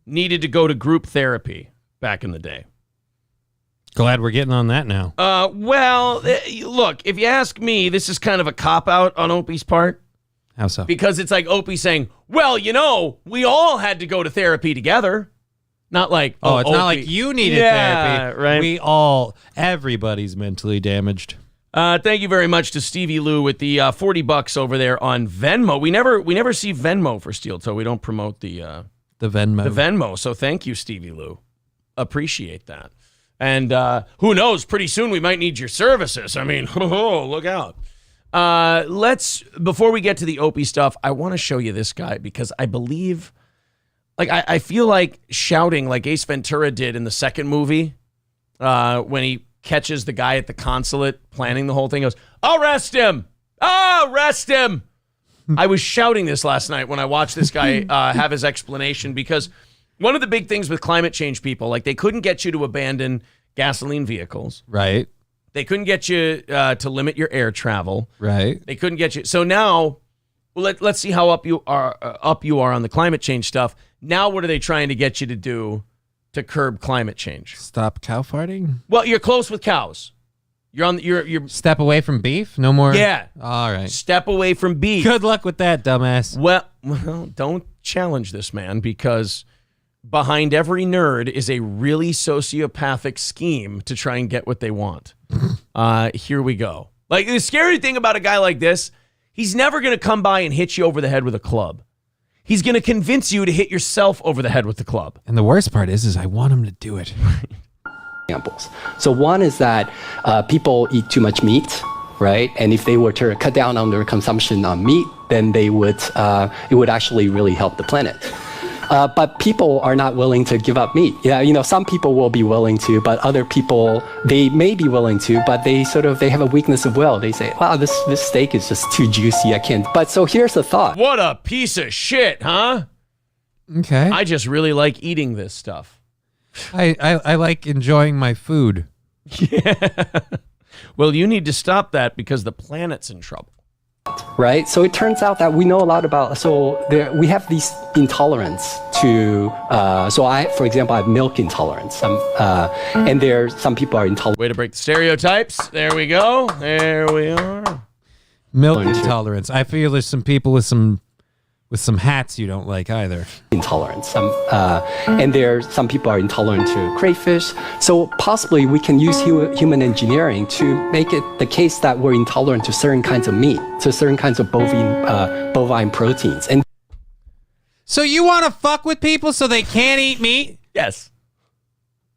needed to go to group therapy back in the day. Glad we're getting on that now. Look, if you ask me, this is kind of a cop-out on Opie's part. How so? Because it's like Opie saying, well, we all had to go to therapy together. Not like, it's Opie. not like you needed therapy. Right? Everybody's mentally damaged. Thank you very much to Stevie Lou with the $40 over there on Venmo. We never see Venmo for Steel Toe. We don't promote the Venmo. The Venmo. So thank you, Stevie Lou. Appreciate that. And who knows? Pretty soon we might need your services. I mean, look out. Before we get to the Opie stuff, I want to show you this guy because I believe, I feel like shouting like Ace Ventura did in the second movie when he catches the guy at the consulate planning the whole thing. He goes, arrest him! Arrest him! I was shouting this last night when I watched this guy have his explanation because one of the big things with climate change people, they couldn't get you to abandon gasoline vehicles. Right. They couldn't get you to limit your air travel. Right. They couldn't get you. So now, let's see how up you are on the climate change stuff. Now, what are they trying to get you to do to curb climate change? Stop cow farting? Well, you're close with cows. You're step away from beef? No more? Yeah. All right. Step away from beef. Good luck with that, dumbass. Well, don't challenge this man because behind every nerd is a really sociopathic scheme to try and get what they want. Here we go. The scary thing about a guy like this, he's never going to come by and hit you over the head with a club. He's going to convince you to hit yourself over the head with the club. And the worst part is I want him to do it. Examples. So one is that people eat too much meat, right? And if they were to cut down on their consumption on meat, then it would actually really help the planet. But people are not willing to give up meat. Yeah, some people will be willing to, but other people, they may be willing to, but they have a weakness of will. They say, wow, this steak is just too juicy, I can't. But so here's the thought. What a piece of shit, huh? Okay. I just really like eating this stuff. I like enjoying my food. Yeah. Well, you need to stop that because the planet's in trouble. Right? So it turns out that we know a lot about, we have these intolerance to, for example, I have milk intolerance. And some people are intolerant. Way to break the stereotypes. There we go. There we are. Milk intolerance. I feel there's some people with some hats you don't like either. Intolerance. And some people are intolerant to crayfish. So possibly we can use human engineering to make it the case that we're intolerant to certain kinds of meat, to certain kinds of bovine proteins. And so you want to fuck with people so they can't eat meat? Yes.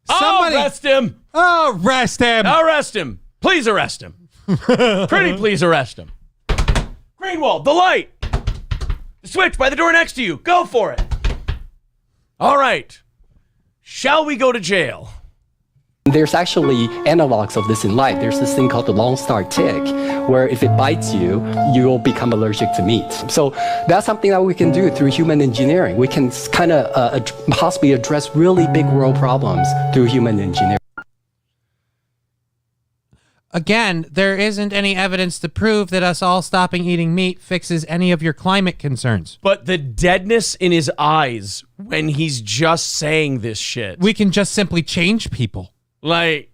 Arrest him. Arrest him. Arrest him. Please arrest him. Pretty please arrest him. Greenwald, the light. The switch by the door next to you. Go for it. All right. Shall we go to jail? There's actually analogs of this in life. There's this thing called the Lone Star tick, where if it bites you, you'll become allergic to meat. So that's something that we can do through human engineering. We can kind of possibly address really big world problems through human engineering. Again, there isn't any evidence to prove that us all stopping eating meat fixes any of your climate concerns. But the deadness in his eyes when he's just saying this shit. We can just simply change people. Like,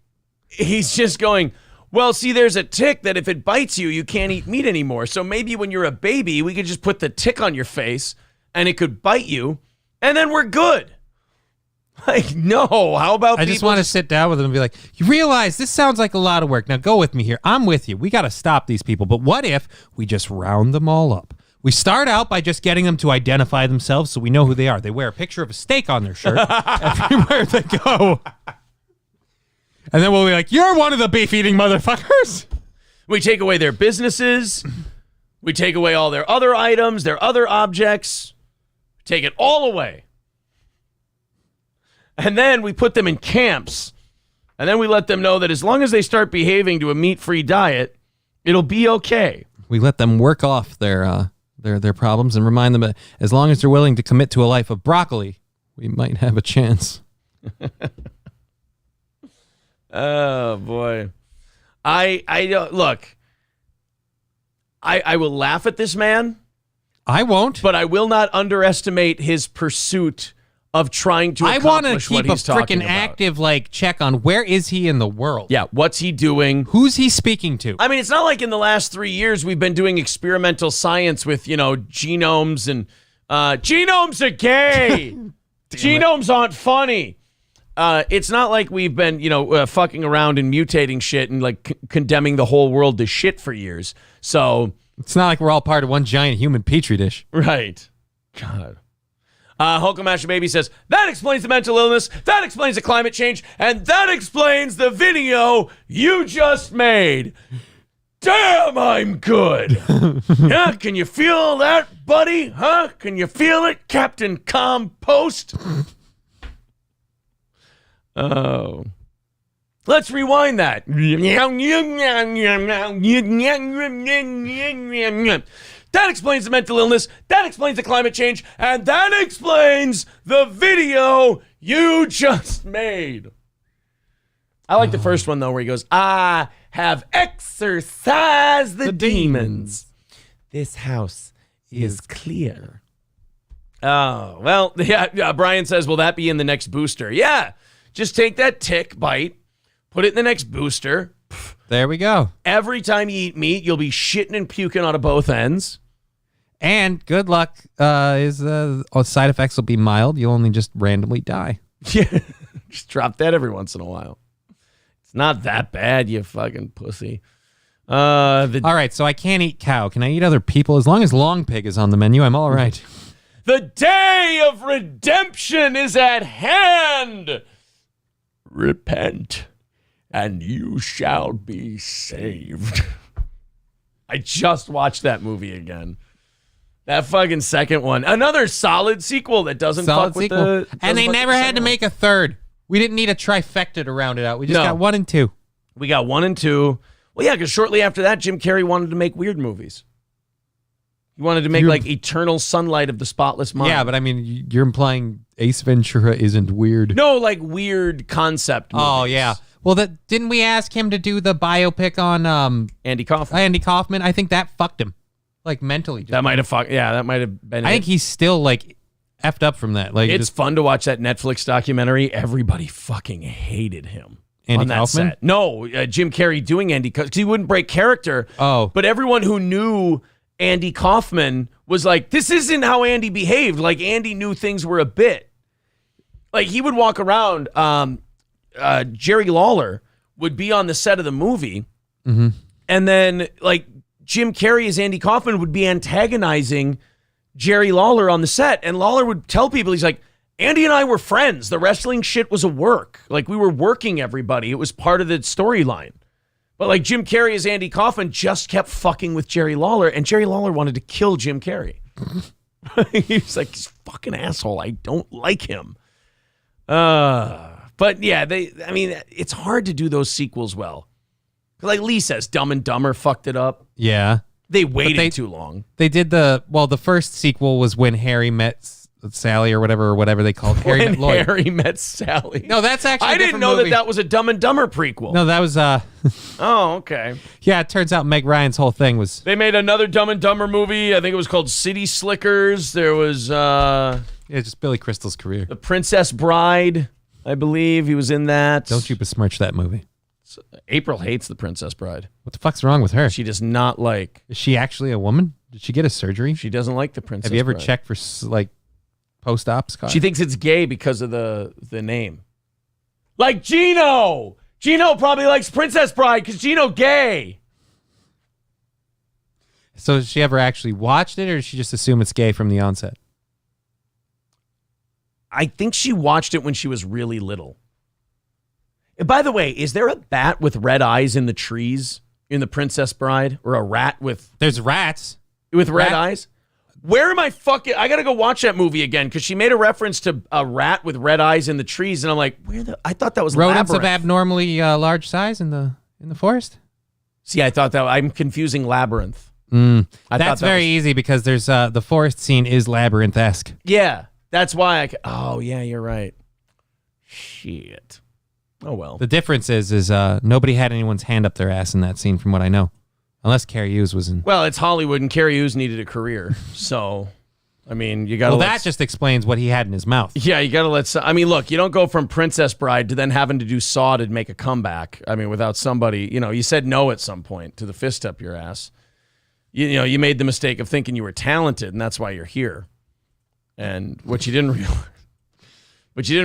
he's just going, well, see, there's a tick that if it bites you, you can't eat meat anymore. So maybe when you're a baby, we could just put the tick on your face and it could bite you and then we're good. Like, no, how about I just want to sit down with them and be like, you realize this sounds like a lot of work. Now go with me here. I'm with you. We got to stop these people. But what if we just round them all up? We start out by just getting them to identify themselves so we know who they are. They wear a picture of a steak on their shirt everywhere they go. And then we'll be like, you're one of the beef-eating motherfuckers. We take away their businesses. We take away all their other items, their other objects. Take it all away. And then we put them in camps. And then we let them know that as long as they start behaving to a meat-free diet, it'll be okay. We let them work off their problems and remind them that as long as they're willing to commit to a life of broccoli, we might have a chance. Oh, boy. I don't look. I will laugh at this man. I won't. But I will not underestimate his pursuit of trying to accomplish what he's talking about. I want to keep a freaking active check on where is he in the world. Yeah, what's he doing? Who's he speaking to? I mean, it's not like in the last 3 years we've been doing experimental science with, genomes and genomes are gay. Genomes aren't funny. It's not like we've been, fucking around and mutating shit and condemning the whole world to shit for years. So it's not like we're all part of one giant human petri dish. Right. God. Hulkamaster Baby says, that explains the mental illness, that explains the climate change, and that explains the video you just made. Damn, I'm good. Yeah, can you feel that, buddy? Huh? Can you feel it, Captain Compost? Oh. Let's rewind that. That explains the mental illness, that explains the climate change, and that explains the video you just made. I like the first one, though, where he goes, I have exorcised the demons. This house is clear. Oh, well, yeah, Brian says, will that be in the next booster? Yeah, just take that tick bite, put it in the next booster. There we go. Every time you eat meat, you'll be shitting and puking out of both ends. And good luck, side effects will be mild. You'll only just randomly die. Yeah, just drop that every once in a while. It's not that bad, you fucking pussy. All right, so I can't eat cow. Can I eat other people? As long as long pig is on the menu, I'm all right. The day of redemption is at hand. Repent, and you shall be saved. I just watched that movie again. That fucking second one. Another solid sequel that doesn't fuck with the... And they never had to make a third. We didn't need a trifecta to round it out. We just got 1 and 2. We got 1 and 2. Well, yeah, because shortly after that, Jim Carrey wanted to make weird movies. He wanted to make Eternal Sunlight of the Spotless Mind. Yeah, but I mean, you're implying Ace Ventura isn't weird. No, like weird concept movies. Oh, yeah. Well, didn't we ask him to do the biopic on Andy Kaufman? Andy Kaufman. I think that fucked him, like mentally. That might have fucked. Yeah, that might have been. I think he's still like effed up from that. Like it's fun to watch that Netflix documentary. Everybody fucking hated him. Andy on that Kaufman? set. No, Jim Carrey doing Andy because he wouldn't break character. Oh, but everyone who knew Andy Kaufman was like, this isn't how Andy behaved. Like Andy knew things were a bit. Like he would walk around. Jerry Lawler would be on the set of the movie, and then like Jim Carrey as Andy Kaufman would be antagonizing Jerry Lawler on the set, and Lawler would tell people, he's like, Andy and I were friends. The wrestling shit was a work. Like we were working everybody. It was part of the storyline. But like Jim Carrey as Andy Kaufman just kept fucking with Jerry Lawler, and Jerry Lawler wanted to kill Jim Carrey. He was like, this fucking asshole. I don't like him. But yeah, it's hard to do those sequels well. Like Lee says, Dumb and Dumber fucked it up. Yeah. They waited too long. They did the first sequel was when Harry met Sally or whatever they called Harry met Lloyd. Harry met Sally. No, that's actually I didn't know that was a Dumb and Dumber prequel. No, that was Oh, okay. Yeah, it turns out Meg Ryan's whole thing was They made another Dumb and Dumber movie. I think it was called City Slickers. There was just Billy Crystal's career. The Princess Bride, I believe he was in that. Don't you besmirch that movie. April hates The Princess Bride. What the fuck's wrong with her? She does not like. Is she actually a woman? Did she get a surgery? She doesn't like The Princess Have you ever Bride. checked for like post-op scars? She thinks it's gay because of the name. Like Gino. Gino probably likes Princess Bride because Gino gay. So has she ever actually watched it, or does she just assume it's gay from the onset? I think she watched it when she was really little. And by the way, is there a bat with red eyes in the trees in The Princess Bride? Or a rat with... There's rats. With red eyes? Where am I fucking... I got to go watch that movie again because she made a reference to a rat with red eyes in the trees. And I'm like, I thought that was rodents Labyrinth. of abnormally large size in the forest? See, I thought that... I'm confusing Labyrinth. That's very easy because there's the forest scene is labyrinth-esque. Yeah, that's why oh, yeah, you're right. Shit. Oh, well. The difference is nobody had anyone's hand up their ass in that scene from what I know. Unless Carrie Hughes was in. Well, it's Hollywood, and Carrie Hughes needed a career. So, I mean, you got to that just explains what he had in his mouth. Yeah, you got to I mean, look, you don't go from Princess Bride to then having to do Saw to make a comeback. I mean, without somebody, you said no at some point to the fist up your ass. You made the mistake of thinking you were talented, and that's why you're here. And what you didn't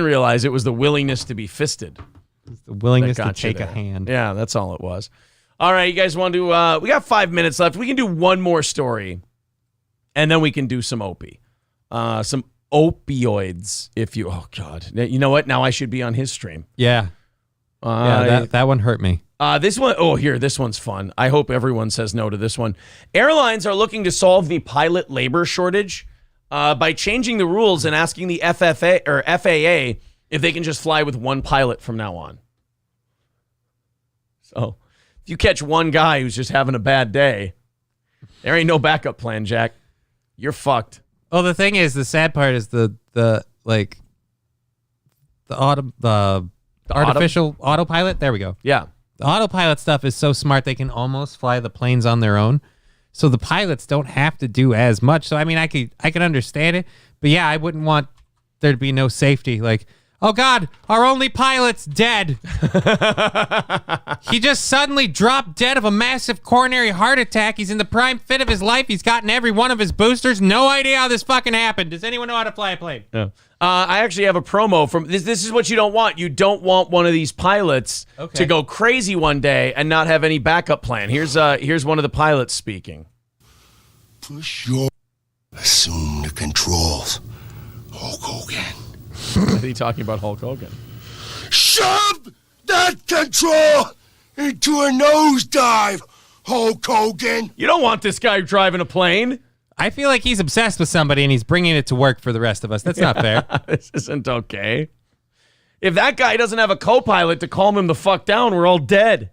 realize, it was the willingness to be fisted. The willingness to take a hand. Yeah, that's all it was. All right, you guys want to we got 5 minutes left. We can do one more story, and then we can do some Opie. Some opioids, oh, God. You know what? Now I should be on his stream. Yeah. That one hurt me. This one's fun. I hope everyone says no to this one. Airlines are looking to solve the pilot labor shortage by changing the rules and asking the FAA if they can just fly with one pilot from now on. So if you catch one guy who's just having a bad day, there ain't no backup plan, Jack. You're fucked. Well, the thing is, the sad part is the artificial autopilot. There we go. Yeah. The autopilot stuff is so smart they can almost fly the planes on their own. So the pilots don't have to do as much. So I mean, I can understand it, but yeah, I wouldn't want there to be no safety. Like, oh God, our only pilot's dead. He just suddenly dropped dead of a massive coronary heart attack. He's in the prime fit of his life. He's gotten every one of his boosters. No idea how this fucking happened. Does anyone know how to fly a plane? Yeah. I actually have a promo from this. This is what you don't want. You don't want one of these pilots to go crazy one day and not have any backup plan. Here's one of the pilots speaking. Assume the controls. Hulk Hogan. Are you talking about Hulk Hogan? Shove that control into a nosedive, Hulk Hogan. You don't want this guy driving a plane. I feel like he's obsessed with somebody and he's bringing it to work for the rest of us. That's not fair. This isn't okay. If that guy doesn't have a co-pilot to calm him the fuck down, we're all dead.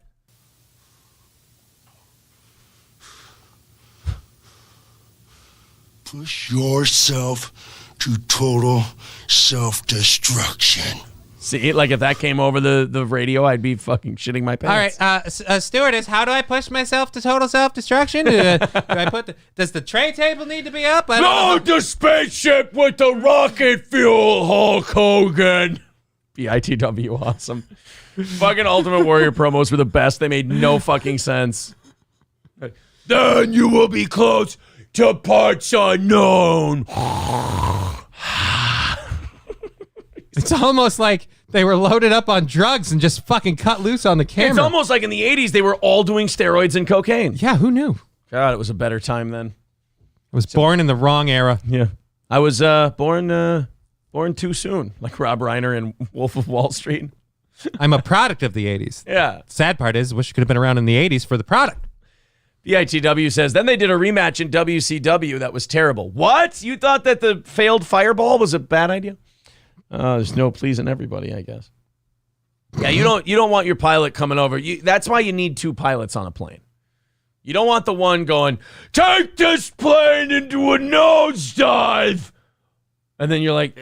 Push yourself to total self-destruction. See, like if that came over the radio, I'd be fucking shitting my pants. All right, stewardess, how do I push myself to total self-destruction? Do I put does the tray table need to be up? Load the spaceship with the rocket fuel, Hulk Hogan. BITW, awesome. Fucking Ultimate Warrior promos were the best. They made no fucking sense. Then you will be close to parts unknown. It's almost like they were loaded up on drugs and just fucking cut loose on the camera. It's almost like in the 80s they were all doing steroids and cocaine. Yeah, who knew? God, it was a better time then. I was born in the wrong era. Yeah. I was born too soon, like Rob Reiner in Wolf of Wall Street. I'm a product of the 80s. Yeah. Sad part is, wish you could have been around in the 80s for the product. BITW says, then they did a rematch in WCW that was terrible. What? You thought that the failed Fireball was a bad idea? There's no pleasing everybody, I guess. Yeah, you don't want your pilot coming over. That's why you need two pilots on a plane. You don't want the one going, take this plane into a nosedive. And then you're like,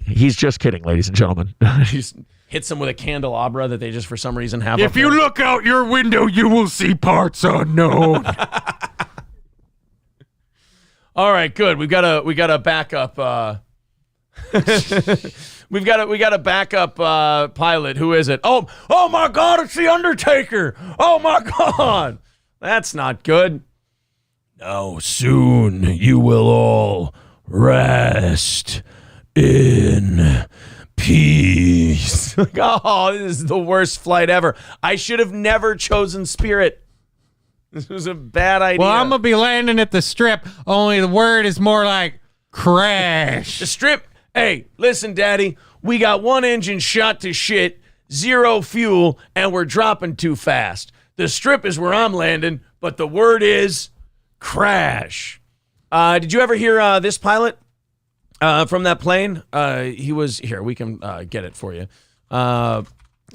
he's just kidding, ladies and gentlemen. He hits them with a candelabra that they just for some reason have. If you look out your window, you will see parts unknown. All right, good. We got a backup. we got a backup pilot. Who is it? Oh my God! It's the Undertaker. Oh my God! That's not good. Now soon you will all rest in peace. Oh, this is the worst flight ever. I should have never chosen Spirit. This was a bad idea. Well, I'm going to be landing at the Strip, only the word is more like crash. The Strip, hey, listen, Daddy, we got one engine shot to shit, 0 fuel, and we're dropping too fast. The Strip is where I'm landing, but the word is crash. Did you ever hear this pilot from that plane? He was here. We can get it for you.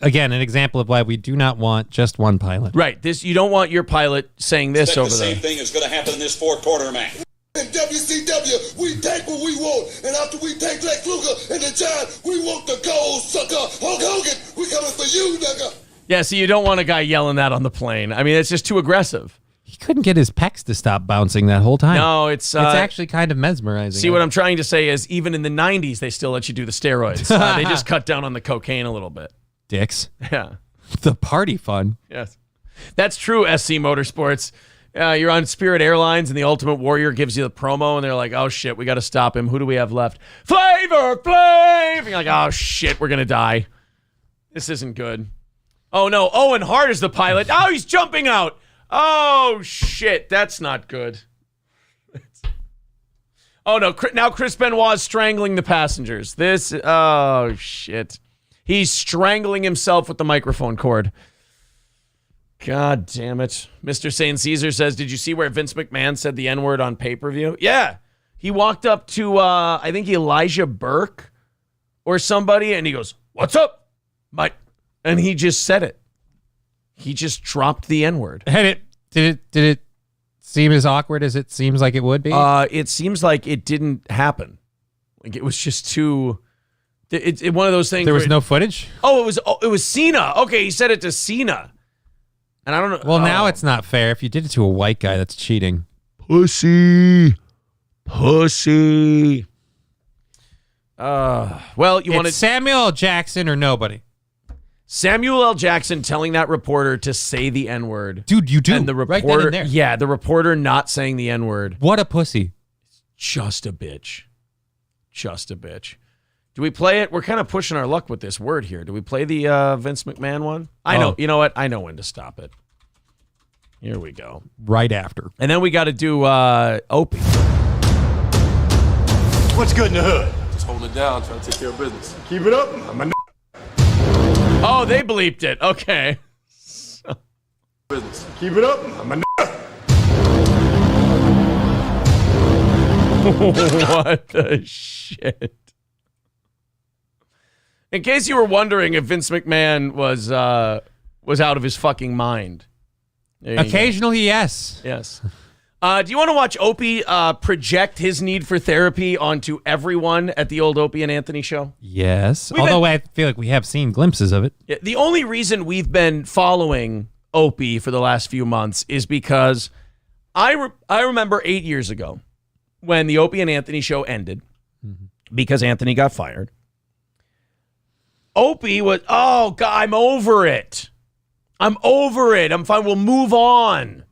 Again, an example of why we do not want just one pilot. Right. You don't want your pilot saying this over the there. Same thing is going to happen in this fourth-quarter match. In WCW, we take what we want, and after we take Lex Luger and the Giant, we want the gold sucker. Hulk Hogan, we coming for you, nigga. Yeah, so you don't want a guy yelling that on the plane. I mean, it's just too aggressive. He couldn't get his pecs to stop bouncing that whole time. No, it's actually kind of mesmerizing. See, what I'm trying to say is even in the 90s, they still let you do the steroids. They just cut down on the cocaine a little bit. Dicks. Yeah. The party fun. Yes. That's true, SC Motorsports. You're on Spirit Airlines, and the Ultimate Warrior gives you the promo, and they're like, oh, shit, we got to stop him. Who do we have left? Flavor Flav! And you're like, oh, shit, we're going to die. This isn't good. Oh, no. Owen Hart is the pilot. Oh, he's jumping out. Oh, shit. That's not good. Oh, no. Now Chris Benoit is strangling the passengers. Oh, shit. He's strangling himself with the microphone cord. God damn it. Mr. St. Caesar says, did you see where Vince McMahon said the N-word on pay-per-view? Yeah. He walked up to, I think, Elijah Burke or somebody, and he goes, what's up, Mike? And he just said it. He just dropped the N-word. Did it seem as awkward as it seems like it would be? It seems like it didn't happen. Like it was just too... It's one of those things. There was no footage? Oh, it was Cena. Okay, he said it to Cena. And I don't know. Well, now it's not fair. If you did it to a white guy, that's cheating. Pussy. Well, you want to Samuel L. Jackson or nobody? Samuel L. Jackson telling that reporter to say the N-word. Dude, you do. And the reporter, right then and there. Yeah, the reporter not saying the N-word. What a pussy. Just a bitch. Just a bitch. Do we play it? We're kind of pushing our luck with this word here. Do we play the Vince McMahon one? I know. You know what? I know when to stop it. Here we go. Right after. And then we got to do Opie. What's good in the hood? Just hold it down, trying to take care of business. Keep it up. I'm a Oh, they bleeped it. Okay. Business. Keep it up. I'm a What the shit? In case you were wondering if Vince McMahon was out of his fucking mind. Occasionally, yes. Yes. Do you want to watch Opie project his need for therapy onto everyone at the old Opie and Anthony show? Yes. Although I feel like we have seen glimpses of it. Yeah, the only reason we've been following Opie for the last few months is because I remember 8 years ago when the Opie and Anthony show ended because Anthony got fired. Opie was, oh, God, I'm over it. I'm fine. We'll move on.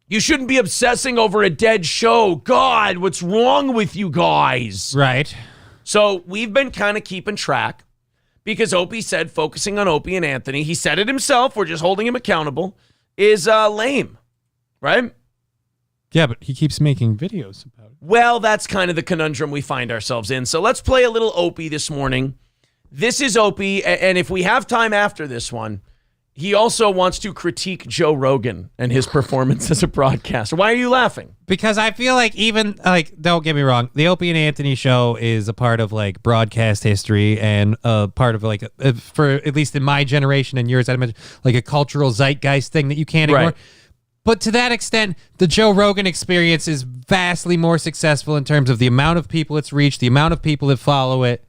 You shouldn't be obsessing over a dead show. God, what's wrong with you guys? Right. So we've been kind of keeping track because Opie said focusing on Opie and Anthony, he said it himself, we're just holding him accountable, is lame, right? Yeah, but he keeps making videos about it. Well, that's kind of the conundrum we find ourselves in. So let's play a little Opie this morning. This is Opie, and if we have time after this one, he also wants to critique Joe Rogan and his performance as a broadcaster. Why are you laughing? Because I feel like even, like, don't get me wrong, the Opie and Anthony show is a part of, like, broadcast history and part of, like, for at least in my generation and yours, I'd imagine, like a cultural zeitgeist thing that you can't ignore. Right. But to that extent, the Joe Rogan experience is vastly more successful in terms of the amount of people it's reached, the amount of people that follow it.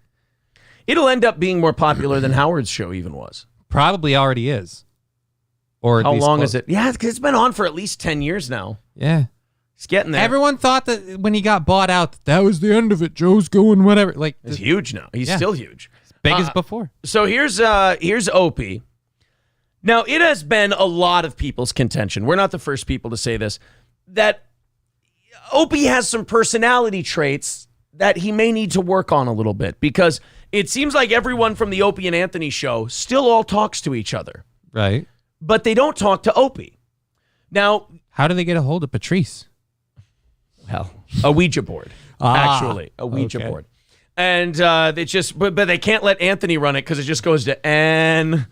It'll end up being more popular than Howard's show even was. Probably already is. Or how long is it? Yeah, because it's been on for at least 10 years now. Yeah. It's getting there. Everyone thought that when he got bought out, that was the end of it. Joe's going whatever. Like, it's huge now. He's still huge. As big as before. So here's Opie. Now, it has been a lot of people's contention. We're not the first people to say this, that Opie has some personality traits that he may need to work on a little bit because it seems like everyone from the Opie and Anthony show still all talks to each other. Right. But they don't talk to Opie. Now, how do they get a hold of Patrice? Well, a Ouija board, actually, a Ouija board. And they just, but they can't let Anthony run it because it just goes to N.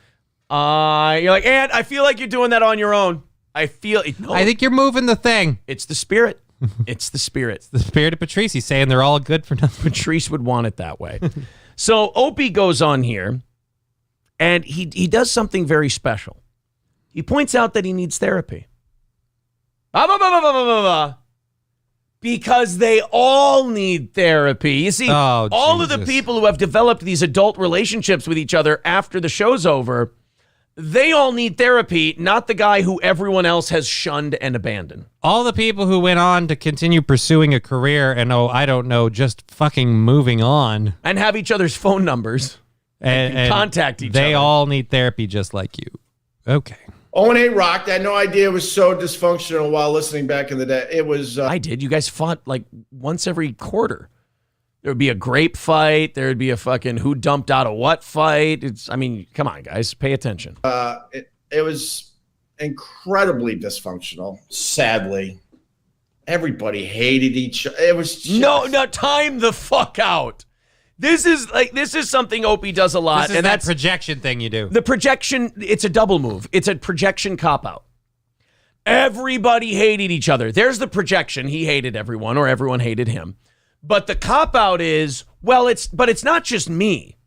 You're like, Ant, I feel like you're doing that on your own. I think you're moving the thing. It's the spirit. It's the spirit. It's the spirit of Patrice. He's saying they're all good for nothing. Patrice would want it that way. So Opie goes on here, and he does something very special. He points out that he needs therapy. Because they all need therapy. You see, all of the people who have developed these adult relationships with each other after the show's over, they all need therapy, not the guy who everyone else has shunned and abandoned. All the people who went on to continue pursuing a career and, I don't know, just fucking moving on. And have each other's phone numbers and contact each other. They all need therapy just like you. Okay. O&A rocked. I had no idea it was so dysfunctional while listening back in the day. It was... I did. You guys fought like once every quarter. There would be a grape fight. There would be a fucking who dumped out of what fight. Come on, guys. Pay attention. It was incredibly dysfunctional, sadly. Everybody hated each other. It was just... No, time the fuck out. This is something Opie does a lot. This is that projection thing you do. The projection, it's a double move. It's a projection cop-out. Everybody hated each other. There's the projection. He hated everyone or everyone hated him. But the cop-out is, it's not just me.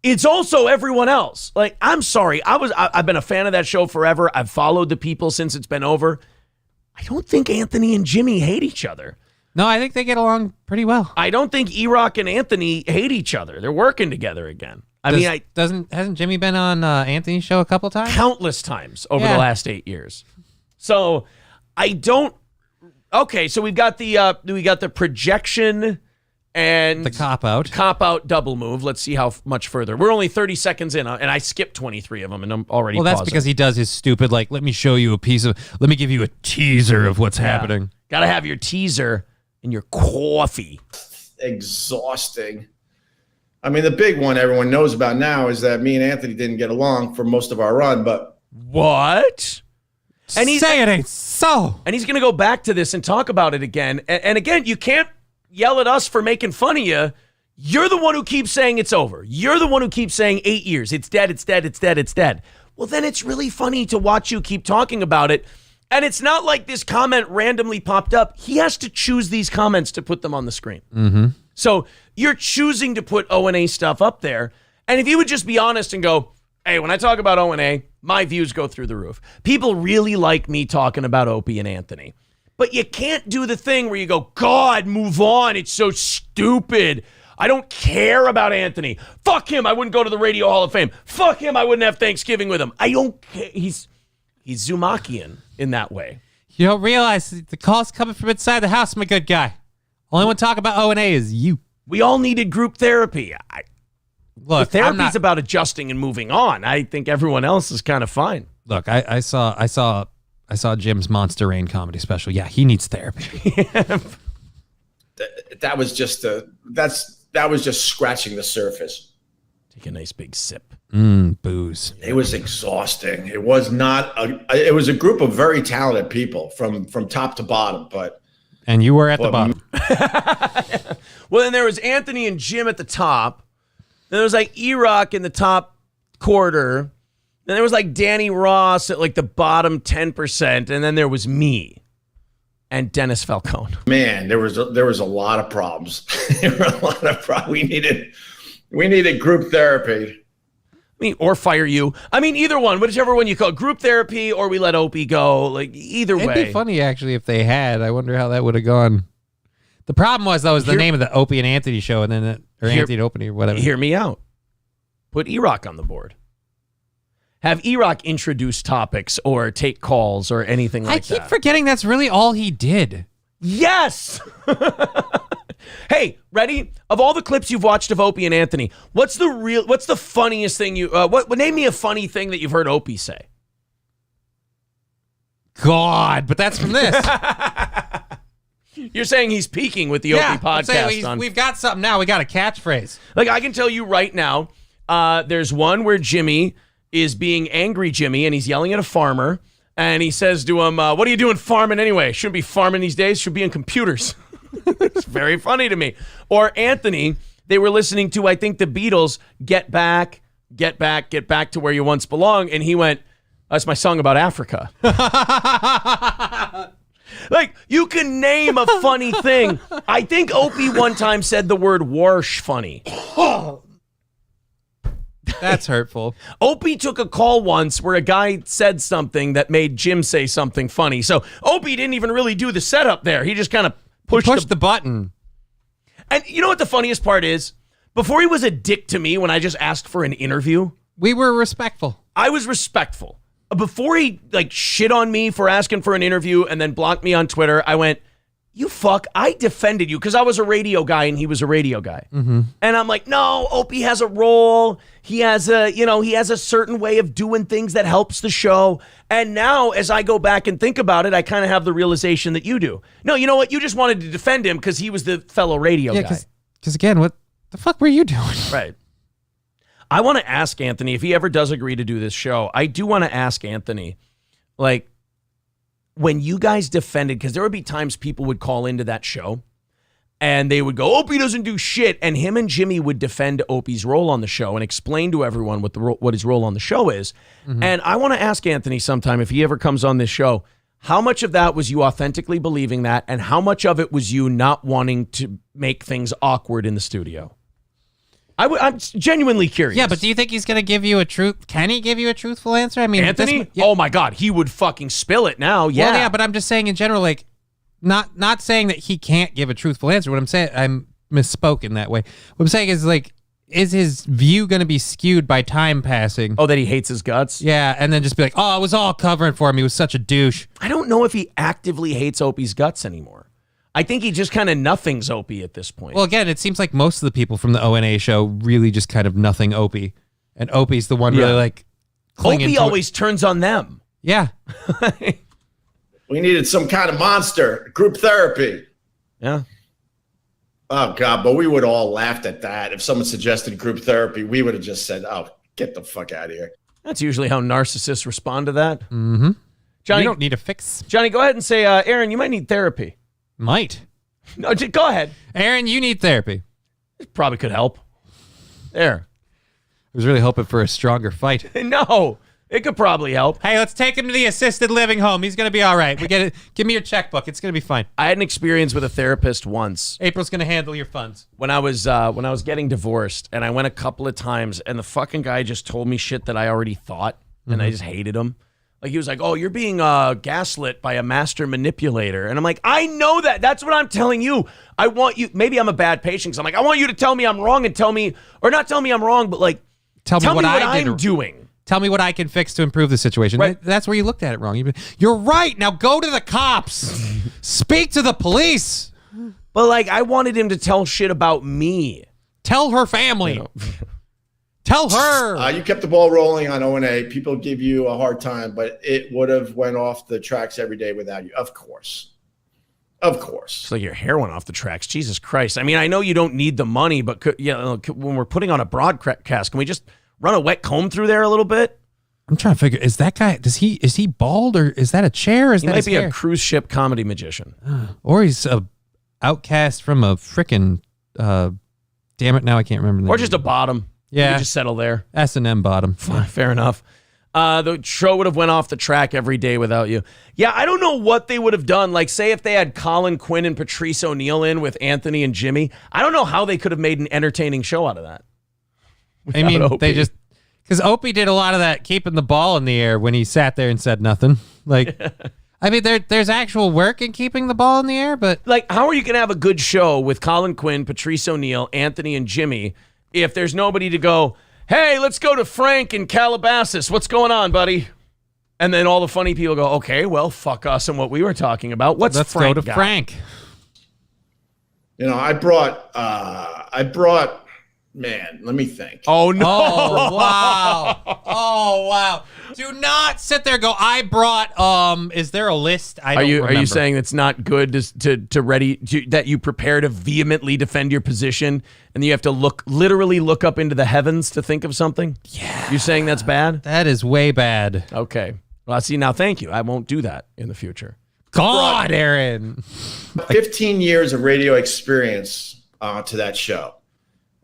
It's also everyone else. Like, I'm sorry. I've been a fan of that show forever. I've followed the people since it's been over. I don't think Anthony and Jimmy hate each other. No, I think they get along pretty well. I don't think E-Rock and Anthony hate each other. They're working together again. Hasn't Jimmy been on Anthony's show a couple times? Countless times over the last 8 years. So I don't. Okay, so we've got the projection and the cop-out double move. Let's see how much further. We're only 30 seconds in, and I skipped 23 of them, and I'm already Well, that's pausing. because he does his stupid, like, let me show you let me give you a teaser of what's happening. Got to have your teaser and your coffee. Exhausting. I mean, the big one everyone knows about now is that me and Anthony didn't get along for most of our run, but... What? And say it ain't so. And he's going to go back to this and talk about it again. And again, you can't yell at us for making fun of you. You're the one who keeps saying it's over. You're the one who keeps saying 8 years. It's dead, it's dead, it's dead, it's dead. Well, then it's really funny to watch you keep talking about it. And it's not like this comment randomly popped up. He has to choose these comments to put them on the screen. Mm-hmm. So you're choosing to put O&A stuff up there. And if you would just be honest and go, hey, when I talk about O&A, my views go through the roof. People really like me talking about Opie and Anthony. But you can't do the thing where you go, God, move on. It's so stupid. I don't care about Anthony. Fuck him. I wouldn't go to the Radio Hall of Fame. Fuck him. I wouldn't have Thanksgiving with him. I don't care. He's Zumakian in that way. You don't realize the call's coming from inside the house, my good guy. Only one talk about O&A is you. We all needed group therapy. Look, therapy's about adjusting and moving on. I think everyone else is kind of fine. Look, I saw Jim's Monster Rain comedy special. Yeah, he needs therapy. That was just scratching the surface. Take a nice big sip. Booze. It was exhausting. It was it was a group of very talented people from top to bottom, and you were at the bottom. Well, then there was Anthony and Jim at the top. Then there was like E-Rock in the top quarter. Then there was like Danny Ross at like the bottom 10%, and then there was me and Dennis Falcone. Man, there was a lot of problems. There were a lot of problems. We needed group therapy. Or fire you. I mean, either one, whichever one you call group therapy, or we let Opie go. Like either way. It'd be funny actually if they had. I wonder how that would have gone. The problem was that was the name of the Opie and Anthony show, and then Anthony and Opie or whatever. Hear me out. Put E-Rock on the board. Have E-Rock introduce topics or take calls or anything like that. I keep forgetting that's really all he did. Yes. Hey, ready? Of all the clips you've watched of Opie and Anthony, what's the funniest thing name me a funny thing that you've heard Opie say? God, but that's from this. You're saying he's peaking with the Opie podcast. We've got something now. We got a catchphrase. Like I can tell you right now, there's one where Jimmy is being angry Jimmy, and he's yelling at a farmer, and he says to him, what are you doing farming anyway? Shouldn't be farming these days. Should be in computers. It's very funny to me. Or Anthony, they were listening to, I think, the Beatles, Get Back to Where You Once Belong, and he went, that's my song about Africa. Like, you can name a funny thing. I think Opie one time said the word warsh funny. That's hurtful. Opie took a call once where a guy said something that made Jim say something funny. So Opie didn't even really do the setup there. He just kind of pushed the button. And you know what the funniest part is? Before he was a dick to me when I just asked for an interview. We were respectful. I was respectful. Before he shit on me for asking for an interview and then blocked me on Twitter, I went, you fuck, I defended you because I was a radio guy and he was a radio guy. Mm-hmm. And I'm like, no, Opie has a role. He has a certain way of doing things that helps the show. And now as I go back and think about it, I kind of have the realization that you do. No, you know what? You just wanted to defend him because he was the fellow radio guy. Because again, what the fuck were you doing? Right. I want to ask Anthony if he ever does agree to do this show. I do want to ask Anthony, like, when you guys defended, because there would be times people would call into that show and they would go, Opie doesn't do shit. And him and Jimmy would defend Opie's role on the show and explain to everyone what his role on the show is. Mm-hmm. And I want to ask Anthony sometime, if he ever comes on this show, how much of that was you authentically believing that? And how much of it was you not wanting to make things awkward in the studio? I'm genuinely curious. Yeah, but do you think he's going to give you a truth? Can he give you a truthful answer? I mean, Anthony? Oh my God, he would fucking spill it now. Yeah. Well, yeah, but I'm just saying in general, like, not saying that he can't give a truthful answer. What I'm saying, I'm misspoken that way. What I'm saying is, like, is his view going to be skewed by time passing? Oh, that he hates his guts? Yeah, and then just be like, oh, it was all covering for him. He was such a douche. I don't know if he actively hates Opie's guts anymore. I think he just kind of nothings Opie at this point. Well, again, it seems like most of the people from the O&A show really just kind of nothing Opie. And Opie's the one really like clinging Opie always turns on them. Yeah. We needed some kind of monster. Group therapy. Yeah. Oh, God, but we would all laughed at that. If someone suggested group therapy, we would have just said, oh, get the fuck out of here. That's usually how narcissists respond to that. Mm-hmm. Johnny, you don't need a fix. Johnny, go ahead and say, Aaron, you might need therapy. Might. No, go ahead. Aaron, you need therapy. It probably could help. There. I was really hoping for a stronger fight. No, it could probably help. Hey, let's take him to the assisted living home. He's going to be all right. We get it. Give me your checkbook. It's going to be fine. I had an experience with a therapist once. April's going to handle your funds. When I was getting divorced, and I went a couple of times, and the fucking guy just told me shit that I already thought, and I just hated him. Like he was like, oh, you're being gaslit by a master manipulator. And I'm like, I know that. That's what I'm telling you. I want you, maybe I'm a bad patient. 'Cause I'm like, I want you to tell me I'm wrong and tell me, or not tell me I'm wrong, but like, tell me what I'm doing. Tell me what I can fix to improve the situation. Right. That's where you looked at it wrong. You're right. Now go to the cops. Speak to the police. But like, I wanted him to tell shit about me. Tell her family. Tell her. You kept the ball rolling on O&A. People give you a hard time, but it would have went off the tracks every day without you. Of course. It's like your hair went off the tracks. Jesus Christ. I mean, I know you don't need the money, but when we're putting on a broadcast, can we just run a wet comb through there a little bit? I'm trying to figure, is that guy, is he bald or is that a chair? He might be a cruise ship comedy magician. Or he's a outcast from a frickin', damn it, now I can't remember the name. Or just a bottom. Yeah. You just settle there. S&M bottom. Fair enough. The show would have went off the track every day without you. Yeah, I don't know what they would have done. Like, say if they had Colin Quinn and Patrice O'Neill in with Anthony and Jimmy. I don't know how they could have made an entertaining show out of that. I mean, Opie. they just... Because Opie did a lot of that keeping the ball in the air when he sat there and said nothing. Like, I mean, there's actual work in keeping the ball in the air, but... Like, how are you going to have a good show with Colin Quinn, Patrice O'Neill, Anthony, and Jimmy if there's nobody to go, hey, let's go to Frank in Calabasas. What's going on, buddy? And then all the funny people go, okay, well, fuck us and what we were talking about. Let's go to Frank. You know, I brought, man, let me think. Oh, no. Oh, wow. Oh, wow. Do not sit there and go, I brought, is there a list? I don't remember. Are you saying it's not good that you prepare to vehemently defend your position and you have to literally look up into the heavens to think of something? Yeah. You're saying that's bad? That is way bad. Okay. Well, see, now thank you. I won't do that in the future. God, Aaron. 15 years of radio experience to that show.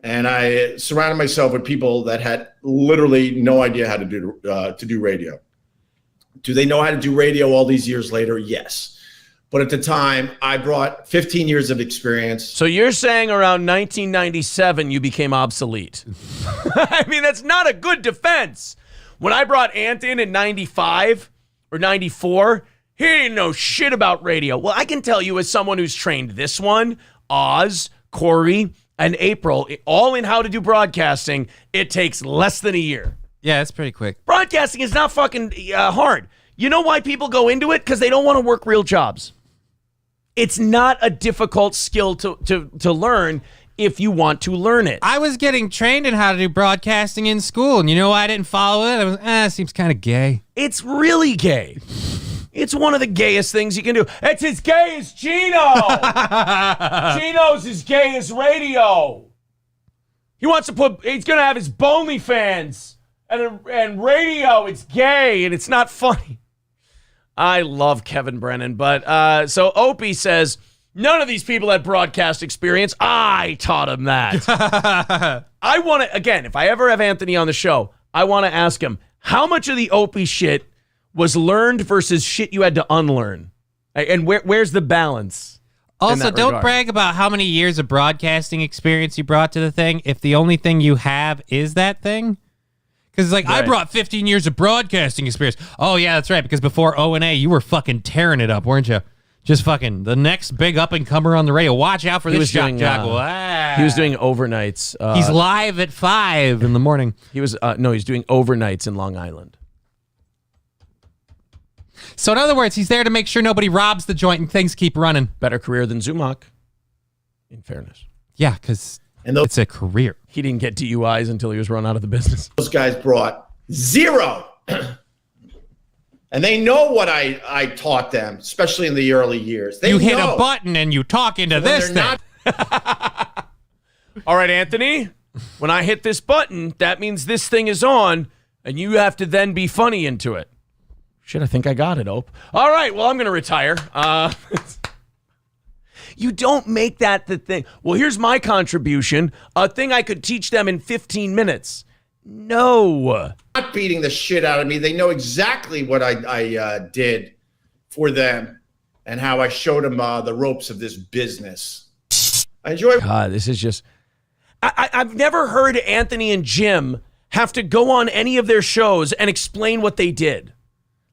And I surrounded myself with people that had literally no idea how to do radio. Do they know how to do radio all these years later? Yes. But at the time, I brought 15 years of experience. So you're saying around 1997, you became obsolete. I mean, that's not a good defense. When I brought Ant in 95 or 94, he didn't know shit about radio. Well, I can tell you as someone who's trained this one, Oz, Corey, and April, all in how to do broadcasting, it takes less than a year. Yeah, it's pretty quick. Broadcasting is not fucking hard. You know why people go into it? Because they don't want to work real jobs. It's not a difficult skill to learn if you want to learn it. I was getting trained in how to do broadcasting in school, and you know why I didn't follow it? I was, it seems kind of gay. It's really gay. It's one of the gayest things you can do. It's as gay as Gino. Gino's as gay as radio. He's going to have his Bonely fans. And radio, it's gay, and it's not funny. I love Kevin Brennan. But so Opie says, none of these people had broadcast experience. I taught him that. I want to, again, if I ever have Anthony on the show, I want to ask him, how much of the Opie shit was learned versus shit you had to unlearn? And where's the balance? Also, don't brag about how many years of broadcasting experience you brought to the thing if the only thing you have is that thing. Because it's like, right. I brought 15 years of broadcasting experience. Oh, yeah, that's right. Because before O&A, you were fucking tearing it up, weren't you? Just fucking the next big up-and-comer on the radio. Watch out for this jock. He was doing overnights. He's live at 5 in the morning. He's doing overnights in Long Island. So in other words, he's there to make sure nobody robs the joint and things keep running. Better career than Zumach, in fairness. Yeah, because it's a career. He didn't get DUIs until he was run out of the business. Those guys brought 0. And they know what I taught them, especially in the early years. You hit a button and you talk into this thing. All right, Anthony, when I hit this button, that means this thing is on, and you have to then be funny into it. Shit, I think I got it, Ope. All right, well, I'm going to retire. You don't make that the thing. Well, here's my contribution, a thing I could teach them in 15 minutes. No. Not beating the shit out of me. They know exactly what I did for them and how I showed them the ropes of this business. I enjoy. God, this is just... I've never heard Anthony and Jim have to go on any of their shows and explain what they did.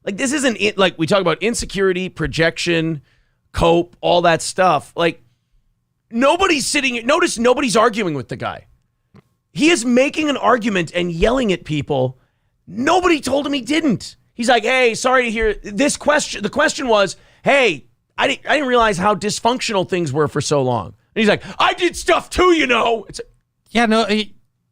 Like, this isn't it. Like, we talk about insecurity, projection, cope, all that stuff. Like, nobody's sitting. Notice nobody's arguing with the guy. He is making an argument and yelling at people. Nobody told him he didn't. He's like, hey, sorry to hear this question. The question was, hey, I didn't realize how dysfunctional things were for so long. And he's like, I did stuff too, you know. Yeah, no,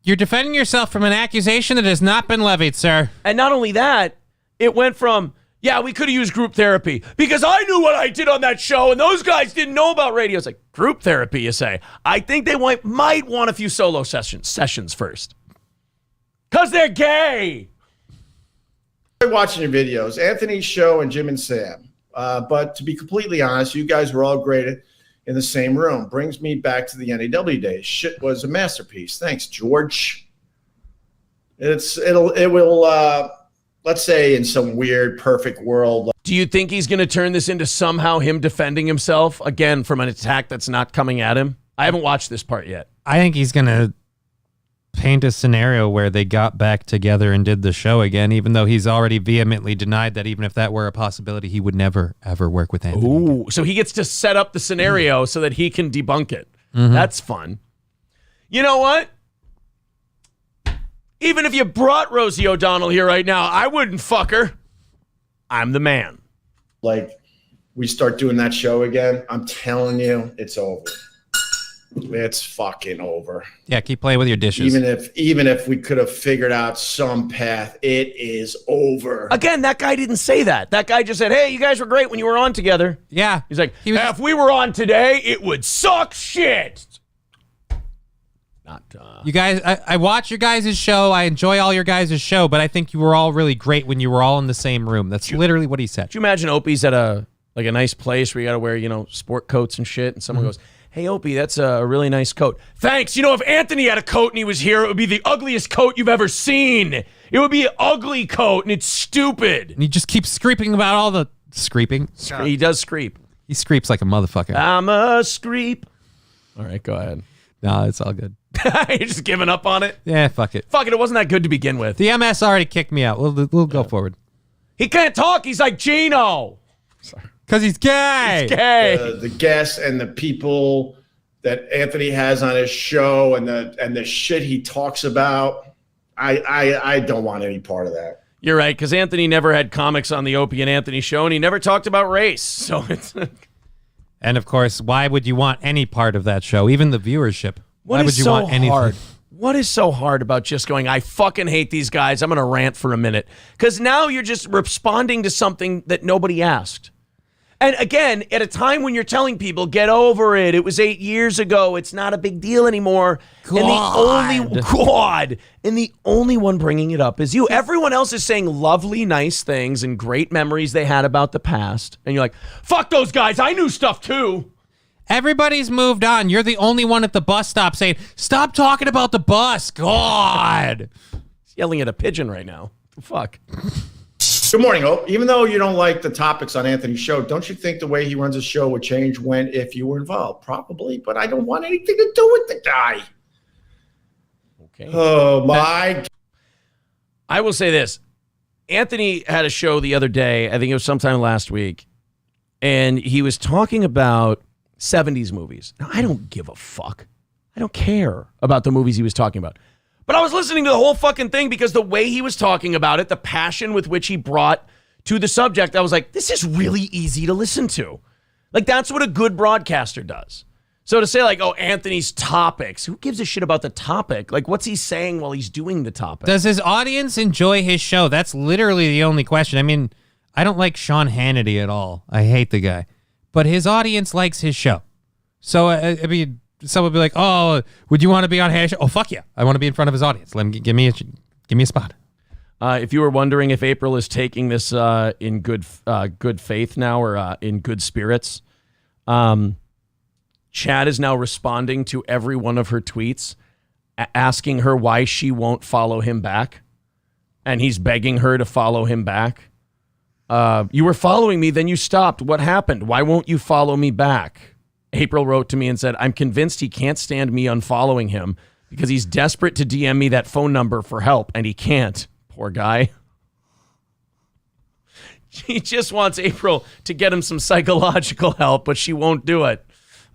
you're defending yourself from an accusation that has not been levied, sir. And not only that, it went from, yeah, we could have used group therapy because I knew what I did on that show and those guys didn't know about radio. It's like, group therapy, you say. I think they might want a few solo sessions first. Because they're gay. I'm watching your videos, Anthony's show and Jim and Sam. But to be completely honest, you guys were all great in the same room. Brings me back to the NAW days. Shit was a masterpiece. Thanks, George. It will. Let's say in some weird, perfect world. Do you think he's going to turn this into somehow him defending himself again from an attack that's not coming at him? I haven't watched this part yet. I think he's going to paint a scenario where they got back together and did the show again, even though he's already vehemently denied that even if that were a possibility, he would never, ever work with Anthony. Ooh, so he gets to set up the scenario so that he can debunk it. That's fun. You know what? Even if you brought Rosie O'Donnell here right now, I wouldn't fuck her. I'm the man. Like, we start doing that show again, I'm telling you, it's over. It's fucking over. Yeah, keep playing with your dishes. Even if we could have figured out some path, it is over. Again, that guy didn't say that. That guy just said, hey, you guys were great when you were on together. Yeah. He's like, if we were on today, it would suck shit. Not you guys, I watch your guys' show. I enjoy all your guys' show, but I think you were all really great when you were all in the same room. That's literally what he said. Could you imagine Opie's at a nice place where you got to wear, sport coats and shit, and someone goes, hey, Opie, that's a really nice coat. Thanks. If Anthony had a coat and he was here, it would be the ugliest coat you've ever seen. It would be an ugly coat, and it's stupid. And he just keeps screeping about all the... Screeping? He does screep. He screeps like a motherfucker. I'm a screep. All right, go ahead. No, it's all good. You're just giving up on it? Yeah, fuck it. Fuck it, it wasn't that good to begin with. The MS already kicked me out. We'll go forward. He can't talk. He's like Gino. Sorry. Because he's gay. He's gay. The guests and the people that Anthony has on his show and the shit he talks about, I don't want any part of that. You're right, because Anthony never had comics on the Opie and Anthony show, and he never talked about race. So it's... And of course, why would you want any part of that show? Even the viewership. Why would you want anything? Hard? What is so hard about just going, I fucking hate these guys, I'm going to rant for a minute? Because now you're just responding to something that nobody asked. And again, at a time when you're telling people, get over it. It was 8 years ago. It's not a big deal anymore. And the only one bringing it up is you. Everyone else is saying lovely, nice things and great memories they had about the past. And you're like, fuck those guys. I knew stuff too. Everybody's moved on. You're the only one at the bus stop saying, stop talking about the bus. God. He's yelling at a pigeon right now. Fuck. Good morning, Hope. Even though you don't like the topics on Anthony's show, don't you think the way he runs his show would change if you were involved? Probably, but I don't want anything to do with the guy. Okay. Oh, my. I will say this. Anthony had a show the other day, I think it was sometime last week, and he was talking about 70s movies. Now, I don't give a fuck. I don't care about the movies he was talking about. But I was listening to the whole fucking thing because the way he was talking about it, the passion with which he brought to the subject, I was like, this is really easy to listen to. Like, that's what a good broadcaster does. So to say like, oh, Anthony's topics, who gives a shit about the topic? Like, what's he saying while he's doing the topic? Does his audience enjoy his show? That's literally the only question. I mean, I don't like Sean Hannity at all. I hate the guy. But his audience likes his show. So, I mean... Someone would be like, "Oh, would you want to be on Hannity? Oh, fuck yeah! I want to be in front of his audience. Let him give me a spot." If you were wondering if April is taking this in good faith now or in good spirits, Chad is now responding to every one of her tweets, asking her why she won't follow him back, and he's begging her to follow him back. You were following me, then you stopped. What happened? Why won't you follow me back? April wrote to me and said, I'm convinced he can't stand me unfollowing him because he's desperate to DM me that phone number for help, and he can't. Poor guy. He just wants April to get him some psychological help, but she won't do it.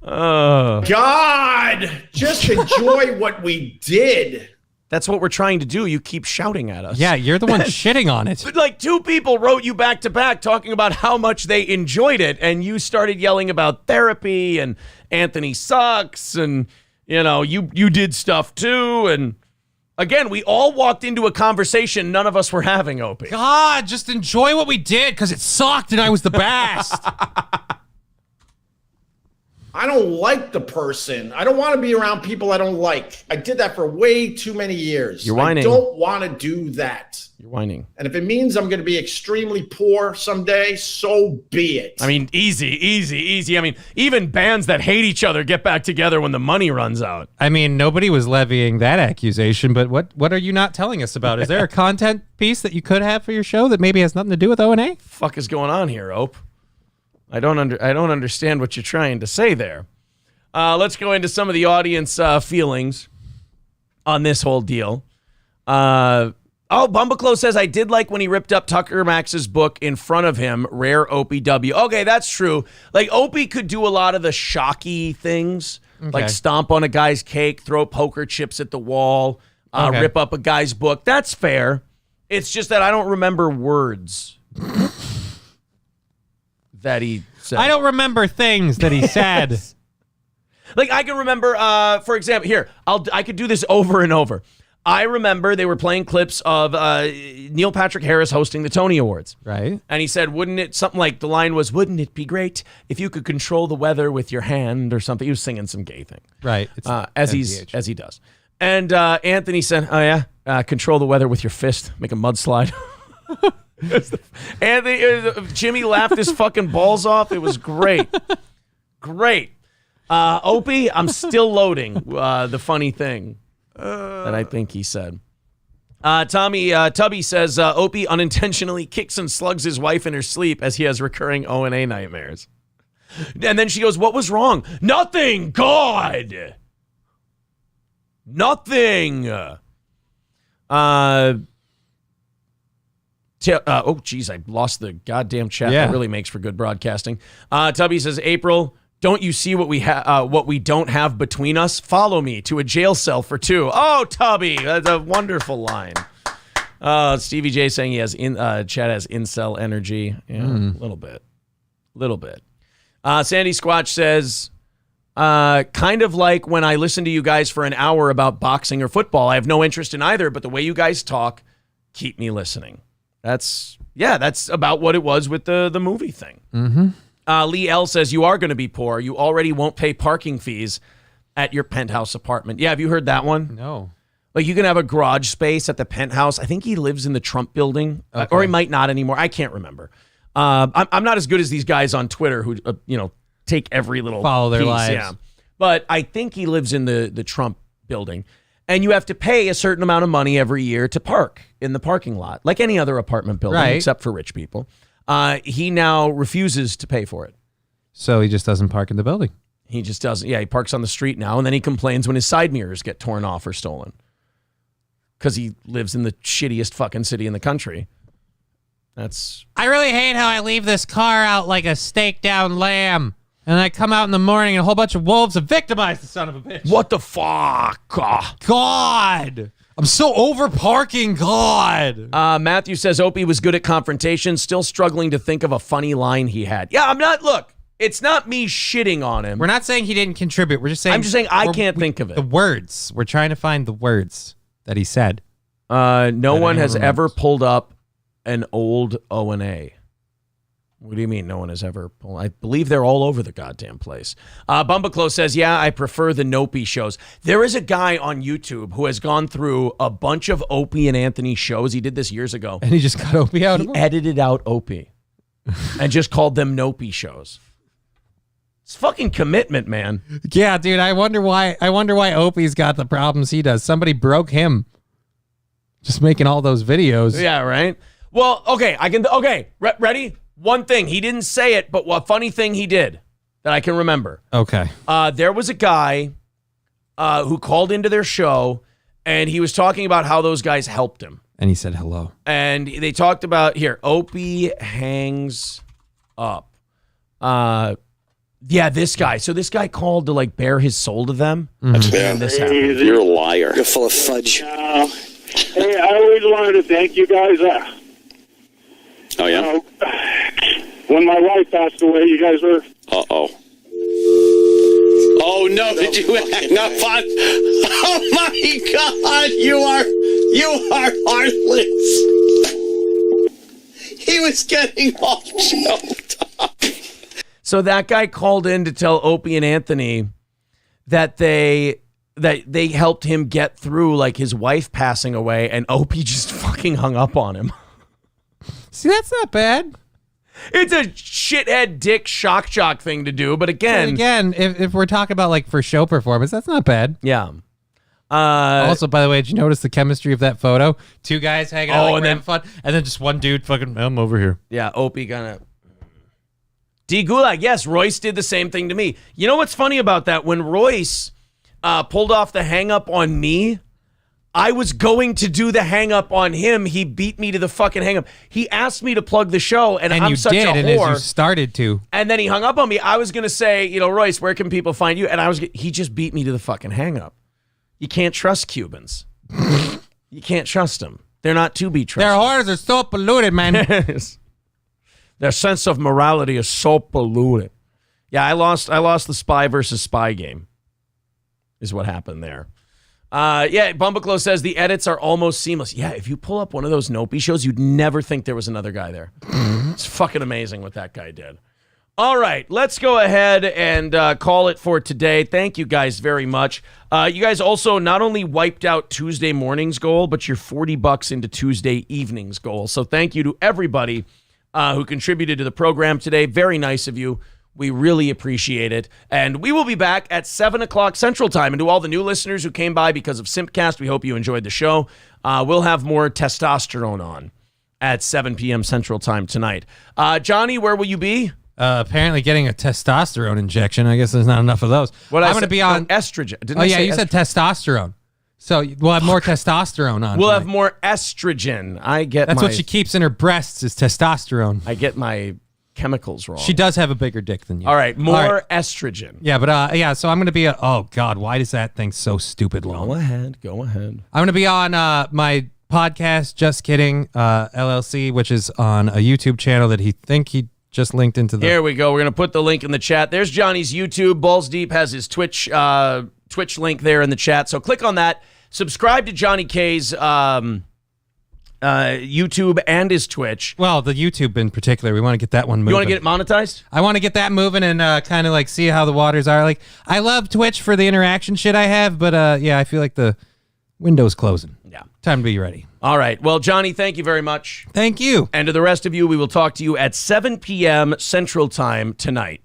God, just enjoy what we did. That's what we're trying to do. You keep shouting at us. Yeah, you're the one shitting on it. But like 2 people wrote you back to back talking about how much they enjoyed it, and you started yelling about therapy and Anthony sucks, and you did stuff too. And again, we all walked into a conversation none of us were having, Opie. God, just enjoy what we did because it sucked and I was the best. I don't like the person. I don't want to be around people I don't like. I did that for way too many years. You're whining. I don't want to do that. You're whining. And if it means I'm going to be extremely poor someday, so be it. I mean, easy. I mean, even bands that hate each other get back together when the money runs out. I mean, nobody was levying that accusation, but what are you not telling us about? Is there a content piece that you could have for your show that maybe has nothing to do with O&A? Fuck is going on here, Ope? I don't understand what you're trying to say there. Let's go into some of the audience feelings on this whole deal. Bumbleclo says, I did like when he ripped up Tucker Max's book in front of him. Rare Opie W. Okay, that's true. Like, Opie could do a lot of the shocky things, like stomp on a guy's cake, throw poker chips at the wall, rip up a guy's book. That's fair. It's just that I don't remember words that he said. I don't remember things that he said. Like, I can remember, for example, here, I could do this over and over. I remember they were playing clips of Neil Patrick Harris hosting the Tony Awards. Right. And he said, something like the line was, wouldn't it be great if you could control the weather with your hand or something? He was singing some gay thing. Right. As he does. And Anthony said, oh yeah, control the weather with your fist, make a mudslide. Jimmy laughed his fucking balls off. It was great. Great. Opie, I'm still loading the funny thing that I think he said. Tubby says, Opie unintentionally kicks and slugs his wife in her sleep as he has recurring O&A nightmares. And then she goes, what was wrong? Nothing, God! Nothing! Oh, geez, I lost the goddamn chat. Yeah. That really makes for good broadcasting. Tubby says, April, don't you see what we don't have between us? Follow me to a jail cell for 2. Oh, Tubby, that's a wonderful line. Stevie J saying he has chat has incel energy. Yeah, a little bit. Sandy Squatch says, kind of like when I listen to you guys for an hour about boxing or football. I have no interest in either, but the way you guys talk, keep me listening. That's about what it was with the movie thing. Mm-hmm. Lee L says, you are going to be poor. You already won't pay parking fees at your penthouse apartment. Yeah, have you heard that one? No. Like, you can have a garage space at the penthouse. I think he lives in the Trump building, or he might not anymore. I can't remember. I'm not as good as these guys on Twitter who, take every little follow their piece, lives. Yeah. But I think he lives in the Trump building. And you have to pay a certain amount of money every year to park in the parking lot, like any other apartment building, Right. except for rich people. He now refuses to pay for it. So he just doesn't park in the building. He just doesn't. Yeah, he parks on the street now, and then he complains when his side mirrors get torn off or stolen. Because he lives in the shittiest fucking city in the country. I really hate how I leave this car out like a staked down lamb. And I come out in the morning and a whole bunch of wolves have victimized the son of a bitch. What the fuck? God. I'm so over parking. God. Matthew says Opie was good at confrontation, still struggling to think of a funny line he had. Yeah, look, it's not me shitting on him. We're not saying he didn't contribute. We're just saying. I'm just saying I can't think of it. The words. We're trying to find the words that he said. No one has ever pulled up an old O&A. What do you mean no one has ever pulled? I believe they're all over the goddamn place. Bumbaclo says, yeah, I prefer the Noopy shows. There is a guy on YouTube who has gone through a bunch of Opie and Anthony shows. He did this years ago. And he just got Opie out of them? He edited out Opie and just called them Noopy shows. It's fucking commitment, man. Yeah, dude, I wonder why Opie's got the problems he does. Somebody broke him. Just making all those videos. Yeah, right? Well, okay, ready? One thing, he didn't say it, but what funny thing he did that I can remember. Okay. There was a guy who called into their show, and he was talking about how those guys helped him. And he said hello. And they talked about, here, Opie hangs up. Yeah, this guy. So this guy called to like bare his soul to them. Mm-hmm. And this happened. You're a liar. You're full of fudge. Hey, I always wanted to thank you guys. Oh, yeah? When my wife passed away, you guys were... Uh-oh. Oh, no, did you hang up on... Oh, my God, you are heartless. He was getting all choked up. So that guy called in to tell Opie and Anthony that they helped him get through like his wife passing away, and Opie just fucking hung up on him. See, that's not bad. It's a shithead dick shock jock thing to do, but again, if we're talking about like for show performance, that's not bad. Yeah. Also, by the way, did you notice the chemistry of that photo? Two guys hanging out, like, and then having fun, and then just one dude fucking, I'm over here. Yeah, Opie kind of. D Gulag, yes, Royce did the same thing to me. You know what's funny about that? When Royce pulled off the hang up on me, I was going to do the hang up on him. He beat me to the fucking hang up. He asked me to plug the show, and I'm you such did, a and whore. as you started to. And then he hung up on me. I was going to say, Royce, where can people find you? And he just beat me to the fucking hang up. You can't trust Cubans. You can't trust them. They're not to be trusted. Their hearts are so polluted, man. Their sense of morality is so polluted. Yeah, I lost the spy versus spy game, is what happened there. Yeah, Bumbaclo says the edits are almost seamless. Yeah, if you pull up one of those Noopy shows, you'd never think there was another guy there. It's fucking amazing what that guy did. All right, let's go ahead and call it for today. Thank you guys very much. You guys also not only wiped out Tuesday morning's goal, but you're $40 into Tuesday evening's goal. So thank you to everybody who contributed to the program today. Very nice of you. We really appreciate it. And we will be back at 7 o'clock Central Time. And to all the new listeners who came by because of Simpcast, we hope you enjoyed the show. We'll have more testosterone on at 7 p.m. Central Time tonight. Johnny, where will you be? Apparently getting a testosterone injection. I guess there's not enough of those. I'm going to be on estrogen. Didn't you said testosterone. So we'll have more testosterone on. We'll have more estrogen. That's what she keeps in her breasts is testosterone. I get my chemicals wrong. She does have a bigger dick than you. All right, more estrogen. Yeah, but so I'm going to be oh God, why does that thing so stupid long? Go ahead. I'm going to be on my podcast, Just Kidding, LLC, which is on a YouTube channel that he just linked into the... Here we go. We're going to put the link in the chat. There's Johnny's YouTube. Balls Deep has his Twitch link there in the chat. So click on that. Subscribe to Johnny K's YouTube and his Twitch. Well, the YouTube in particular. We want to get that one moving. You want to get it monetized? I want to get that moving and kind of like see how the waters are. Like, I love Twitch for the interaction shit I have, but I feel like the window's closing. Yeah. Time to be ready. All right. Well, Johnny, thank you very much. Thank you. And to the rest of you, we will talk to you at 7 p.m. Central Time tonight.